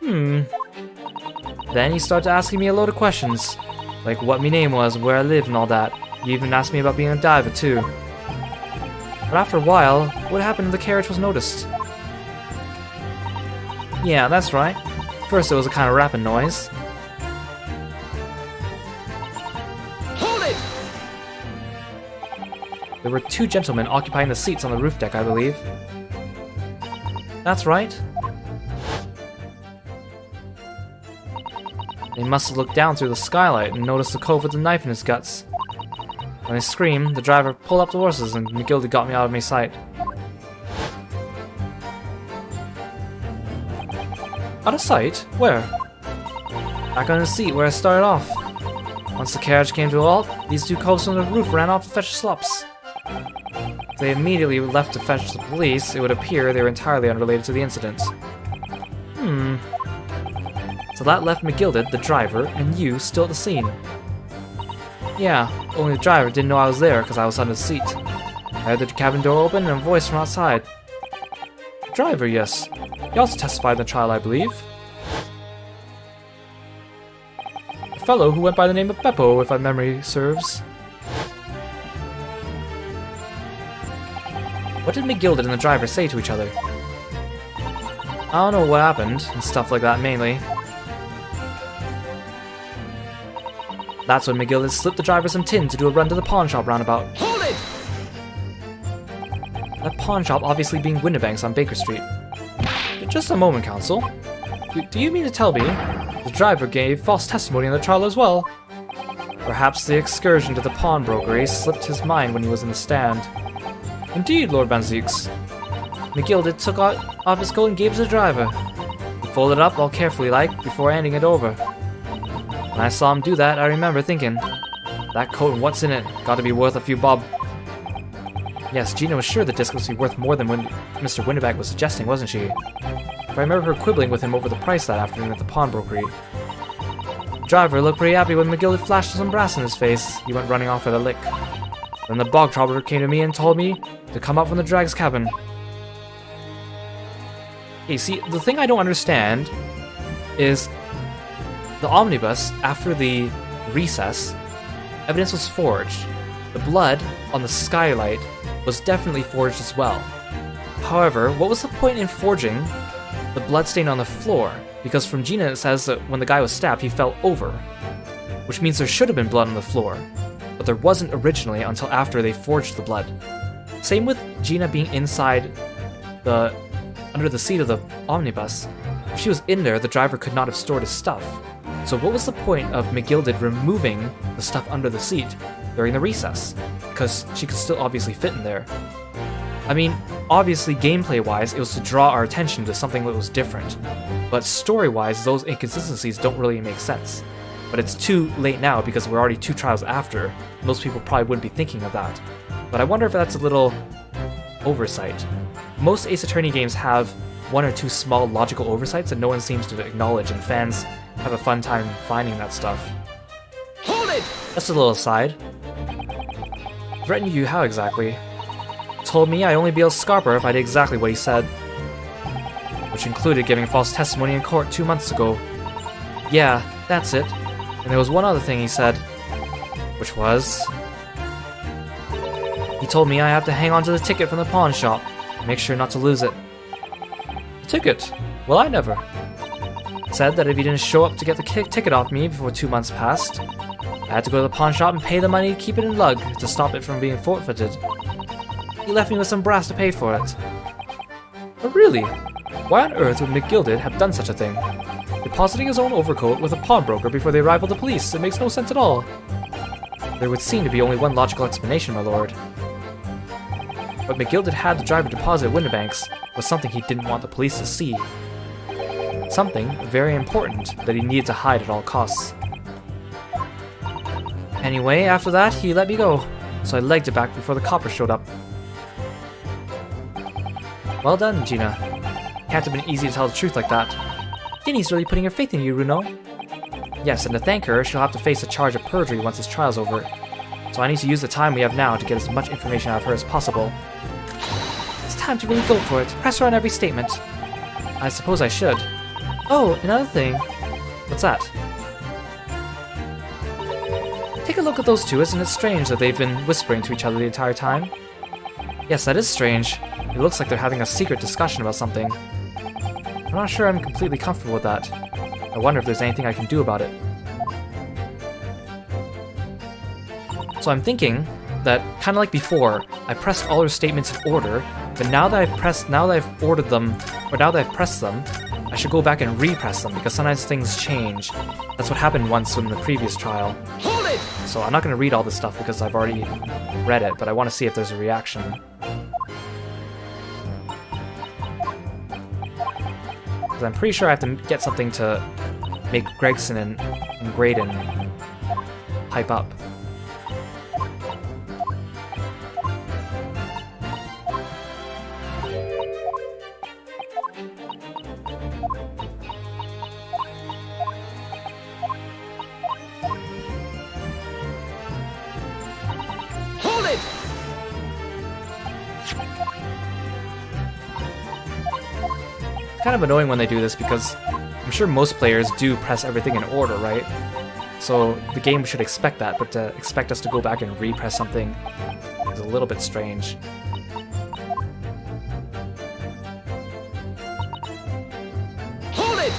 Then he started asking me a load of questions. Like what my name was, where I lived and all that. He even asked me about being a diver too. But after a while, what happened if the carriage was noticed? Yeah, that's right. First it was a kind of rapping noise. Hold it! There were 2 gentlemen occupying the seats on the roof deck, I believe. That's right. They must have looked down through the skylight and noticed the cove with the knife in his guts. When I screamed, the driver pulled up the horses and McGilded got me out of my sight. Out of sight? Where? Back on the seat where I started off. Once the carriage came to a halt, these 2 coves on the roof ran off to fetch slops. If they immediately left to fetch the police, it would appear they were entirely unrelated to the incident. So that left McGilded, the driver, and you still at the scene. Yeah, only the driver didn't know I was there because I was under the seat. I heard the cabin door open and a voice from outside. Driver, yes. He also testified in the trial, I believe. A fellow who went by the name of Beppo, if my memory serves. What did McGilded and the driver say to each other? I don't know what happened, and stuff like that mainly. That's when McGilded slipped the driver some tin to do a run to the pawn shop roundabout. Hold it! That pawn shop obviously being Windibank's on Baker Street. Just a moment, Counsel. Do you mean to tell me the driver gave false testimony in the trial as well? Perhaps the excursion to the pawnbrokery slipped his mind when he was in the stand. Indeed, Lord Van Zieks. McGilded took off his coat and gave it to the driver. He folded it up all carefully like before handing it over. When I saw him do that, I remember thinking, that coat and what's in it gotta be worth a few bob. Yes, Gina was sure the disc must be worth more than Mr. Windibank was suggesting, wasn't she? If I remember her quibbling with him over the price that afternoon at the pawnbrokery. The driver looked pretty happy when McGilded flashed some brass in his face. He went running off at a lick. Then the bog trotter came to me and told me to come up from the drag's cabin. Okay, see, the thing I don't understand is the omnibus, after the recess, evidence was forged. The blood on the skylight was definitely forged as well. However, what was the point in forging the blood stain on the floor? Because from Gina it says that when the guy was stabbed, he fell over, which means there should have been blood on the floor, but there wasn't originally until after they forged the blood. Same with Gina being inside under the seat of the omnibus. If she was in there, the driver could not have stored his stuff. So what was the point of McGilded removing the stuff under the seat during the recess? Because she could still obviously fit in there. I mean, obviously gameplay-wise, it was to draw our attention to something that was different. But story-wise, those inconsistencies don't really make sense. But it's too late now because we're already 2 trials after. Most people probably wouldn't be thinking of that. But I wonder if that's a little oversight. Most Ace Attorney games have 1 or 2 small logical oversights that no one seems to acknowledge, and fans have a fun time finding that stuff. Hold it! Just a little aside. Threatened you how exactly? Told me I'd only be a scarper if I did exactly what he said. Which included giving false testimony in court 2 months ago. Yeah, that's it. And there was one other thing he said. Which was... He told me I have to hang on to the ticket from the pawn shop. And make sure not to lose it. The ticket? Well, I never. Said that if he didn't show up to get the ticket off me before 2 months passed, I had to go to the pawn shop and pay the money to keep it in lug to stop it from being forfeited. He left me with some brass to pay for it. But really, why on earth would McGilded have done such a thing? Depositing his own overcoat with a pawnbroker before the arrival of the police, it makes no sense at all. There would seem to be only one logical explanation, my lord. What McGilded had the driver deposit at Windibank's was something he didn't want the police to see. Something very important that he needed to hide at all costs. Anyway, after that, he let me go, so I legged it back before the coppers showed up. Well done, Gina. Can't have been easy to tell the truth like that. Ginny's really putting her faith in you, Runo. Yes, and to thank her, she'll have to face a charge of perjury once this trial's over. So I need to use the time we have now to get as much information out of her as possible. It's time to really go for it. Press her on every statement. I suppose I should. Oh, another thing. What's that? Take a look at those two. Isn't it strange that they've been whispering to each other the entire time? Yes, that is strange. It looks like they're having a secret discussion about something. I'm not sure I'm completely comfortable with that. I wonder if there's anything I can do about it. So I'm thinking that, kind of like before, I pressed all her statements in order, but now that I've pressed them, I should go back and repress them, because sometimes things change. That's what happened once in the previous trial. Hold it! So I'm not going to read all this stuff because I've already read it, but I want to see if there's a reaction. Because I'm pretty sure I have to get something to make Gregson and Graydon hype up. Hold it! It's kind of annoying when they do this because I'm sure most players do press everything in order, right? So the game should expect that, but to expect us to go back and repress something is a little bit strange. Hold it!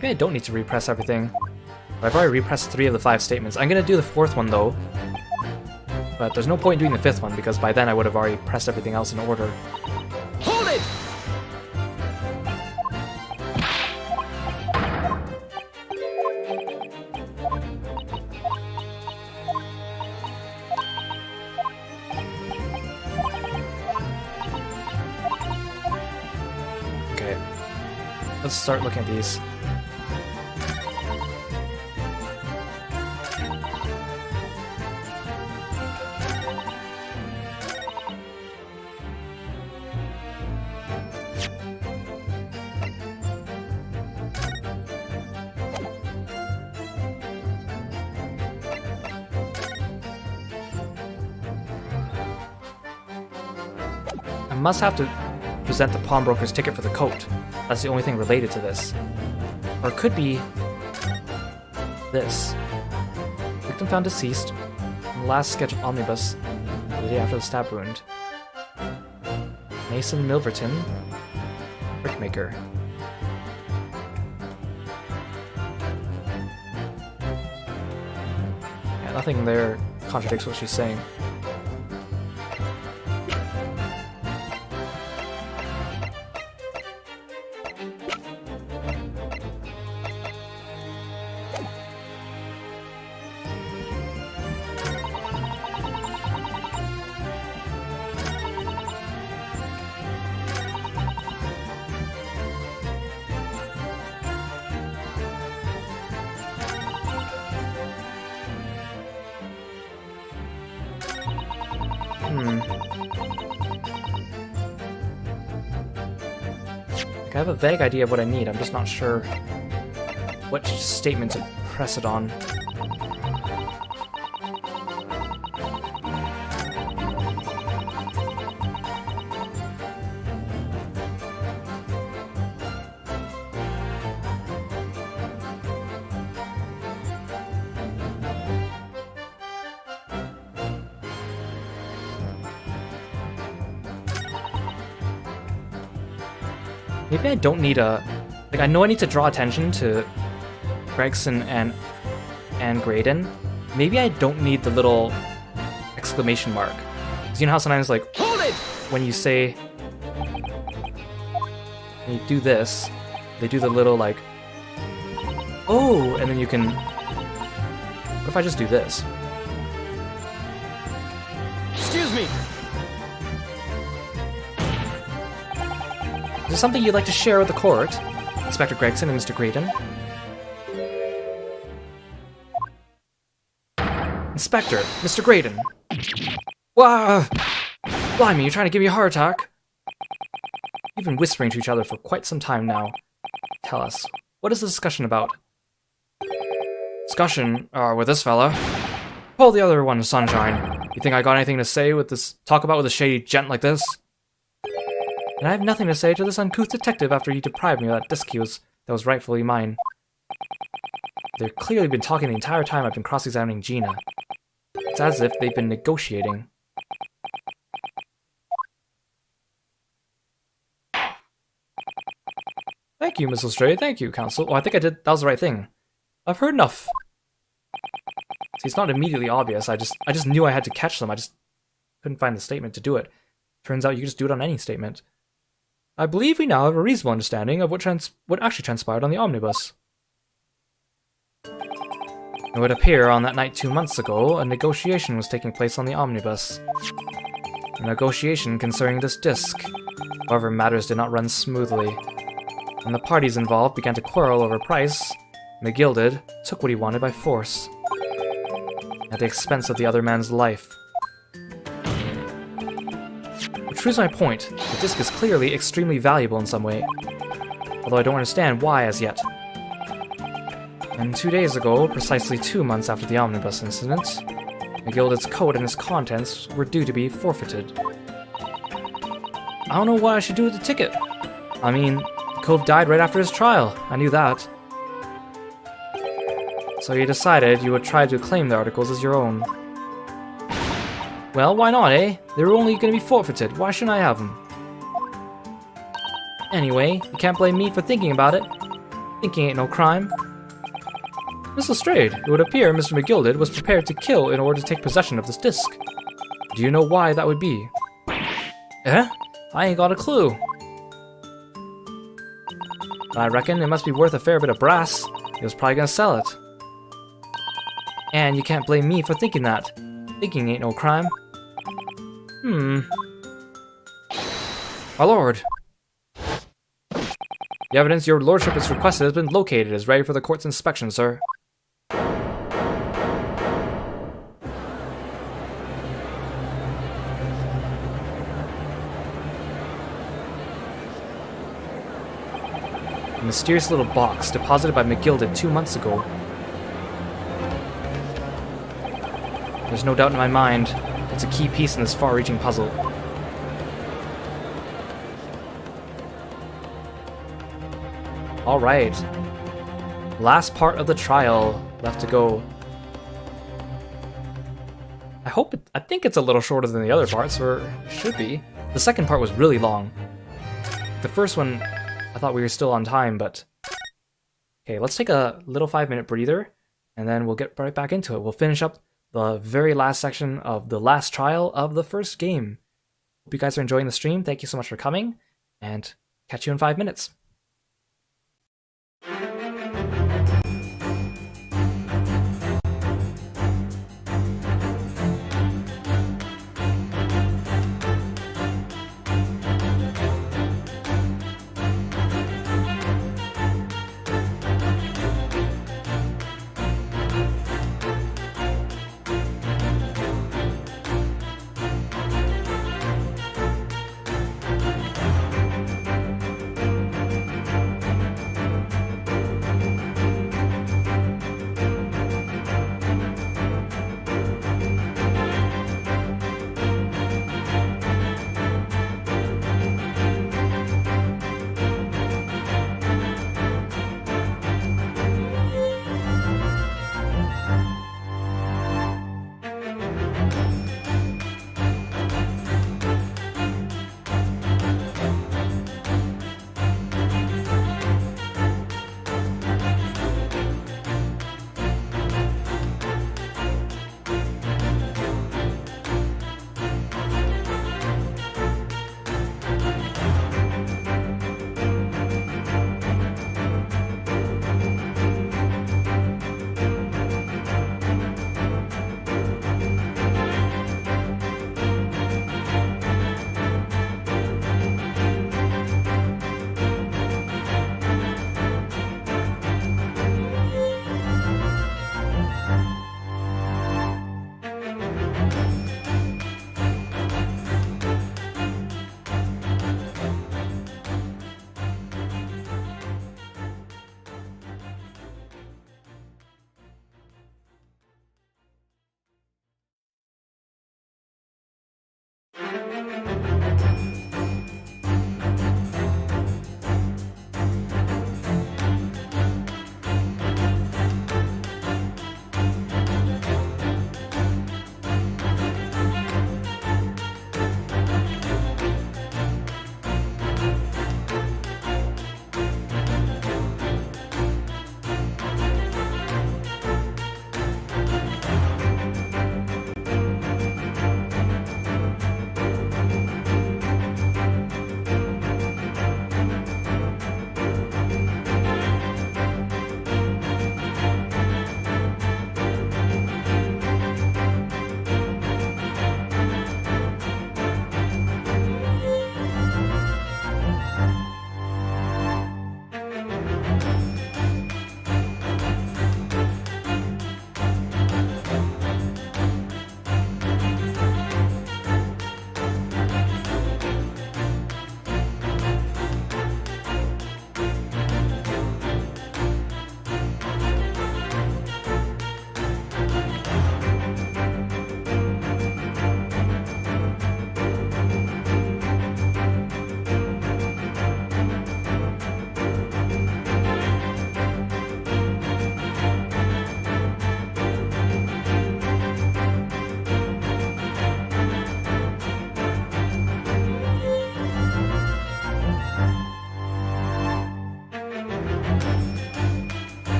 Maybe I don't need to repress everything. I've already repressed 3 of the 5 statements. I'm gonna do the 4th one though. But there's no point in doing the 5th one because by then I would have already pressed everything else in order. Hold it! Okay. Let's start looking at these. I must have to present the pawnbroker's ticket for the coat. That's the only thing related to this. Or it could be this. Victim found deceased. On the last sketch of Omnibus, the day after the stab wound. Mason Milverton, brickmaker. Yeah, nothing there contradicts what she's saying. I have a vague idea of what I need, I'm just not sure which statement to press it on. Maybe I don't need a... Like, I know I need to draw attention to Gregson and Graydon. Maybe I don't need the little exclamation mark. Because you know how sometimes, like, Hold it! when you say... When you do this, they do the little, like... Oh! And then you can... What if I just do this? Excuse me! Is there something you'd like to share with the court, Inspector Gregson and Mr. Graydon? Inspector, Mr. Graydon. Wow! Blimey, you're trying to give me a heart attack? You've been whispering to each other for quite some time now. Tell us, what is the discussion about? Discussion? With this fella? Pull the other one, Sunshine. You think I got anything to say with this? Talk about with a shady gent like this? And I have nothing to say to this uncouth detective after he deprived me of that disc that was rightfully mine. They've clearly been talking the entire time I've been cross-examining Gina. It's as if they've been negotiating. Thank you, Miss Lestrade. Thank you, Counsel. Oh, I think that was the right thing. I've heard enough. See, it's not immediately obvious. I just knew I had to catch them. I just couldn't find the statement to do it. Turns out you can just do it on any statement. I believe we now have a reasonable understanding of what actually transpired on the omnibus. It would appear on that night 2 months ago, a negotiation was taking place on the omnibus. A negotiation concerning this disc. However, matters did not run smoothly. When the parties involved began to quarrel over price, McGilded took what he wanted by force, at the expense of the other man's life. Which proves my point. The disc is clearly extremely valuable in some way, although I don't understand why as yet. And 2 days ago, precisely 2 months after the omnibus incident, McGilded's coat and its contents were due to be forfeited. I don't know what I should do with the ticket. I mean, Cove died right after his trial. I knew that. So you decided you would try to claim the articles as your own. Well, why not, eh? They were only going to be forfeited. Why shouldn't I have them? Anyway, you can't blame me for thinking about it. Thinking ain't no crime. Miss Lestrade, it would appear Mr. McGilded was prepared to kill in order to take possession of this disc. Do you know why that would be? Eh? I ain't got a clue. I reckon it must be worth a fair bit of brass. He was probably gonna sell it. And you can't blame me for thinking that. Thinking ain't no crime. My lord. The evidence your lordship has requested has been located and is ready for the court's inspection, sir. A mysterious little box deposited by McGilded 2 months ago. There's no doubt in my mind it's a key piece in this far-reaching puzzle. Alright. Last part of the trial left to go. I think it's a little shorter than the other parts, or it should be. The second part was really long. The first one, I thought we were still on time, but... Okay, let's take a little 5-minute breather, and then we'll get right back into it. We'll finish up the very last section of the last trial of the first game. Hope you guys are enjoying the stream. Thank you so much for coming, and catch you in 5 minutes.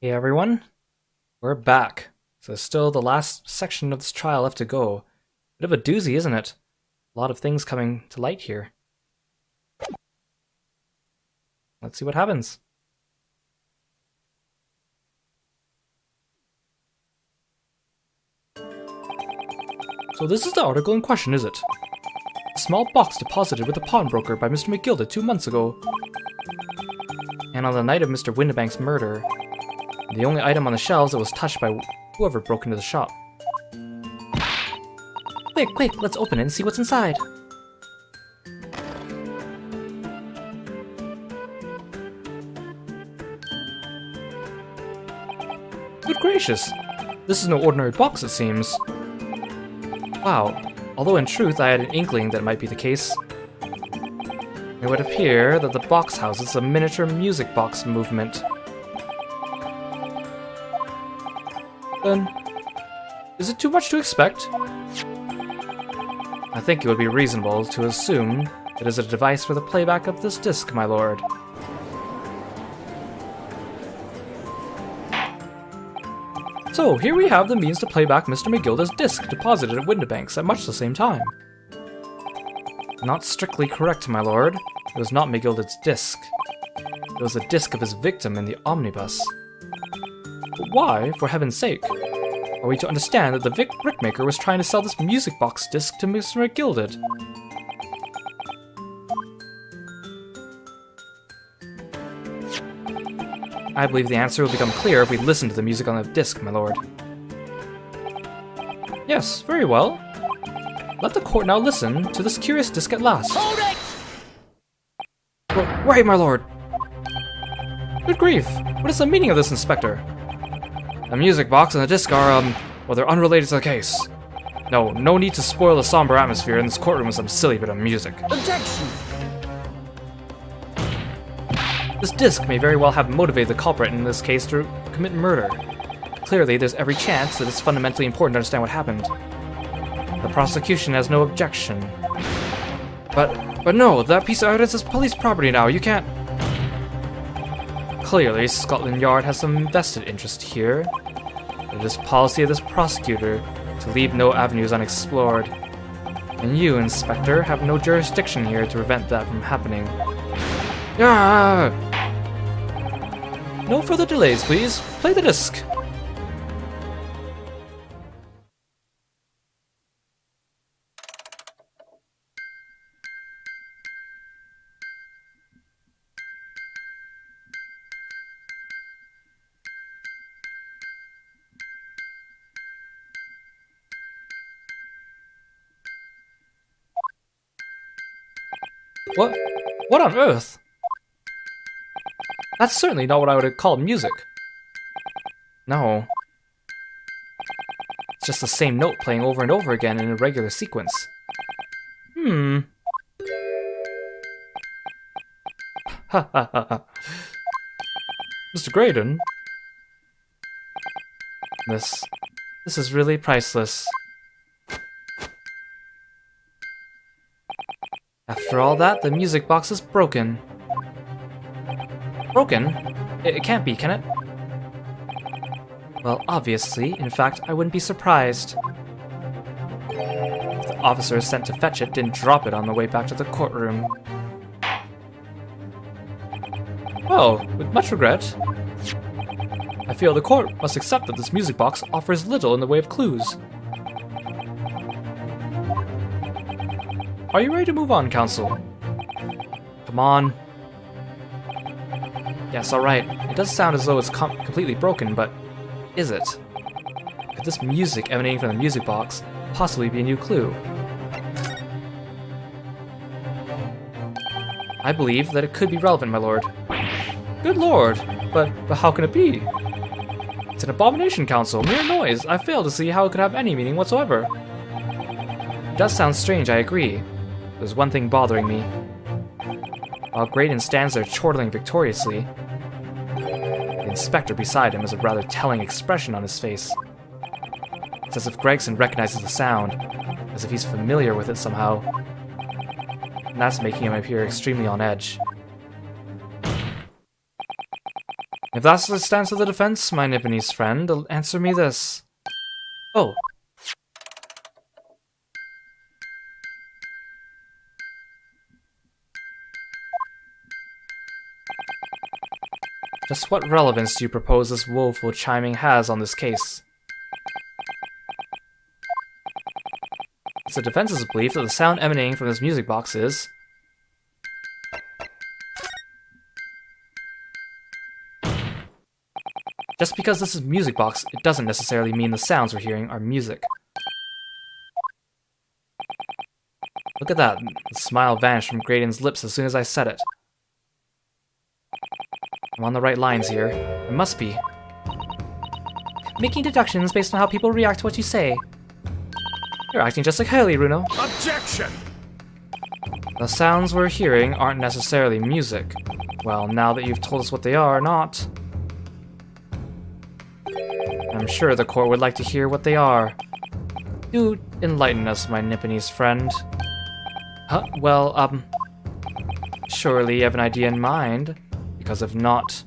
Hey everyone, we're back. So there's still the last section of this trial left to go. Bit of a doozy, isn't it? A lot of things coming to light here. Let's see what happens. So this is the article in question, is it? A small box deposited with the pawnbroker by Mr. McGilda 2 months ago. And on the night of Mr. Windibank's murder, the only item on the shelves that was touched by whoever broke into the shop. Quick, let's open it and see what's inside. Good gracious! This is no ordinary box, it seems. Wow, although in truth I had an inkling that it might be the case. It would appear that the box houses a miniature music box movement. Then, is it too much to expect? I think it would be reasonable to assume it is a device for the playback of this disc, my lord. So, here we have the means to play back Mr. McGilda's disc deposited at Windibank's at much the same time. Not strictly correct, my lord. It was not McGilda's disc. It was the disc of his victim in the omnibus. But why, for heaven's sake, are we to understand that the brickmaker was trying to sell this music box disc to Mr. McGilda? I believe the answer will become clear if we listen to the music on the disc, my lord. Yes, very well. Let the court now listen to this curious disc at last. Hold it! Right, my lord. Good grief! What is the meaning of this, Inspector? The music box and the disc are, well, they're unrelated to the case. No need to spoil the somber atmosphere in this courtroom with some silly bit of music. Objection! This disc may very well have motivated the culprit in this case to commit murder. Clearly, there's every chance that it's fundamentally important to understand what happened. The prosecution has no objection. But no, that piece of evidence is police property now, you can't... Clearly, Scotland Yard has some vested interest here. It is policy of this prosecutor to leave no avenues unexplored. And you, Inspector, have no jurisdiction here to prevent that from happening. Ah! No further delays, please. Play the disc. What on earth? That's certainly not what I would have called music. No. It's just the same note playing over and over again in a regular sequence. Ha ha ha ha. Mr. Graydon? This is really priceless. After all that, the music box is broken. Broken? It can't be, can it? Well, obviously. In fact, I wouldn't be surprised if the officer sent to fetch it didn't drop it on the way back to the courtroom. Well, with much regret, I feel the court must accept that this music box offers little in the way of clues. Are you ready to move on, counsel? Come on. Yes, alright. It does sound as though it's completely broken, but is it? Could this music emanating from the music box possibly be a new clue? I believe that it could be relevant, my lord. Good lord, but how can it be? It's an abomination, Council, mere noise. I fail to see how it could have any meaning whatsoever. It does sound strange, I agree. There's one thing bothering me. While Graydon stands there chortling victoriously, the inspector beside him has a rather telling expression on his face. It's as if Gregson recognizes the sound, as if he's familiar with it somehow. And that's making him appear extremely on edge. If that's the stance of the defense, my Nipponese friend, answer me this. Oh. Just what relevance do you propose this woeful chiming has on this case? It's the defense's belief that the sound emanating from this music box is... Just because this is a music box, it doesn't necessarily mean the sounds we're hearing are music. Look at that. The smile vanished from Graydon's lips as soon as I said it. I'm on the right lines here. It must be. Making deductions based on how people react to what you say. You're acting just like Hurley, Runo. Objection! The sounds we're hearing aren't necessarily music. Well, now that you've told us what they are, not. I'm sure the court would like to hear what they are. Do enlighten us, my Nipponese friend. Huh? Well, surely you have an idea in mind, because if not,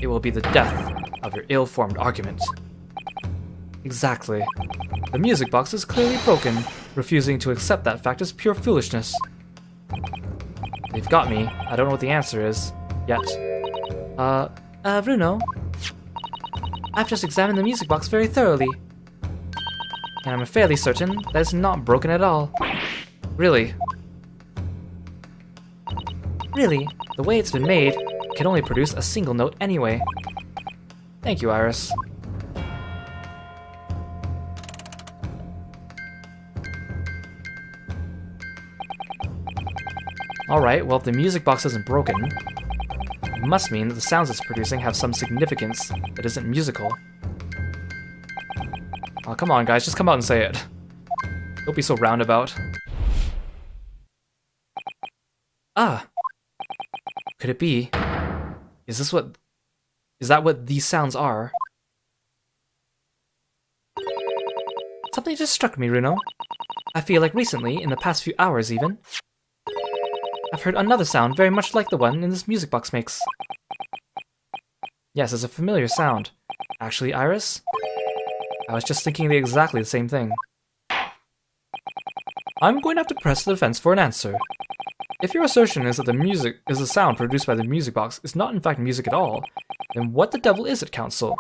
it will be the death of your ill-formed argument. Exactly. The music box is clearly broken. Refusing to accept that fact is pure foolishness. They've got me. I don't know what the answer is, yet. Bruno? I've just examined the music box very thoroughly. And I'm fairly certain that it's not broken at all. Really? Really, the way it's been made, it can only produce a single note anyway. Thank you, Iris. Alright, well if the music box isn't broken, it must mean that the sounds it's producing have some significance that isn't musical. Oh, come on guys, just come out and say it. Don't be so roundabout. Ah! Could it be? Is that what these sounds are? Something just struck me, Runo. I feel like recently, in the past few hours even, I've heard another sound very much like the one in this music box makes. Yes, it's a familiar sound. Actually, Iris, I was just thinking exactly the same thing. I'm going to have to press the defense for an answer. If your assertion is that the sound produced by the music box is not in fact music at all, then what the devil is it, Counsel?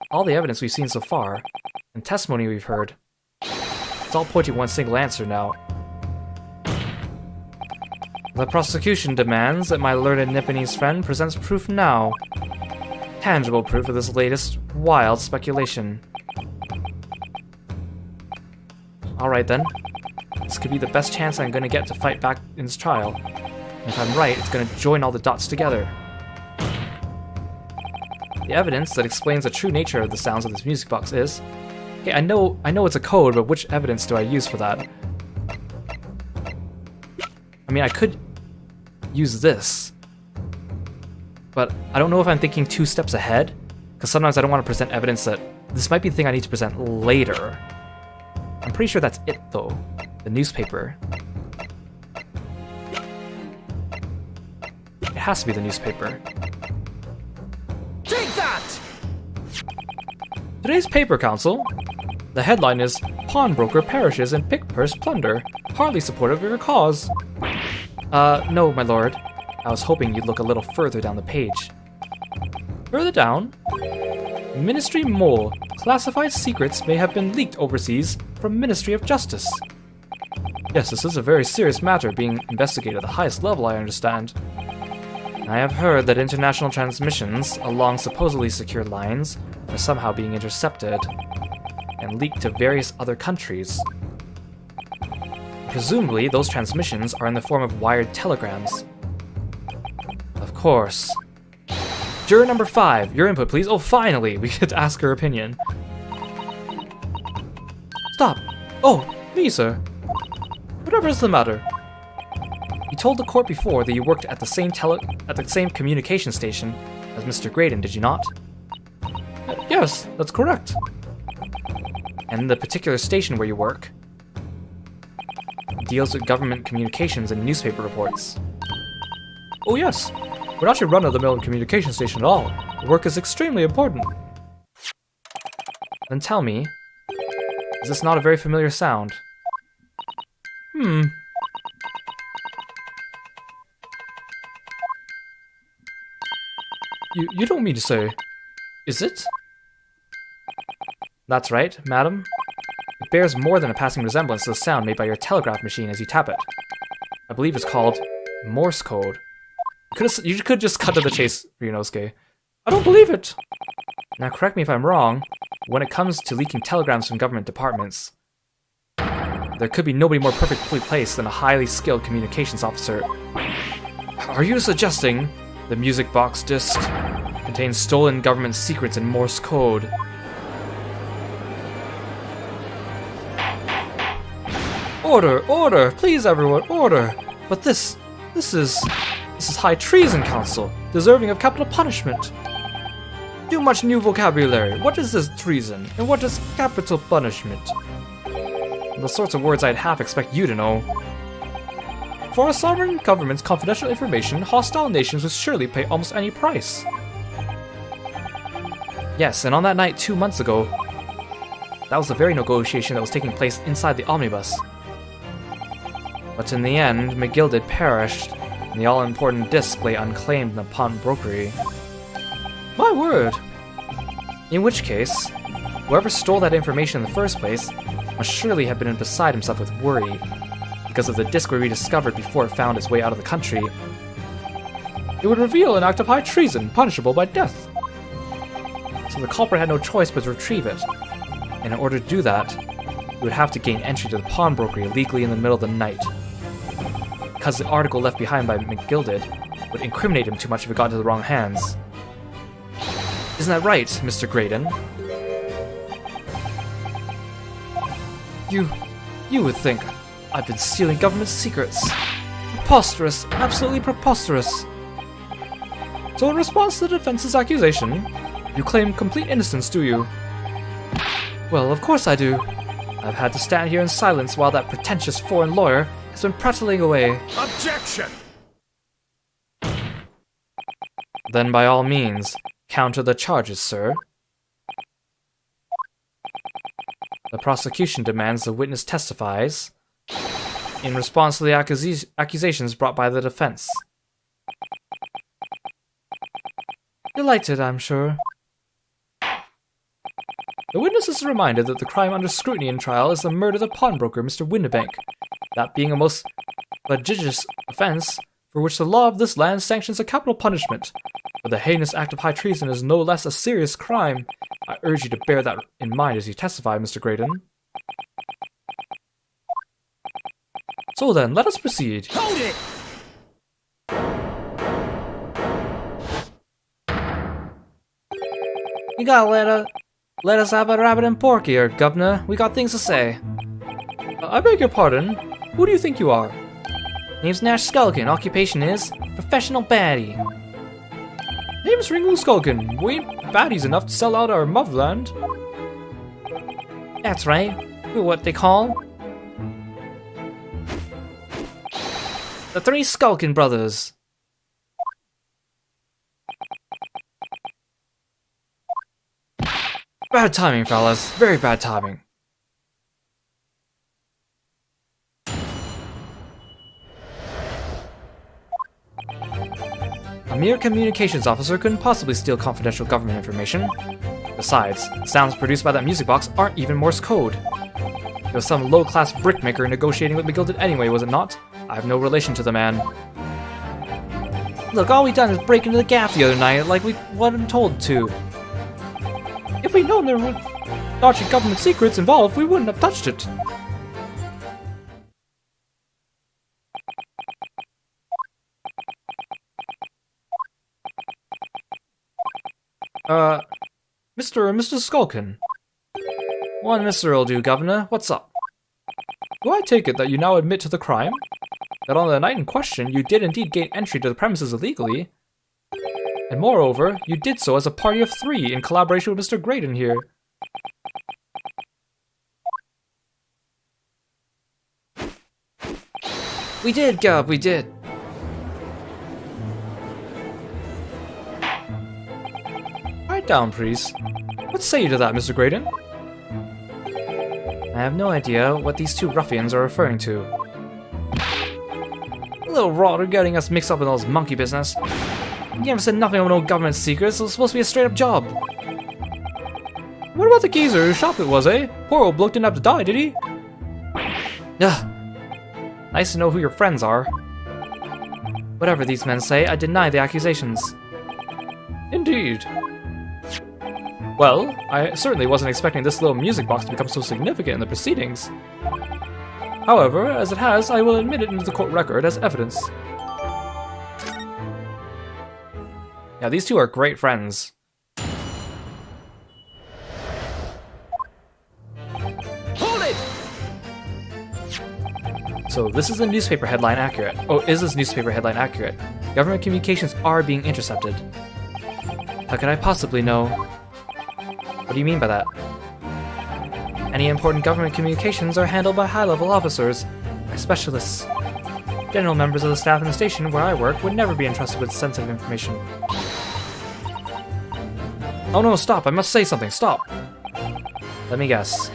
All the evidence we've seen so far, and testimony we've heard, it's all pointing to one single answer now. The prosecution demands that my learned Nipponese friend presents proof now. Tangible proof of this latest wild speculation. Alright then. This could be the best chance I'm gonna get to fight back in this trial. And if I'm right, it's gonna join all the dots together. The evidence that explains the true nature of the sounds of this music box is... Hey, I know it's a code, but which evidence do I use for that? I mean, I could use this, but I don't know if I'm thinking 2 steps ahead, because sometimes I don't want to present evidence that this might be the thing I need to present later. I'm pretty sure that's it though, the newspaper. It has to be the newspaper. Take that! Today's paper, Counsel. The headline is, Pawnbroker perishes in pick purse plunder, hardly supportive of your cause. No, my lord. I was hoping you'd look a little further down the page. Further down? Ministry Mole. Classified secrets may have been leaked overseas from Ministry of Justice. Yes, this is a very serious matter being investigated at the highest level, I understand. I have heard that international transmissions along supposedly secure lines are somehow being intercepted and leaked to various other countries. Presumably, those transmissions are in the form of wired telegrams. Of course. Juror number 5, your input please. Oh, finally, we get to ask her opinion. Stop! Oh, me, sir. Whatever is the matter? You told the court before that you worked at the same communication station as Mr. Graydon, did you not? Yes, that's correct. And the particular station where you work deals with government communications and newspaper reports. Oh yes, we're not your run-of-the-mill communication station at all. The work is extremely important. Then tell me, is this not a very familiar sound? You don't mean to say... Is it? That's right, madam. It bears more than a passing resemblance to the sound made by your telegraph machine as you tap it. I believe it's called Morse code. You could just cut to the chase, Ryunosuke. I don't believe it! Now correct me if I'm wrong, but when it comes to leaking telegrams from government departments, there could be nobody more perfectly placed than a highly skilled communications officer. Are you suggesting the music box disc contains stolen government secrets in Morse code? Order! Order! Please everyone, order! But this is high treason, Council, deserving of capital punishment. Too much new vocabulary. What is this treason, and what is capital punishment? The sorts of words I'd half expect you to know. For a sovereign government's confidential information, hostile nations would surely pay almost any price. Yes, and on that night 2 months ago, that was the very negotiation that was taking place inside the omnibus. But in the end, McGilded perished, and the all-important disc lay unclaimed in the pawnbrokery. My word! In which case, whoever stole that information in the first place must surely have been beside himself with worry, because of the disc we rediscovered before it found its way out of the country. It would reveal an act of high treason, punishable by death. So the culprit had no choice but to retrieve it, and in order to do that, he would have to gain entry to the pawnbrokery illegally in the middle of the night. Because the article left behind by McGilded would incriminate him too much if it got into the wrong hands. Isn't that right, Mr. Graydon? You would think I've been stealing government secrets. Preposterous, absolutely preposterous. So in response to the defense's accusation, you claim complete innocence, do you? Well, of course I do. I've had to stand here in silence while that pretentious foreign lawyer has been prattling away. Objection! Then by all means, counter the charges, sir. The prosecution demands the witness testifies in response to the accusations brought by the defense. Delighted, I'm sure. The witness is reminded that the crime under scrutiny in trial is the murder of the pawnbroker, Mr. Windibank, that being a most litigious offense for which the law of this land sanctions a capital punishment. But the heinous act of high treason is no less a serious crime. I urge you to bear that in mind as you testify, Mr. Graydon. So then, let us proceed. Hold it! You gotta let us have a rabbit and pork here, Governor. We got things to say. I beg your pardon. Who do you think you are? Name's Nash Skulkin. Occupation is professional baddie. Name's Ringu Skulkin. We ain't baddies enough to sell out our motherland. That's right. We're what they call the Three Skulkin Brothers. Bad timing, fellas. Very bad timing. A mere communications officer couldn't possibly steal confidential government information. Besides, the sounds produced by that music box aren't even Morse code. It was some low-class brickmaker negotiating with McGilded anyway, was it not? I have no relation to the man. Look, all we done is break into the gap the other night like we wasn't told to. If we'd known there were dodgy government secrets involved, we wouldn't have touched it. Mr. Skulkin. One Mr. will do, Governor. What's up? Do I take it that you now admit to the crime? That on the night in question, you did indeed gain entry to the premises illegally? And moreover, you did so as a party of 3 in collaboration with Mr. Graydon here. We did, Gov, we did. Write down, please. What say you to that, Mr. Graydon? I have no idea what these 2 ruffians are referring to. A little rotter getting us mixed up in all this monkey business. You never said nothing about no government secrets, so it's supposed to be a straight-up job. What about the geezer whose shop it was, eh? Poor old bloke didn't have to die, did he? Ugh. Nice to know who your friends are. Whatever these men say, I deny the accusations. Indeed. Well, I certainly wasn't expecting this little music box to become so significant in the proceedings. However, as it has, I will admit it into the court record as evidence. Yeah, these 2 are great friends. Hold it! So this is the newspaper headline accurate. Oh, is this newspaper headline accurate? Government communications are being intercepted. How could I possibly know? What do you mean by that? Any important government communications are handled by high-level officers, by specialists. General members of the staff in the station where I work would never be entrusted with sensitive information. Oh no, stop! I must say something, stop! Let me guess.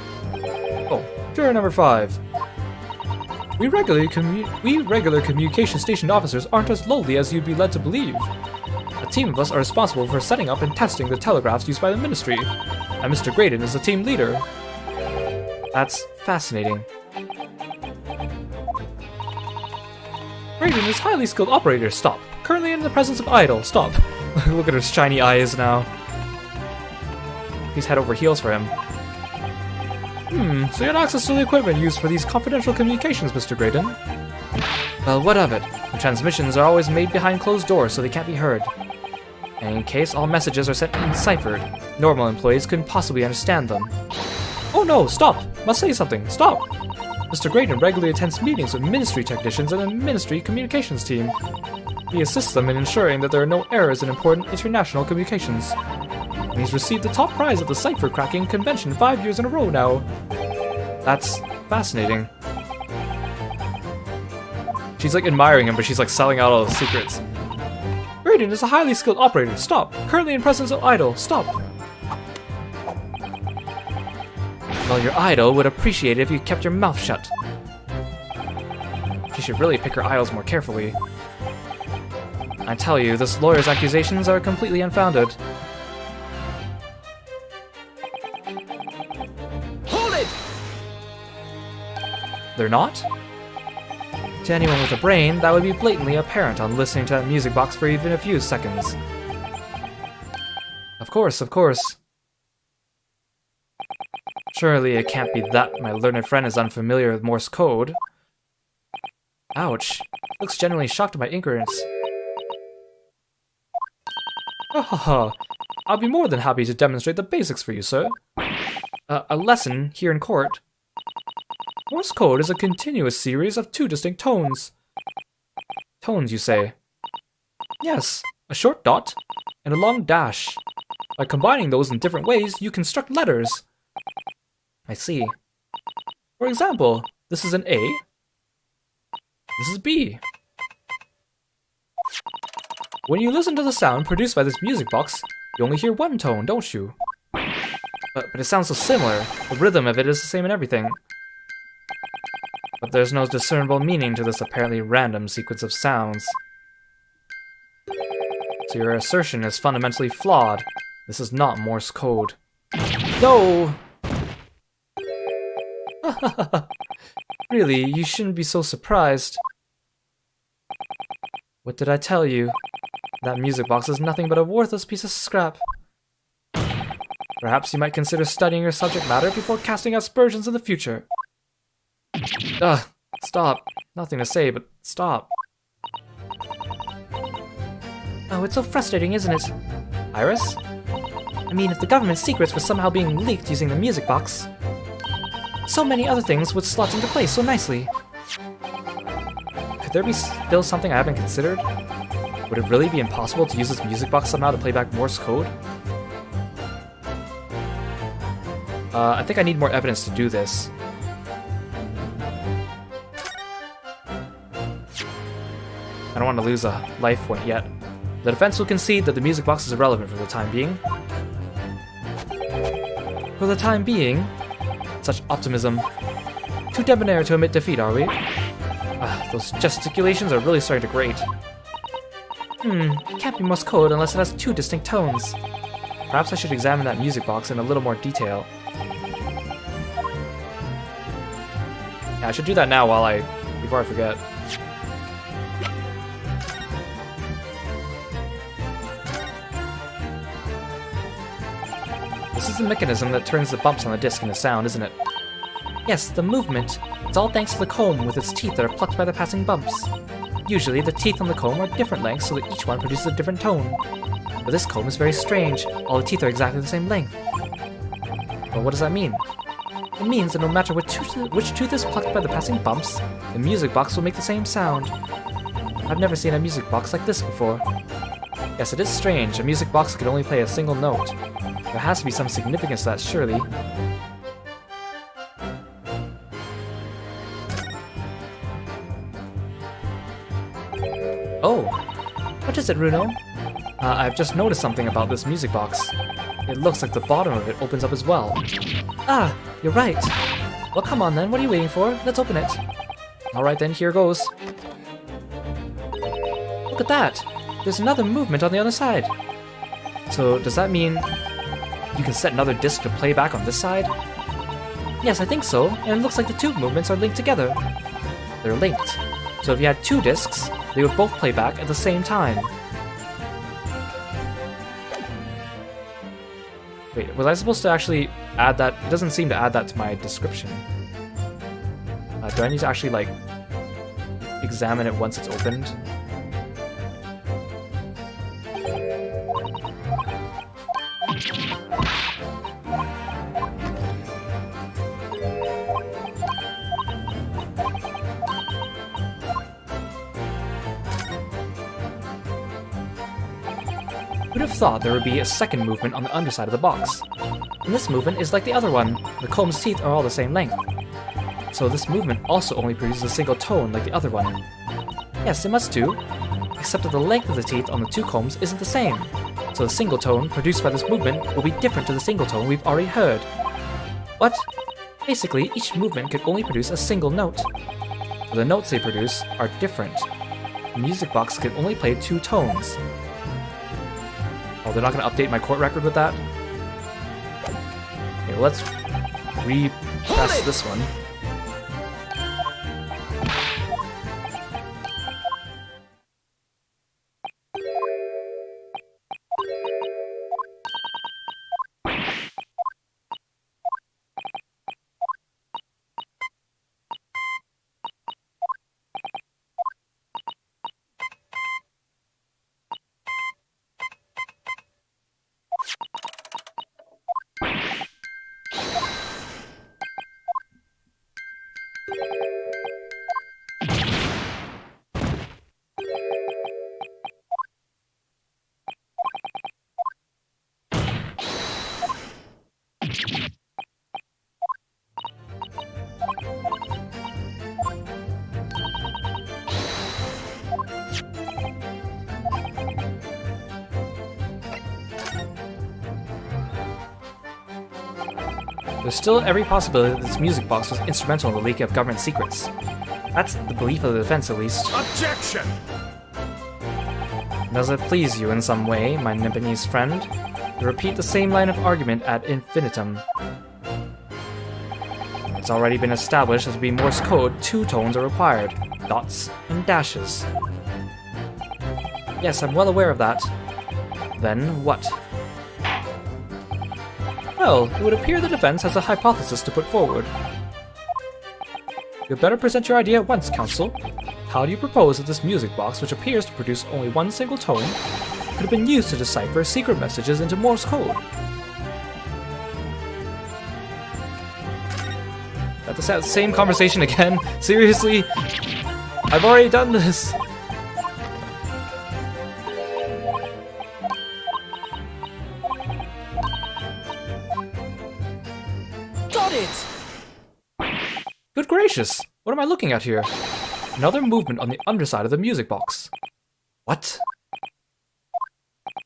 Oh, juror number 5. We regular communication station officers aren't as lowly as you'd be led to believe. A team of us are responsible for setting up and testing the telegraphs used by the Ministry, and Mr. Graydon is the team leader. That's fascinating. Graydon is highly skilled operator, stop. Currently in the presence of Idol, stop. Look at his shiny eyes now. He's head over heels for him. So you had access to the equipment used for these confidential communications, Mr. Graydon? Well, what of it? The transmissions are always made behind closed doors so they can't be heard. In any case, all messages are sent enciphered. Normal employees couldn't possibly understand them. Oh no, stop! Must say something, stop! Mr. Graydon regularly attends meetings with Ministry technicians and the Ministry communications team. He assists them in ensuring that there are no errors in important international communications. And he's received the top prize at the cipher cracking convention 5 years in a row now. That's fascinating. She's like admiring him, but she's like selling out all the secrets. Graydon is a highly skilled operator, stop! Currently in presence of Idol, stop! Well, your idol would appreciate it if you kept your mouth shut. She should really pick her idols more carefully. I tell you, this lawyer's accusations are completely unfounded. Hold it! They're not? To anyone with a brain, that would be blatantly apparent on listening to that music box for even a few seconds. Of course, of course. Surely it can't be that my learned friend is unfamiliar with Morse code. Ouch. Looks genuinely shocked at my ignorance. Ha. I'll be more than happy to demonstrate the basics for you, sir. A lesson here in court. Morse code is a continuous series of 2 distinct tones. Tones, you say? Yes, a short dot and a long dash. By combining those in different ways, you construct letters. I see. For example, this is an A. This is B. When you listen to the sound produced by this music box, you only hear one tone, don't you? But it sounds so similar. The rhythm of it is the same in everything. But there's no discernible meaning to this apparently random sequence of sounds. So your assertion is fundamentally flawed. This is not Morse code. No! Really, you shouldn't be so surprised. What did I tell you? That music box is nothing but a worthless piece of scrap. Perhaps you might consider studying your subject matter before casting aspersions in the future. Ugh, stop. Nothing to say, but stop. Oh, it's so frustrating, isn't it? Iris? I mean, if the government's secrets were somehow being leaked using the music box, so many other things would slot into place so nicely. Could there be still something I haven't considered? Would it really be impossible to use this music box somehow to play back Morse code? I think I need more evidence to do this. I don't want to lose a life point yet. The defense will concede that the music box is irrelevant for the time being. For the time being? Such optimism. Too debonair to admit defeat, are we? Those gesticulations are really starting to grate. It can't be Morse code unless it has two distinct tones. Perhaps I should examine that music box in a little more detail. Yeah, I should do that now before I forget. This is the mechanism that turns the bumps on the disc into sound, isn't it? Yes, the movement. It's all thanks to the comb with its teeth that are plucked by the passing bumps. Usually, the teeth on the comb are different lengths so that each one produces a different tone. But this comb is very strange. All the teeth are exactly the same length. Well, what does that mean? It means that no matter which tooth is plucked by the passing bumps, The music box will make the same sound. I've never seen a music box like this before. Yes, it is strange. A music box can only play a single note. There has to be some significance to that, surely. Oh! What is it, Runo? I've just noticed something about this music box. It looks like the bottom of it opens up as well. Ah, you're right. Well, come on then, what are you waiting for? Let's open it. Alright then, here goes. Look at that! There's another movement on the other side. So, does that mean you can set another disc to play back on this side? Yes, I think so, and it looks like the two movements are linked together. They're linked. So if you had two discs, they would both play back at the same time. Wait, was I supposed to actually add that? It doesn't seem to add that to my description. Do I need to actually, like, examine it once it's opened? Who'd have thought there would be a second movement on the underside of the box? And this movement is like the other one. The comb's teeth are all the same length. So this movement also only produces a single tone like the other one. Yes, it must do. Except that the length of the teeth on the two combs isn't the same. So the single tone produced by this movement will be different to the single tone we've already heard. What? Basically, each movement could only produce a single note. But the notes they produce are different. The music box can only play two tones. Oh, they're not going to update my court record with that? Okay, let's repress this one. There's still every possibility that this music box was instrumental in the leak of government secrets. That's the belief of the defense, at least. Objection! Does it please you in some way, my Nipponese friend, to repeat the same line of argument ad infinitum? It's already been established that to be Morse code, two tones are required, dots and dashes. Yes, I'm well aware of that. Then what? Well, it would appear the defense has a hypothesis to put forward. You'd better present your idea at once, Counsel. How do you propose that this music box, which appears to produce only one single tone, could have been used to decipher secret messages into Morse code? That's the same conversation again? Seriously? I've already done this! Got it! Good gracious! What am I looking at here? Another movement on the underside of the music box. What? It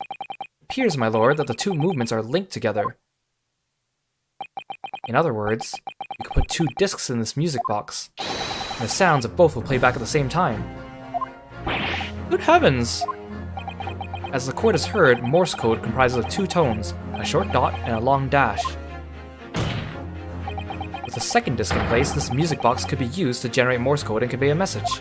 appears, my lord, that the two movements are linked together. In other words, you could put two discs in this music box, and the sounds of both will play back at the same time. Good heavens! As the court has heard, Morse code comprises of two tones, a short dot and a long dash. With a second disc in place, this music box could be used to generate Morse code and convey a message.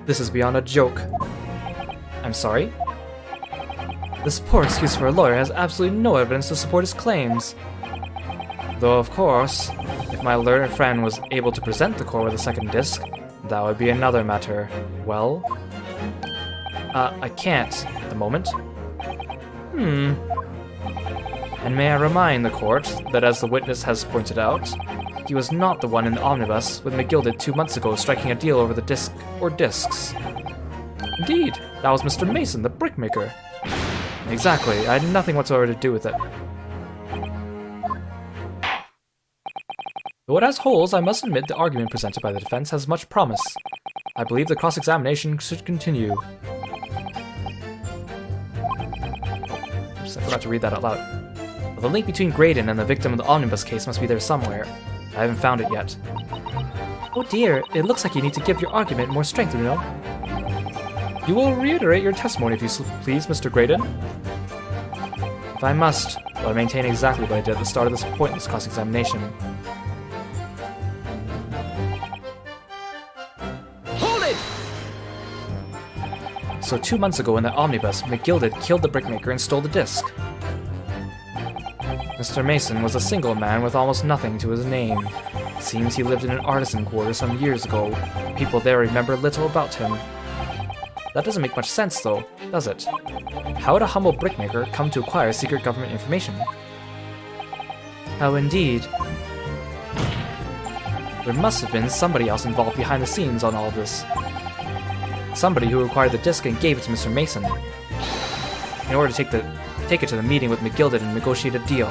This is beyond a joke. I'm sorry? This poor excuse for a lawyer has absolutely no evidence to support his claims. Though, of course, if my learned friend was able to present the court with a second disc, that would be another matter. Well? I can't, at the moment. And may I remind the court that, as the witness has pointed out, he was not the one in the omnibus with McGilded 2 months ago striking a deal over the disc or discs. Indeed, that was Mr. Mason, the brickmaker. Exactly, I had nothing whatsoever to do with it. Though it has holes, I must admit the argument presented by the defense has much promise. I believe the cross-examination should continue. Oops, I forgot to read that out loud. Well, the link between Graydon and the victim of the omnibus case must be there somewhere. I haven't found it yet. Oh dear, it looks like you need to give your argument more strength, you know? You will reiterate your testimony if you please, Mr. Graydon. If I must, but I maintain exactly what I did at the start of this pointless cross-examination. Hold it! So 2 months ago in the omnibus, McGilded killed the brickmaker and stole the disc. Mr. Mason was a single man with almost nothing to his name. It seems he lived in an artisan quarter some years ago. People there remember little about him. That doesn't make much sense, though, does it? How would a humble brickmaker come to acquire secret government information? How indeed. There must have been somebody else involved behind the scenes on all this. Somebody who acquired the disc and gave it to Mr. Mason, in order to take it to the meeting with McGilded and negotiate a deal.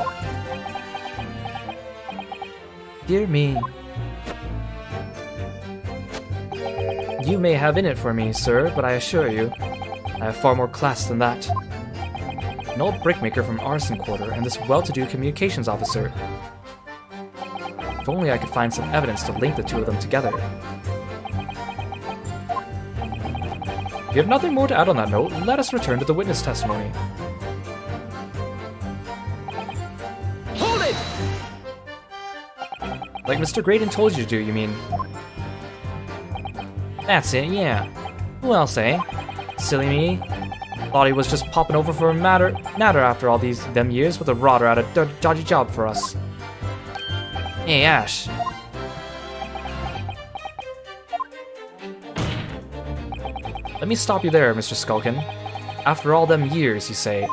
Dear me. You may have in it for me, sir, but I assure you, I have far more class than that. An old brickmaker from Arson Quarter and this well-to-do communications officer. If only I could find some evidence to link the two of them together. If you have nothing more to add on that note, let us return to the witness testimony. Hold it! Like Mr. Graydon told you to do, you mean? That's it, yeah. Who else, eh? Silly me. Thought he was just popping over for a natter after all them years with a rotter at a dodgy job for us. Hey, Ash. Let me stop you there, Mr. Skulkin. After all them years, you say.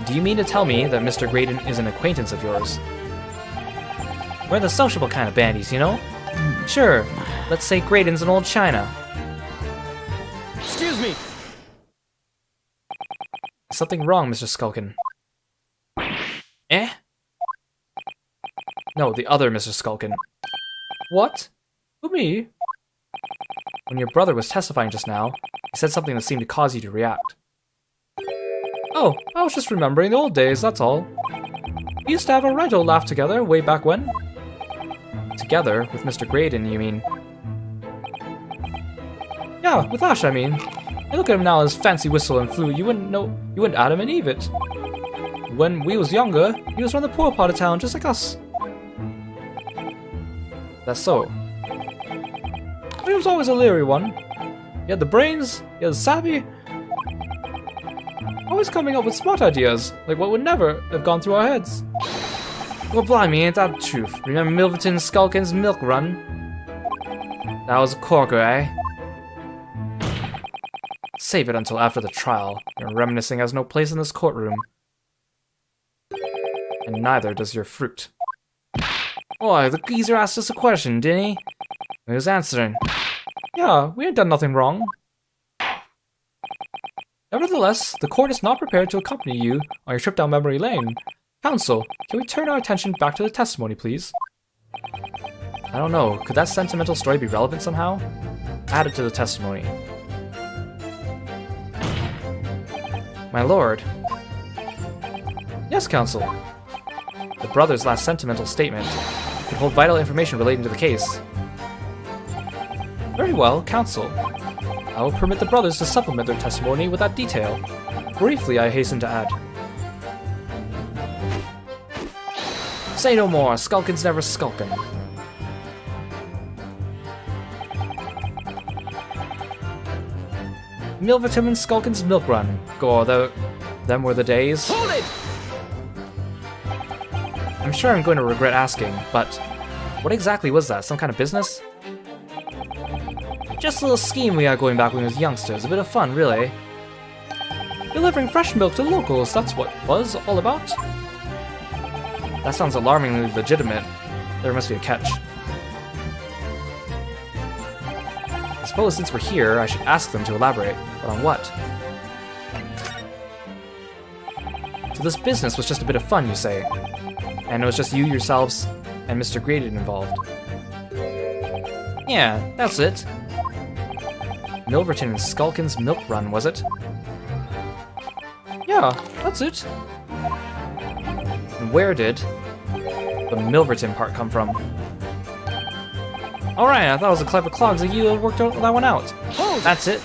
Do you mean to tell me that Mr. Graydon is an acquaintance of yours? We're the sociable kind of bandies, you know? Sure, let's say Graydon's an old china. Excuse me! Something wrong, Mr. Skulkin. Eh? No, the other Mr. Skulkin. What? Who, me? When your brother was testifying just now, he said something that seemed to cause you to react. Oh, I was just remembering the old days, that's all. We used to have a right old laugh together way back when. Together, with Mr. Graydon, you mean? Yeah, with Ash, I mean. I look at him now as fancy whistle and flute. You wouldn't Adam and Eve it. When we was younger, he was from the poor part of town, just like us. That's so. He was always a leery one. He had the brains, he had the savvy. Always coming up with smart ideas, like what would never have gone through our heads. Well, blimey, ain't that the truth? Remember Milverton Skulkin's milk run? That was a corker, eh? Save it until after the trial. Your reminiscing has no place in this courtroom. And neither does your fruit. Boy, the geezer asked us a question, didn't he? He was answering. Yeah, we ain't done nothing wrong. Nevertheless, the court is not prepared to accompany you on your trip down memory lane. Counsel, can we turn our attention back to the testimony, please? I don't know, could that sentimental story be relevant somehow? Add it to the testimony. My lord. Yes, Counsel. The brother's last sentimental statement could hold vital information relating to the case. Very well, Counsel. I will permit the brothers to supplement their testimony with that detail. Briefly, I hasten to add. Say no more, Skulkin's never skulkin'. Milverton and Skulkin's milk run. Gore, them were the days. Hold it! I'm sure I'm going to regret asking, but what exactly was that? Some kind of business? Just a little scheme we had going back when we was youngsters. A bit of fun, really. Delivering fresh milk to locals, that's what it was all about. That sounds alarmingly legitimate. There must be a catch. I suppose since we're here, I should ask them to elaborate. But on what? So this business was just a bit of fun, you say? And it was just you, yourselves, and Mr. Graydon involved? Yeah, that's it. Milverton and Skulkin's milk run, was it? Yeah, that's it. And where did the Milverton part come from? Alright, I thought it was a clever clogs that you worked that one out. Hold! That's it.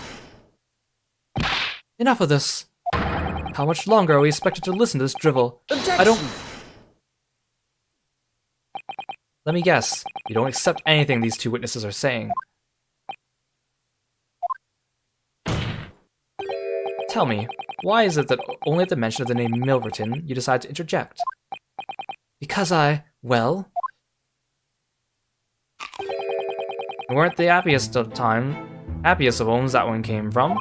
Enough of this. How much longer are we expected to listen to this drivel? Objection! I don't... Let me guess, you don't accept anything these two witnesses are saying. Tell me, why is it that only at the mention of the name Milverton you decide to interject? Because well... You weren't the happiest of homes that one came from.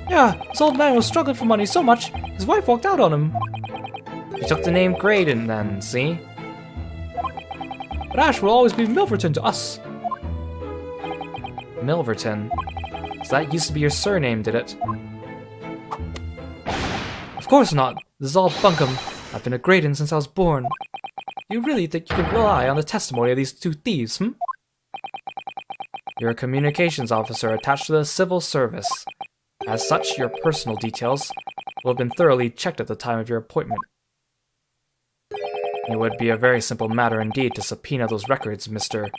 Yeah, this old man was struggling for money so much, his wife walked out on him. You took the name Graydon then, see? But Ash will always be Milverton to us. Milverton? So that used to be your surname, did it? Of course not. This is all bunkum. I've been a Graydon since I was born. You really think you can rely on the testimony of these two thieves, hm? You're a communications officer attached to the civil service. As such, your personal details will have been thoroughly checked at the time of your appointment. It would be a very simple matter indeed to subpoena those records, Mr.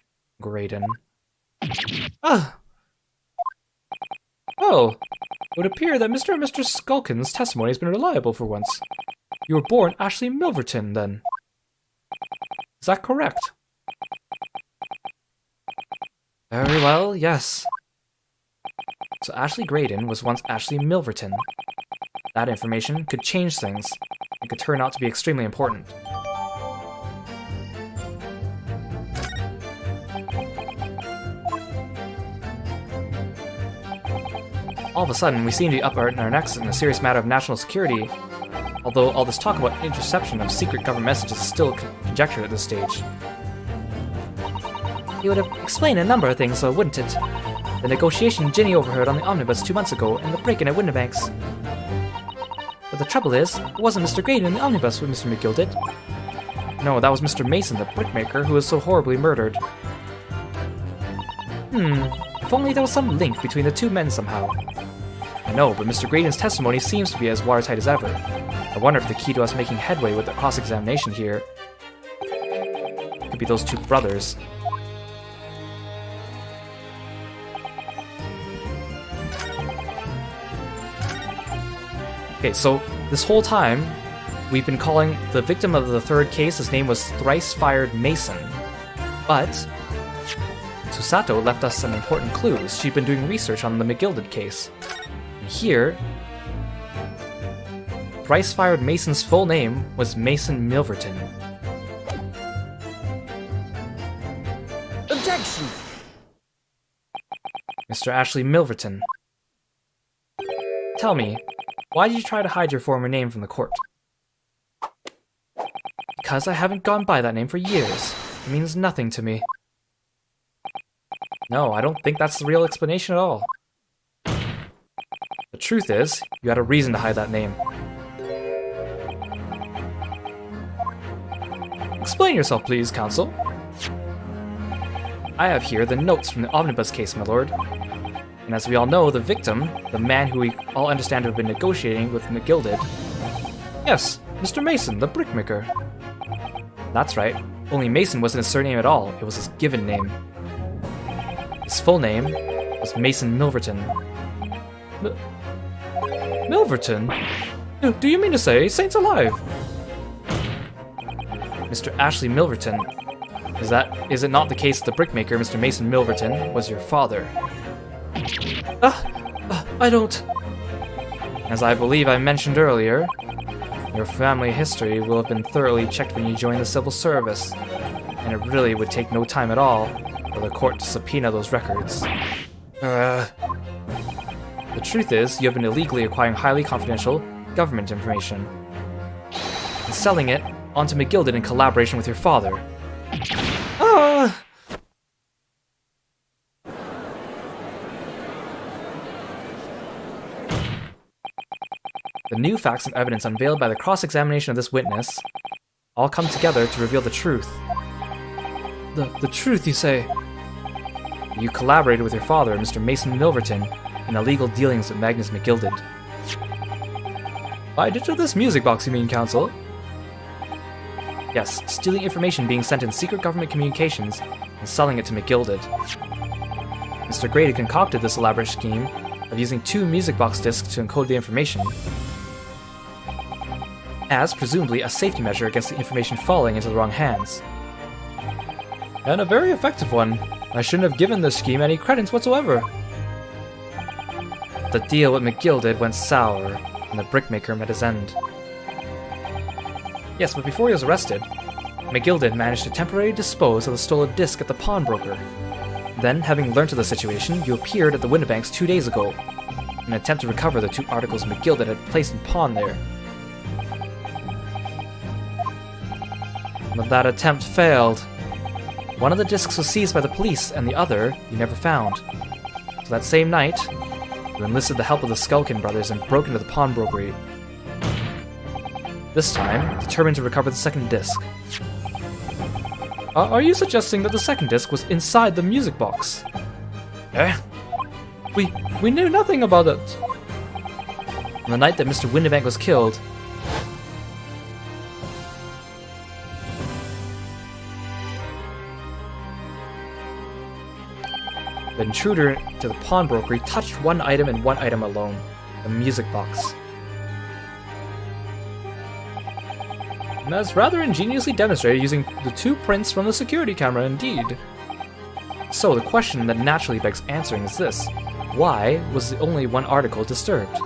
Graydon. Ah! Oh, it would appear that Mr. and Mr. Skulkin's testimony has been reliable for once. You were born Ashley Milverton, then. Is that correct? Very well, yes. So Ashley Graydon was once Ashley Milverton. That information could change things, and could turn out to be extremely important. All of a sudden, we seem to be up in our necks in a serious matter of national security, although all this talk about interception of secret government messages is still conjecture at this stage. You would have explained a number of things, though, wouldn't it? The negotiation Ginny overheard on the omnibus 2 months ago, and the break-in at Windibanks. But the trouble is, it wasn't Mr. Graydon in the omnibus what Mr. McGill did. No, that was Mr. Mason, the brickmaker, who was so horribly murdered. If only there was some link between the two men somehow. I know, but Mr. Graydon's testimony seems to be as watertight as ever. I wonder if the key to us making headway with the cross-examination here could be those two brothers. Okay, so this whole time, we've been calling the victim of the third case, his name was Thrice Fired Mason. But Susato left us some important clues. She'd been doing research on the McGilded case. And here, thrice-fired Mason's full name was Mason Milverton. Objection! Mr. Ashley Milverton. Tell me, why did you try to hide your former name from the court? Because I haven't gone by that name for years. It means nothing to me. No, I don't think that's the real explanation at all. The truth is, you had a reason to hide that name. Explain yourself, please, counsel. I have here the notes from the omnibus case, my lord. And as we all know, the victim, the man who we all understand to have been negotiating with McGilded... Yes, Mr. Mason, the brickmaker. That's right, only Mason wasn't his surname at all, it was his given name. His full name was Mason Milverton. Milverton? Do you mean to say Saints alive? Mr. Ashley Milverton. Is it not the case that the brickmaker, Mr. Mason Milverton, was your father? I don't... As I believe I mentioned earlier, your family history will have been thoroughly checked when you joined the civil service, and it really would take no time at all for the court to subpoena those records. The truth is, you have been illegally acquiring highly confidential government information and selling it onto McGilded in collaboration with your father. The new facts and evidence unveiled by the cross-examination of this witness all come together to reveal the truth. The truth, you say? You collaborated with your father, Mr. Mason Milverton, in illegal dealings with Magnus McGilded. By dint of this music box, you mean, counsel? Yes, stealing information being sent in secret government communications and selling it to McGilded. Mr. Grady concocted this elaborate scheme of using 2 music box discs to encode the information, as presumably a safety measure against the information falling into the wrong hands. And a very effective one. I shouldn't have given this scheme any credence whatsoever. The deal with McGilded went sour, and the brickmaker met his end. Yes, but before he was arrested, McGilded managed to temporarily dispose of the stolen disc at the pawnbroker. Then, having learnt of the situation, you appeared at the Windibanks 2 days ago, in an attempt to recover the 2 articles McGilded had placed in pawn there. But that attempt failed. One of the discs was seized by the police, and the other you never found. So that same night, you enlisted the help of the Skulkin brothers and broke into the pawnbrokery. This time, determined to recover the second disc. Are you suggesting that the second disc was inside the music box? Eh? We knew nothing about it. On the night that Mr. Windibank was killed, the intruder to the pawnbrokery touched one item and one item alone, the music box. And that's rather ingeniously demonstrated using the 2 prints from the security camera, indeed. So the question that naturally begs answering is this: why was only one article disturbed?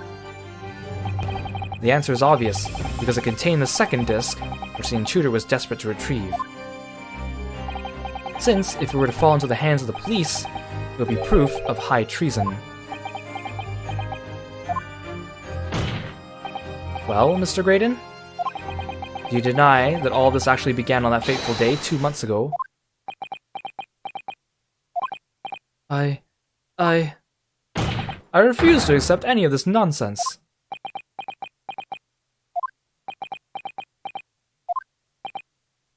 The answer is obvious, because it contained the second disc, which the intruder was desperate to retrieve. Since, if it were to fall into the hands of the police, it would be proof of high treason. Well, Mr. Graydon? Do you deny that all this actually began on that fateful day 2 months ago? I refuse to accept any of this nonsense.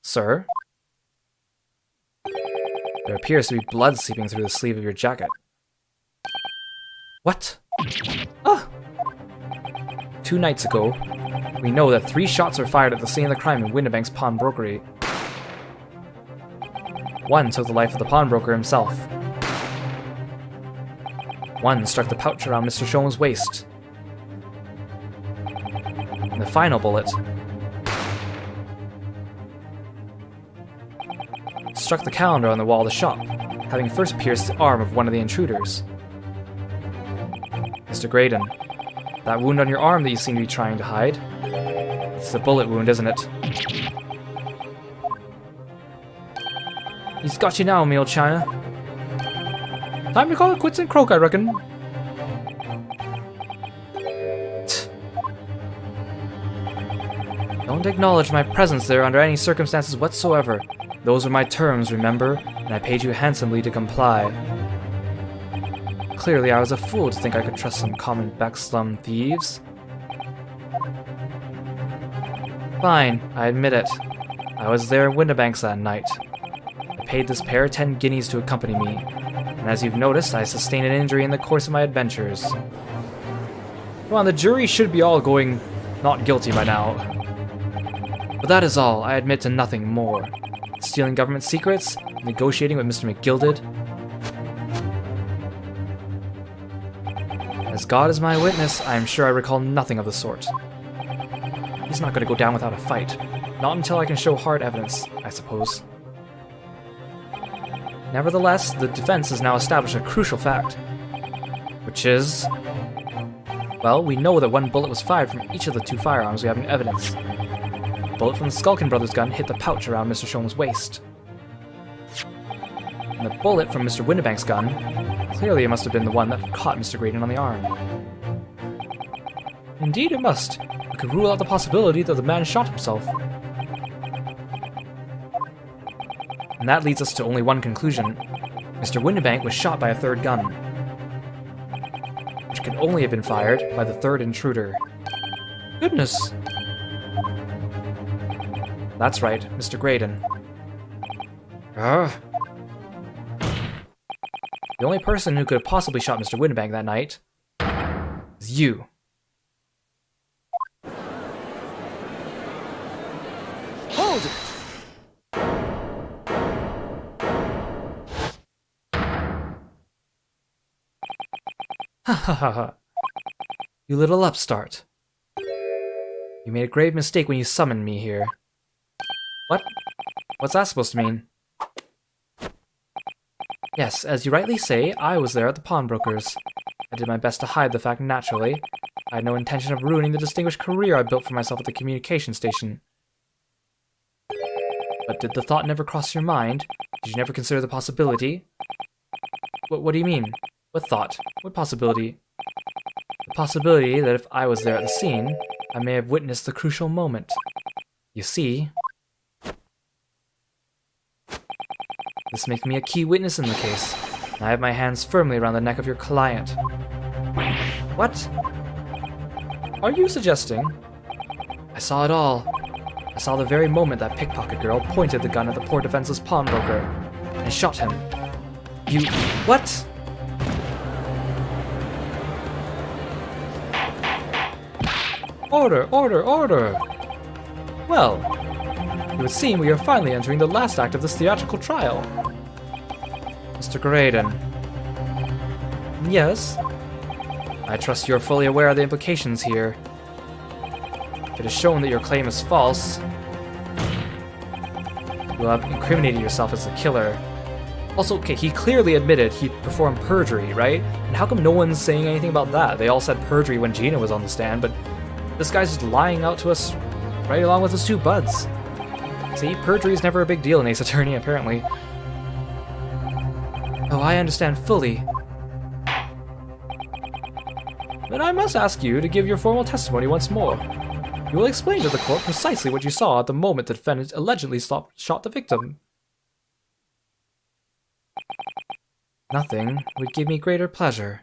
Sir? There appears to be blood seeping through the sleeve of your jacket. What? Ah! 2 nights ago, we know that 3 shots were fired at the scene of the crime in Windibank's pawnbrokery. One took the life of the pawnbroker himself. One struck the pouch around Mr. Shoma's waist. And the final bullet struck the calendar on the wall of the shop, having first pierced the arm of one of the intruders. Mr. Graydon, that wound on your arm that you seem to be trying to hide, it's a bullet wound, isn't it? He's got you now, me old China. Time to call it quits and croak, I reckon. Don't acknowledge my presence there under any circumstances whatsoever. Those were my terms, remember, and I paid you handsomely to comply. Clearly, I was a fool to think I could trust some common backslum thieves. Fine, I admit it. I was there in Windibanks that night. I paid this pair 10 guineas to accompany me, and as you've noticed, I sustained an injury in the course of my adventures. Come on, the jury should be all going not guilty by now. But that is all. I admit to nothing more. Stealing government secrets? Negotiating with Mr. McGilded? As God is my witness, I am sure I recall nothing of the sort. He's not going to go down without a fight. Not until I can show hard evidence, I suppose. Nevertheless, the defense has now established a crucial fact. Which is... well, we know that one bullet was fired from each of the 2 firearms we have in evidence. The bullet from the Skulkin Brothers gun hit the pouch around Mr. Sholm's waist. And the bullet from Mr. Windibank's gun, clearly it must have been the one that caught Mr. Graydon on the arm. Indeed it must. We could rule out the possibility that the man shot himself. And that leads us to only one conclusion. Mr. Windibank was shot by a 3rd gun, which could only have been fired by the 3rd intruder. Goodness! That's right, Mr. Graydon. The only person who could have possibly shot Mr. Windibank that night is you. Hold it! Ha ha ha ha. You little upstart. You made a grave mistake when you summoned me here. What? What's that supposed to mean? Yes, as you rightly say, I was there at the pawnbroker's. I did my best to hide the fact naturally. I had no intention of ruining the distinguished career I built for myself at the communication station. But did the thought never cross your mind? Did you never consider the possibility? What do you mean? What thought? What possibility? The possibility that if I was there at the scene, I may have witnessed the crucial moment. You see... this makes me a key witness in the case, and I have my hands firmly around the neck of your client. What? Are you suggesting? I saw it all. I saw the very moment that pickpocket girl pointed the gun at the poor defenseless pawnbroker, and shot him. You... what? Order, order, order! Well, it would seem we are finally entering the last act of this theatrical trial. Mr. Graydon. Yes? I trust you are fully aware of the implications here. If it is shown that your claim is false, you'll have incriminated yourself as the killer. Also, okay, he clearly admitted he performed perjury, right? And how come no one's saying anything about that? They all said perjury when Gina was on the stand, but this guy's just lying out to us right along with his 2 buds. See, perjury is never a big deal in Ace Attorney, apparently. Oh, I understand fully. Then I must ask you to give your formal testimony once more. You will explain to the court precisely what you saw at the moment the defendant allegedly shot the victim. Nothing would give me greater pleasure.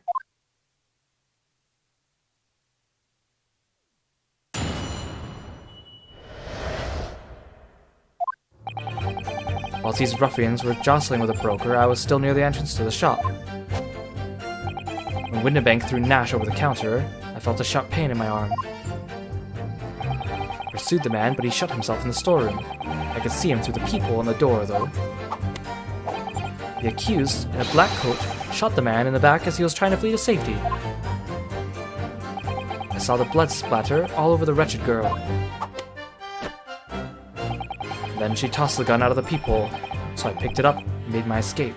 Whilst these ruffians were jostling with a broker, I was still near the entrance to the shop. When Windibank threw Nash over the counter, I felt a sharp pain in my arm. I pursued the man, but he shut himself in the storeroom. I could see him through the peephole in the door, though. The accused, in a black coat, shot the man in the back as he was trying to flee to safety. I saw the blood splatter all over the wretched girl. Then she tossed the gun out of the peephole, so I picked it up and made my escape.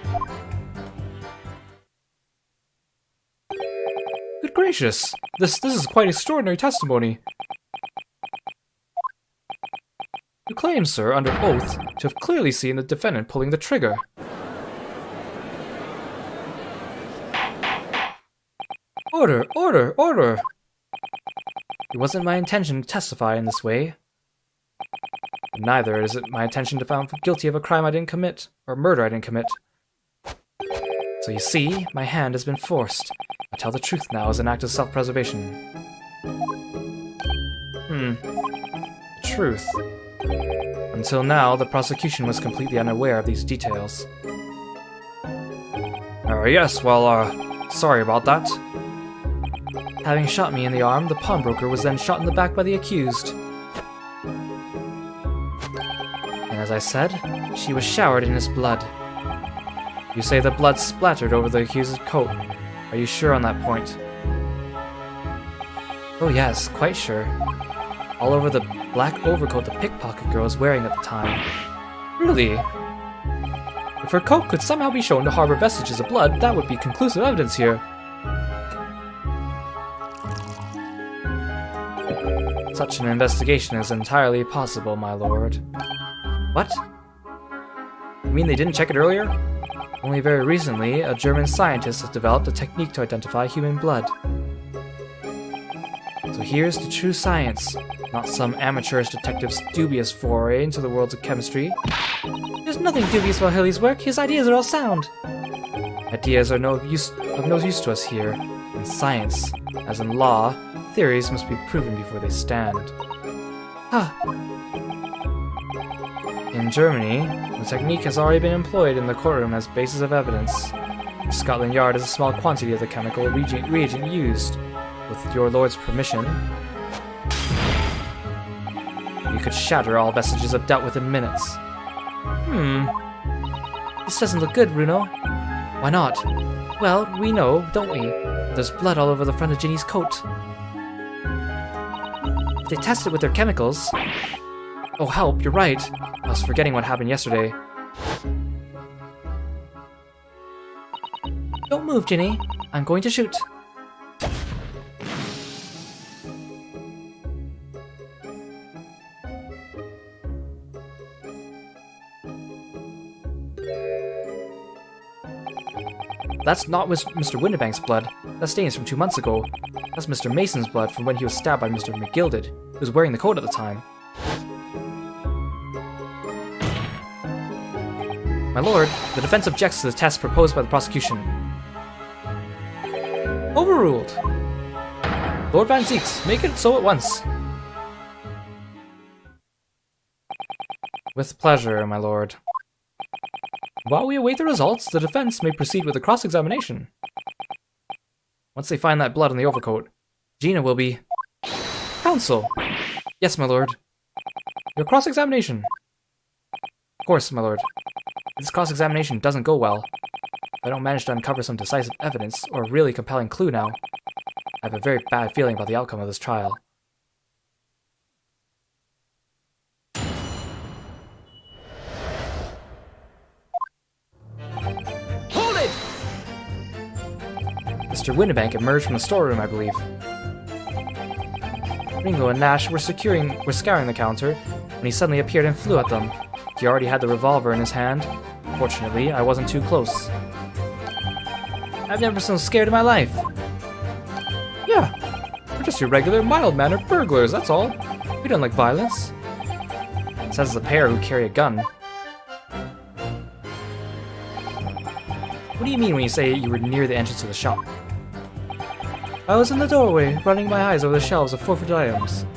gracious! This is quite extraordinary testimony. You claim, sir, under oath, to have clearly seen the defendant pulling the trigger. Order! Order! Order! It wasn't my intention to testify in this way. But neither is it my intention to be found guilty of a crime I didn't commit, or murder I didn't commit. So you see, my hand has been forced. I tell the truth now as an act of self-preservation. Truth. Until now, the prosecution was completely unaware of these details. Yes, well, sorry about that. Having shot me in the arm, the pawnbroker was then shot in the back by the accused. And as I said, she was showered in his blood. You say the blood splattered over the accused's coat. Are you sure on that point? Oh yes, quite sure. All over the black overcoat the pickpocket girl was wearing at the time. Really? If her coat could somehow be shown to harbor vestiges of blood, that would be conclusive evidence here. Such an investigation is entirely possible, my lord. What? You mean they didn't check it earlier? Only very recently, a German scientist has developed a technique to identify human blood. So here's the true science, not some amateurish detective's dubious foray into the worlds of chemistry. There's nothing dubious about Haley's work, his ideas are all sound. Ideas are of no use to us here. In science, as in law, theories must be proven before they stand. In Germany, the technique has already been employed in the courtroom as basis of evidence. Scotland Yard has a small quantity of the chemical reagent used. With your lord's permission, you could shatter all vestiges of doubt within minutes. This doesn't look good, Bruno. Why not? Well, we know, don't we? There's blood all over the front of Ginny's coat. If they test it with their chemicals... Oh, help, you're right. I was forgetting what happened yesterday. Don't move, Ginny. I'm going to shoot. That's not Mr. Windibank's blood. That stain is from 2 months ago. That's Mr. Mason's blood from when he was stabbed by Mr. McGilded, who was wearing the coat at the time. My lord, the defense objects to the test proposed by the prosecution. Overruled. Lord Van Zieks, make it so at once. With pleasure, my lord. While we await the results, the defense may proceed with the cross-examination. Once they find that blood on the overcoat, Gina will be... Counsel! Yes, my lord. Your cross-examination. Of course, my lord. If this cross-examination doesn't go well, if I don't manage to uncover some decisive evidence or a really compelling clue now, I have a very bad feeling about the outcome of this trial. Mr. Windibank emerged from the storeroom, I believe. Ringo and Nash were scouring the counter when he suddenly appeared and flew at them. He already had the revolver in his hand. Fortunately, I wasn't too close. I've never been so scared in my life. Yeah, we're just your regular, mild-mannered burglars, that's all. We don't like violence. Says the pair who carry a gun. What do you mean when you say you were near the entrance of the shop? I was in the doorway, running my eyes over the shelves of forfeited items.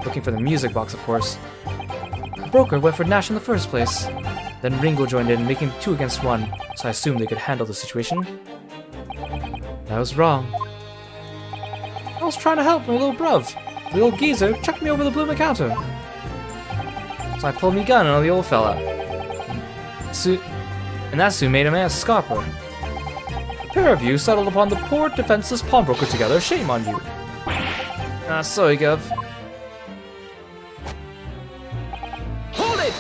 Looking for the music box, of course. The broker went for Nash in the first place. Then Ringo joined in, making 2 against 1, so I assumed they could handle the situation. I was wrong. I was trying to help my little bruv. The old geezer chucked me over the blooming counter. So I pulled me gun on the old fella. And that's who made him a scarper. The pair of you settled upon the poor defenseless pawnbroker together. Shame on you. Sorry, Gov. Hold it!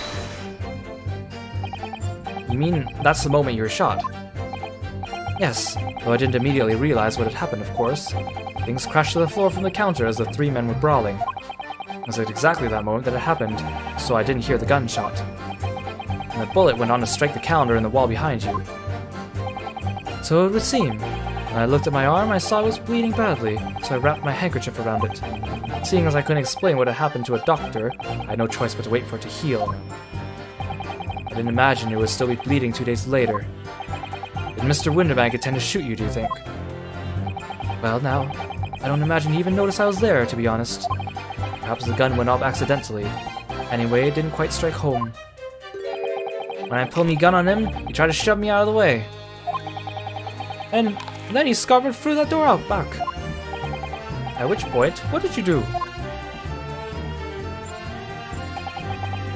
You mean that's the moment you were shot? Yes, though I didn't immediately realize what had happened, of course. Things crashed to the floor from the counter as the three men were brawling. It was at exactly that moment that it happened, so I didn't hear the gunshot. And the bullet went on to strike the calendar in the wall behind you. So it would seem. When I looked at my arm, I saw it was bleeding badly, so I wrapped my handkerchief around it. Seeing as I couldn't explain what had happened to a doctor, I had no choice but to wait for it to heal. I didn't imagine it would still be bleeding 2 days later. Did Mr. Winterbank intend to shoot you, do you think? Well, now, I don't imagine he even noticed I was there, to be honest. Perhaps the gun went off accidentally. Anyway, it didn't quite strike home. When I pulled me gun on him, he tried to shove me out of the way. And then he scuppered through that door out back. At which point, what did you do?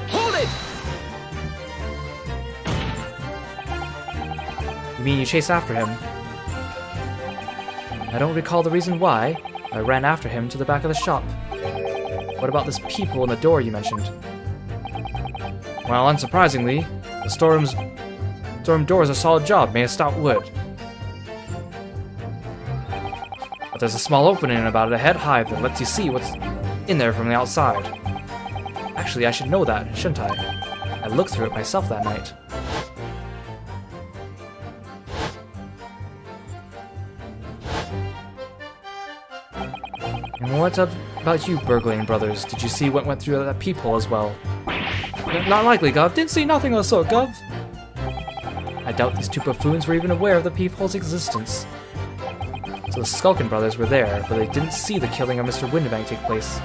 Hold it! You mean you chased after him? I don't recall the reason why. I ran after him to the back of the shop. What about this peephole in the door you mentioned? Well, unsurprisingly, the storm door is a solid job made of stout wood. But there's a small opening about a head high that lets you see what's in there from the outside. Actually, I should know that, shouldn't I? I looked through it myself that night. And what about you, burgling brothers? Did you see what went through that peephole as well? Not likely, Gov. Didn't see nothing of the sort, Gov. I doubt these two buffoons were even aware of the peephole's existence. So the Skulkin brothers were there, but they didn't see the killing of Mr. Winterbank take place.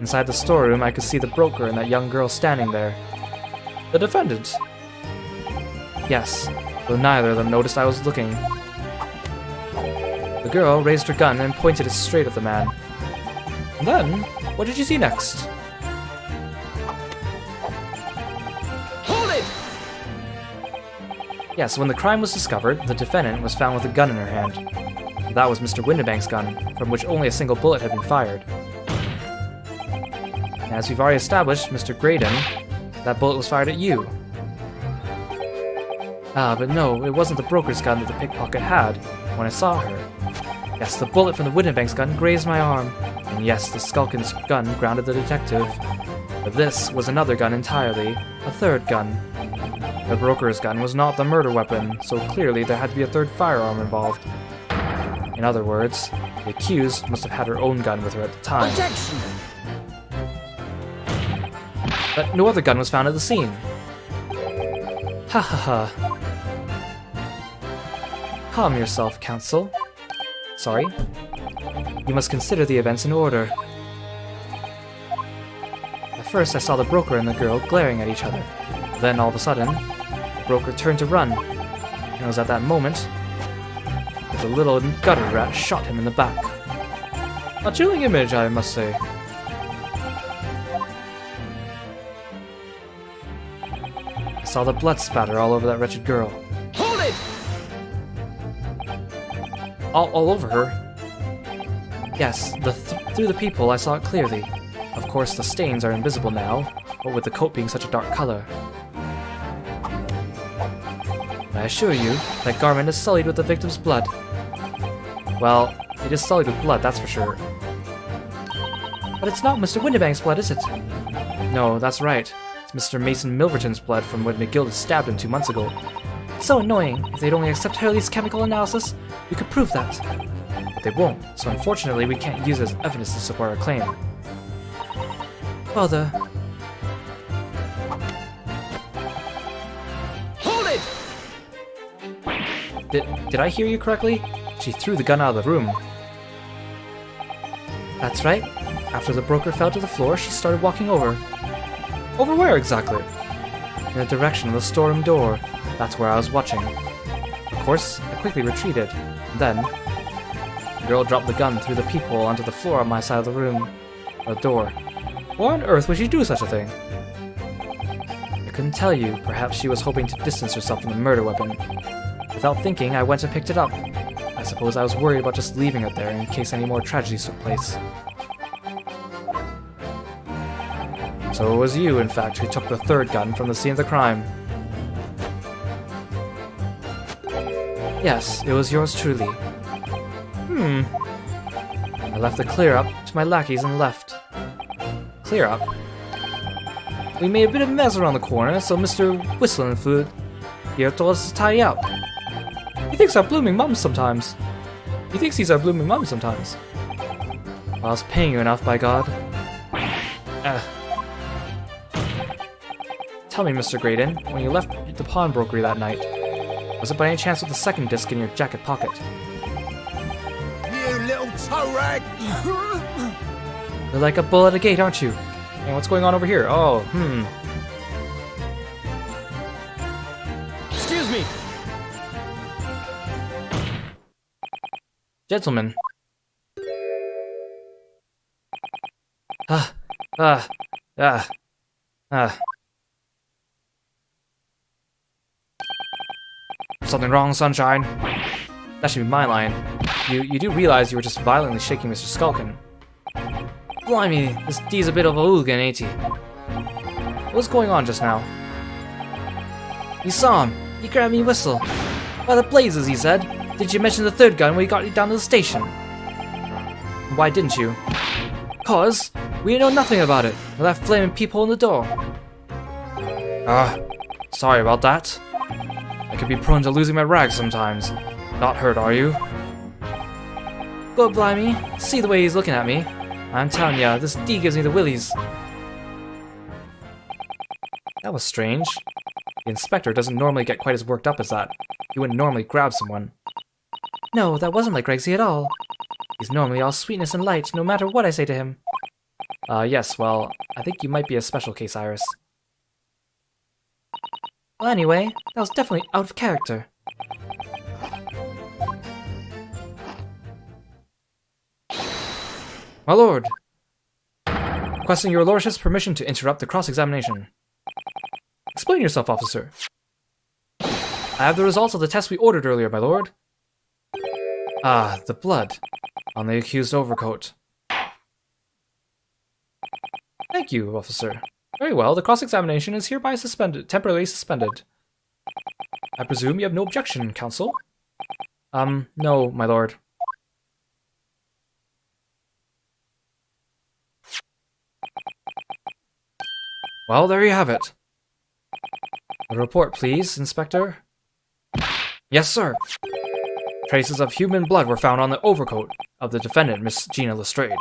Inside the storeroom, I could see the broker and that young girl standing there. The defendant? Yes, though neither of them noticed I was looking. The girl raised her gun and pointed it straight at the man. And then, what did you see next? Hold it! Yes, when the crime was discovered, the defendant was found with a gun in her hand. That was Mr. Winterbank's gun, from which only a single bullet had been fired. As we've already established, Mr. Graydon, that bullet was fired at you. But no, it wasn't the broker's gun that the pickpocket had when I saw her. Yes, the bullet from the Winterbank's gun grazed my arm, and yes, the Skulkin's gun grounded the detective. But this was another gun entirely, a third gun. The broker's gun was not the murder weapon, so clearly there had to be a third firearm involved. In other words, the accused must have had her own gun with her at the time. Objection! But no other gun was found at the scene. Ha ha ha. Calm yourself, counsel. Sorry? You must consider the events in order. At first I saw the broker and the girl glaring at each other. Then all of a sudden, the broker turned to run. And it was at that moment that the little gutter rat shot him in the back. A chilling image, I must say. I saw the blood spatter all over that wretched girl. Hold it! All over her? Yes, through the peephole I saw it clearly. Of course, the stains are invisible now, what with the coat being such a dark color. I assure you, that garment is sullied with the victim's blood. Well, it is sullied with blood, that's for sure. But it's not Mr. Winterbank's blood, is it? No, that's right. It's Mr. Mason Milverton's blood from when McGilda stabbed him 2 months ago. It's so annoying. If they'd only accept Hurley's chemical analysis, we could prove that. But they won't, so unfortunately we can't use it as evidence to support our claim. Bother. Hold it! Did I hear you correctly? She threw the gun out of the room. That's right. After the broker fell to the floor, she started walking over. Over where exactly? In the direction of the storeroom door. That's where I was watching. Of course, I quickly retreated. Then, the girl dropped the gun through the peephole onto the floor on my side of the room. The door. Why on earth would she do such a thing? I couldn't tell you. Perhaps she was hoping to distance herself from the murder weapon. Without thinking, I went and picked it up. I suppose I was worried about just leaving it there in case any more tragedies took place. So it was you, in fact, who took the third gun from the scene of the crime. Yes, it was yours truly. I left the clear up to my lackeys and left. Clear up? We made a bit of a mess around the corner, so Mr. Whistling Food here told us to tidy up. He thinks our blooming mums sometimes. He thinks he's our blooming mum sometimes. Well, I was paying you enough, by God. Tell me, Mr. Graydon, when you left the pawnbrokery that night, was it by any chance with the second disc in your jacket pocket? You little toe rag! You're like a bull at a gate, aren't you? And what's going on over here? Oh, Excuse me! Gentlemen. Something wrong, Sunshine? That should be my line. You do realize you were just violently shaking Mr. Skulkin. Blimey, this D's a bit of a hooligan, ain't he? What's going on just now? You saw him. He grabbed me whistle. By the blazes, he said. Did you mention the third gun when he got you down to the station? Why didn't you? 'Cause we know nothing about it. With that flaming peephole in the door. Sorry about that. I could be prone to losing my rags sometimes. Not hurt, are you? God blimey, see the way he's looking at me. I'm telling ya, this D gives me the willies. That was strange. The inspector doesn't normally get quite as worked up as that. He wouldn't normally grab someone. No, that wasn't like Regsy at all. He's normally all sweetness and light, no matter what I say to him. Yes, well, I think you might be a special case, Iris. Well, anyway, that was definitely out of character. My lord! Requesting your lordship's permission to interrupt the cross-examination. Explain yourself, officer. I have the results of the test we ordered earlier, my lord. Ah, the blood on the accused overcoat. Thank you, officer. Very well, the cross-examination is hereby temporarily suspended. I presume you have no objection, counsel? No, my lord. Well, there you have it. A report, please, Inspector. Yes, sir. Traces of human blood were found on the overcoat of the defendant, Miss Gina Lestrade.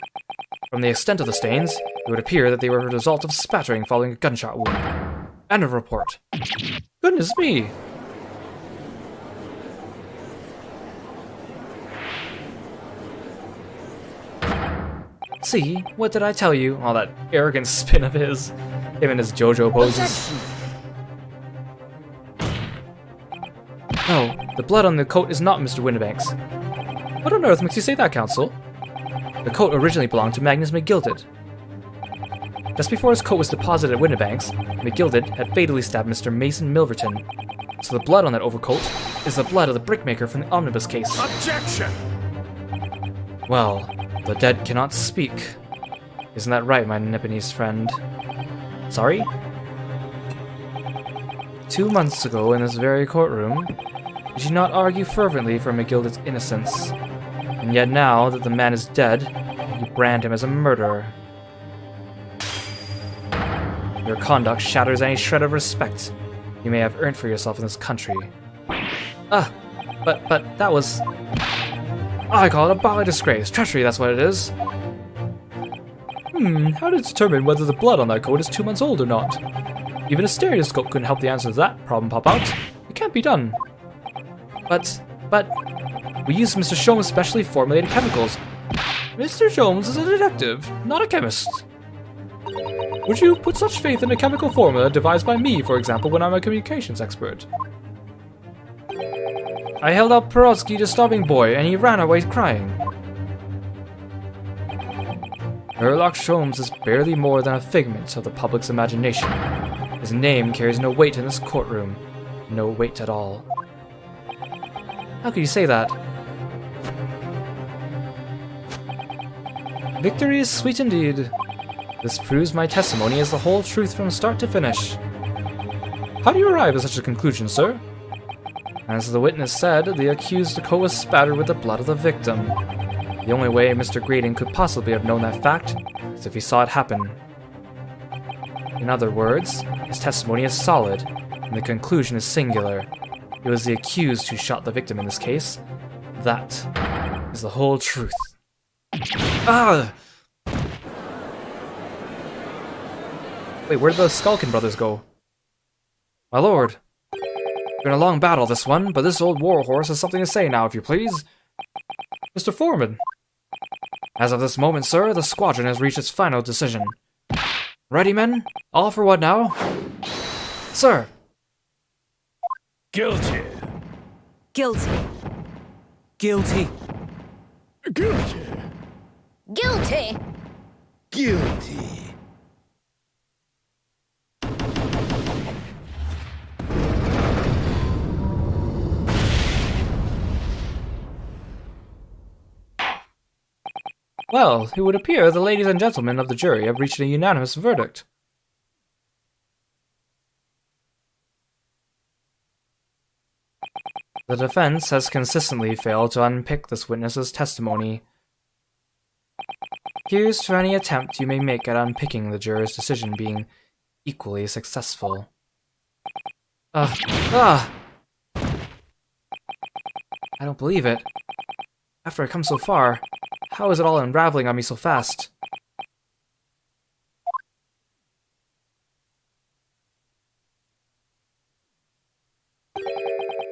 From the extent of the stains, it would appear that they were a result of spattering following a gunshot wound. End of report. Goodness me! See, what did I tell you? All that arrogant spin of his. Him and his JoJo poses. No, the blood on the coat is not Mr. Windibank's. What on earth makes you say that, Counsel? The coat originally belonged to Magnus McGilded. Just before his coat was deposited at Windibank's, McGilded had fatally stabbed Mr. Mason Milverton. So the blood on that overcoat is the blood of the brickmaker from the omnibus case. Objection! Well, the dead cannot speak. Isn't that right, my Nipponese friend? Sorry? 2 months ago in this very courtroom, did you not argue fervently for McGilded's innocence? And yet now that the man is dead, you brand him as a murderer. Your conduct shatters any shred of respect you may have earned for yourself in this country. But that was... I call it a bodily disgrace. Treachery, that's what it is. How to determine whether the blood on that coat is 2 months old or not? Even a stereoscope couldn't help the answer to that problem pop out. It can't be done. But... we used Mr. Sholmes' specially formulated chemicals. Mr. Sholmes is a detective, not a chemist. Would you put such faith in a chemical formula devised by me, for example, when I'm a communications expert? I held out Perodsky to starving boy, and he ran away crying. Sherlock Sholmes is barely more than a figment of the public's imagination. His name carries no weight in this courtroom. No weight at all. How could you say that? Victory is sweet indeed. This proves my testimony is the whole truth from start to finish. How do you arrive at such a conclusion, sir? As the witness said, the accused coat was spattered with the blood of the victim. The only way Mr. Grading could possibly have known that fact is if he saw it happen. In other words, his testimony is solid, and the conclusion is singular. It was the accused who shot the victim in this case. That is the whole truth. Ah! Wait, where did the Skulkin brothers go? My lord. It's been a long battle, this one, but this old warhorse has something to say now, if you please. Mr. Foreman. As of this moment, sir, the squadron has reached its final decision. Ready, men? All for what now? Sir! Guilty. Guilty. Guilty. Guilty. Guilty. Guilty. Well, it would appear the ladies and gentlemen of the jury have reached a unanimous verdict. The defense has consistently failed to unpick this witness's testimony. Here's to any attempt you may make at unpicking the juror's decision being equally successful. I don't believe it. After I come so far, how is it all unraveling on me so fast?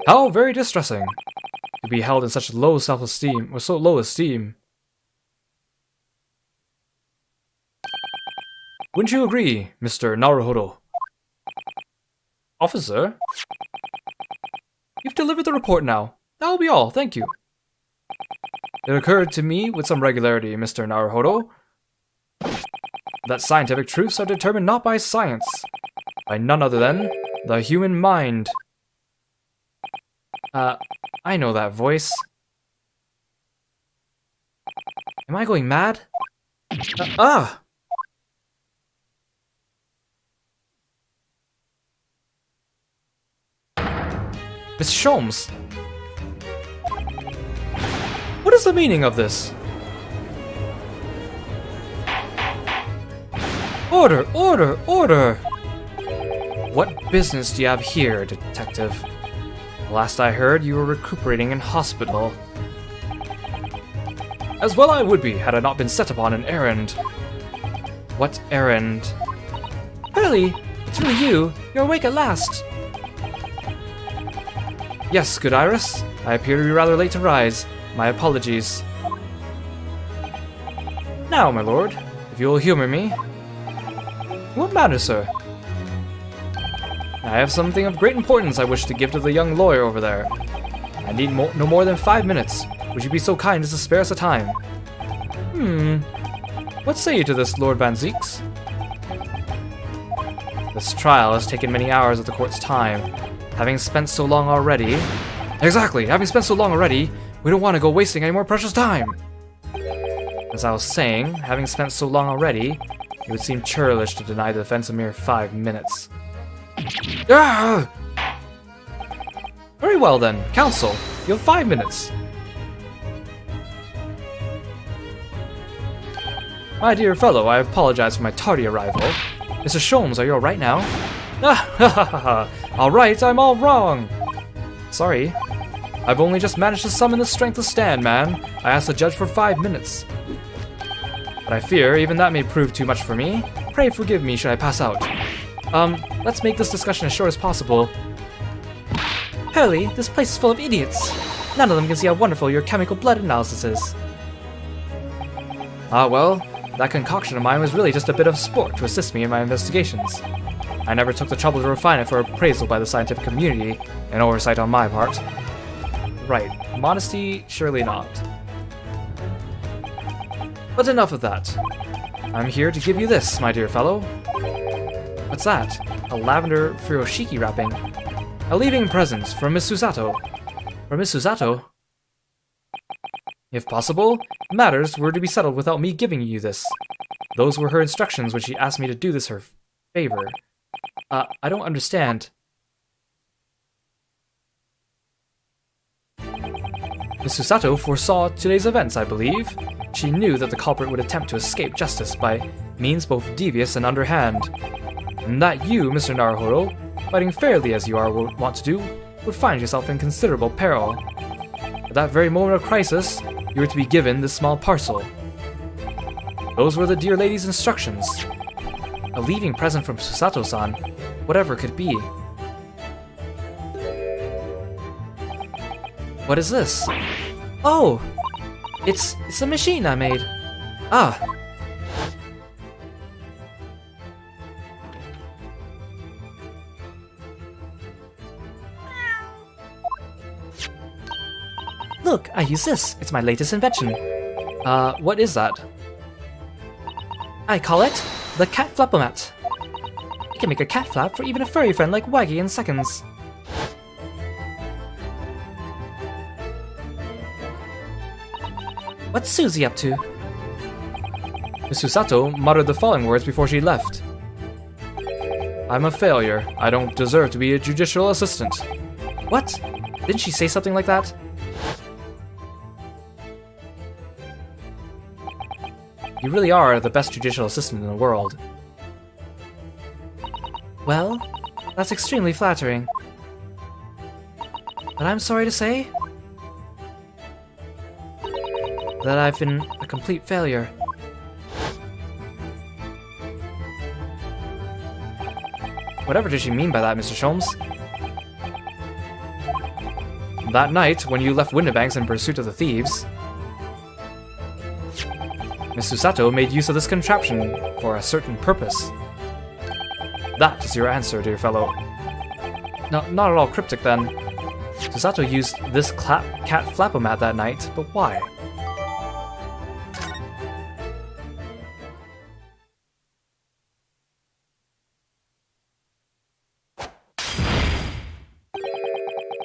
How very distressing to be held in such low self-esteem, or so low esteem. Wouldn't you agree, Mr. Naruhodo? Officer? You've delivered the report now. That will be all, thank you. It occurred to me with some regularity, Mr. Naruhodo, that scientific truths are determined not by science, by none other than the human mind. I know that voice. Am I going mad? Miss Sholmes! What is the meaning of this? Order! Order! Order! What business do you have here, detective? Last I heard, you were recuperating in hospital. As well I would be, had I not been set upon an errand. What errand? Really? It's really you? You're awake at last. Yes, good Iris. I appear to be rather late to rise. My apologies. Now, my lord, if you will humor me. What matter, sir? I have something of great importance I wish to give to the young lawyer over there. I need no more than 5 minutes. Would you be so kind as to spare us the time? What say you to this, Lord Van Zeeks? This trial has taken many hours of the court's time. Having spent so long already... Exactly! Having spent so long already, we don't want to go wasting any more precious time! As I was saying, having spent so long already, it would seem churlish to deny the defense a mere 5 minutes. Ah! Very well then, counsel. You have 5 minutes. My dear fellow, I apologize for my tardy arrival. Mr. Sholmes, are you alright now? Alright, I'm all wrong! Sorry. I've only just managed to summon the strength to stand, man. I asked the judge for 5 minutes. But I fear even that may prove too much for me. Pray forgive me should I pass out. Let's make this discussion as short as possible. Hurley, this place is full of idiots. None of them can see how wonderful your chemical blood analysis is. Ah, well, that concoction of mine was really just a bit of sport to assist me in my investigations. I never took the trouble to refine it for appraisal by the scientific community, an oversight on my part. Right, modesty, surely not. But enough of that. I'm here to give you this, my dear fellow. What's that? A lavender furoshiki wrapping. A leaving present from Miss Susato. From Miss Susato? If possible, matters were to be settled without me giving you this. Those were her instructions when she asked me to do this her favor. I don't understand. Miss Susato foresaw today's events, I believe. She knew that the culprit would attempt to escape justice by means both devious and underhand. And that you, Mr. Naruhodo, fighting fairly as you are wont to do, would find yourself in considerable peril. At that very moment of crisis, you were to be given this small parcel. Those were the dear lady's instructions. A leaving present from Susato-san, whatever it could be. What is this? Oh! It's a machine I made. Ah! Look, I use this. It's my latest invention. What is that? I call it the cat flapomat. You can make a cat flap for even a furry friend like Waggy in seconds. What's Susie up to? Miss Susato muttered the following words before she left. I'm a failure. I don't deserve to be a judicial assistant. What? Didn't she say something like that? You really are the best judicial assistant in the world. Well, that's extremely flattering. But I'm sorry to say that I've been a complete failure. Whatever did she mean by that, Mr. Sholmes? That night, when you left Windibanks in pursuit of the thieves, Miss Susato made use of this contraption for a certain purpose. That is your answer, dear fellow. No, not at all cryptic then. Susato used this cat flapomat that night, but why?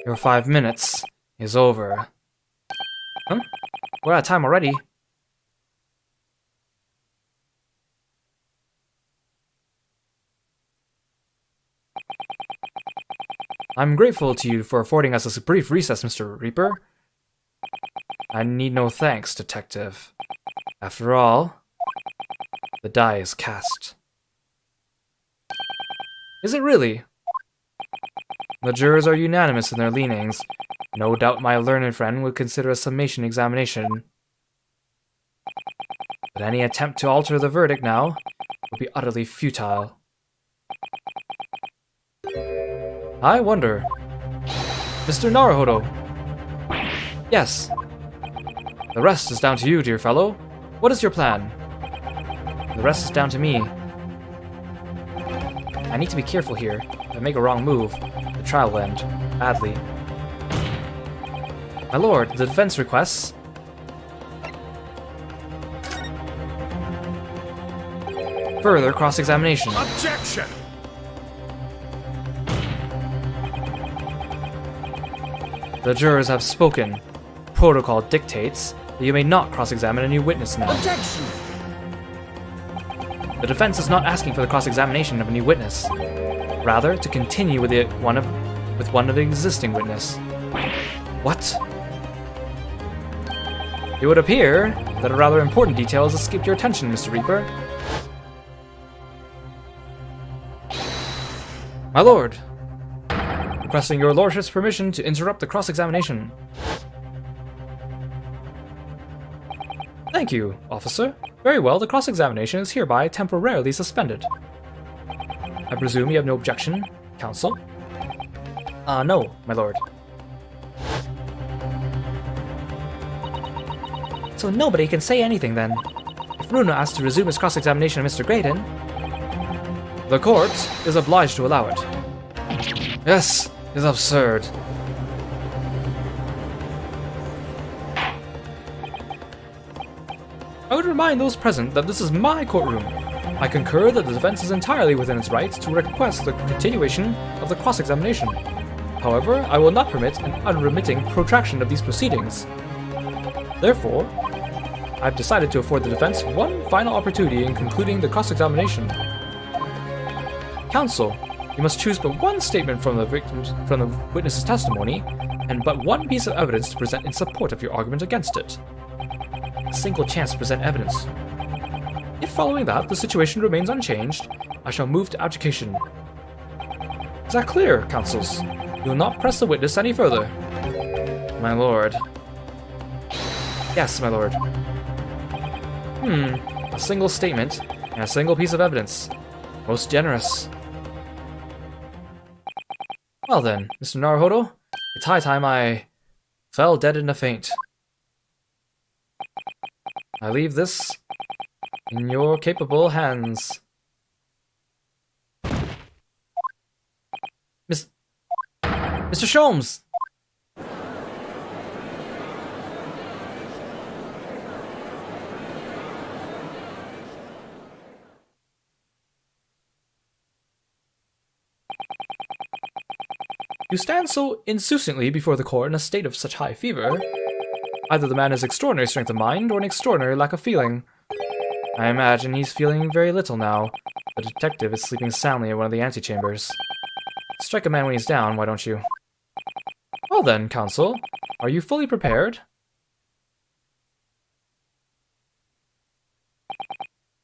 Your 5 minutes is over. Huh? We're out of time already. I'm grateful to you for affording us a brief recess, Mr. Reaper. I need no thanks, Detective. After all, the die is cast. Is it really? The jurors are unanimous in their leanings. No doubt my learned friend would consider a summation examination. But any attempt to alter the verdict now would be utterly futile. I wonder. Mr. Naruhodo. Yes. The rest is down to you, dear fellow. What is your plan? The rest is down to me. I need to be careful here. If I make a wrong move, the trial will end badly. My lord, the defense requests further cross-examination. Objection! The jurors have spoken. Protocol dictates that you may not cross-examine any witness now. Objection! The defense is not asking for the cross-examination of a new witness. Rather, to continue with one of the existing witness. What? It would appear that a rather important detail has escaped your attention, Mr. Reaper. My lord, requesting your lordship's permission to interrupt the cross-examination. Thank you, officer. Very well, the cross-examination is hereby temporarily suspended. I presume you have no objection, counsel? No, my lord. So nobody can say anything then. If Runa asks to resume his cross-examination of Mr. Graydon, the court is obliged to allow it. Yes, it's absurd. I would remind those present that this is my courtroom. I concur that the defense is entirely within its rights to request the continuation of the cross-examination. However, I will not permit an unremitting protraction of these proceedings. Therefore, I've decided to afford the defense one final opportunity in concluding the cross-examination. Counsel, You must choose but one statement from the witness's testimony, and but one piece of evidence to present in support of your argument against it. A single chance to present evidence. If following that, the situation remains unchanged, I shall move to abdication. Is that clear, counsels? You will not press the witness any further. My lord. Yes, my lord. A single statement and a single piece of evidence. Most generous. Well then, Mr. Naruhodo, it's high time I fell dead in a faint. I leave this in your capable hands. Mr. Sholmes! You stand so insouciantly before the court in a state of such high fever. Either the man has extraordinary strength of mind, or an extraordinary lack of feeling. I imagine he's feeling very little now. The detective is sleeping soundly in one of the antechambers. Strike a man when he's down, why don't you? Well then, counsel, are you fully prepared?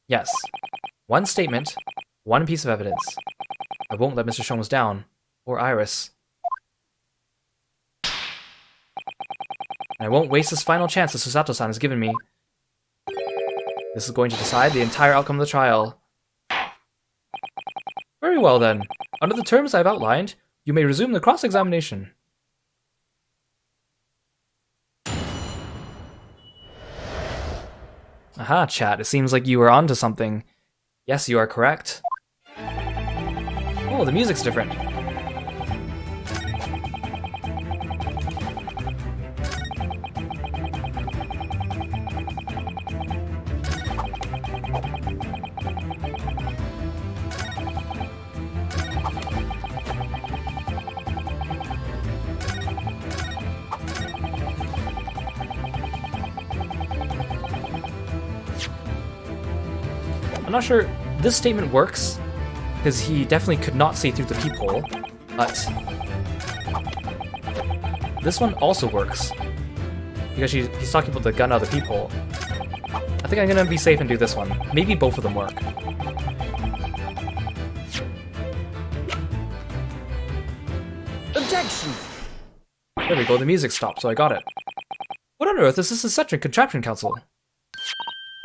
Yes. One statement, one piece of evidence. I won't let Mr. Sholmes down, or Iris. And I won't waste this final chance that Susato-san has given me. This is going to decide the entire outcome of the trial. Very well then. Under the terms I have outlined, you may resume the cross-examination. Aha, chat. It seems like you were onto something. Yes, you are correct. Oh, the music's different. I'm not sure this statement works, because he definitely could not see through the peephole, but this one also works, because he's talking about the gun out of the peephole. I think I'm gonna be safe and do this one. Maybe both of them work. Objection! There we go, the music stopped, so I got it. What on earth is this eccentric contraption, counsel?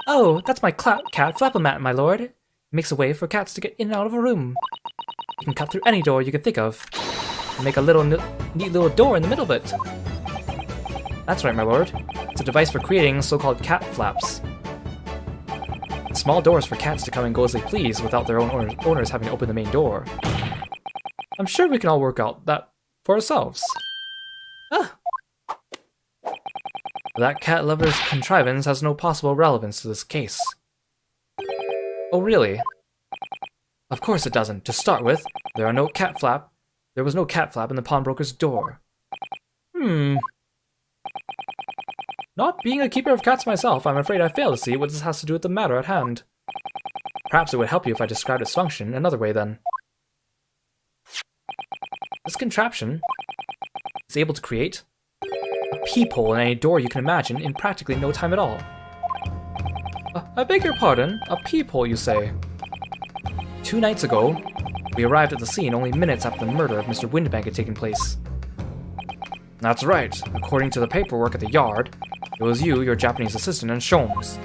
Oh, that's my cat flapper-mat, my lord. It makes a way for cats to get in and out of a room. You can cut through any door you can think of, and make a neat little door in the middle of it. That's right, my lord. It's a device for creating so-called cat flaps. Small doors for cats to come and go as they please without their own owners having to open the main door. I'm sure we can all work out that for ourselves. Ah! That cat lover's contrivance has no possible relevance to this case. Oh, really? Of course it doesn't. To start with, there was no cat flap in the pawnbroker's door. Not being a keeper of cats myself, I'm afraid I fail to see what this has to do with the matter at hand. Perhaps it would help you if I described its function another way then. This contraption is able to create a peephole in any door you can imagine in practically no time at all. I beg your pardon, a peephole you say? 2 nights ago, we arrived at the scene only minutes after the murder of Mr. Windbank had taken place. That's right, according to the paperwork at the yard, it was you, your Japanese assistant, and Sholmes.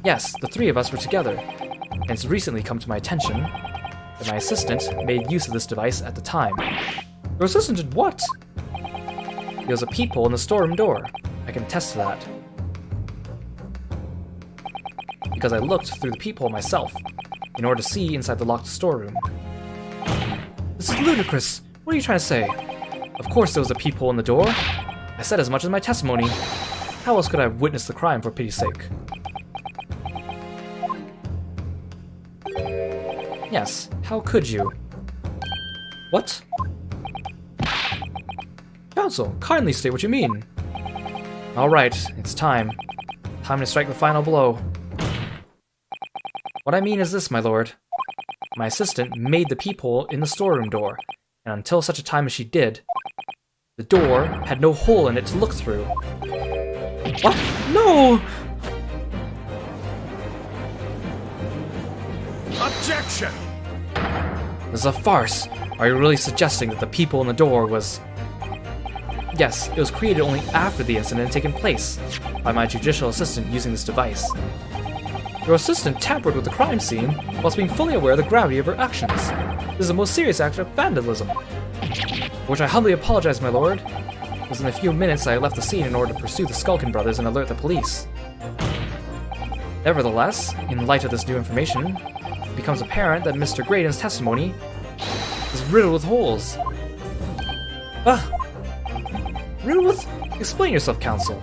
Yes, the 3 of us were together, and it's recently come to my attention that my assistant made use of this device at the time. Your assistant did what? There was a peephole in the storeroom door. I can attest to that. Because I looked through the peephole myself, in order to see inside the locked storeroom. This is ludicrous! What are you trying to say? Of course there was a peephole in the door. I said as much in my testimony. How else could I have witnessed the crime, for pity's sake? Yes, how could you? What? Counsel, kindly state what you mean. Alright, it's time. Time to strike the final blow. What I mean is this, my lord. my assistant made the peephole in the storeroom door, and until such a time as she did, the door had no hole in it to look through. What? No! Objection! This is a farce. Are you really suggesting that the peephole in the door was... Yes, it was created only after the incident had taken place, by my judicial assistant using this device. Your assistant tampered with the crime scene whilst being fully aware of the gravity of her actions. This is a most serious act of vandalism. For which I humbly apologize, my lord. It was in a few minutes that I left the scene in order to pursue the Skulkin brothers and alert the police. Nevertheless, in light of this new information, it becomes apparent that Mr. Graydon's testimony is riddled with holes. Riddled with? Explain yourself, counsel.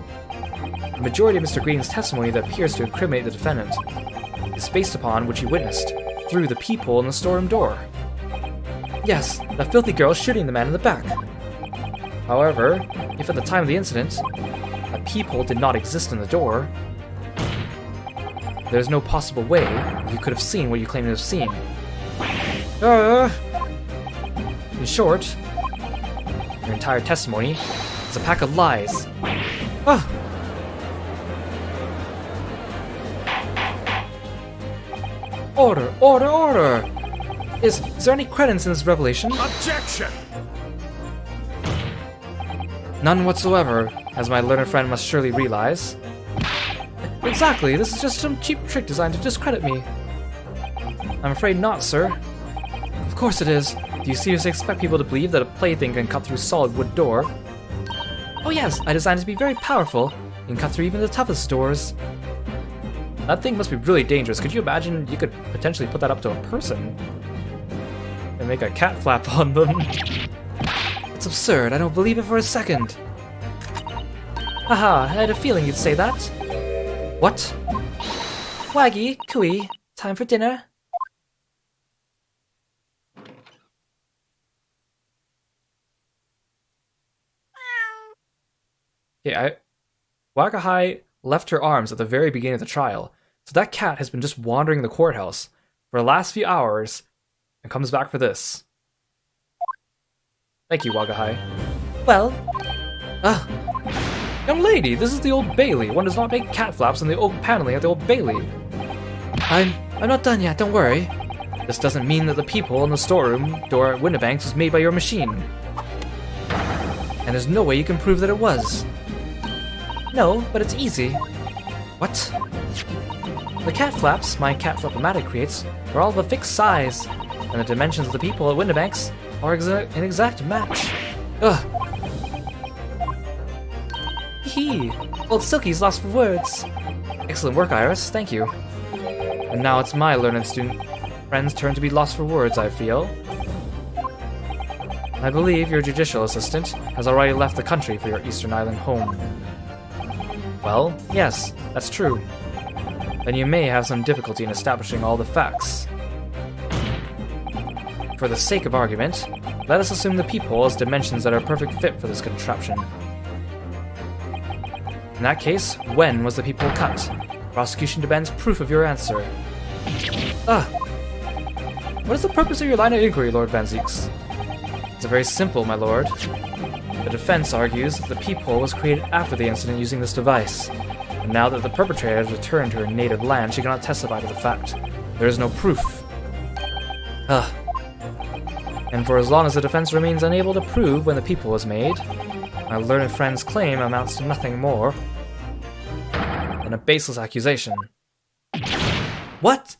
The majority of Mr. Graydon's testimony that appears to incriminate the defendant is based upon what you witnessed through the peephole in the storeroom door. Yes, that filthy girl shooting the man in the back. However, if at the time of the incident, a peephole did not exist in the door, there's no possible way that you could have seen what you claim to have seen. In short, your entire testimony is a pack of lies. Order, order, order! Is there any credence in this revelation? Objection! None whatsoever, as my learned friend must surely realize. Exactly, this is just some cheap trick designed to discredit me. I'm afraid not, sir. Of course it is. Do you seriously expect people to believe that a plaything can cut through a solid wood door? Oh yes, I designed it to be very powerful, and cut through even the toughest doors. That thing must be really dangerous. Could you imagine you could potentially put that up to a person? And make a cat flap on them? It's absurd, I don't believe it for a second. Haha, I had a feeling you'd say that. What? Waggy, Kui, time for dinner? Okay, Wakahai left her arms at the very beginning of the trial, so that cat has been just wandering the courthouse for the last few hours and comes back for this. Thank you, Wakahai. Well, young lady, this is the Old Bailey. One does not make cat flaps in the oak paneling at the Old Bailey. I'm not done yet, don't worry. This doesn't mean that the peephole in the storeroom door at Windibanks was made by your machine. And there's no way you can prove that it was. No, but it's easy. What? The cat flaps my cat flap-o-matic creates are all of a fixed size, and the dimensions of the peephole at Windibanks are an exact match. Hee. Old Silky's lost for words. Excellent work, Iris. Thank you. And now it's my learned student friend's turn to be lost for words, I feel. I believe your judicial assistant has already left the country for your Eastern Island home. Well, yes, that's true. Then you may have some difficulty in establishing all the facts. For the sake of argument, let us assume the peephole has dimensions that are a perfect fit for this contraption. In that case, when was the peephole cut? Prosecution demands proof of your answer. What is the purpose of your line of inquiry, Lord Van Zieks? It's very simple, my lord. The defense argues that the peephole was created after the incident using this device. And now that the perpetrator has returned to her native land, she cannot testify to the fact. There is no proof. And for as long as the defense remains unable to prove when the peephole was made, my learned friend's claim amounts to nothing more than a baseless accusation. What?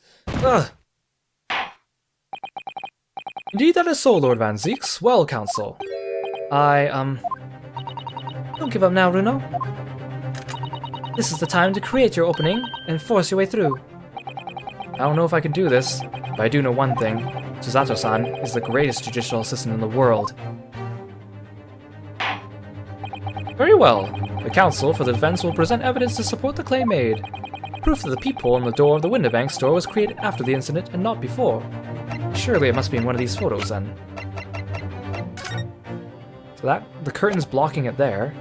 Indeed that is so, Lord Van Zieks. Well, counsel. Don't give up now, Runo. This is the time to create your opening and force your way through. I don't know if I can do this, but I do know one thing. Susato-san is the greatest judicial assistant in the world. Very well. The counsel for the defense will present evidence to support the claim made. Proof that the peephole on the door of the Windibank store was created after the incident and not before. Surely it must be in one of these photos then. So that, the curtain's blocking it there.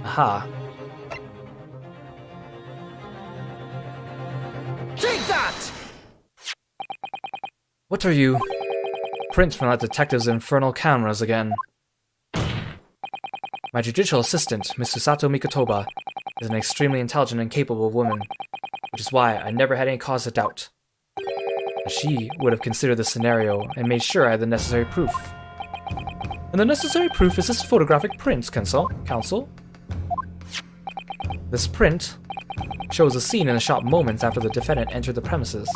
Aha. Take that! What are you? Print from that detective's infernal cameras again. My judicial assistant, Miss Susato Mikotoba, is an extremely intelligent and capable woman, which is why I never had any cause to doubt. But she would have considered the scenario and made sure I had the necessary proof. And the necessary proof is this photographic print, Counsel. This print shows a scene in the shop moments after the defendant entered the premises.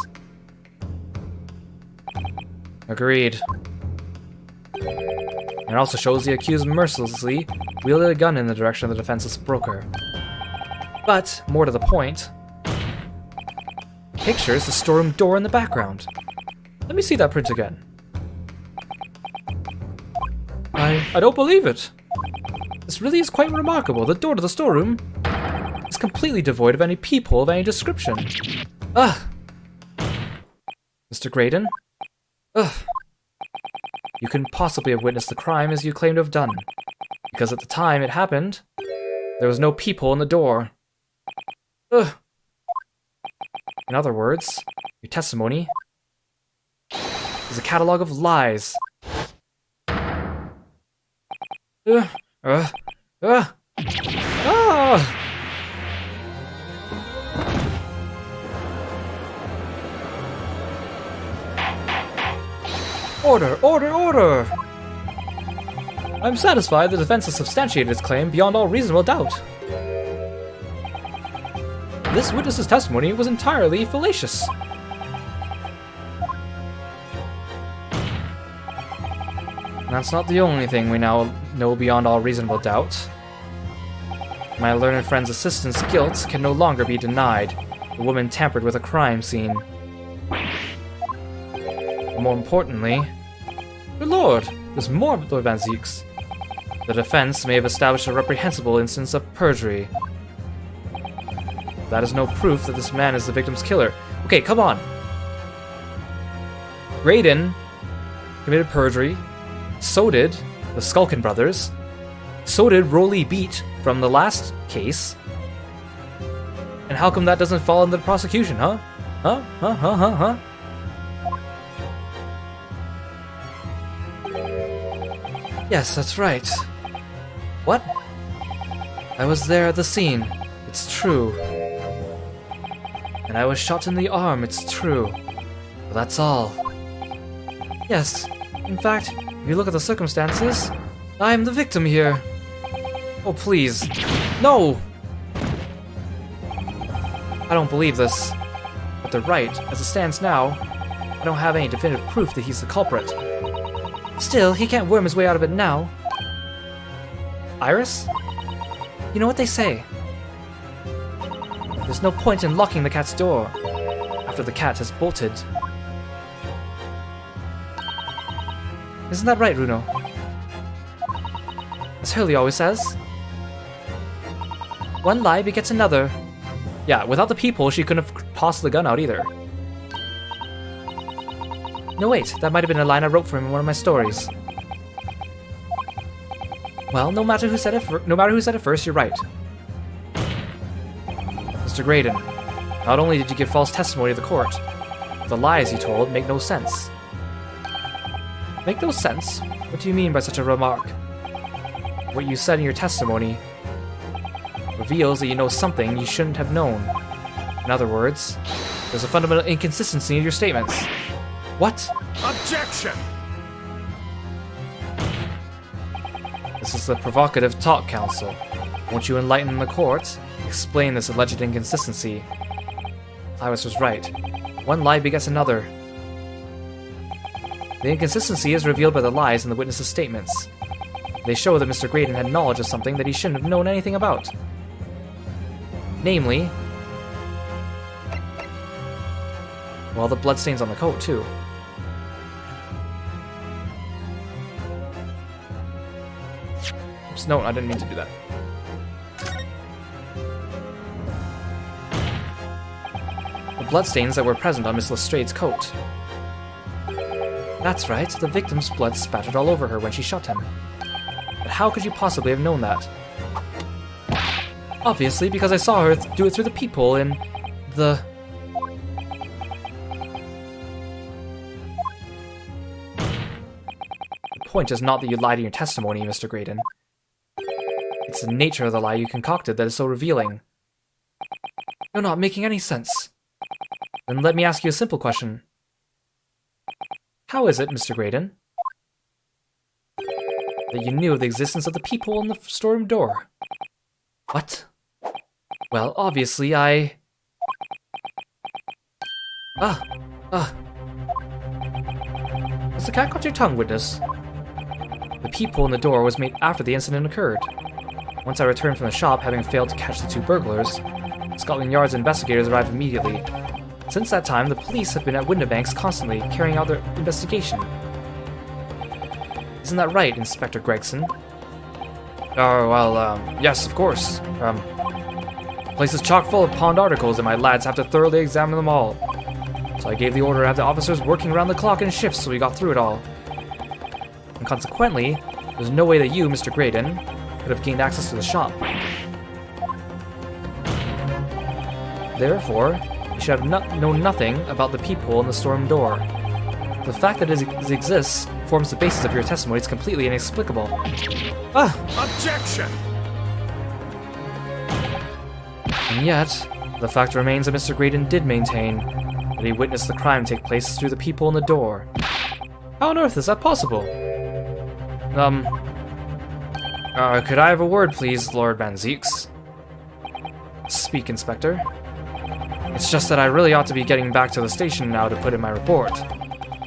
Agreed. And it also shows the accused mercilessly wielded a gun in the direction of the defenseless broker. But, more to the point, pictures the storeroom door in the background. Let me see that print again. I don't believe it. This really is quite remarkable. The door to the storeroom is completely devoid of any peephole of any description. Ugh. Mr. Graydon? Ugh. You couldn't possibly have witnessed the crime as you claim to have done, because at the time it happened, there was no peephole in the door. Ugh. In other words, your testimony is a catalog of lies. Ah! Order! Order! Order! I'm satisfied the defense has substantiated its claim beyond all reasonable doubt. This witness's testimony was entirely fallacious. That's not the only thing we now know beyond all reasonable doubt. My learned friend's assistant's guilt can no longer be denied. The woman tampered with a crime scene. More importantly... Good lord, there's more Lord Van Zieks. The defense may have established a reprehensible instance of perjury. That is no proof that this man is the victim's killer. Okay, come on. Graydon committed perjury. So did the Skulkin brothers. So did Rolly Beat from the last case. And how come that doesn't fall into the prosecution, huh? Huh? Yes, that's right. What? I was there at the scene. It's true. And I was shot in the arm. It's true. But that's all. Yes. In fact, if you look at the circumstances, I am the victim here. Oh, please. No! I don't believe this. But they're right. As it stands now, I don't have any definitive proof that he's the culprit. Still, he can't worm his way out of it now. Iris? You know what they say. There's no point in locking the cat's door after the cat has bolted. Isn't that right, Runo? As Hurley always says. One lie begets another. Yeah, without the peephole, she couldn't have tossed the gun out either. No, wait, that might have been a line I wrote for him in one of my stories. Well, no matter who said it first, you're right. Mr. Graydon, not only did you give false testimony to the court, the lies you told make no sense. Make no sense? What do you mean by such a remark? What you said in your testimony reveals that you know something you shouldn't have known. In other words, there's a fundamental inconsistency in your statements. What? Objection! This is the provocative talk, counsel. Won't you enlighten the court? Explain this alleged inconsistency. Iris was right. One lie begets another. The inconsistency is revealed by the lies in the witness's statements. They show that Mr. Graydon had knowledge of something that he shouldn't have known anything about. Namely... well, the bloodstains on the coat, too. Oops, no, I didn't mean to do that. The bloodstains that were present on Miss Lestrade's coat. That's right, the victim's blood spattered all over her when she shot him. But how could you possibly have known that? Obviously, because I saw her do it through the peephole in the... point is not that you lied in your testimony, Mr. Graydon. It's the nature of the lie you concocted that is so revealing. You're not making any sense. Then let me ask you a simple question. How is it, Mr. Graydon, that you knew of the existence of the peephole in the storeroom door? What? Well, obviously Has the cat got your tongue, witness? The peephole in the door was made after the incident occurred. Once I returned from the shop, having failed to catch the two burglars, Scotland Yard's investigators arrived immediately. Since that time, the police have been at Windibanks constantly, carrying out their investigation. Isn't that right, Inspector Gregson? Yes, of course. The place is chock full of pawned articles, and my lads have to thoroughly examine them all. So I gave the order to have the officers working around the clock in shifts so we got through it all. And consequently, there's no way that you, Mr. Graydon, could have gained access to the shop. Therefore, you should have known nothing about the peephole in the storeroom door. The fact that it exists forms the basis of your testimony. It's completely inexplicable. Objection! And yet, the fact remains that Mr. Graydon did maintain that he witnessed the crime take place through the peephole in the door. How on earth is that possible? Could I have a word, please, Lord Van Zeeks? Speak, Inspector. It's just that I really ought to be getting back to the station now to put in my report.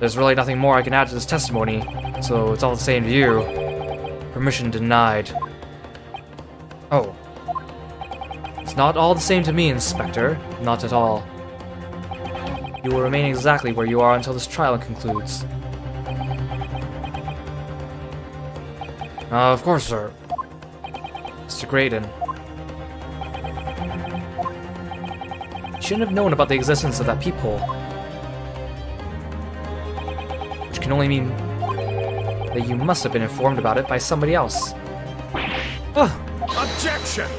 There's really nothing more I can add to this testimony, so it's all the same to you. Permission denied. Oh. It's not all the same to me, Inspector. Not at all. You will remain exactly where you are until this trial concludes. Of course, sir. Mr. Graydon. You shouldn't have known about the existence of that peephole. Which can only mean that you must have been informed about it by somebody else. Objection!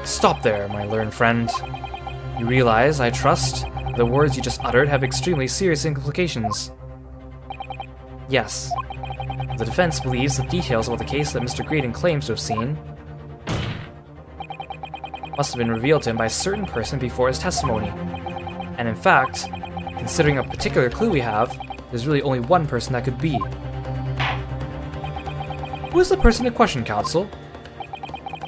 Stop there, my learned friend. You realize, I trust, the words you just uttered have extremely serious implications. Yes. The defense believes the details about the case that Mr. Graydon claims to have seen must have been revealed to him by a certain person before his testimony. And in fact, considering a particular clue we have, there's really only one person that could be. Who is the person in question, counsel?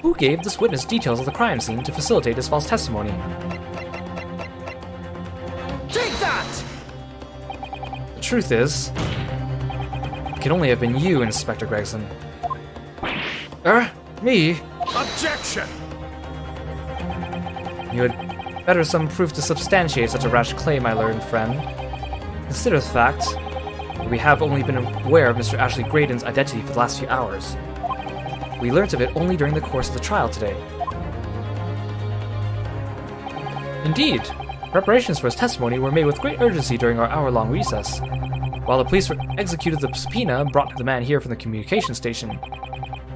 Who gave this witness details of the crime scene to facilitate his false testimony? Take that! The truth is, it can only have been you, Inspector Gregson. Me? Objection! You had better some proof to substantiate such a rash claim, my learned friend. Consider the fact that we have only been aware of Mr. Ashley Graydon's identity for the last few hours. We learnt of it only during the course of the trial today. Indeed, preparations for his testimony were made with great urgency during our hour-long recess, while the police executed the subpoena brought the man here from the communication station.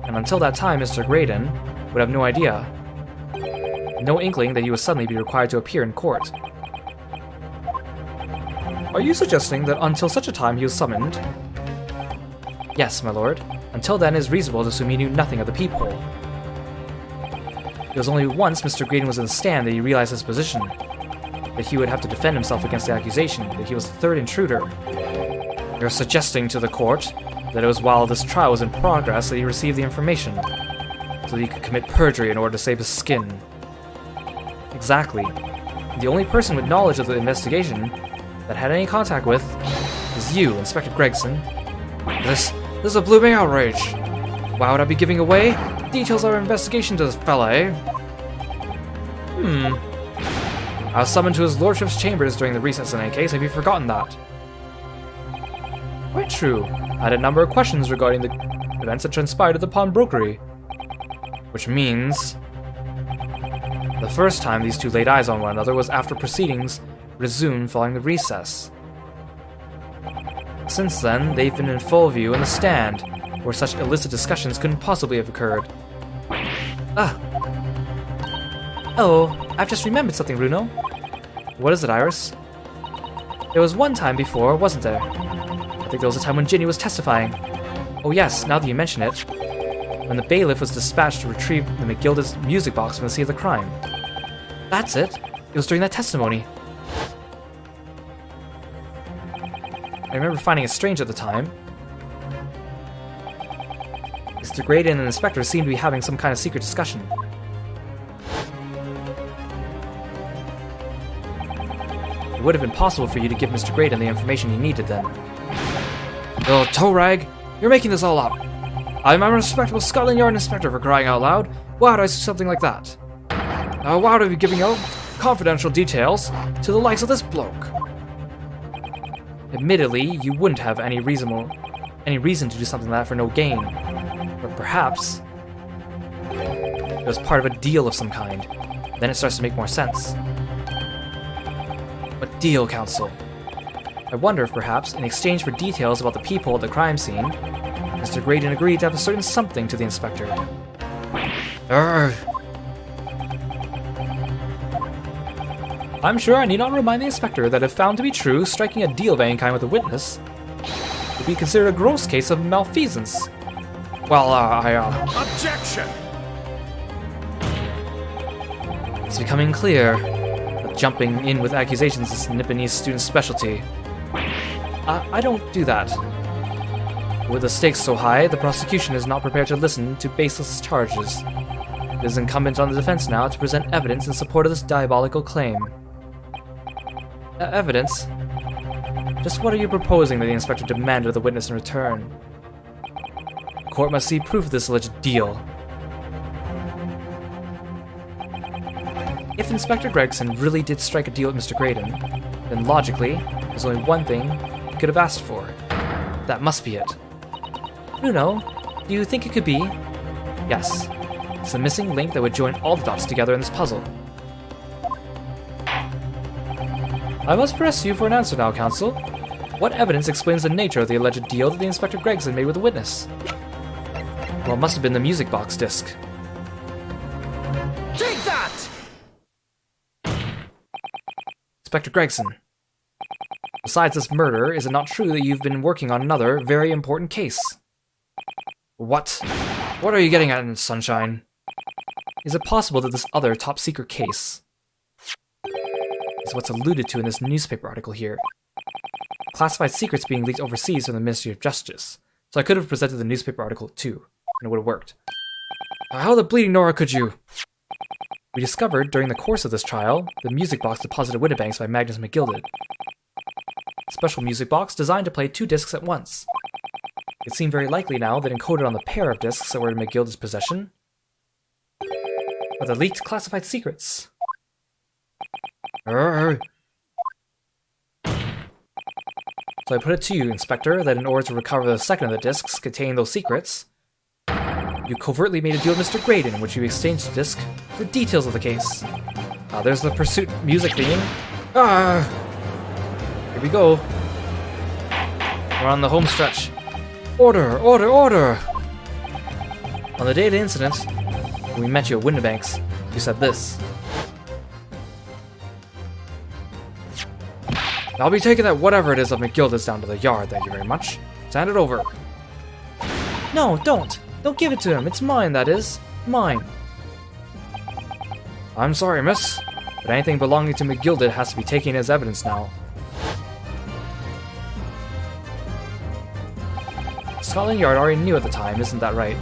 And until that time, Mr. Graydon would have no idea, no inkling that he would suddenly be required to appear in court. Are you suggesting that until such a time he was summoned? Yes, my lord. Until then, it is reasonable to assume he knew nothing of the peephole. It was only once Mr. Graydon was in the stand that he realized his position, that he would have to defend himself against the accusation that he was the third intruder. You're suggesting to the court that it was while this trial was in progress that he received the information, so that he could commit perjury in order to save his skin. Exactly. The only person with knowledge of the investigation that had any contact with is you, Inspector Gregson. This is a blooming outrage. Why would I be giving away details of our investigation to this fella, eh? I was summoned to his lordship's chambers during the recess in any case. Have you forgotten that? Quite true. I had a number of questions regarding the events that transpired at the pawnbrokery. Which means the first time these two laid eyes on one another was after proceedings resumed following the recess. Since then, they've been in full view in the stand, where such illicit discussions couldn't possibly have occurred. Oh, I've just remembered something, Runo. What is it, Iris? There was one time before, wasn't there? I think there was a time when Ginny was testifying. Oh yes, now that you mention it. When the bailiff was dispatched to retrieve the McGilda's music box from the scene of the crime. That's it. It was during that testimony. I remember finding it strange at the time. Mr. Graydon and the inspector seemed to be having some kind of secret discussion. It would have been possible for you to give Mr. Graydon the information he needed then. Oh, Torag, you're making this all up. I'm a respectable Scotland Yard inspector, for crying out loud. Why would I do something like that? Why would I be giving out confidential details to the likes of this bloke? Admittedly, you wouldn't have any reason to do something like that for no gain. But perhaps it was part of a deal of some kind. Then it starts to make more sense. What deal, Counsel? I wonder if perhaps, in exchange for details about the people at the crime scene, Mr. Graydon agreed to have a certain something to the inspector. I'm sure I need not remind the inspector that if found to be true, striking a deal of any kind with a witness would be considered a gross case of malfeasance. Well, Objection! It's becoming clear that jumping in with accusations is Nipponese student's specialty. I don't do that. With the stakes so high, the prosecution is not prepared to listen to baseless charges. It is incumbent on the defense now to present evidence in support of this diabolical claim. Evidence? Just what are you proposing that the inspector demanded of the witness in return? The court must see proof of this alleged deal. If Inspector Gregson really did strike a deal with Mr. Graydon, then logically, there's only one thing he could have asked for. That must be it. Bruno, do you think it could be? Yes. It's the missing link that would join all the dots together in this puzzle. I must press you for an answer now, Counsel. What evidence explains the nature of the alleged deal that the Inspector Gregson made with the witness? Well, it must have been the music box disc. Take that! Inspector Gregson. Besides this murder, is it not true that you've been working on another very important case? What? What are you getting at, Sunshine? Is it possible that this other top-secret case is what's alluded to in this newspaper article here? Classified secrets being leaked overseas from the Ministry of Justice. So I could have presented the newspaper article too, and it would have worked. How the bleeding Nora could you? We discovered, during the course of this trial, the music box deposited Winnebanks by Magnus McGilded. A special music box designed to play 2 discs at once. It seemed very likely now that encoded on the pair of discs that were in McGilded's possession are the leaked classified secrets. So I put it to you, Inspector, that in order to recover the second of the discs containing those secrets, you covertly made a deal with Mr. Graydon in which you exchanged the disc for details of the case. There's the pursuit music theme. Here we go. We're on the home stretch. Order! Order! Order! On the day of the incident, when we met you at Winnebanks, you said this. I'll be taking that whatever it is of McGilded's down to the yard, thank you very much. Hand it over. No, don't! Don't give it to him, it's mine, that is. Mine. I'm sorry, miss, but anything belonging to McGilded has to be taken as evidence now. Scotland Yard already knew at the time, isn't that right?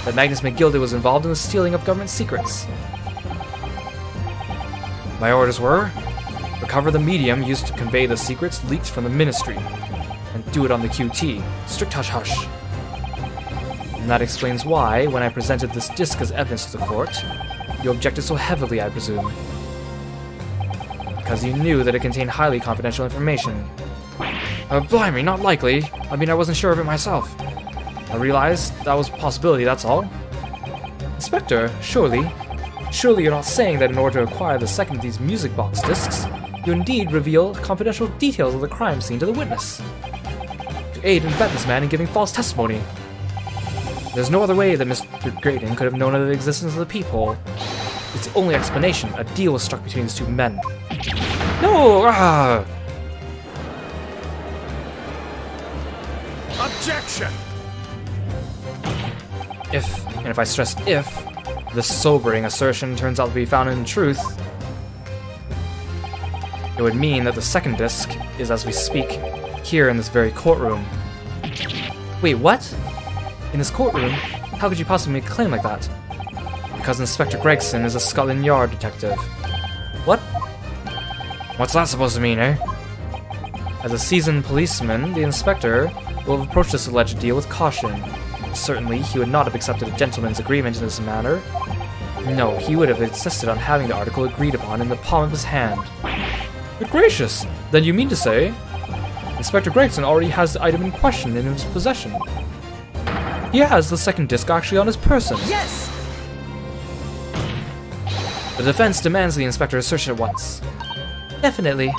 That Magnus McGilded was involved in the stealing of government secrets. My orders were, recover the medium used to convey the secrets leaked from the Ministry, and do it on the QT, strict hush-hush. And that explains why, when I presented this disc as evidence to the court, you objected so heavily, I presume. Because you knew that it contained highly confidential information. Blimey, not likely. I mean, I wasn't sure of it myself. I realized that was a possibility, that's all. Inspector, surely you're not saying that in order to acquire the second of these music box discs, you indeed reveal confidential details of the crime scene to the witness, to aid and abet this man in giving false testimony. There's no other way that Mr. Graydon could have known of the existence of the peephole. It's the only explanation. A deal was struck between these two men. No! Objection! And if I stress if, this sobering assertion turns out to be found in truth, it would mean that the second disc is, as we speak, here in this very courtroom. Wait, what? In this courtroom? How could you possibly make a claim like that? Because Inspector Gregson is a Scotland Yard detective. What? What's that supposed to mean, eh? As a seasoned policeman, the inspector will have approached this alleged deal with caution. Certainly, he would not have accepted a gentleman's agreement in this manner. No, he would have insisted on having the article agreed upon in the palm of his hand. Good gracious! Then you mean to say Inspector Gregson already has the item in question in his possession? He has the second disc actually on his person. Yes! The defense demands the inspector search it at once. Definitely.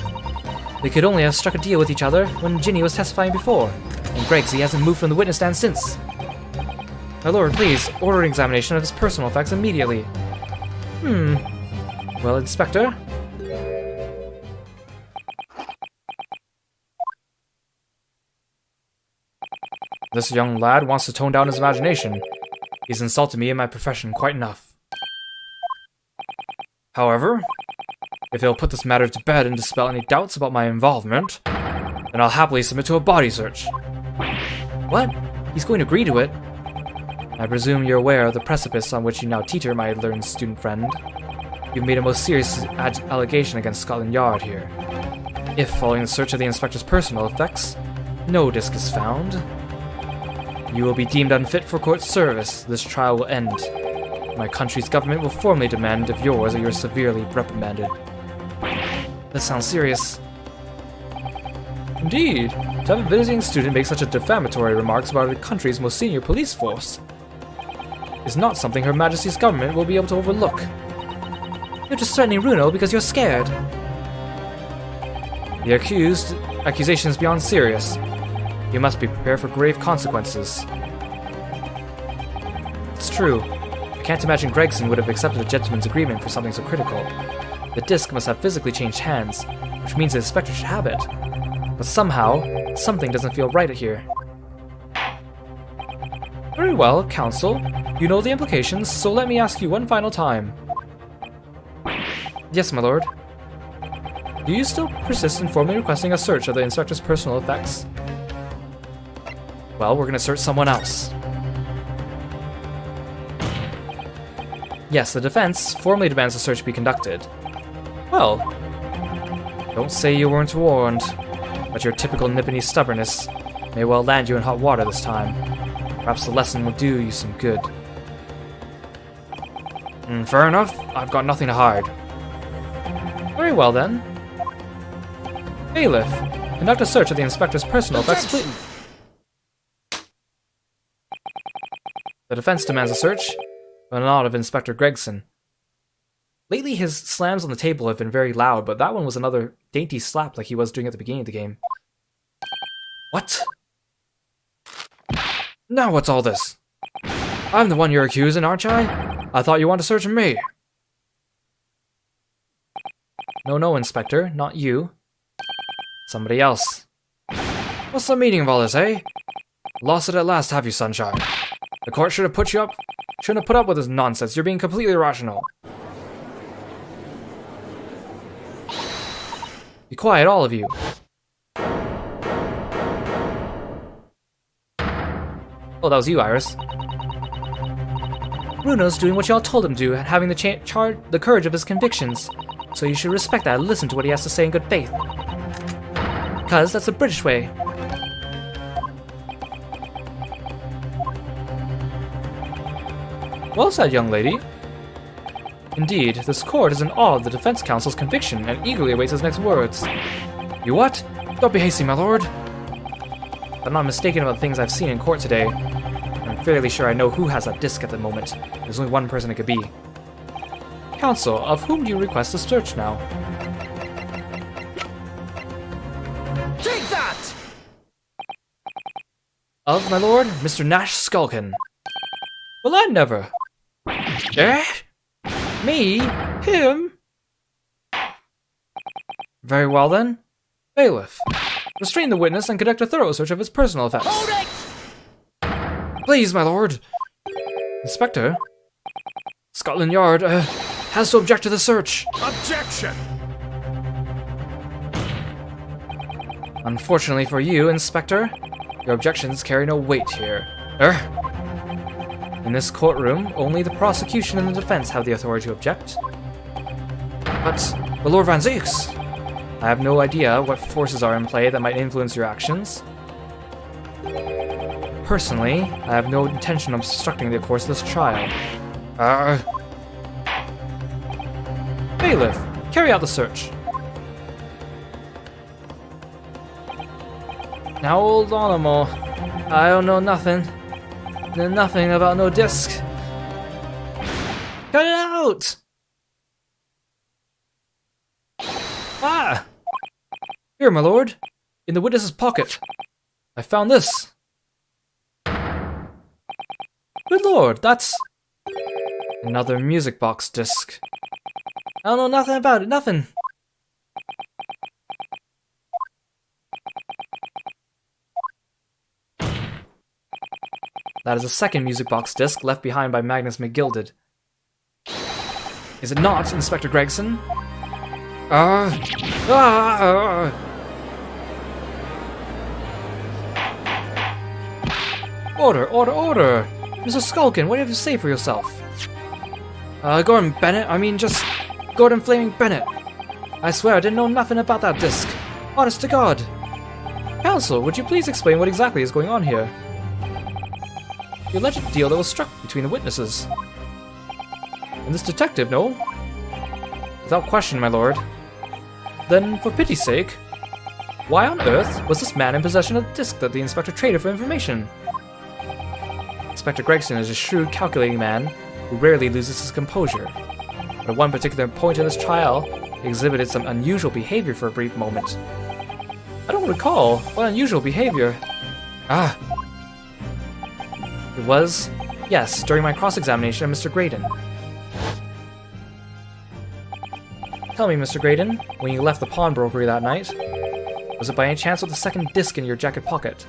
They could only have struck a deal with each other when Ginny was testifying before, and Gregsy hasn't moved from the witness stand since. My lord, please, order an examination of his personal effects immediately. Well, Inspector? This young lad wants to tone down his imagination. He's insulted me in my profession quite enough. However, if he'll put this matter to bed and dispel any doubts about my involvement, then I'll happily submit to a body search. What? He's going to agree to it? I presume you're aware of the precipice on which you now teeter, my learned student friend. You've made a most serious allegation against Scotland Yard here. If, following the search of the inspector's personal effects, no disc is found, you will be deemed unfit for court service. This trial will end. My country's government will formally demand of yours that you're severely reprimanded. That sounds serious. Indeed, to have a visiting student make such a defamatory remarks about the country's most senior police force is not something Her Majesty's government will be able to overlook. You're just threatening Runo because you're scared. The accusation is beyond serious. You must be prepared for grave consequences. It's true. I can't imagine Gregson would have accepted a gentleman's agreement for something so critical. The disc must have physically changed hands, which means the inspector should have it. But somehow, something doesn't feel right here. Very well, counsel. You know the implications, so let me ask you one final time. Yes, my lord. Do you still persist in formally requesting a search of the inspector's personal effects? Well, we're gonna search someone else. Yes, the defense formally demands a search be conducted. Well, don't say you weren't warned, but your typical nippity stubbornness may well land you in hot water this time. Perhaps the lesson will do you some good. Fair enough, I've got nothing to hide. Very well then. Bailiff, conduct a search of the inspector's personal effects, please. The defense demands a search, but not of Inspector Gregson. Lately, his slams on the table have been very loud, but that one was another dainty slap like he was doing at the beginning of the game. What? Now what's all this? I'm the one you're accusing, aren't I? I thought you wanted to search me. No, Inspector, not you. Somebody else. What's the meaning of all this, eh? Lost it at last, have you, Sunshine? The court shouldn't have put up with this nonsense. You're being completely irrational. Be quiet, all of you. Oh, that was you, Iris. Runo's doing what y'all told him to do and having the courage of his convictions. So you should respect that and listen to what he has to say in good faith. Because that's the British way. Well said, young lady. Indeed, this court is in awe of the defense counsel's conviction and eagerly awaits his next words. You what? Don't be hasty, my lord. I'm not mistaken about the things I've seen in court today. I'm fairly sure I know who has that disc at the moment. There's only one person it could be. Counsel, of whom do you request a search now? Take that! Of, my lord, Mr. Nash Skulkin. Well, I never. Eh? Me? Him? Very well then. Bailiff, Restrain the witness and conduct a thorough search of his personal effects. Hold it! Please, my lord. Inspector? Scotland Yard has to object to the search. Objection! Unfortunately for you, Inspector, your objections carry no weight here. In this courtroom, only the prosecution and the defense have the authority to object. But, the Lord Van Zieks, I have no idea what forces are in play that might influence your actions. Personally, I have no intention of obstructing the course of this trial. Bailiff, carry out the search. Now hold on a mo. I don't know nothing. Nothing about no disc. Cut it out! Ah! Here, my lord. In the witness's pocket. I found this. Good lord, that's... another music box disc. I don't know nothing about it, nothing. That is a second music box disc left behind by Magnus McGilded. Is it not, Inspector Gregson? Order, order, order! Mr. Skulkin, what do you have to say for yourself? Gordon Bennett, just Gordon Flaming Bennett. I swear I didn't know nothing about that disc. Honest to God. Counsel, would you please explain what exactly is going on here? The alleged deal that was struck between the witnesses. And this detective, no? Without question, my lord. Then, for pity's sake, why on earth was this man in possession of the disc that the inspector traded for information? Inspector Gregson is a shrewd, calculating man who rarely loses his composure. But at one particular point in this trial, he exhibited some unusual behavior for a brief moment. I don't recall what unusual behavior. It was, yes, during my cross-examination of Mr. Graydon. Tell me, Mr. Graydon, when you left the pawnbrokery that night, was it by any chance with the second disc in your jacket pocket?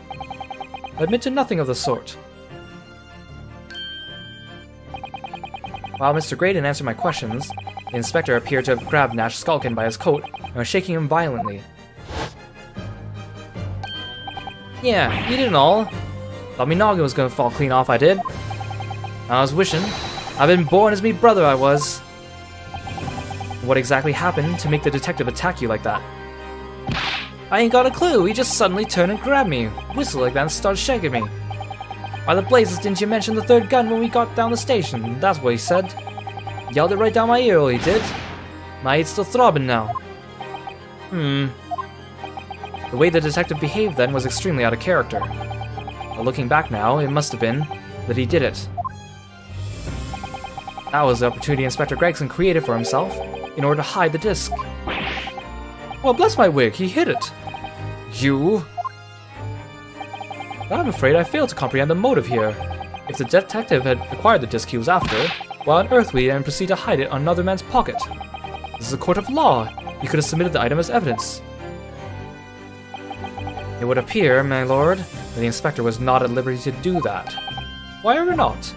I admit to nothing of the sort. While Mr. Graydon answered my questions, the inspector appeared to have grabbed Nash Skulkin by his coat and was shaking him violently. Yeah, you did and all. Thought me noggin was gonna fall clean off, I did. I was wishing. I've been born as me brother, I was. What exactly happened to make the detective attack you like that? I ain't got a clue, he just suddenly turned and grabbed me, whistled like that and started shaking me. Why the blazes didn't you mention the third gun when we got down the station? That's what he said. Yelled it right down my ear, he did. My head's still throbbing now. The way the detective behaved then was extremely out of character. But looking back now, it must have been that he did it. That was the opportunity Inspector Gregson created for himself in order to hide the disc. Well, bless my wig, he hid it. You? But I'm afraid I failed to comprehend the motive here. If the detective had acquired the disc he was after, why on earth would he then proceed to hide it on another man's pocket? This is a court of law. He could have submitted the item as evidence. It would appear, my lord, that the inspector was not at liberty to do that. Why or not?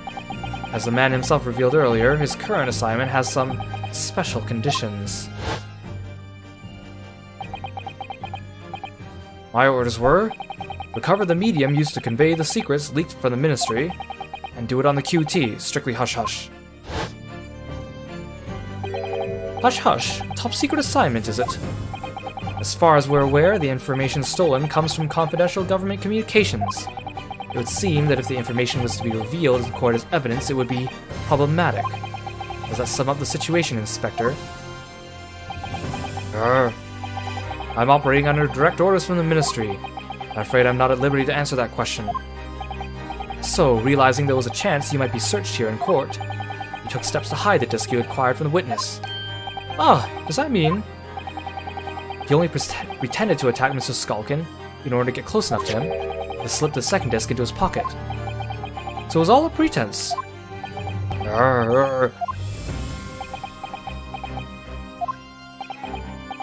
As the man himself revealed earlier, his current assignment has some special conditions. My orders were, recover the medium used to convey the secrets leaked from the ministry, and do it on the QT, strictly hush-hush. Hush-hush, top secret assignment, is it? As far as we're aware, the information stolen comes from confidential government communications. It would seem that if the information was to be revealed in court as evidence, it would be problematic. Does that sum up the situation, Inspector? I'm operating under direct orders from the Ministry. I'm afraid I'm not at liberty to answer that question. So, realizing there was a chance you might be searched here in court, you took steps to hide the disc you acquired from the witness. Does that mean... He only pretended to attack Mr. Skulkin in order to get close enough to him, and slipped the second disc into his pocket. So it was all a pretense.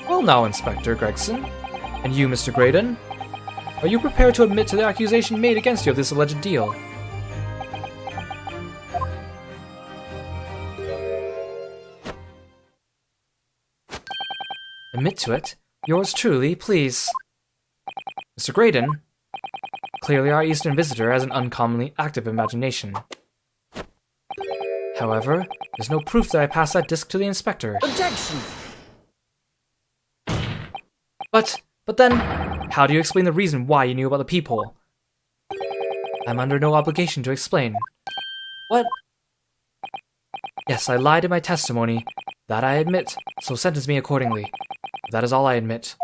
Well now, Inspector Gregson, and you, Mr. Graydon, Are you prepared to admit to the accusation made against you of this alleged deal? Admit to it? Yours truly, please. Mr. Graydon? Clearly our Eastern visitor has an uncommonly active imagination. However, there's no proof that I passed that disc to the inspector. Objection! But then, how do you explain the reason why you knew about the peephole? I'm under no obligation to explain. What? Yes, I lied in my testimony. That I admit, so sentence me accordingly. That is all I admit.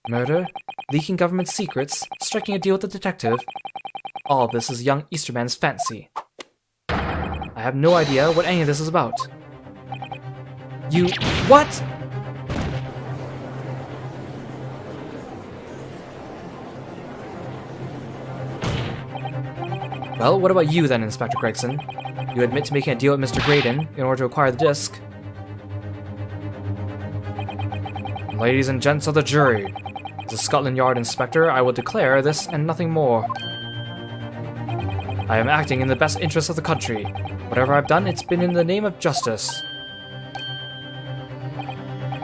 Murder, leaking government secrets, striking a deal with the detective. All of this is young Easterman's fancy. I have no idea what any of this is about. You... What?! Well, what about you then, Inspector Gregson? You admit to making a deal with Mr. Graydon in order to acquire the disc. Ladies and gents of the jury, as a Scotland Yard inspector, I will declare this and nothing more. I am acting in the best interest of the country. Whatever I've done, it's been in the name of justice.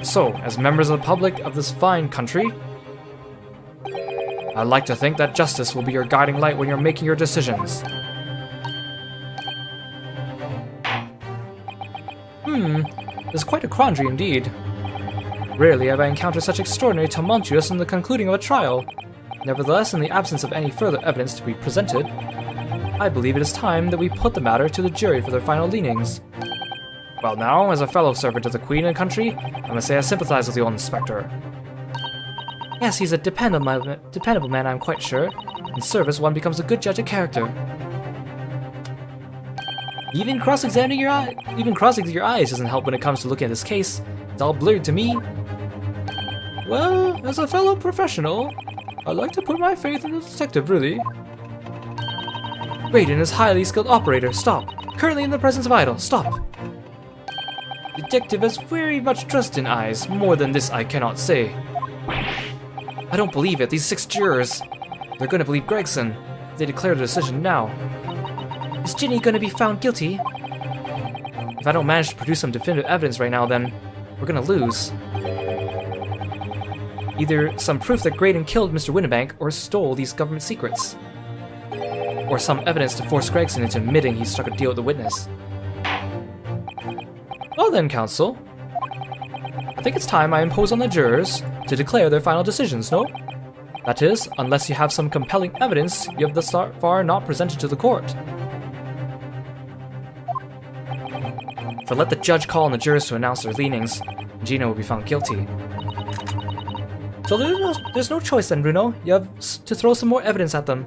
So, as members of the public of this fine country, I'd like to think that justice will be your guiding light when you're making your decisions. This is quite a quandary indeed. Rarely have I encountered such extraordinary tumultuous in the concluding of a trial. Nevertheless, in the absence of any further evidence to be presented, I believe it is time that we put the matter to the jury for their final leanings. Well now, as a fellow servant of the Queen and country, I must say I sympathize with the old inspector. Yes, he's a dependable man, I'm quite sure. In service, one becomes a good judge of character. Even cross-examining your eyes doesn't help when it comes to looking at this case. It's all blurred to me. Well, as a fellow professional, I'd like to put my faith in the detective, really. Graydon is a highly skilled operator. Stop. Currently in the presence of idol. Stop. Detective has very much trust in eyes. More than this, I cannot say. I don't believe it. These 6 jurors. They're gonna believe Gregson. They declare the decision now. Is Ginny gonna be found guilty? If I don't manage to produce some definitive evidence right now, then we're gonna lose. Either some proof that Graydon killed Mr. Winnebank or stole these government secrets. Or some evidence to force Gregson into admitting he struck a deal with the witness. Well then, counsel. I think it's time I impose on the jurors to declare their final decisions, no? That is, unless you have some compelling evidence you have thus far not presented to the court. For let the judge call on the jurors to announce their leanings, Gina will be found guilty. So there's no choice then, Bruno. You have to throw some more evidence at them.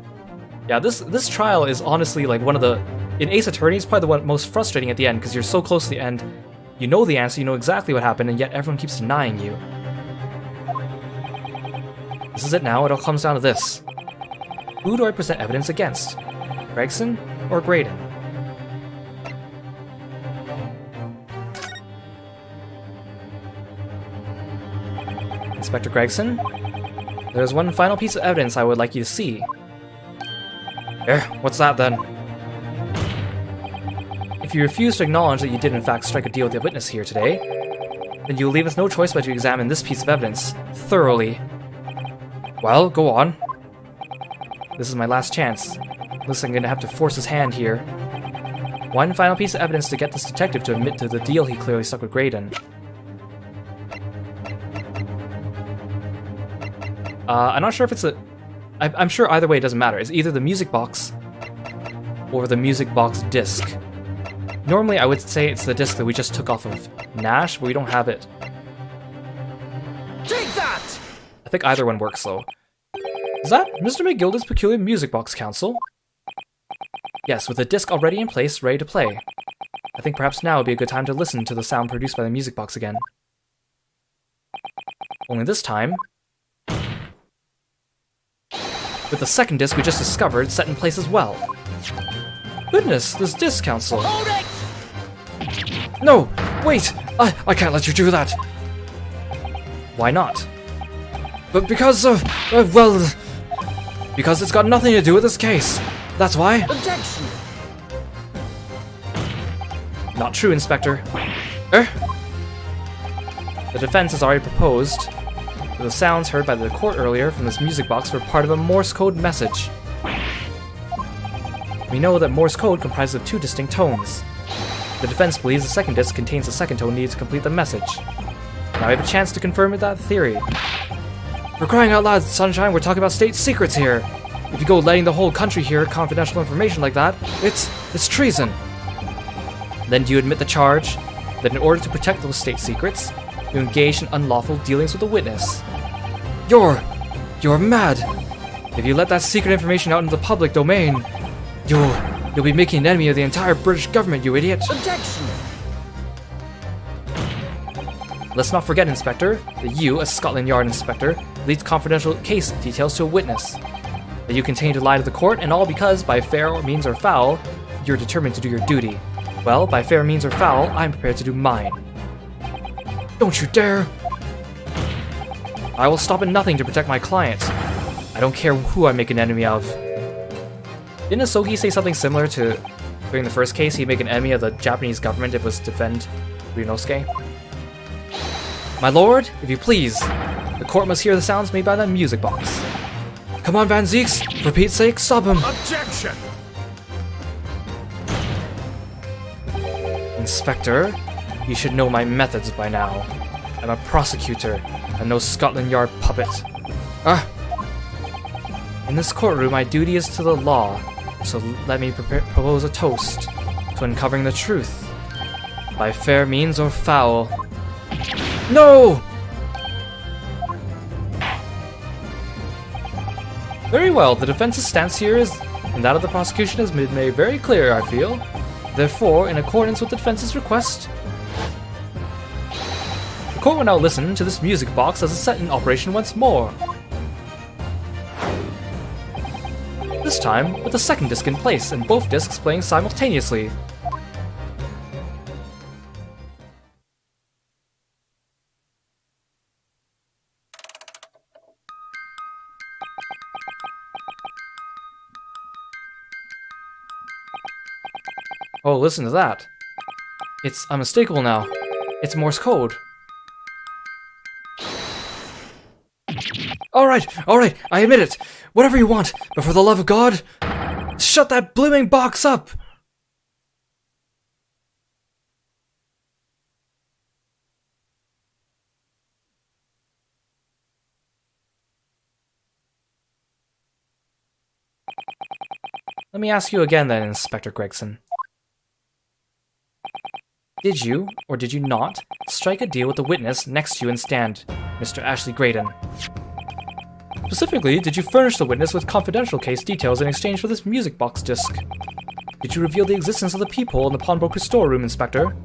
Yeah, this trial is honestly like one of the... In Ace Attorney, it's probably the one most frustrating at the end, because you're so close to the end. You know the answer, you know exactly what happened, and yet everyone keeps denying you. This is it now, it all comes down to this. Who do I present evidence against? Gregson or Graydon? Inspector Gregson? There's one final piece of evidence I would like you to see. What's that then? If you refuse to acknowledge that you did in fact strike a deal with the witness here today, then you will leave us no choice but to examine this piece of evidence thoroughly. Well, go on. This is my last chance. Looks like I'm gonna have to force his hand here. One final piece of evidence to get this detective to admit to the deal he clearly struck with Graydon. I'm not sure if it's a... I'm sure either way it doesn't matter. It's either the music box or the music box disc. Normally I would say it's the disc that we just took off of Nash, but we don't have it. Take that! I think either one works though. Is that Mr. McGilda's peculiar music box, counsel? Yes, with the disc already in place, ready to play. I think perhaps now would be a good time to listen to the sound produced by the music box again. Only this time... with the second disc we just discovered set in place as well. Goodness, this disc, counsel. Hold it! No! Wait! I can't let you do that! Why not? But because of, because it's got nothing to do with this case. That's why. Objection! Not true, Inspector. The defense has already proposed that the sounds heard by the court earlier from this music box were part of a Morse code message. We know that Morse code comprises of 2 distinct tones. The defense believes the second disc contains the second tone needed to complete the message. Now we have a chance to confirm that theory. For crying out loud, Sunshine, we're talking about state secrets here. If you go letting the whole country hear confidential information like that, it's treason. Then do you admit the charge that in order to protect those state secrets, you engaged in unlawful dealings with the witness? You're mad. If you let that secret information out into the public domain, you'll be making an enemy of the entire British government, you idiot. Objection! Let's not forget, Inspector, that you, as Scotland Yard Inspector, leaked confidential case details to a witness. That you continue to lie to the court, and all because, by fair means or foul, you're determined to do your duty. Well, by fair means or foul, I'm prepared to do mine. Don't you dare! I will stop at nothing to protect my client. I don't care who I make an enemy of. Didn't Asogi say something similar to during the first case he'd make an enemy of the Japanese government if it was to defend Ryunosuke? My lord, if you please, the court must hear the sounds made by that music box. Come on, Van Zeeks, for Pete's sake, stop him! Objection! Inspector, you should know my methods by now. I'm a prosecutor, and no Scotland Yard puppet. In this courtroom, my duty is to the law, so let me propose a toast to uncovering the truth. By fair means or foul. No! Very well, the defense's stance here is, and that of the prosecution has been made very clear, I feel. Therefore, in accordance with the defense's request, the court will now listen to this music box as it's set in operation once more. This time, with the second disc in place and both discs playing simultaneously. Oh, listen to that. It's unmistakable now. It's Morse code. Alright, I admit it. Whatever you want, but for the love of God, shut that blooming box up! Let me ask you again then, Inspector Gregson. Did you, or did you not, strike a deal with the witness next to you in stand, Mr. Ashley Graydon? Specifically, did you furnish the witness with confidential case details in exchange for this music box disc? Did you reveal the existence of the peephole in the pawnbroker's storeroom, Inspector?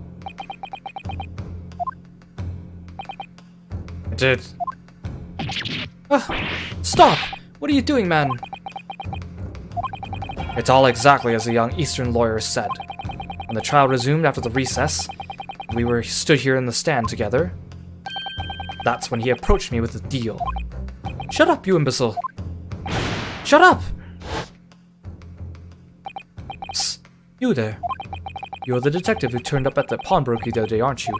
I did. Stop! What are you doing, man? It's all exactly as the young Eastern lawyer said. When the trial resumed after the recess, we stood here in the stand together. That's when he approached me with the deal. Shut up, you imbecile! Shut up! Psst, you there. You're the detective who turned up at the pawnbroker the other day, aren't you?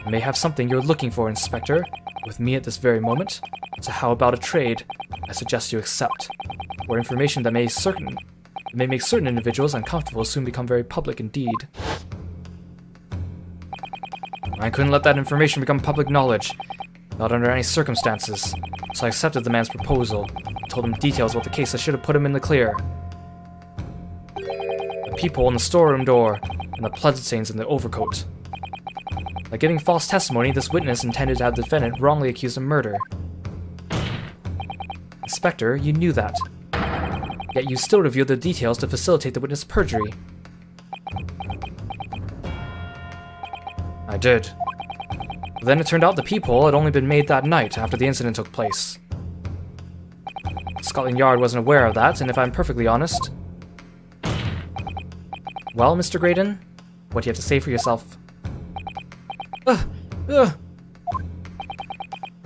I may have something you're looking for, Inspector, with me at this very moment. So how about a trade I suggest you accept, where information that may make certain individuals uncomfortable will soon become very public indeed. I couldn't let that information become public knowledge, not under any circumstances, so I accepted the man's proposal, told him details about the case that should have put him in the clear. The peephole in the storeroom door, and the blood stains in the overcoat. By giving false testimony, this witness intended to have the defendant wrongly accused of murder. Inspector, you knew that. Yet you still revealed the details to facilitate the witness' perjury. I did. But then it turned out the peephole had only been made that night after the incident took place. Scotland Yard wasn't aware of that, and if I'm perfectly honest... Well, Mr. Graydon, what do you have to say for yourself?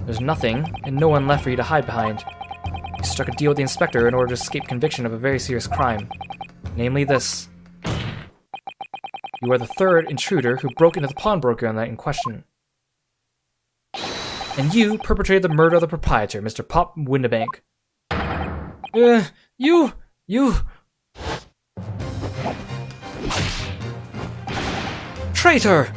There's nothing, and no one left for you to hide behind. You struck a deal with the inspector in order to escape conviction of a very serious crime. Namely this. You are the third intruder who broke into the pawnbroker on the night in question. And you perpetrated the murder of the proprietor, Mr. Pop Windabank. You... Traitor!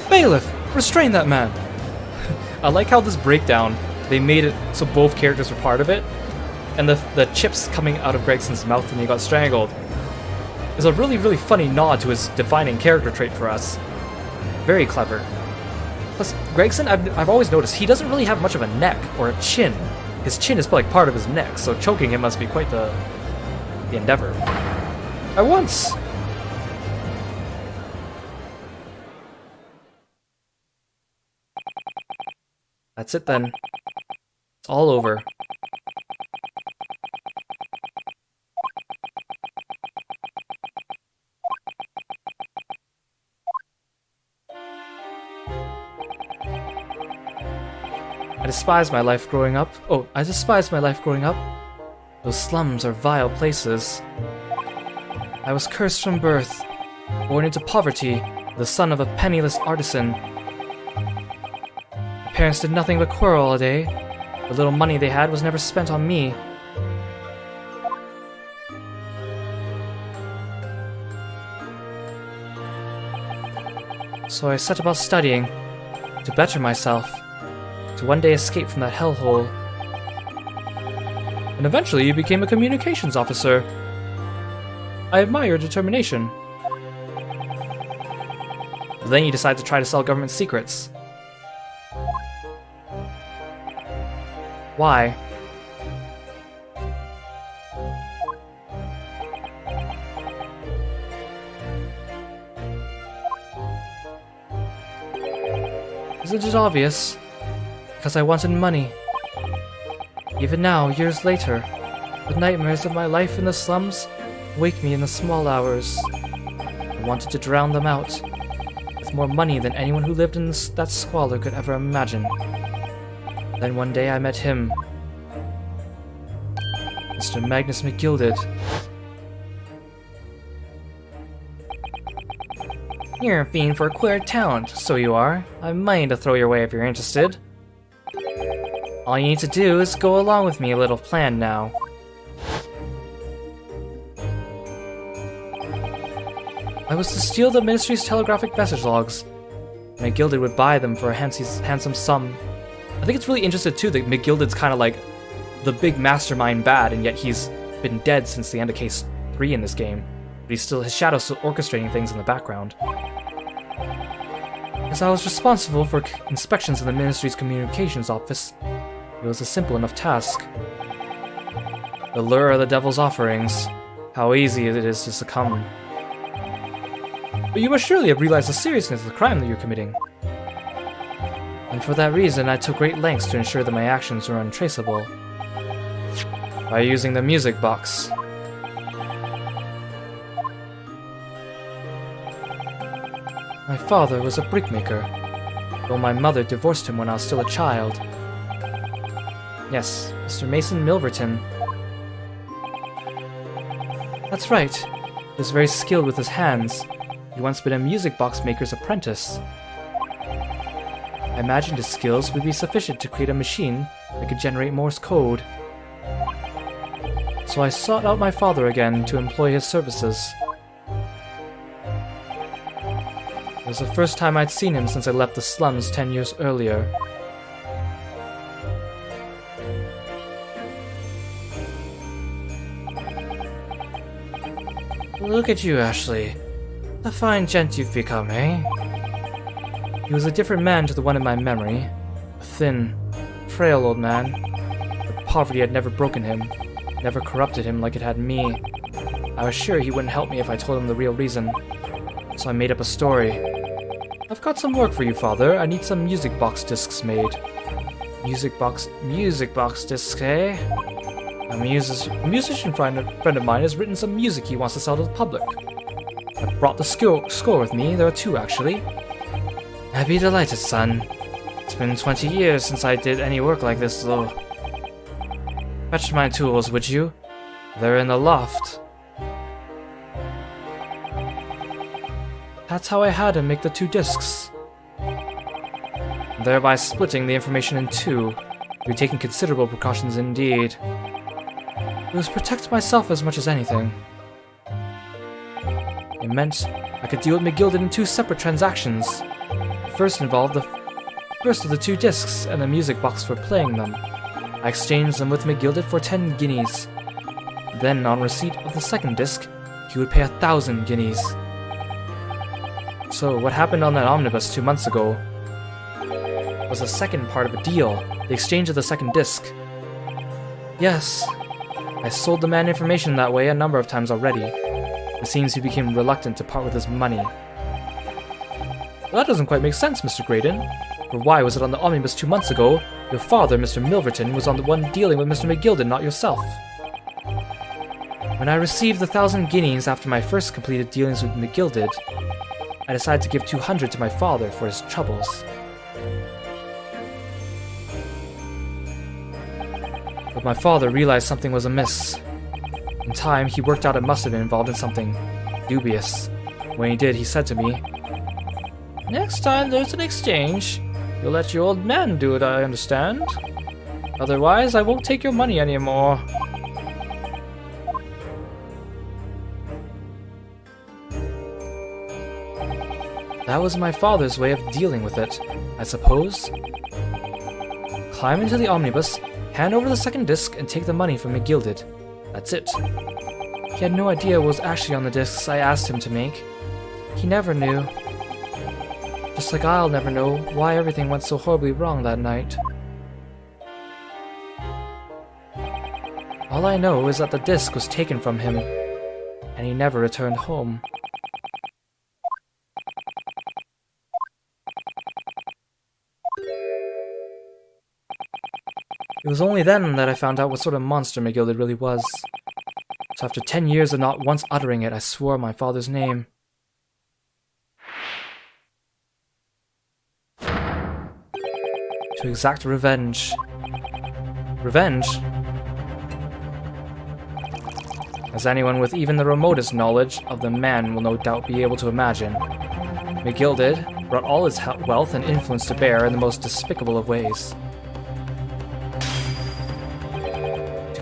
Bailiff! Restrain that man! I like how this breakdown, they made it so both characters were part of it, and the chips coming out of Gregson's mouth when he got strangled is a really, really funny nod to his defining character trait for us. Very clever. Plus, Gregson, I've always noticed, he doesn't really have much of a neck or a chin. His chin is like part of his neck, so choking him must be quite the endeavor. At once! That's it then. It's all over. I despise my life growing up. Those slums are vile places. I was cursed from birth, born into poverty, the son of a penniless artisan. My parents did nothing but quarrel all day. The little money they had was never spent on me. So I set about studying, to better myself, to one day escape from that hellhole. And eventually you became a communications officer. I admire your determination. But then you decide to try to sell government secrets. Why? Isn't it obvious? Because I wanted money. Even now, years later, the nightmares of my life in the slums wake me in the small hours. I wanted to drown them out, with more money than anyone who lived in that squalor could ever imagine. Then one day I met him, Mr. Magnus McGilded. You're a fiend for queer talent, so you are. I'm money to throw your way if you're interested. All you need to do is go along with me a little plan now. I was to steal the Ministry's telegraphic message logs. McGilded would buy them for a handsome sum. I think it's really interesting too that McGilded's kind of like the big mastermind bad, and yet he's been dead since the end of Case 3 in this game. But his shadow's still orchestrating things in the background. As I was responsible for inspections in the Ministry's communications office, it was a simple enough task. The lure of the devil's offerings, how easy it is to succumb. But you must surely have realized the seriousness of the crime that you're committing. And for that reason, I took great lengths to ensure that my actions were untraceable. By using the music box. My father was a brickmaker, though my mother divorced him when I was still a child. Yes, Mr. Mason Milverton. That's right. He was very skilled with his hands. He'd once been a music box maker's apprentice. I imagined his skills would be sufficient to create a machine that could generate Morse code. So I sought out my father again to employ his services. It was the first time I'd seen him since I left the slums 10 years earlier. Look at you, Ashley. A fine gent you've become, eh? He was a different man to the one in my memory. A thin, frail old man. But poverty had never broken him, never corrupted him like it had me. I was sure he wouldn't help me if I told him the real reason. So I made up a story. I've got some work for you, Father. I need some music box discs made. Music box disc, eh? A musician friend of mine has written some music he wants to sell to the public. I brought the score with me. There are 2 actually. I'd be delighted, son. It's been 20 years since I did any work like this, though. Fetch my tools, would you? They're in the loft. That's how I had him make the 2 discs. Thereby splitting the information in 2. We've taken considerable precautions indeed. It was to protect myself as much as anything. It meant I could deal with McGilded in 2 separate transactions. The first involved the first of the 2 discs and the music box for playing them. I exchanged them with McGilded for 10 guineas. Then, on receipt of the second disc, he would pay 1,000 guineas. So, what happened on that omnibus 2 months ago was the second part of a deal, the exchange of the second disc. Yes, I sold the man information that way a number of times already. It seems he became reluctant to part with his money. Well, that doesn't quite make sense, Mr. Graydon. For why was it on the omnibus 2 months ago, your father, Mr. Milverton, was on the one dealing with Mr. McGilded, not yourself? When I received the 1,000 guineas after my first completed dealings with McGilded, I decided to give 200 to my father for his troubles. But my father realized something was amiss. In time, he worked out it must have been involved in something dubious. When he did, he said to me, "Next time there's an exchange, you'll let your old man do it, I understand. Otherwise, I won't take your money anymore." That was my father's way of dealing with it, I suppose. Climb into the omnibus, hand over the second disc, and take the money from McGilded. That's it. He had no idea what was actually on the discs I asked him to make. He never knew. Just like I'll never know why everything went so horribly wrong that night. All I know is that the disc was taken from him, and he never returned home. It was only then that I found out what sort of monster McGilded really was. So after 10 years of not once uttering it, I swore my father's name. To exact revenge. Revenge? As anyone with even the remotest knowledge of the man will no doubt be able to imagine, McGilded brought all his wealth and influence to bear in the most despicable of ways.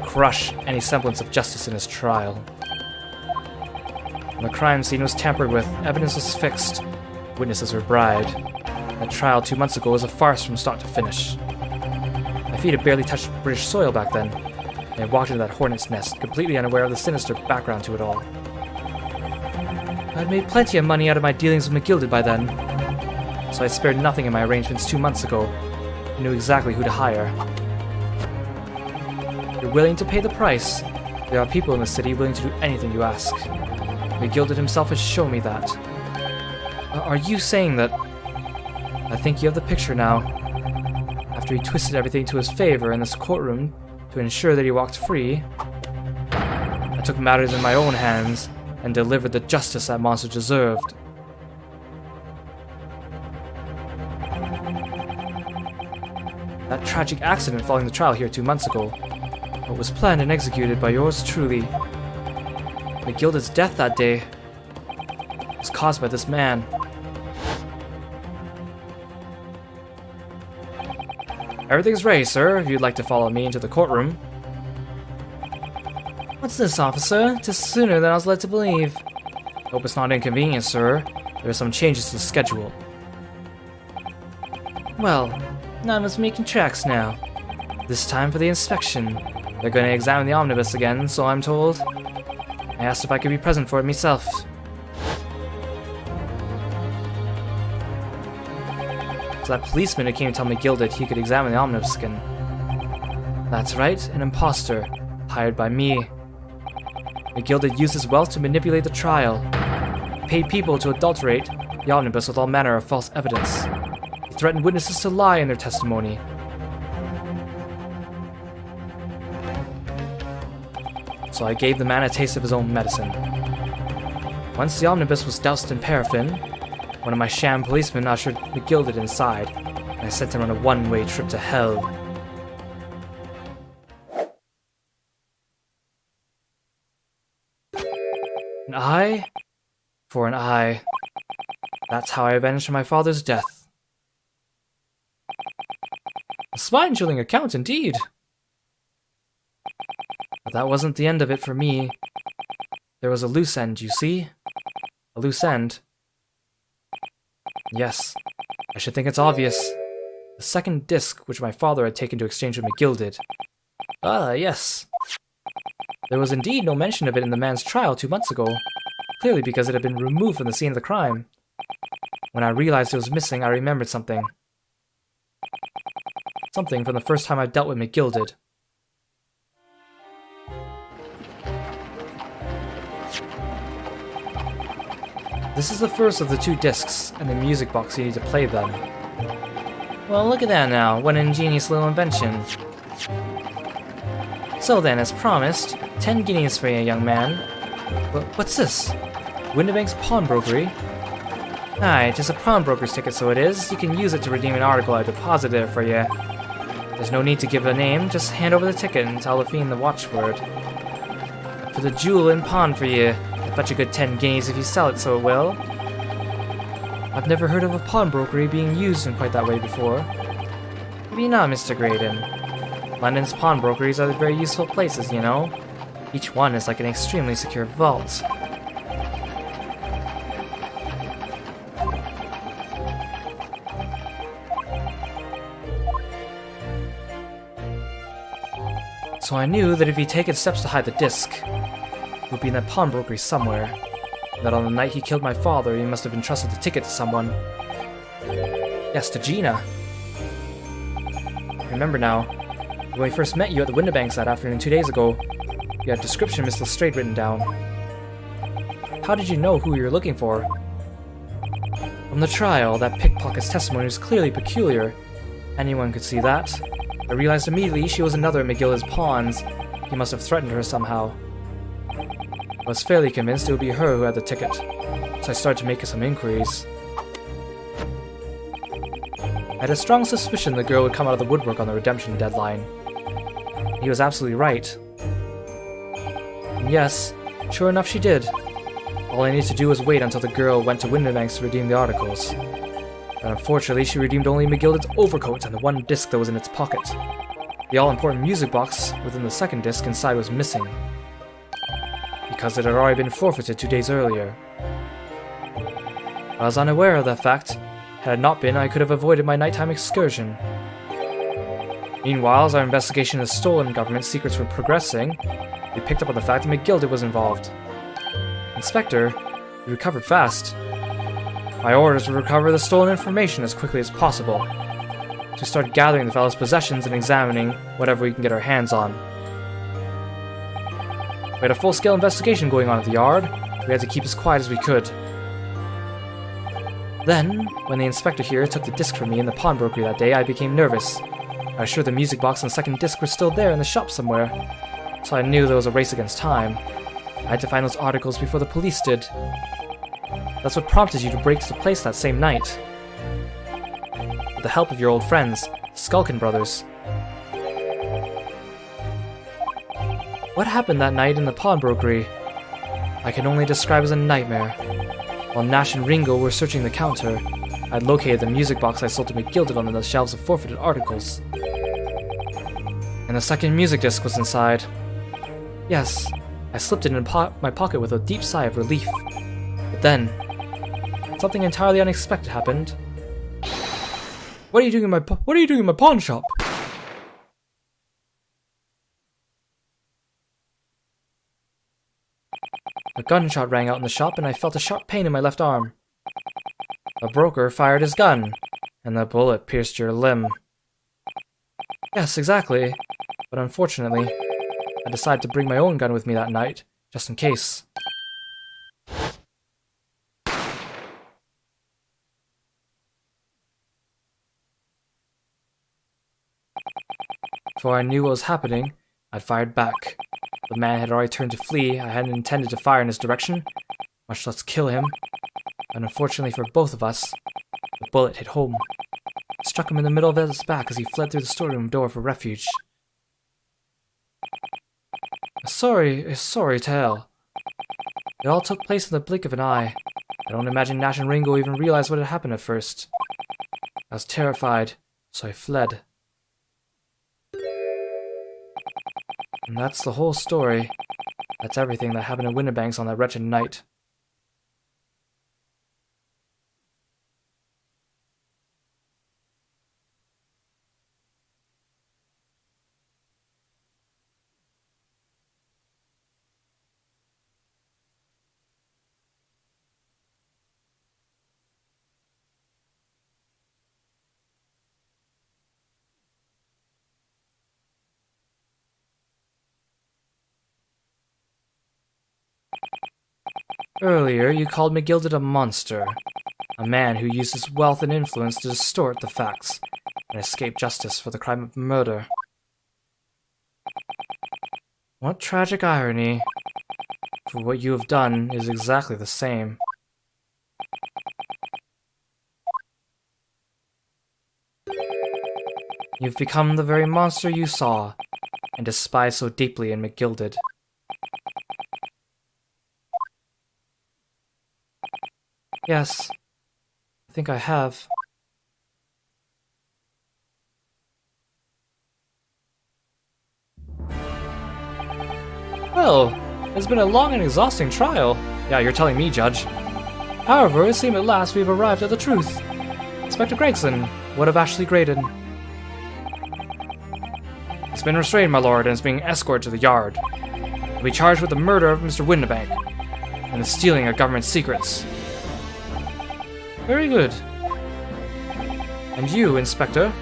Crush any semblance of justice in his trial. The crime scene was tampered with, evidence was fixed, witnesses were bribed. That trial 2 months ago was a farce from start to finish. My feet had barely touched British soil back then, and I walked into that hornet's nest, completely unaware of the sinister background to it all. I'd made plenty of money out of my dealings with McGilded by then, so I spared nothing in my arrangements 2 months ago. I knew exactly who to hire. You're willing to pay the price. There are people in the city willing to do anything you ask. McGilded himself has shown me that. Are you saying that... I think you have the picture now. After he twisted everything to his favor in this courtroom to ensure that he walked free, I took matters in my own hands and delivered the justice that monster deserved. That tragic accident following the trial here 2 months ago, what was planned and executed by yours truly. McGilded's death that day was caused by this man. Everything's ready, sir, if you'd like to follow me into the courtroom. What's this, officer? 'Tis sooner than I was led to believe. Hope it's not inconvenient, sir. There are some changes to the schedule. Well, none of us making tracks now. This time for the inspection. They're going to examine the omnibus again, so I'm told. I asked if I could be present for it myself. So that policeman who came to tell McGilded he could examine the omnibus again. That's right, an imposter, hired by me. McGilded used his wealth to manipulate the trial. He paid people to adulterate the omnibus with all manner of false evidence. He threatened witnesses to lie in their testimony. So I gave the man a taste of his own medicine. Once the omnibus was doused in paraffin, one of my sham policemen ushered McGilded inside, and I sent him on a one-way trip to hell. An eye for an eye. That's how I avenged my father's death. A spine-chilling account indeed. But that wasn't the end of it for me. There was a loose end, you see? A loose end. Yes, I should think it's obvious. The second disc which my father had taken to exchange with McGilded. Ah, yes. There was indeed no mention of it in the man's trial 2 months ago, clearly because it had been removed from the scene of the crime. When I realized it was missing, I remembered something. Something from the first time I dealt with McGilded. This is the first of the 2 discs, and the music box you need to play them. Well, look at that now, what an ingenious little invention. So then, as promised, 10 guineas for you, young man. What's this? Windibank's pawnbrokery? Aye, just a pawnbroker's ticket, so it is. You can use it to redeem an article I deposited there for you. There's no need to give a name, just hand over the ticket and tell the fiend the watchword. For the jewel in pawn for you. I'll fetch a good 10 guineas if you sell it, so it will. I've never heard of a pawnbrokery being used in quite that way before. Maybe not, Mr. Graydon. London's pawnbrokeries are very useful places, you know. Each one is like an extremely secure vault. So I knew that if he'd taken steps to hide the disc, it would be in that pawnbrokery somewhere. That on the night he killed my father, he must have entrusted the ticket to someone. Yes, to Gina. Remember now, when we first met you at the Windibanks that afternoon 2 days ago, you had a description of Miss Lestrade written down. How did you know who you were looking for? From the trial, that pickpocket's testimony was clearly peculiar. Anyone could see that. I realized immediately she was another of McGilded's pawns. He must have threatened her somehow. I was fairly convinced it would be her who had the ticket, so I started to make some inquiries. I had a strong suspicion the girl would come out of the woodwork on the redemption deadline. He was absolutely right. And yes, sure enough she did. All I needed to do was wait until the girl went to Windibanks to redeem the articles. But unfortunately, she redeemed only McGilded's overcoat and the one disc that was in its pocket. The all-important music box within the second disc inside was missing, because it had already been forfeited 2 days earlier. I was unaware of that fact. Had it not been, I could have avoided my nighttime excursion. Meanwhile, as our investigation of stolen government secrets were progressing, we picked up on the fact that McGilded was involved. Inspector, you recovered fast. My orders were to recover the stolen information as quickly as possible, to start gathering the fellow's possessions and examining whatever we can get our hands on. We had a full-scale investigation going on at the yard. We had to keep as quiet as we could. Then, when the inspector here took the disc from me in the pawnbrokery that day, I became nervous. I was sure the music box and the second disc were still there in the shop somewhere, so I knew there was a race against time. I had to find those articles before the police did. That's what prompted you to break into the place that same night. With the help of your old friends, the Skulkin brothers. What happened that night in the pawnbrokery? I can only describe as a nightmare. While Nash and Ringo were searching the counter, I had located the music box I sold to McGilded on the shelves of forfeited articles. And the second music disc was inside. Yes, I slipped it in my pocket with a deep sigh of relief. But then, something entirely unexpected happened. What are you doing in my pawn shop? A gunshot rang out in the shop and I felt a sharp pain in my left arm. A broker fired his gun, and the bullet pierced your limb. Yes, exactly. But unfortunately, I decided to bring my own gun with me that night, just in case. Before I knew what was happening, I'd fired back. The man had already turned to flee. I hadn't intended to fire in his direction, much less kill him. But unfortunately for both of us, the bullet hit home. It struck him in the middle of his back as he fled through the storeroom door for refuge. A sorry tale. It all took place in the blink of an eye. I don't imagine Nash and Ringo even realized what had happened at first. I was terrified, so I fled. And that's the whole story. That's everything that happened to Winterbanks on that wretched night. Earlier, you called McGilded a monster. A man who used his wealth and influence to distort the facts and escape justice for the crime of murder. What tragic irony. For what you have done is exactly the same. You've become the very monster you saw and despised so deeply in McGilded. Yes, I think I have. Well, it's been a long and exhausting trial. Yeah, you're telling me, Judge. However, it seems at last we've arrived at the truth. Inspector Gregson, what of Ashley Graydon? He's been restrained, my lord, and is being escorted to the yard. He'll be charged with the murder of Mr. Winterbank and the stealing of government secrets. Very good. And you, Inspector?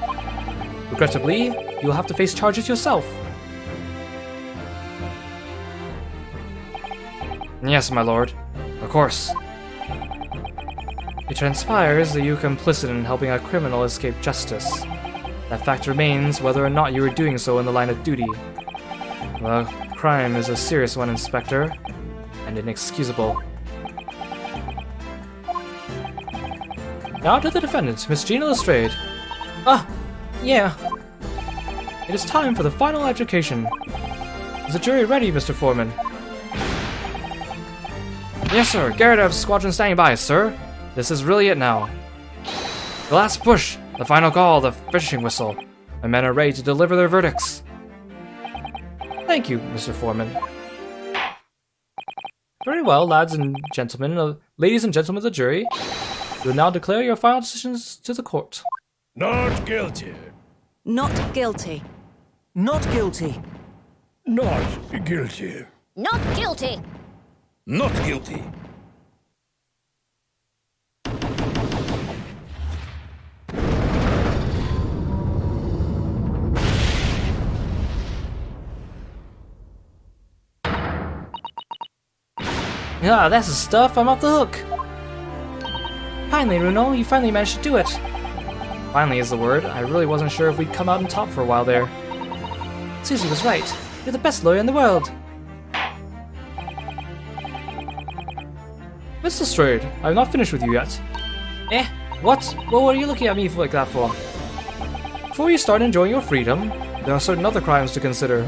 Regrettably, you'll have to face charges yourself. Yes, my lord. Of course. It transpires that you were complicit in helping a criminal escape justice. That fact remains whether or not you were doing so in the line of duty. The crime is a serious one, Inspector, and inexcusable. Now to the defendant, Miss Gina Lestrade. Yeah. It is time for the final education. Is the jury ready, Mr. Foreman? Yes, sir. Gyarados squadron standing by, sir. This is really it now. The last push, the final call, the finishing whistle. My men are ready to deliver their verdicts. Thank you, Mr. Foreman. Very well, ladies and gentlemen of the jury. You will now declare your final decisions to the court. Not guilty. Not guilty. Not guilty. Not guilty. Not guilty. Not guilty. Ah, that's the stuff. I'm off the hook. Finally, Runo, you finally managed to do it. Finally is the word. I really wasn't sure if we'd come out on top for a while there. Susie was right. You're the best lawyer in the world. Mr. Lestrade, I have not finished with you yet. What? What were you looking at me like that for? Before you start enjoying your freedom, there are certain other crimes to consider,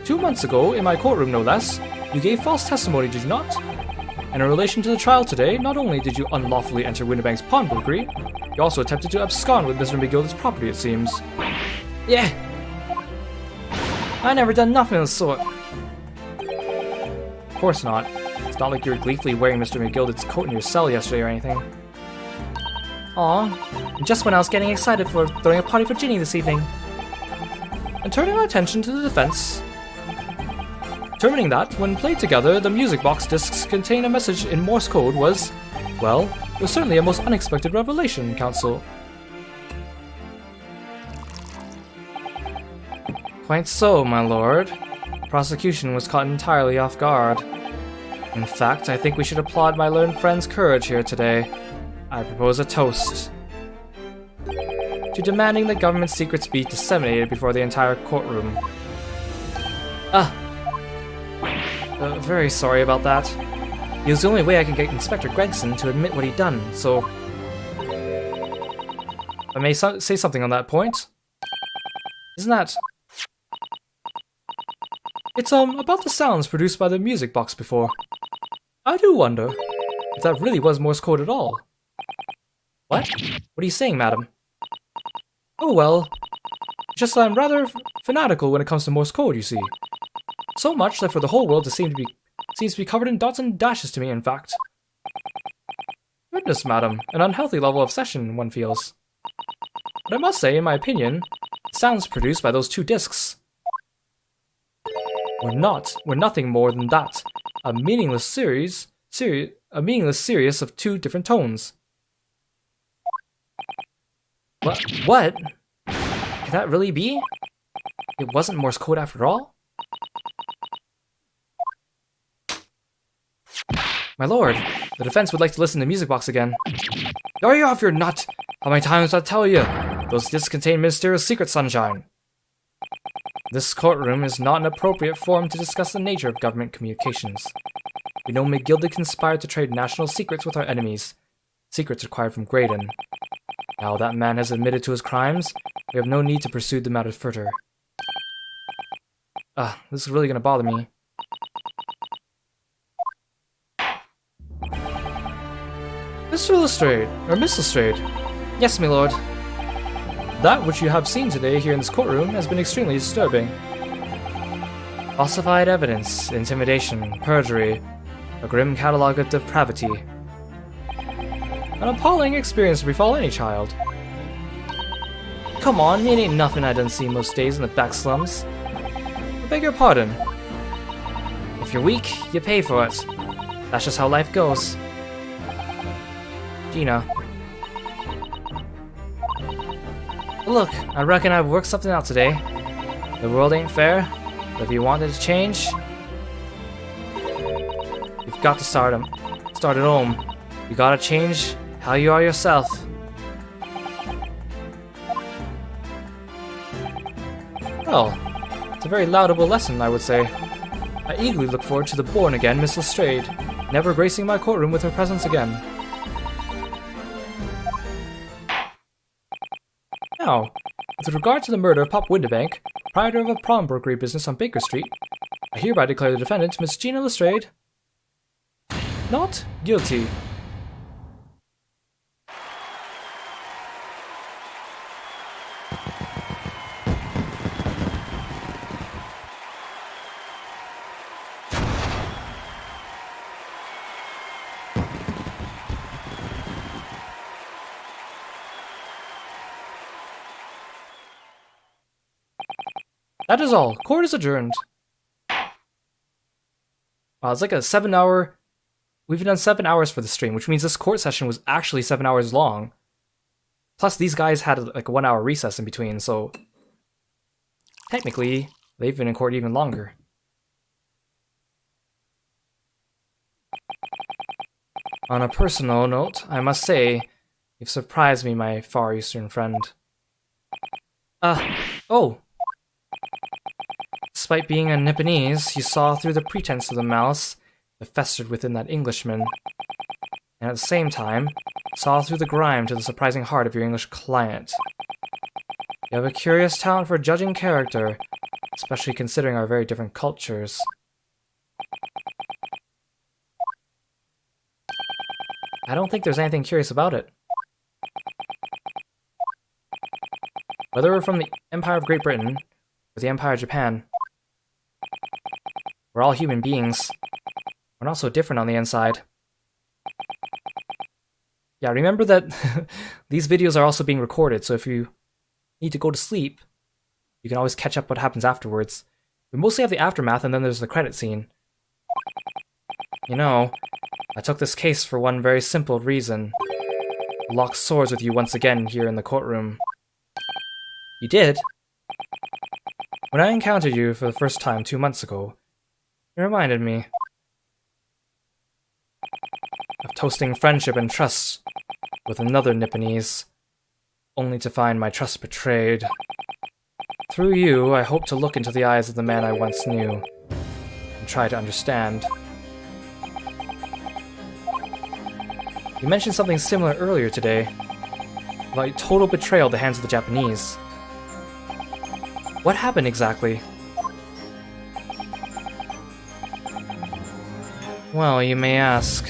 2 months ago, in my courtroom no less, you gave false testimony, did you not? And in relation to the trial today, not only did you unlawfully enter Winterbank's pawnbrokery, you also attempted to abscond with Mr. McGilded's property, it seems. Yeah. I never done nothing of the sort. Of course not. It's not like you were gleefully wearing Mr. McGilded's coat in your cell yesterday or anything. Aw, just when I was getting excited for throwing a party for Ginny this evening. And turning our attention to the defense, determining that, when played together, the music box discs contain a message in Morse code was, well, it was certainly a most unexpected revelation, counsel. Quite so, my lord. The prosecution was caught entirely off guard. In fact, I think we should applaud my learned friend's courage here today. I propose a toast to demanding that government secrets be disseminated before the entire courtroom. Very sorry about that. It was the only way I could get Inspector Gregson to admit what he'd done, so... I may say something on that point. Isn't that... It's, about the sounds produced by the music box before. I do wonder if that really was Morse code at all. What? What are you saying, madam? Oh well, just I'm rather fanatical when it comes to Morse code, you see. So much that for the whole world it seems to be covered in dots and dashes to me, in fact. Goodness, madam, an unhealthy level of obsession, one feels. But I must say, in my opinion, the sounds produced by those two discs were nothing more than that, a meaningless series of two different tones. What? Could that really be? It wasn't Morse code after all? My lord, the defense would like to listen to Music Box again. Hurry off, your nut! How many times I tell you? Those discs contain mysterious secrets, Sunshine. This courtroom is not an appropriate forum to discuss the nature of government communications. We know McGildy conspired to trade national secrets with our enemies. Secrets acquired from Graydon. Now that man has admitted to his crimes, we have no need to pursue the matter further. This is really gonna bother me. Mr. Lestrade, or Miss Lestrade. Yes, my lord. That which you have seen today here in this courtroom has been extremely disturbing. Falsified evidence, intimidation, perjury, a grim catalogue of depravity. An appalling experience to befall any child. Come on, it ain't nothing I done see most days in the back slums. I beg your pardon. If you're weak, you pay for it. That's just how life goes. Gina. Look, I reckon I've worked something out today. The world ain't fair, but if you wanted to change, you've got to start at home. You gotta change how you are yourself. Well, it's a very laudable lesson, I would say. I eagerly look forward to the born-again Miss Lestrade, never gracing my courtroom with her presence again. Now, with regard to the murder of Pop Windibank, proprietor of a pawnbrokery business on Baker Street, I hereby declare the defendant, Miss Gina Lestrade, not guilty. That is all. Court is adjourned. Wow, it's like a 7-hour... We've done 7 hours for the stream, which means this court session was actually 7 hours long. Plus, these guys had like a 1-hour recess in between, so... Technically, they've been in court even longer. On a personal note, I must say, you've surprised me, my Far Eastern friend. Oh! Despite being a Nipponese, you saw through the pretense of the malice that festered within that Englishman, and at the same time, saw through the grime to the surprising heart of your English client. You have a curious talent for judging character, especially considering our very different cultures. I don't think there's anything curious about it. Whether we're from the Empire of Great Britain, or the Empire of Japan, we're all human beings. We're not so different on the inside. Yeah, remember that these videos are also being recorded, so if you need to go to sleep, you can always catch up what happens afterwards. We mostly have the aftermath, and then there's the credit scene. You know, I took this case for one very simple reason. Lock swords with you once again here in the courtroom. You did? When I encountered you for the first time 2 months ago, it reminded me of toasting friendship and trust with another Nipponese, only to find my trust betrayed. Through you, I hope to look into the eyes of the man I once knew and try to understand. You mentioned something similar earlier today, about total betrayal at the hands of the Japanese. What happened exactly? Well, you may ask.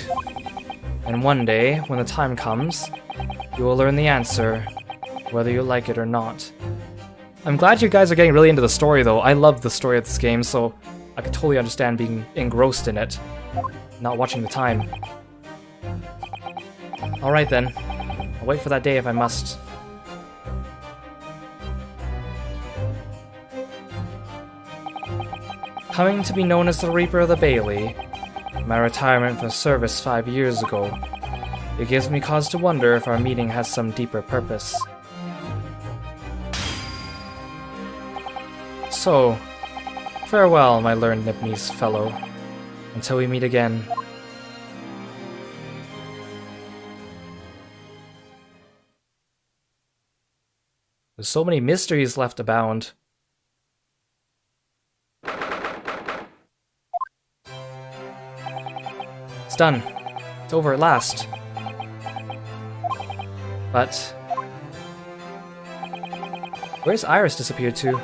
And one day, when the time comes, you will learn the answer, whether you like it or not. I'm glad you guys are getting really into the story, though. I love the story of this game, so I could totally understand being engrossed in it, not watching the time. Alright then. I'll wait for that day if I must. Coming to be known as the Reaper of the Bailey, my retirement from service 5 years ago, it gives me cause to wonder if our meeting has some deeper purpose. So, farewell, my learned Nipnese fellow, until we meet again. There's so many mysteries left abound. It's done. It's over at last. But where's Iris disappeared to?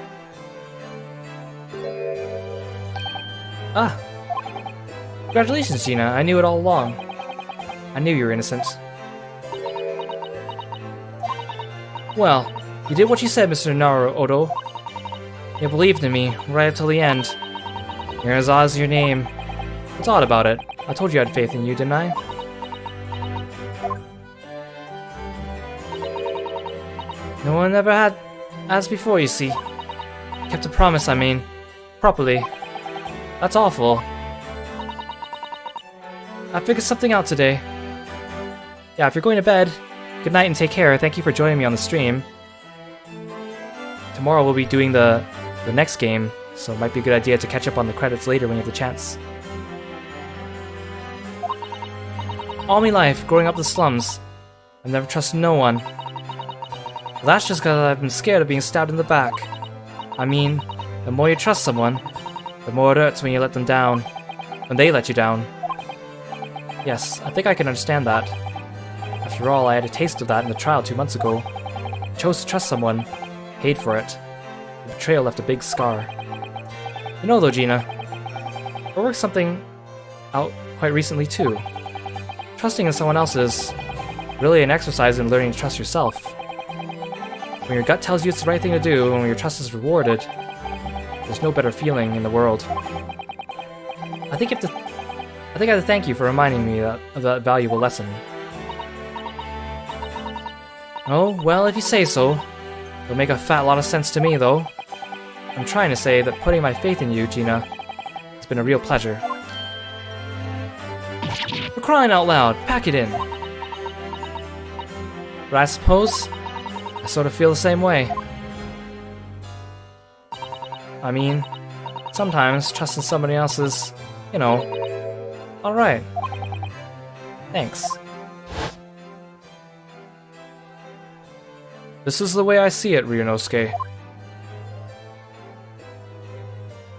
Ah! Congratulations, Gina. I knew it all along. I knew you were innocent. Well, you did what you said, Mr. Naruto. You believed in me, right up till the end. Here's Oz your name. What's odd about it? I told you I had faith in you, didn't I? No one ever had as before, you see. Kept a promise, I mean. Properly. That's awful. I figured something out today. Yeah, if you're going to bed, good night and take care. Thank you for joining me on the stream. Tomorrow we'll be doing the next game, so it might be a good idea to catch up on the credits later when you have the chance. All my life, growing up in the slums, I've never trusted no one. Well, that's just because I've been scared of being stabbed in the back. I mean, the more you trust someone, the more it hurts when you let them down. When they let you down. Yes, I think I can understand that. After all, I had a taste of that in the trial 2 months ago. I chose to trust someone, paid for it. The betrayal left a big scar. You know though, Gina, I worked something out quite recently too. Trusting in someone else is really an exercise in learning to trust yourself. When your gut tells you it's the right thing to do, and when your trust is rewarded, there's no better feeling in the world. I think I have to thank you for reminding me of that valuable lesson. Oh, well, if you say so. It'll make a fat lot of sense to me, though. I'm trying to say that putting my faith in you, Gina, has been a real pleasure. For crying out loud, pack it in. But I suppose I sort of feel the same way. I mean, sometimes trusting somebody else is, you know, alright. Thanks. This is the way I see it, Ryunosuke.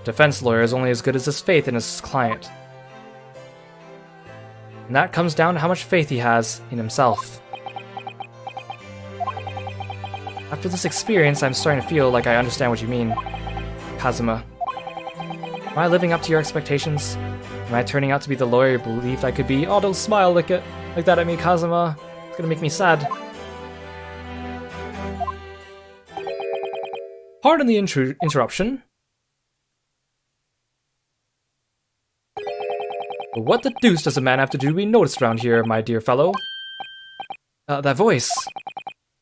Defense lawyer is only as good as his faith in his client. And that comes down to how much faith he has in himself. After this experience, I'm starting to feel like I understand what you mean, Kazuma. Am I living up to your expectations? Am I turning out to be the lawyer you believed I could be? Oh, don't smile like that at me, Kazuma. It's gonna make me sad. Pardon the interruption. But what the deuce does a man have to do to be noticed around here, my dear fellow? That voice.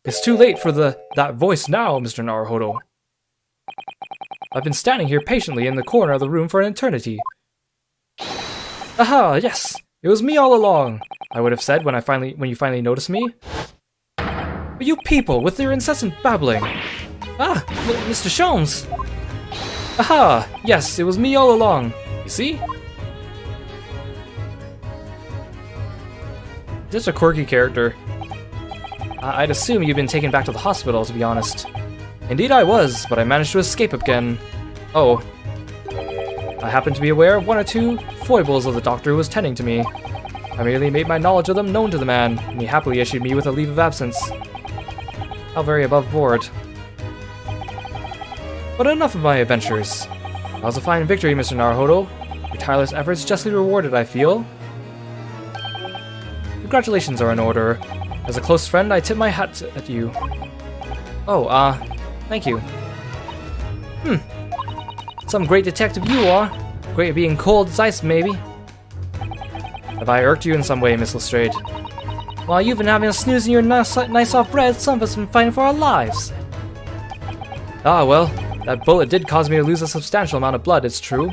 It's too late for that voice now, Mr. Naruhodo. I've been standing here patiently in the corner of the room for an eternity. Aha, yes! It was me all along, I would have said when you finally noticed me. But you people, with your incessant babbling. Ah, Mr. Sholmes! Aha! Yes, it was me all along. You see? Just a quirky character. I'd assume you've been taken back to the hospital, to be honest. Indeed I was, but I managed to escape again. Oh. I happened to be aware of one or two foibles of the doctor who was tending to me. I merely made my knowledge of them known to the man, and he happily issued me with a leave of absence. How very above board. But enough of my adventures. That was a fine victory, Mr. Naruhodo. Your tireless efforts justly rewarded, I feel. Congratulations are in order. As a close friend, I tip my hat at you. Oh, thank you. Some great detective you are. Great at being cold as ice, maybe. Have I irked you in some way, Miss Lestrade? While you've been having a snooze in your nice off bread, some of us have been fighting for our lives. Ah, well, that bullet did cause me to lose a substantial amount of blood, it's true.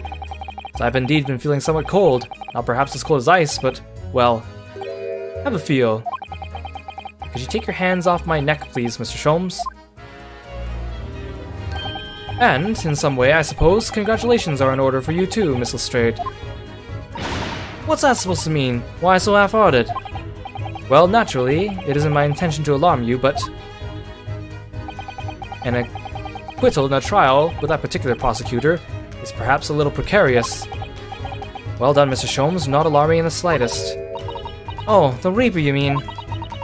So I've indeed been feeling somewhat cold. Not perhaps as cold as ice, but, well, have a feel. Could you take your hands off my neck, please, Mr. Sholmes? And, in some way, I suppose, congratulations are in order for you too, Miss Lestrade. What's that supposed to mean? Why so half-hearted? Well, naturally, it isn't my intention to alarm you, but an acquittal in a trial with that particular prosecutor is perhaps a little precarious. Well done, Mr. Sholmes, not alarming in the slightest. Oh, the Reaper, you mean?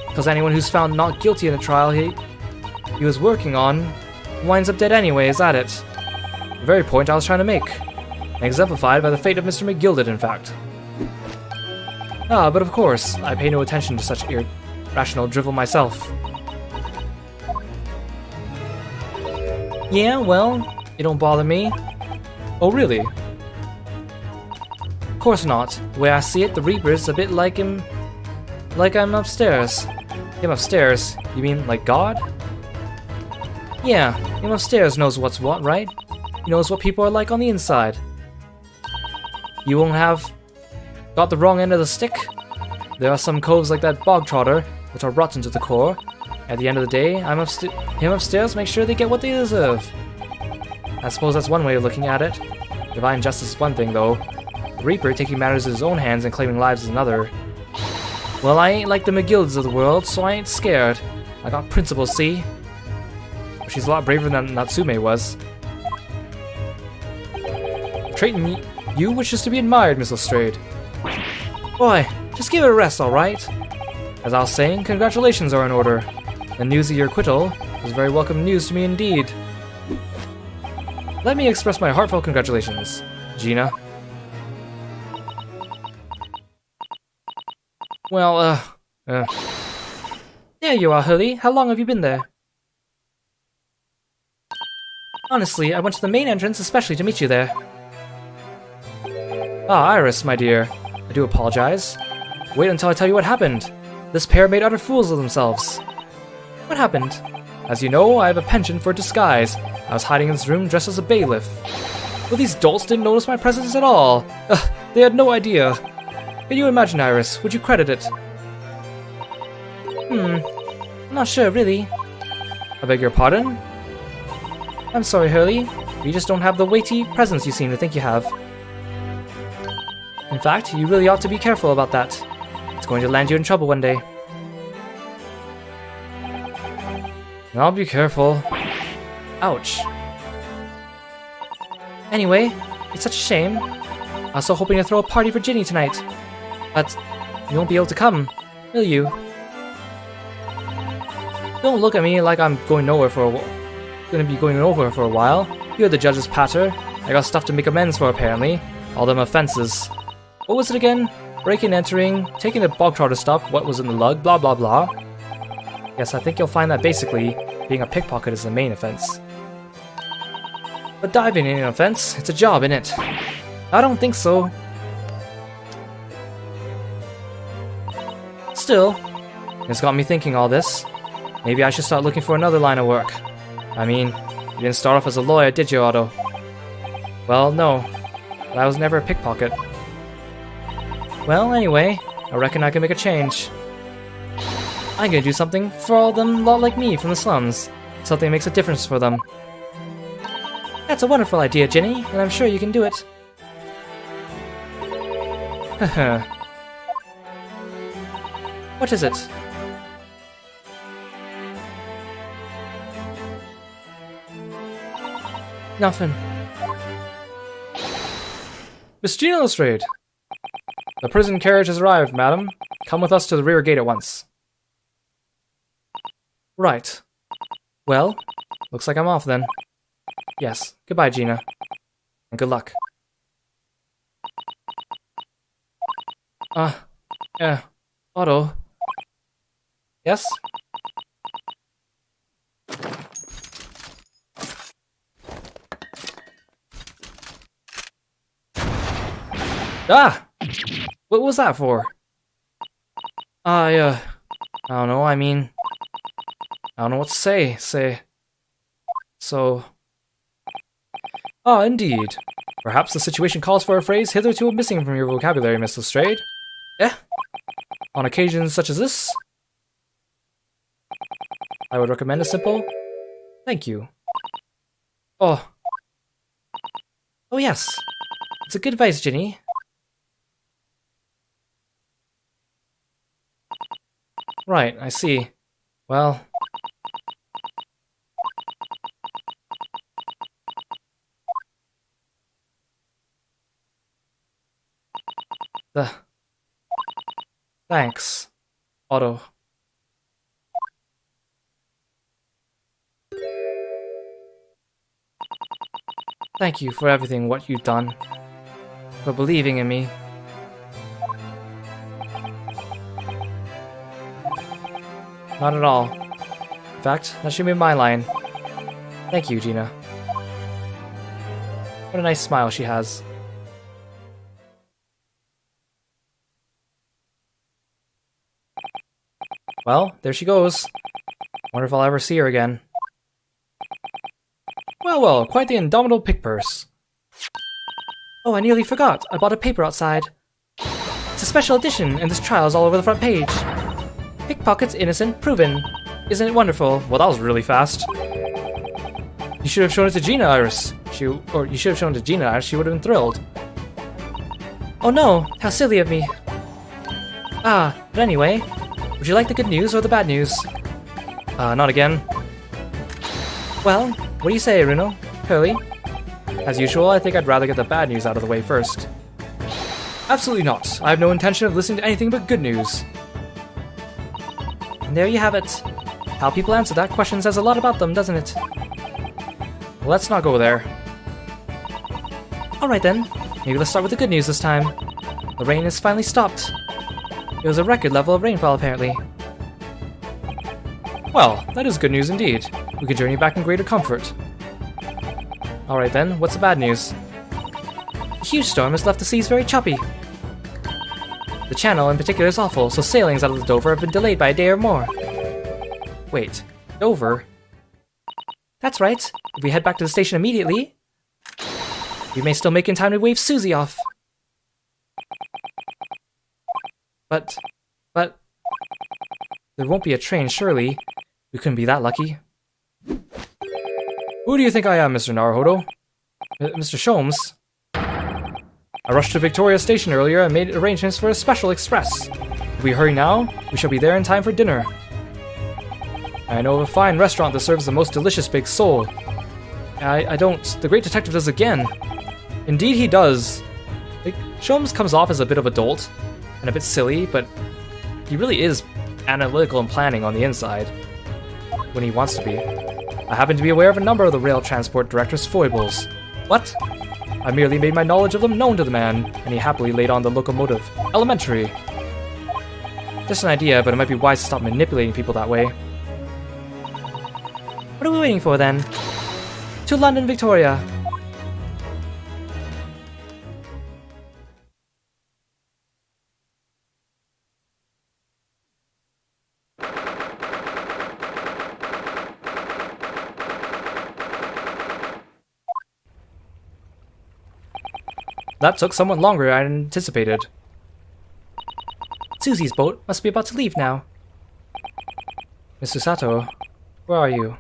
Because anyone who's found not guilty in a trial he was working on winds up dead anyway, is that it? The very point I was trying to make. Exemplified by the fate of Mr. McGilded, in fact. Ah, but of course, I pay no attention to such irrational drivel myself. Yeah, well, it don't bother me. Oh, really? Of course not. The way I see it, the Reaper's a bit like him... like I'm upstairs. Him upstairs? You mean like God? Yeah, him upstairs knows what's what, right? He knows what people are like on the inside. You won't have got the wrong end of the stick? There are some coves like that bog trotter, which are rotten to the core. At the end of the day, him upstairs makes sure they get what they deserve. I suppose that's one way of looking at it. Divine justice is one thing, though. The Reaper taking matters in his own hands and claiming lives is another. Well, I ain't like the McGilds of the world, so I ain't scared. I got principles, see? She's a lot braver than Natsume was. A trait in you which is to be admired, Miss Lestrade. Boy, just give it a rest, alright? As I was saying, congratulations are in order. The news of your acquittal is very welcome news to me indeed. Let me express my heartfelt congratulations, Gina. Well, there you are, Hurley. How long have you been there? Honestly, I went to the main entrance especially to meet you there. Ah, Iris, my dear. I do apologize. Wait until I tell you what happened. This pair made utter fools of themselves. What happened? As you know, I have a penchant for disguise. I was hiding in this room dressed as a bailiff. But these dolts didn't notice my presence at all. They had no idea. Can you imagine, Iris? Would you credit it? I'm not sure, really. I beg your pardon? I'm sorry, Hurley. You just don't have the weighty presence you seem to think you have. In fact, you really ought to be careful about that. It's going to land you in trouble one day. I'll be careful. Ouch. Anyway, it's such a shame. I was so hoping to throw a party for Ginny tonight. But you won't be able to come, will you? Don't look at me like I'm going over for a while. You're the judge's patter. I got stuff to make amends for, apparently. All them offenses. What was it again? Breaking, entering, taking the bog trotter stuff, what was in the lug, blah blah blah. Yes, I think you'll find that basically, being a pickpocket is the main offense. But diving ain't an offense, it's a job, innit? I don't think so. Still, it's got me thinking all this. Maybe I should start looking for another line of work. I mean, you didn't start off as a lawyer, did you, Otto? Well, no. But I was never a pickpocket. Well, anyway, I reckon I can make a change. I'm gonna do something for all them lot like me from the slums. Something that makes a difference for them. That's a wonderful idea, Ginny, and I'm sure you can do it. Haha. What is it? Nothing. Miss Gina Lestrade! The prison carriage has arrived, madam. Come with us to the rear gate at once. Right. Well, looks like I'm off then. Yes. Goodbye, Gina. And good luck. Yeah. Otto. Yes? Ah! What was that for? I don't know, I mean... I don't know what to say. So... Ah, indeed. Perhaps the situation calls for a phrase hitherto missing from your vocabulary, Miss Lestrade. Eh? On occasions such as this? I would recommend a simple... Thank you. Oh. Oh yes. It's a good advice, Ginny. Right, I see. Well... Thanks, Otto. Thank you for everything what you've done. For believing in me. Not at all. In fact, that should be my line. Thank you, Gina. What a nice smile she has. Well, there she goes. Wonder if I'll ever see her again. Well, quite the indomitable pick purse. Oh, I nearly forgot. I bought a paper outside. It's a special edition, and this trial's all over the front page. Pickpockets innocent, proven. Isn't it wonderful? Well, that was really fast. You should have shown it to Gina, Iris. You should have shown it to Gina, Iris. She would have been thrilled. Oh no, how silly of me. But anyway, would you like the good news or the bad news? Not again. Well, what do you say, Runo? Hurley? As usual, I think I'd rather get the bad news out of the way first. Absolutely not. I have no intention of listening to anything but good news. And there you have it. How people answer that question says a lot about them, doesn't it? Well, let's not go there. Alright then, maybe let's start with the good news this time. The rain has finally stopped. It was a record level of rainfall, apparently. Well, that is good news indeed. We can journey back in greater comfort. Alright then, what's the bad news? A huge storm has left the seas very choppy. The channel in particular is awful, so sailings out of the Dover have been delayed by a day or more. Wait, Dover? That's right. If we head back to the station immediately, we may still make in time to wave Susie off. But... there won't be a train, surely. We couldn't be that lucky. Who do you think I am, Mr. Naruhodo? Mr. Sholmes? I rushed to Victoria Station earlier and made arrangements for a special express. If we hurry now, we shall be there in time for dinner. I know of a fine restaurant that serves the most delicious baked sole. I don't. The Great Detective does again. Indeed he does. Like, Sholmes comes off as a bit of a dolt, and a bit silly, but he really is analytical and planning on the inside. When he wants to be. I happen to be aware of a number of the rail transport director's foibles. What? I merely made my knowledge of them known to the man, and he happily laid on the locomotive. Elementary. Just an idea, but it might be wise to stop manipulating people that way. What are we waiting for then? To London, Victoria. That took somewhat longer than I anticipated. Susie's boat must be about to leave now. Mr. Sato, where are you?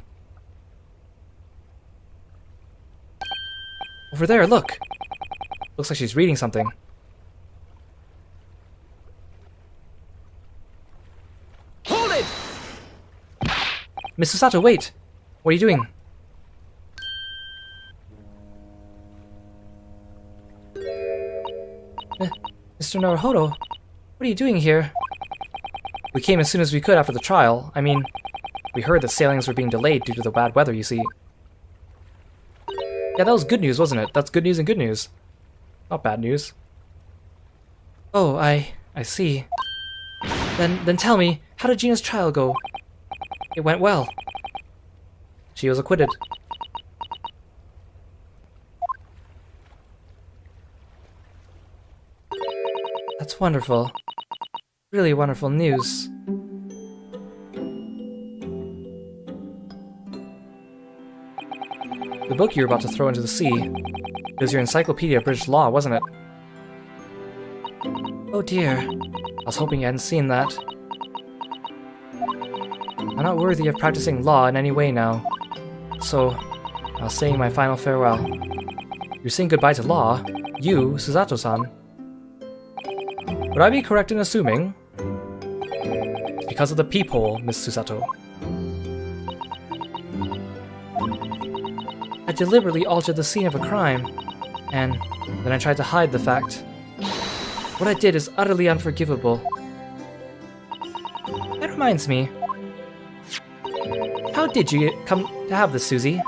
Over there, look! Looks like she's reading something. Hold it! Mr. Sato, wait! What are you doing? Mr. Naruhodo, what are you doing here? We came as soon as we could after the trial. I mean, we heard that sailings were being delayed due to the bad weather, you see. Yeah, that was good news, wasn't it? That's good news and good news. Not bad news. Oh, I see. Then tell me, how did Gina's trial go? It went well. She was acquitted. That's wonderful. Really wonderful news. The book you were about to throw into the sea. It was your Encyclopedia of British Law, wasn't it? Oh dear. I was hoping you hadn't seen that. I'm not worthy of practicing law in any way now. So, I was saying my final farewell. You're saying goodbye to law? You, Susato-san? Would I be correct in assuming? It's because of the peephole, Miss Susato. I deliberately altered the scene of a crime, and then I tried to hide the fact. What I did is utterly unforgivable. That reminds me. How did you come to have this, Susie?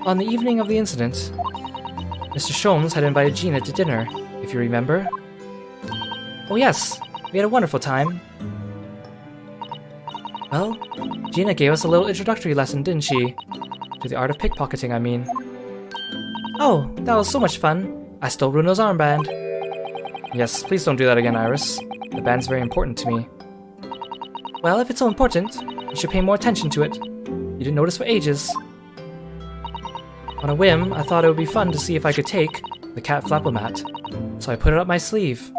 On the evening of the incident, Mr. Sholmes had invited Gina to dinner, if you remember. Oh yes, we had a wonderful time. Well, Gina gave us a little introductory lesson, didn't she? To the art of pickpocketing, I mean. Oh, that was so much fun. I stole Bruno's armband. Yes, please don't do that again, Iris. The band's very important to me. Well, if it's so important, you should pay more attention to it. You didn't notice for ages. On a whim, I thought it would be fun to see if I could take the cat flapper-mat, so I put it up my sleeve.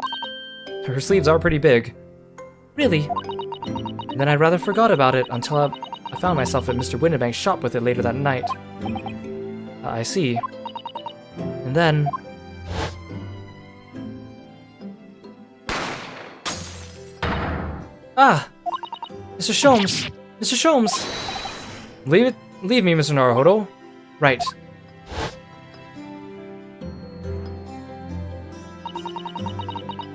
Her sleeves are pretty big. Really? And then I rather forgot about it until I found myself at Mr. Winterbank's shop with it later that night. I see. And then... Ah! Mr. Sholmes! Mr. Sholmes! Leave me, Mr. Naruhodo. Right.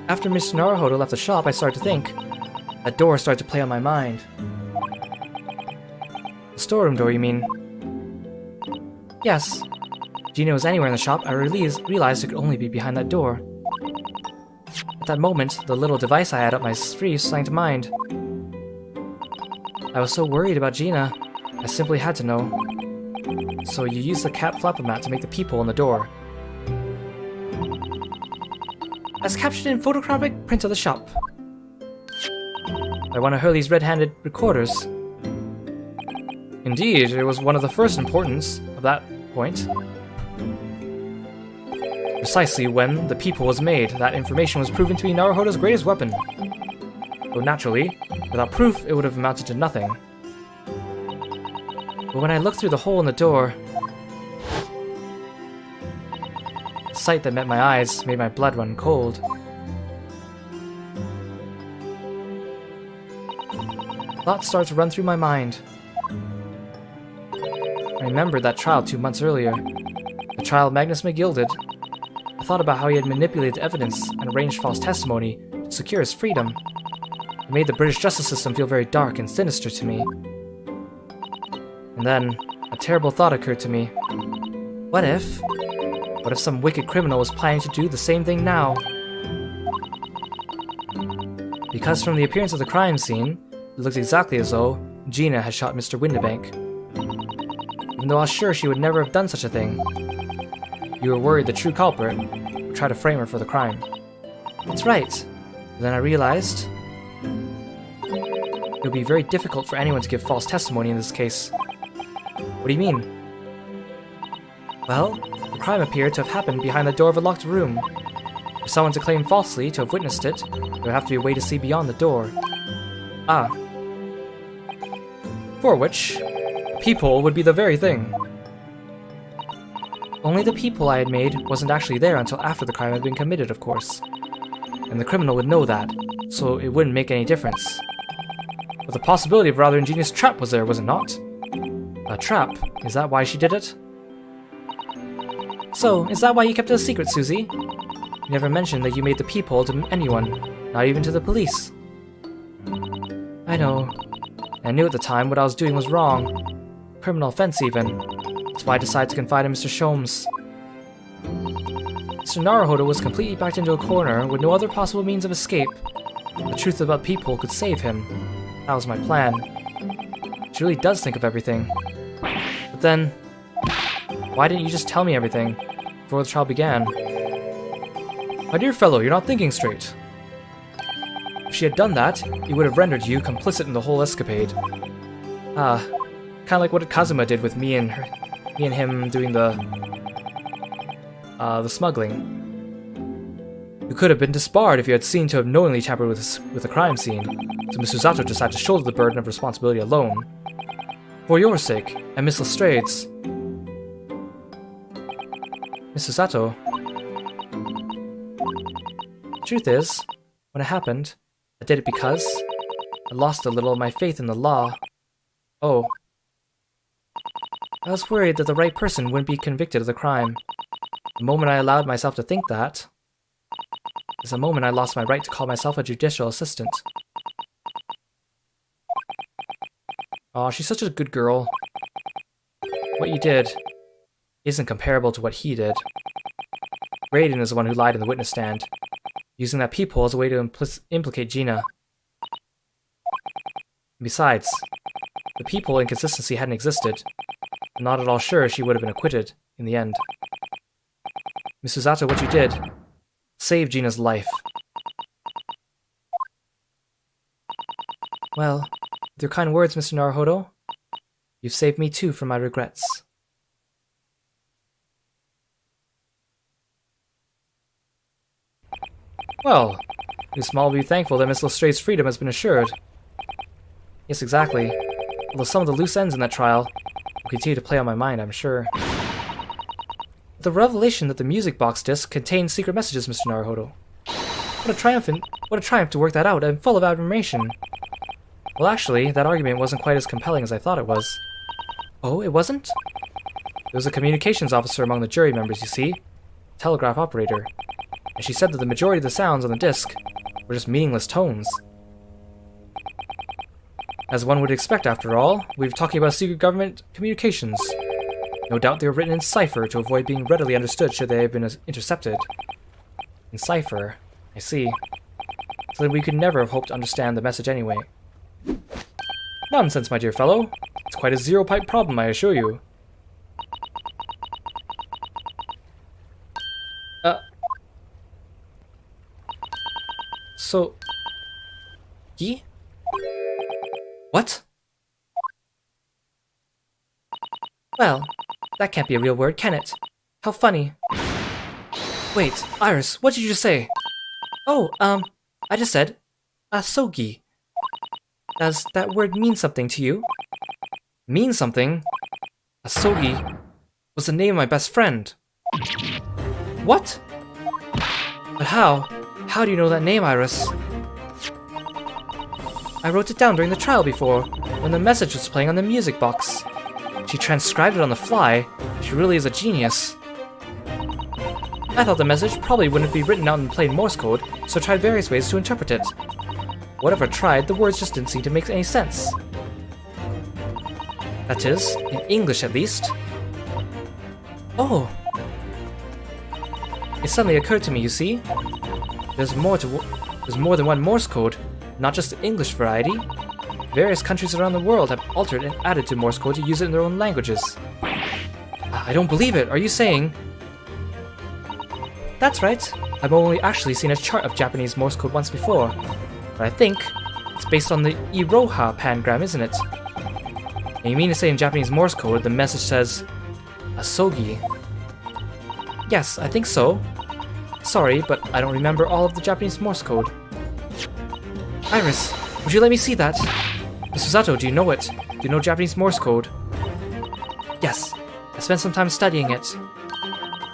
After Mr. Naruhodo left the shop, I started to think. That door started to play on my mind. The storeroom door, you mean? Yes. If Gina was anywhere in the shop, I realized it could only be behind that door. At that moment, the little device I had up my sleeve sprang to mind. I was so worried about Gina, I simply had to know. So you used the cat flapper-mat to make the peephole in the door. As captured in photographic print of the shop. By one of Hurley's red-handed recorders. Indeed, it was one of the first importance of that point. Precisely when the peephole was made, that information was proven to be Naruhodo's greatest weapon. Though naturally, without proof, it would have amounted to nothing. But when I looked through the hole in the door, the sight that met my eyes made my blood run cold. Thoughts started to run through my mind. I remembered that trial 2 months earlier, the trial of Magnus McGilded. I thought about how he had manipulated evidence and arranged false testimony to secure his freedom. It made the British justice system feel very dark and sinister to me. And then, a terrible thought occurred to me. What if some wicked criminal was planning to do the same thing now? Because from the appearance of the crime scene, it looked exactly as though Gina had shot Mr. Winterbank. Even though I was sure she would never have done such a thing. You were worried the true culprit would try to frame her for the crime. That's right. Then I realized it would be very difficult for anyone to give false testimony in this case. What do you mean? Well, the crime appeared to have happened behind the door of a locked room. For someone to claim falsely to have witnessed it, there would have to be a way to see beyond the door. Ah. For which, a peephole would be the very thing. Only the peephole I had made wasn't actually there until after the crime had been committed, of course. And the criminal would know that, so it wouldn't make any difference. But the possibility of a rather ingenious trap was there, was it not? A trap? Is that why she did it? So, is that why you kept it a secret, Susie? You never mentioned that you made the peephole to anyone, not even to the police. I know. I knew at the time what I was doing was wrong. Criminal offense, even. That's why I decided to confide in Mr. Sholmes. Mr. Naruhodo was completely backed into a corner with no other possible means of escape. The truth about people could save him. That was my plan. She really does think of everything. But then, why didn't you just tell me everything before the trial began? My dear fellow, you're not thinking straight. If she had done that, it would have rendered you complicit in the whole escapade. Kinda like what Kazuma did with me and him doing the smuggling. You could have been disbarred if you had seen to have knowingly tampered with the crime scene, so Mr. Zato decided to shoulder the burden of responsibility alone. For your sake, and Miss Lestrade's. Mr. Zato. The truth is, when it happened, I did it because I lost a little of my faith in the law. Oh. I was worried that the right person wouldn't be convicted of the crime. The moment I allowed myself to think that is the moment I lost my right to call myself a judicial assistant. Aw, she's such a good girl. What you did isn't comparable to what he did. Raiden is the one who lied in the witness stand, using that peephole as a way to implicate Gina. Besides, the peephole inconsistency hadn't existed. I'm not at all sure she would have been acquitted in the end. Mr. Zato, what you did saved Gina's life. Well, with your kind words, Mr. Naruhodo, you've saved me too from my regrets. Well, you small be thankful that Miss Lestrade's freedom has been assured. Yes, exactly. Although some of the loose ends in that trial will continue to play on my mind, I'm sure. The revelation that the music box disc contained secret messages, Mr. Naruhodo. What a triumph to work that out. I'm full of admiration. Well, actually, that argument wasn't quite as compelling as I thought it was. Oh, it wasn't? There was a communications officer among the jury members, you see. A telegraph operator. And she said that the majority of the sounds on the disc were just meaningless tones. As one would expect, after all, we were talking about secret government communications. No doubt they were written in cipher to avoid being readily understood should they have been intercepted. In cipher, I see. So then we could never have hoped to understand the message anyway. Nonsense, my dear fellow. It's quite a zero-pipe problem, I assure you. So... Yi? What? Well, that can't be a real word, can it? How funny. Wait, Iris, what did you just say? Oh, I just said, asogi. Does that word mean something to you? Mean something? Asogi was the name of my best friend. What? But how? How do you know that name, Iris? I wrote it down during the trial before, when the message was playing on the music box. She transcribed it on the fly. She really is a genius. I thought the message probably wouldn't be written out in plain Morse code, so I tried various ways to interpret it. Whatever I tried, the words just didn't seem to make any sense. That is, in English at least. Oh! It suddenly occurred to me, you see? There's more than one Morse code, not just the English variety. Various countries around the world have altered and added to Morse code to use it in their own languages. I don't believe it. Are you saying... That's right. I've only actually seen a chart of Japanese Morse code once before. But I think it's based on the Iroha pangram, isn't it? And you mean to say in Japanese Morse code the message says... Asogi? Yes, I think so. Sorry, but I don't remember all of the Japanese Morse code. Iris, would you let me see that? Mr. Zato, do you know it? Do you know Japanese Morse code? Yes, I spent some time studying it.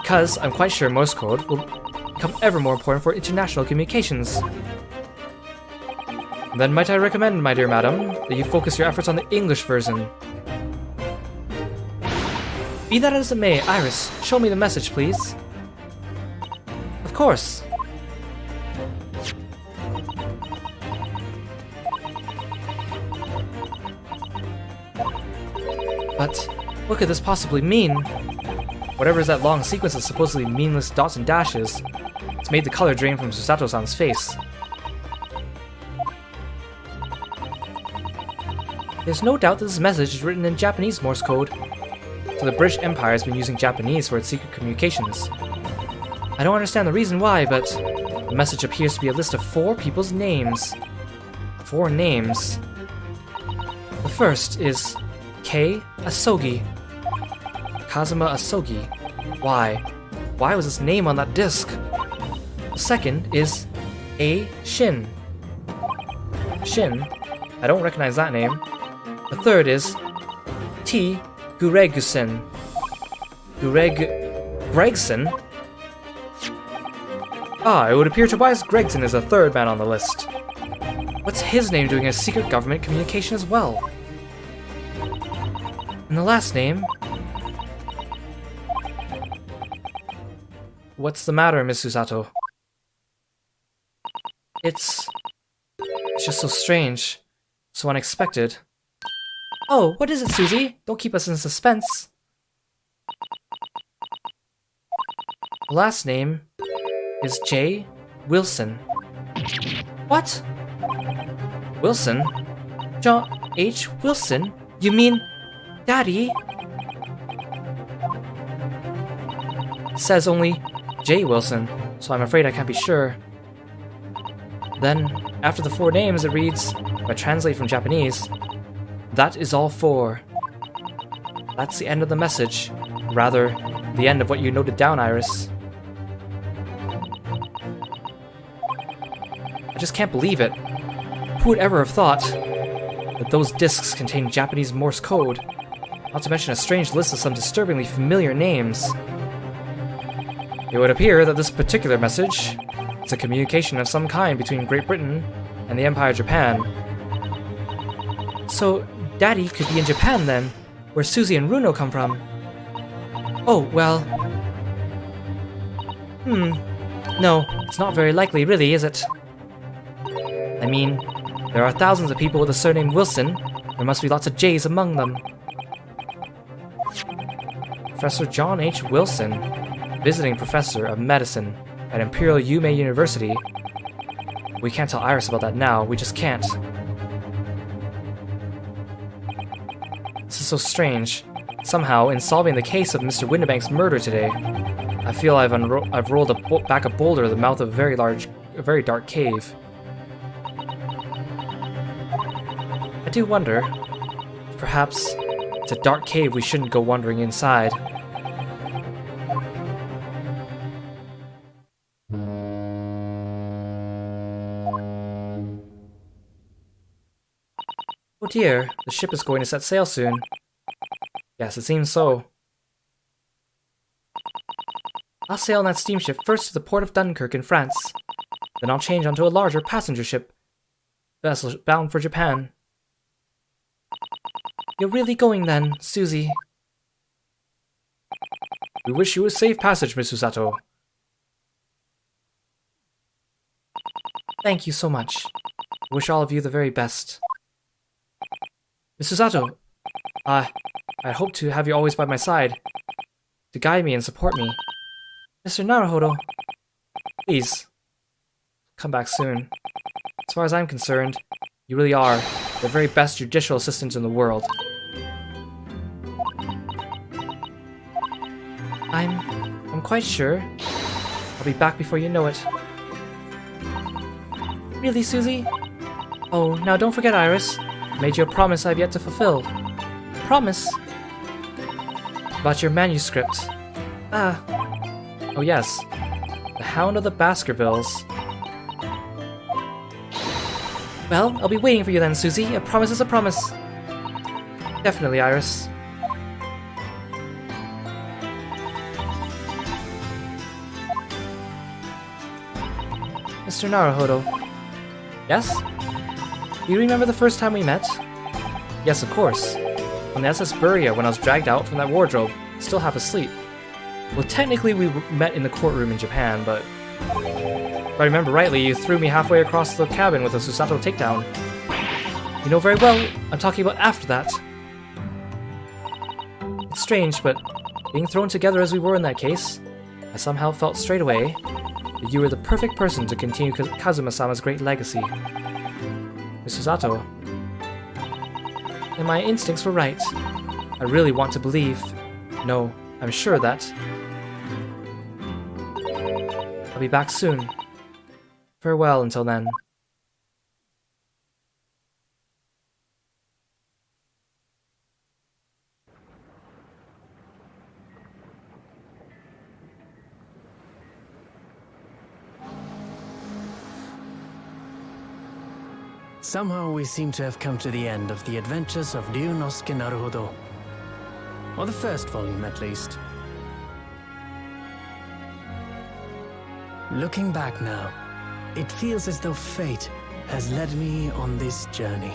Because I'm quite sure Morse code will become ever more important for international communications. Then might I recommend, my dear madam, that you focus your efforts on the English version. Be that as it may, Iris, show me the message, please. Of course. But what could this possibly mean? Whatever is that long sequence of supposedly meaningless dots and dashes, it's made the color drain from Susato-san's face. There's no doubt that this message is written in Japanese Morse code, so the British Empire has been using Japanese for its secret communications. I don't understand the reason why, but the message appears to be a list of 4 people's names. 4 names. The first is Kei Asogi. Kazuma Asogi. Why? Why was his name on that disc? The second is A. Shin. Shin? I don't recognize that name. The third is T. Guregusen. Gregson? Ah, it would appear Tobias Gregson is the third man on the list. What's his name doing a secret government communication as well? And the last name... What's the matter, Miss Susato? It's just so strange. So unexpected. Oh, what is it, Susie? Don't keep us in suspense. The last name is J. Wilson. What? Wilson? John H. Wilson? You mean Daddy? It says only J. Wilson, so I'm afraid I can't be sure. Then, after the 4 names, it reads, if I translate from Japanese, that is all 4. That's the end of the message. Rather, the end of what you noted down, Iris. I just can't believe it. Who would ever have thought that those discs contain Japanese Morse code? Not to mention a strange list of some disturbingly familiar names. It would appear that this particular message is a communication of some kind between Great Britain and the Empire of Japan. So, Daddy could be in Japan then, where Susie and Runo come from. Oh, well... No, it's not very likely really, is it? I mean, there are thousands of people with the surname Wilson. There must be lots of J's among them. Professor John H. Wilson, visiting professor of medicine at Imperial Yume University. We can't tell Iris about that now, we just can't. This is so strange. Somehow, in solving the case of Mr. Windibank's murder today, I feel I've rolled back a boulder in the mouth of a very dark cave. I do wonder, if perhaps it's a dark cave we shouldn't go wandering inside. Oh dear, the ship is going to set sail soon. Yes, it seems so. I'll sail on that steamship first to the port of Dunkirk in France. Then I'll change onto a larger passenger ship vessel bound for Japan. You're really going then, Susie? We wish you a safe passage, Miss Susato. Thank you so much. I wish all of you the very best. Miss Susato, I hope to have you always by my side, to guide me and support me. Mr. Naruhodo, please, come back soon. As far as I'm concerned, you really are the very best judicial assistant in the world. I'm quite sure. I'll be back before you know it. Really, Susie? Oh, now don't forget, Iris. I made you a promise I've yet to fulfill. Promise? About your manuscript. Ah. Oh yes. The Hound of the Baskervilles. Well, I'll be waiting for you then, Susie. A promise is a promise. Definitely, Iris. Mr. Naruhodo. Yes? Do you remember the first time we met? Yes, of course. On the SS Buria when I was dragged out from that wardrobe, still half asleep. Well, technically we met in the courtroom in Japan, but If I remember rightly, you threw me halfway across the cabin with a Susato takedown. You know very well I'm talking about after that. It's strange, but being thrown together as we were in that case, I somehow felt straight away that you were the perfect person to continue Kazuma-sama's great legacy. Miss Susato. And my instincts were right. I really want to believe. No, I'm sure that. I'll be back soon. Farewell until then. Somehow we seem to have come to the end of the adventures of Ryunosuke Naruhodo. Or the first volume, at least. Looking back now, it feels as though fate has led me on this journey.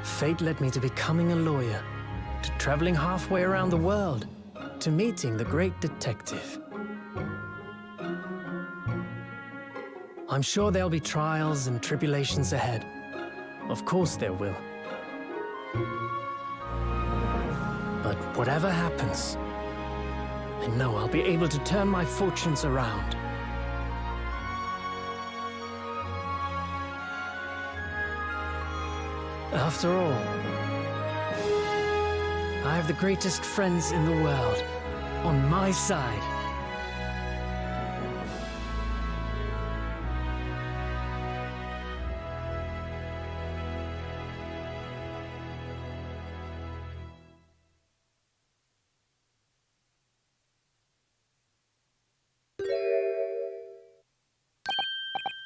Fate led me to becoming a lawyer, to traveling halfway around the world, to meeting the great detective. I'm sure there'll be trials and tribulations ahead. Of course there will. But whatever happens, I know I'll be able to turn my fortunes around. After all, I have the greatest friends in the world on my side.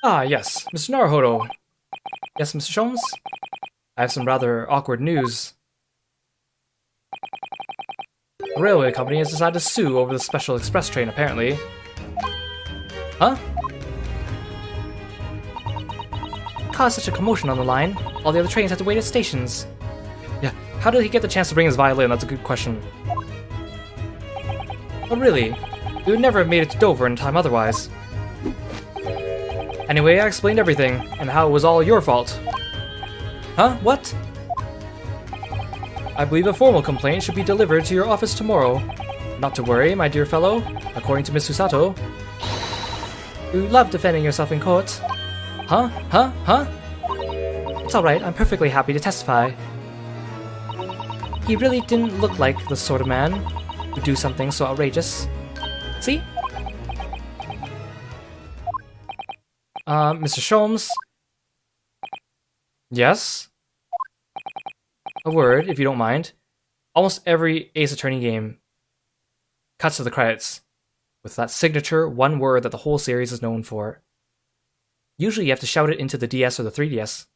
Ah, yes, Mr. Naruhodo. Yes, Mr. Sholmes? I have some rather awkward news. The railway company has decided to sue over the special express train, apparently. Huh? Caused such a commotion on the line. All the other trains had to wait at stations. Yeah, how did he get the chance to bring his violin? That's a good question. Oh, really? We would never have made it to Dover in time otherwise. Anyway, I explained everything, and how it was all your fault. Huh? What? I believe a formal complaint should be delivered to your office tomorrow. Not to worry, my dear fellow. According to Miss Susato, you love defending yourself in court. Huh? Huh? Huh? It's alright, I'm perfectly happy to testify. He really didn't look like the sort of man who'd do something so outrageous. See? Mr. Sholmes? Yes? A word, if you don't mind. Almost every Ace Attorney game cuts to the credits with that signature one word that the whole series is known for. Usually you have to shout it into the DS or the 3DS.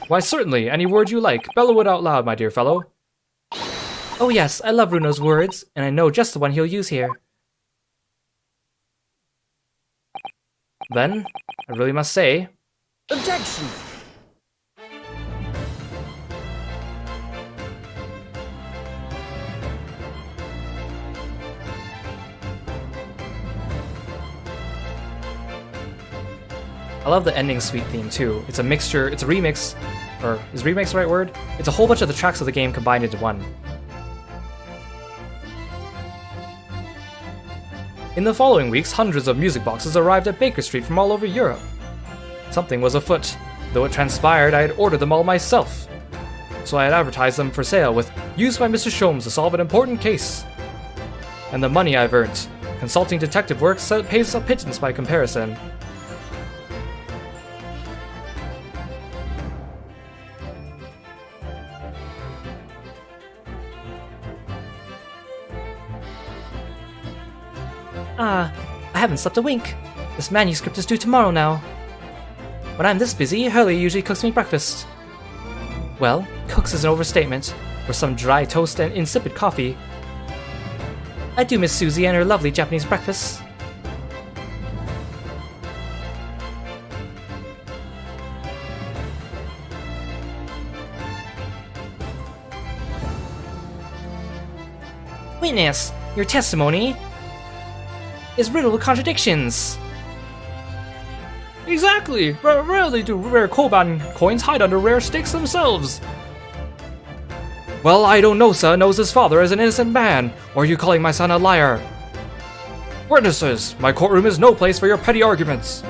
Why, certainly, any word you like. Bellow it out loud, my dear fellow. Oh yes, I love Runo's words, and I know just the one he'll use here. Then, I really must say... Objection! I love the ending suite theme too. It's a mixture, it's a remix, or is remix the right word? It's a whole bunch of the tracks of the game combined into one. In the following weeks, hundreds of music boxes arrived at Baker Street from all over Europe. Something was afoot, though it transpired I had ordered them all myself. So I had advertised them for sale with "Used by Mr. Sholmes to solve an important case." And the money I've earned, consulting detective work pays a pittance by comparison. I haven't slept a wink. This manuscript is due tomorrow now. When I'm this busy, Hurley usually cooks me breakfast. Well, cooks is an overstatement. For some dry toast and insipid coffee. I do miss Susie and her lovely Japanese breakfasts. Witness, your testimony is riddled with contradictions. Exactly! Rarely do rare Koban coins hide under rare stakes themselves. Well, I don't know, sir. Knows his father is an innocent man. Or are you calling my son a liar? Witnesses, my courtroom is no place for your petty arguments.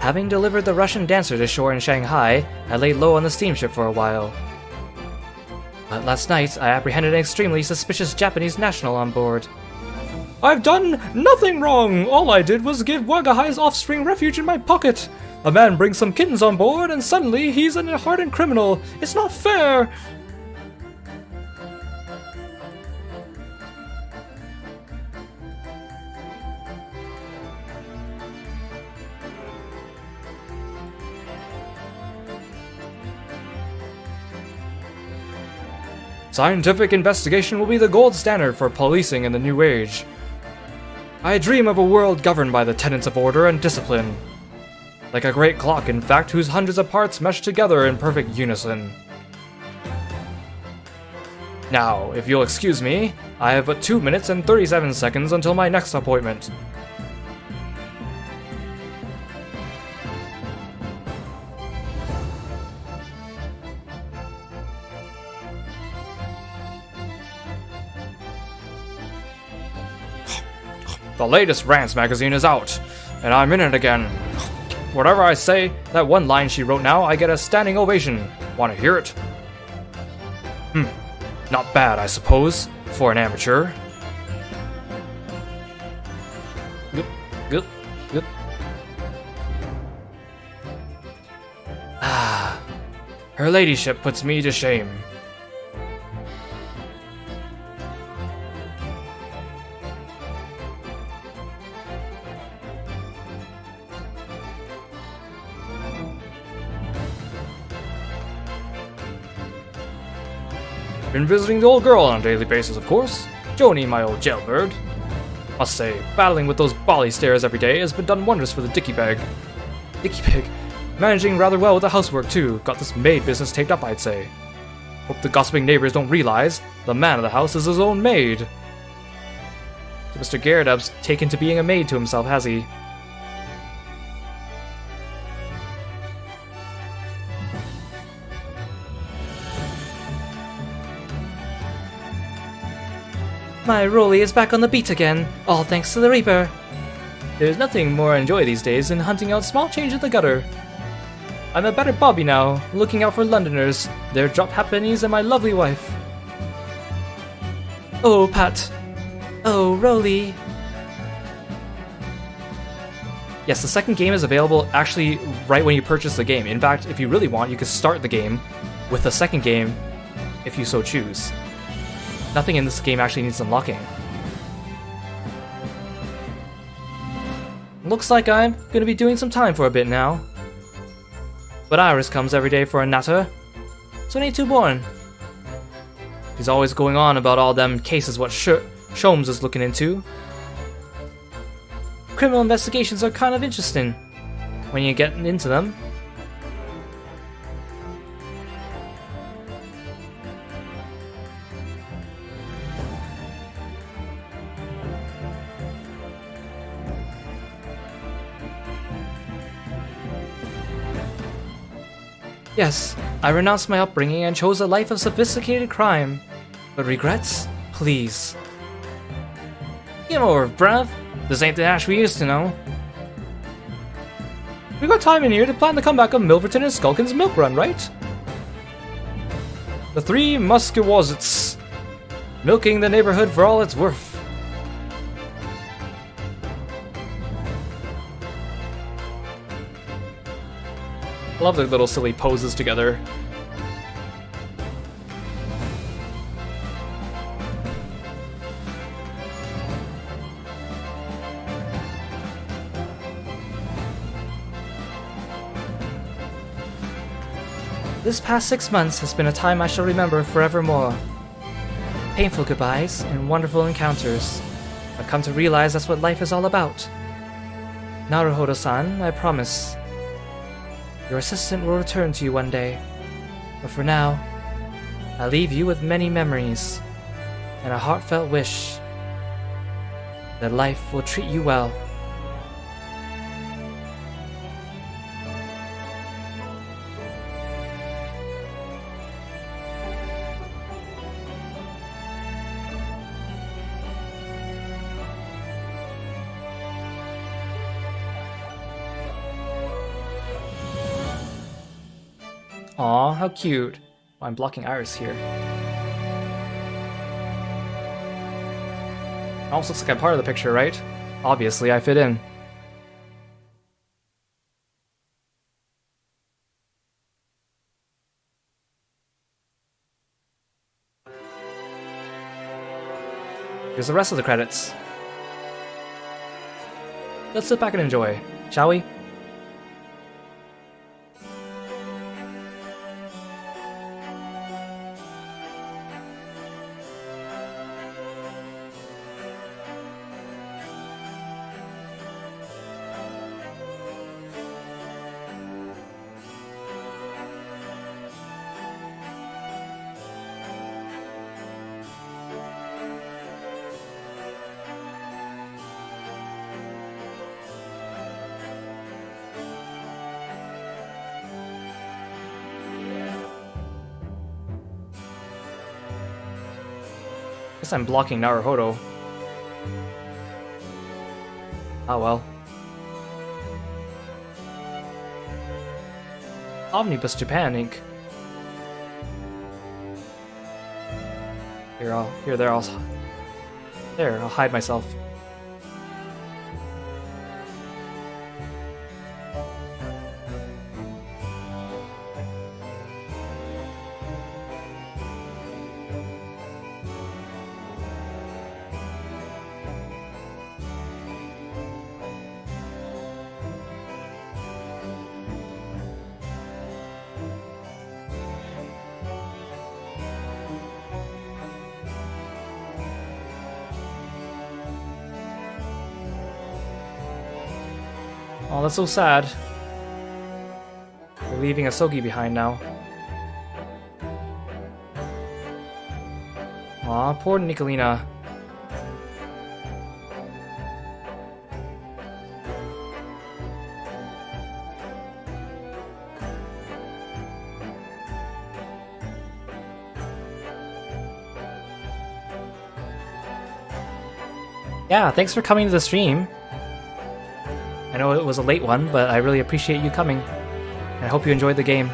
Having delivered the Russian dancer to shore in Shanghai, I laid low on the steamship for a while. But last night, I apprehended an extremely suspicious Japanese national on board. I've done nothing wrong! All I did was give Wagahai's offspring refuge in my pocket! A man brings some kittens on board and suddenly he's a hardened criminal! It's not fair! Scientific investigation will be the gold standard for policing in the new age. I dream of a world governed by the tenets of order and discipline. Like a great clock, in fact, whose hundreds of parts mesh together in perfect unison. Now, if you'll excuse me, I have but 2 minutes and 37 seconds until my next appointment. The latest Rants magazine is out, and I'm in it again. Whatever I say, that one line she wrote now, I get a standing ovation. Wanna hear it? Not bad, I suppose, for an amateur. Good. Her ladyship puts me to shame. Been visiting the old girl on a daily basis, of course. Joni, my old jailbird. Must say, battling with those bally stares every day has been done wonders for the Dicky Bag. Dicky Bag? Managing rather well with the housework, too. Got this maid business taped up, I'd say. Hope the gossiping neighbors don't realize the man of the house is his own maid. Mr. Garridub's taken to being a maid to himself, has he? My Rolly is back on the beat again, all thanks to the Reaper. There's nothing more I enjoy these days than hunting out small change in the gutter. I'm a better Bobby now, looking out for Londoners, their dropped halfpennies, and my lovely wife. Oh, Pat. Oh, Rolly. Yes, the second game is available actually right when you purchase the game. In fact, if you really want, you can start the game with the second game if you so choose. Nothing in this game actually needs unlocking. Looks like I'm gonna be doing some time for a bit now. But Iris comes every day for a natter, so ain't too boring. He's always going on about all them cases what Sholmes is looking into. Criminal investigations are kind of interesting when you get into them. Yes, I renounced my upbringing and chose a life of sophisticated crime. But regrets? Please. Get over it, bruv. This ain't the Ash we used to know. We got time in here to plan the comeback of Milverton and Skulkin's milk run, right? The Three Musketeers. Milking the neighborhood for all it's worth. Love their little silly poses together. This past 6 months has been a time I shall remember forevermore. Painful goodbyes and wonderful encounters. I've come to realize that's what life is all about. Naruhodo-san, I promise. Your assistant will return to you one day. But for now, I leave you with many memories and a heartfelt wish that life will treat you well. Aw, how cute. Oh, I'm blocking Iris here. Almost looks like I'm part of the picture, right? Obviously, I fit in. Here's the rest of the credits. Let's sit back and enjoy, shall we? Guess I'm blocking Naruhodo. Oh well. Omnibus Japan Inc. Here, I'll hide myself. Oh, that's so sad. We're leaving Asogi behind now. Aw, poor Nicolina. Yeah, thanks for coming to the stream. I know it was a late one, but I really appreciate you coming. And I hope you enjoyed the game.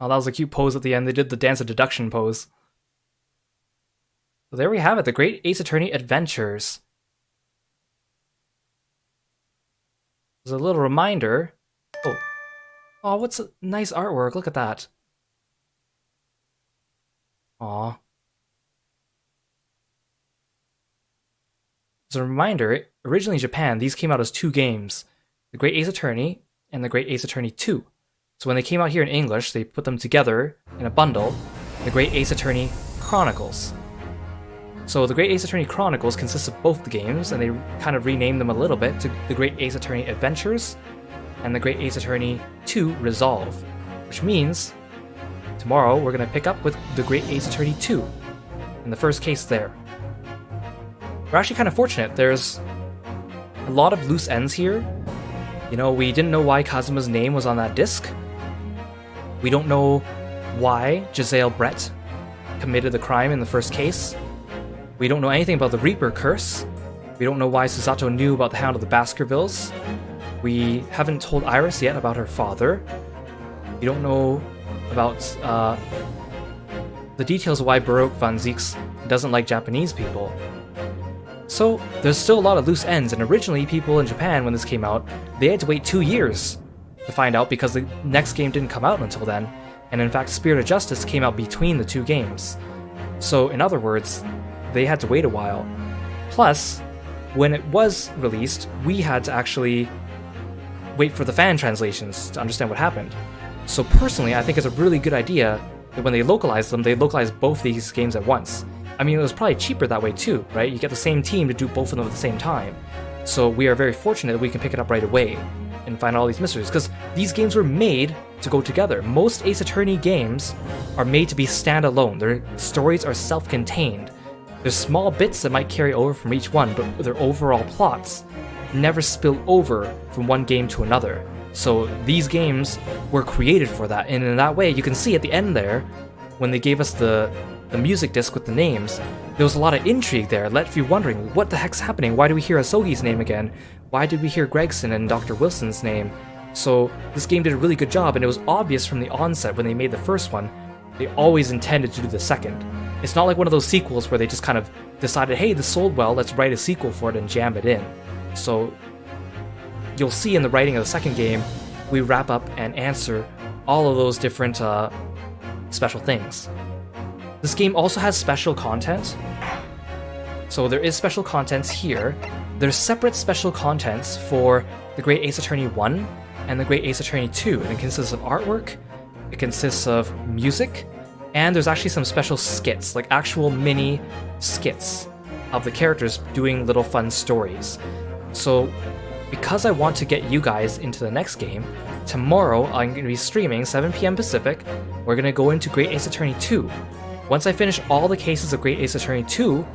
Oh, that was a cute pose at the end. They did the dance of deduction pose. So there we have it, the Great Ace Attorney Adventures. There's a little reminder. Oh, what's a nice artwork? Look at that. Aw. As a reminder, originally in Japan, these came out as 2 games. The Great Ace Attorney and the Great Ace Attorney 2. So when they came out here in English, they put them together in a bundle, the Great Ace Attorney Chronicles. So the Great Ace Attorney Chronicles consists of both the games, and they kind of renamed them a little bit to the Great Ace Attorney Adventures and the Great Ace Attorney 2 Resolve, which means tomorrow we're going to pick up with the Great Ace Attorney 2 in the first case there. We're actually kind of fortunate. There's a lot of loose ends here. You know, we didn't know why Kazuma's name was on that disc. We don't know why Giselle Brett committed the crime in the first case. We don't know anything about the Reaper curse. We don't know why Susato knew about the Hound of the Baskervilles. We haven't told Iris yet about her father. We don't know about the details of why Baroque van Zieks doesn't like Japanese people. So there's still a lot of loose ends, and originally people in Japan, when this came out, they had to wait 2 years to find out because the next game didn't come out until then, and in fact Spirit of Justice came out between the 2 games. So in other words, they had to wait a while. Plus, when it was released, we had to actually wait for the fan translations to understand what happened. So personally, I think it's a really good idea that when they localize them, they localize both these games at once. I mean, it was probably cheaper that way too, right? You get the same team to do both of them at the same time. So we are very fortunate that we can pick it up right away and find all these mysteries, because these games were made to go together. Most Ace Attorney games are made to be standalone. Their stories are self-contained. There's small bits that might carry over from each one, but their overall plots never spill over from one game to another. So these games were created for that, and in that way, you can see at the end there, when they gave us the music disc with the names, there was a lot of intrigue there, left you wondering, what the heck's happening? Why do we hear Asogi's name again? Why did we hear Gregson and Dr. Wilson's name? So this game did a really good job, and it was obvious from the onset when they made the first one, they always intended to do the second. It's not like one of those sequels where they just kind of decided, hey, this sold well, let's write a sequel for it and jam it in. So you'll see in the writing of the second game, we wrap up and answer all of those different special things. This game also has special content. So there is special contents here. There's separate special contents for the Great Ace Attorney 1 and the Great Ace Attorney 2, and it consists of artwork, it consists of music, and there's actually some special skits, like actual mini skits of the characters doing little fun stories. So because I want to get you guys into the next game, tomorrow I'm going to be streaming 7 p.m. Pacific. We're going to go into Great Ace Attorney 2. Once I finish all the cases of Great Ace Attorney 2,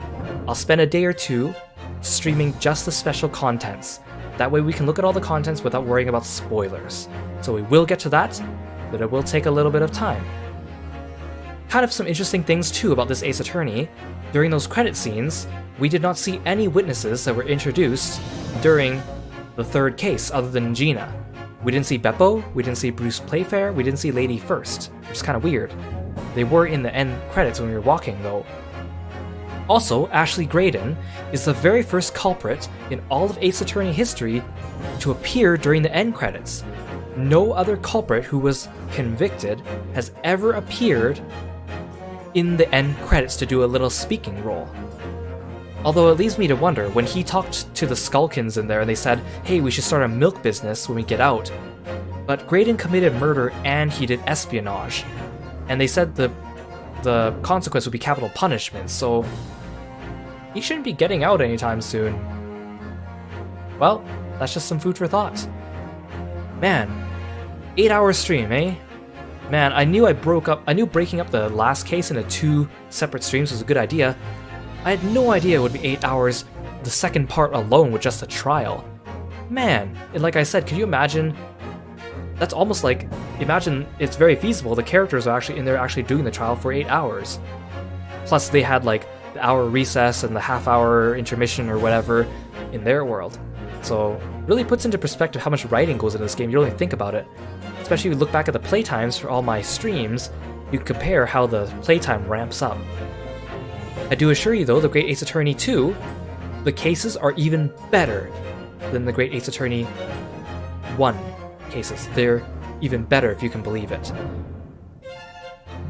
I'll spend a day or two streaming just the special contents. That way we can look at all the contents without worrying about spoilers. So we will get to that, but it will take a little bit of time. Kind of some interesting things too about this Ace Attorney. During those credit scenes, we did not see any witnesses that were introduced during the third case other than Gina. We didn't see Beppo, we didn't see Bruce Playfair, we didn't see Lady First, which is kind of weird. They were in the end credits when we were walking though. Also, Ashley Graydon is the very first culprit in all of Ace Attorney history to appear during the end credits. No other culprit who was convicted has ever appeared in the end credits to do a little speaking role. Although it leads me to wonder, when he talked to the Skulkins in there and they said, hey, we should start a milk business when we get out, but Graydon committed murder and he did espionage, and they said the consequence would be capital punishment, so he shouldn't be getting out anytime soon. Well, that's just some food for thought. Man, 8-hour stream, eh? Man, I knew breaking up the last case into 2 separate streams was a good idea. I had no idea it would be 8 hours, the second part alone with just a trial. Man, and like I said, could you imagine? That's almost like, imagine it's very feasible, the characters are actually in there actually doing the trial for 8 hours. Plus they had like the hour recess and the half-hour intermission or whatever in their world. So really puts into perspective how much writing goes into this game. You don't even think about it. especially if you look back at the playtimes for all my streams, you can compare how the playtime ramps up. I do assure you though, the Great Ace Attorney 2, the cases are even better than the Great Ace Attorney 1 cases. They're even better if you can believe it.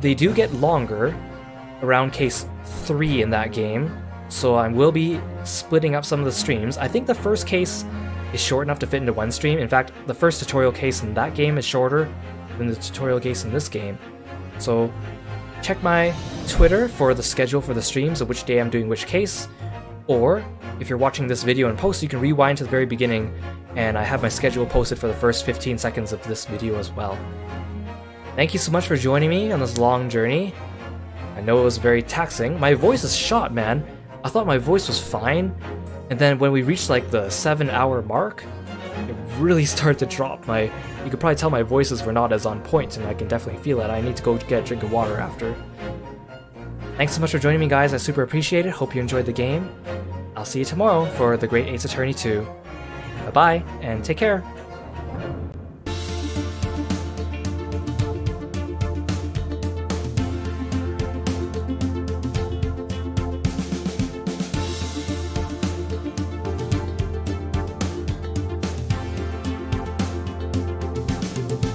They do get longer around case 3 in that game, so I will be splitting up some of the streams. I think the first case is short enough to fit into one stream. In fact, the first tutorial case in that game is shorter than the tutorial case in this game. So check my Twitter for the schedule for the streams of which day I'm doing which case, or if you're watching this video in post, you can rewind to the very beginning, and I have my schedule posted for the first 15 seconds of this video as well. Thank you so much for joining me on this long journey. I know it was very taxing. My voice is shot, man. I thought my voice was fine, and then when we reached like the 7-hour mark, it really started to drop. You could probably tell my voices were not as on point, and I can definitely feel it. I need to go get a drink of water after. Thanks so much for joining me, guys. I super appreciate it. Hope you enjoyed the game. I'll see you tomorrow for the Great Ace Attorney 2. Bye-bye, and take care.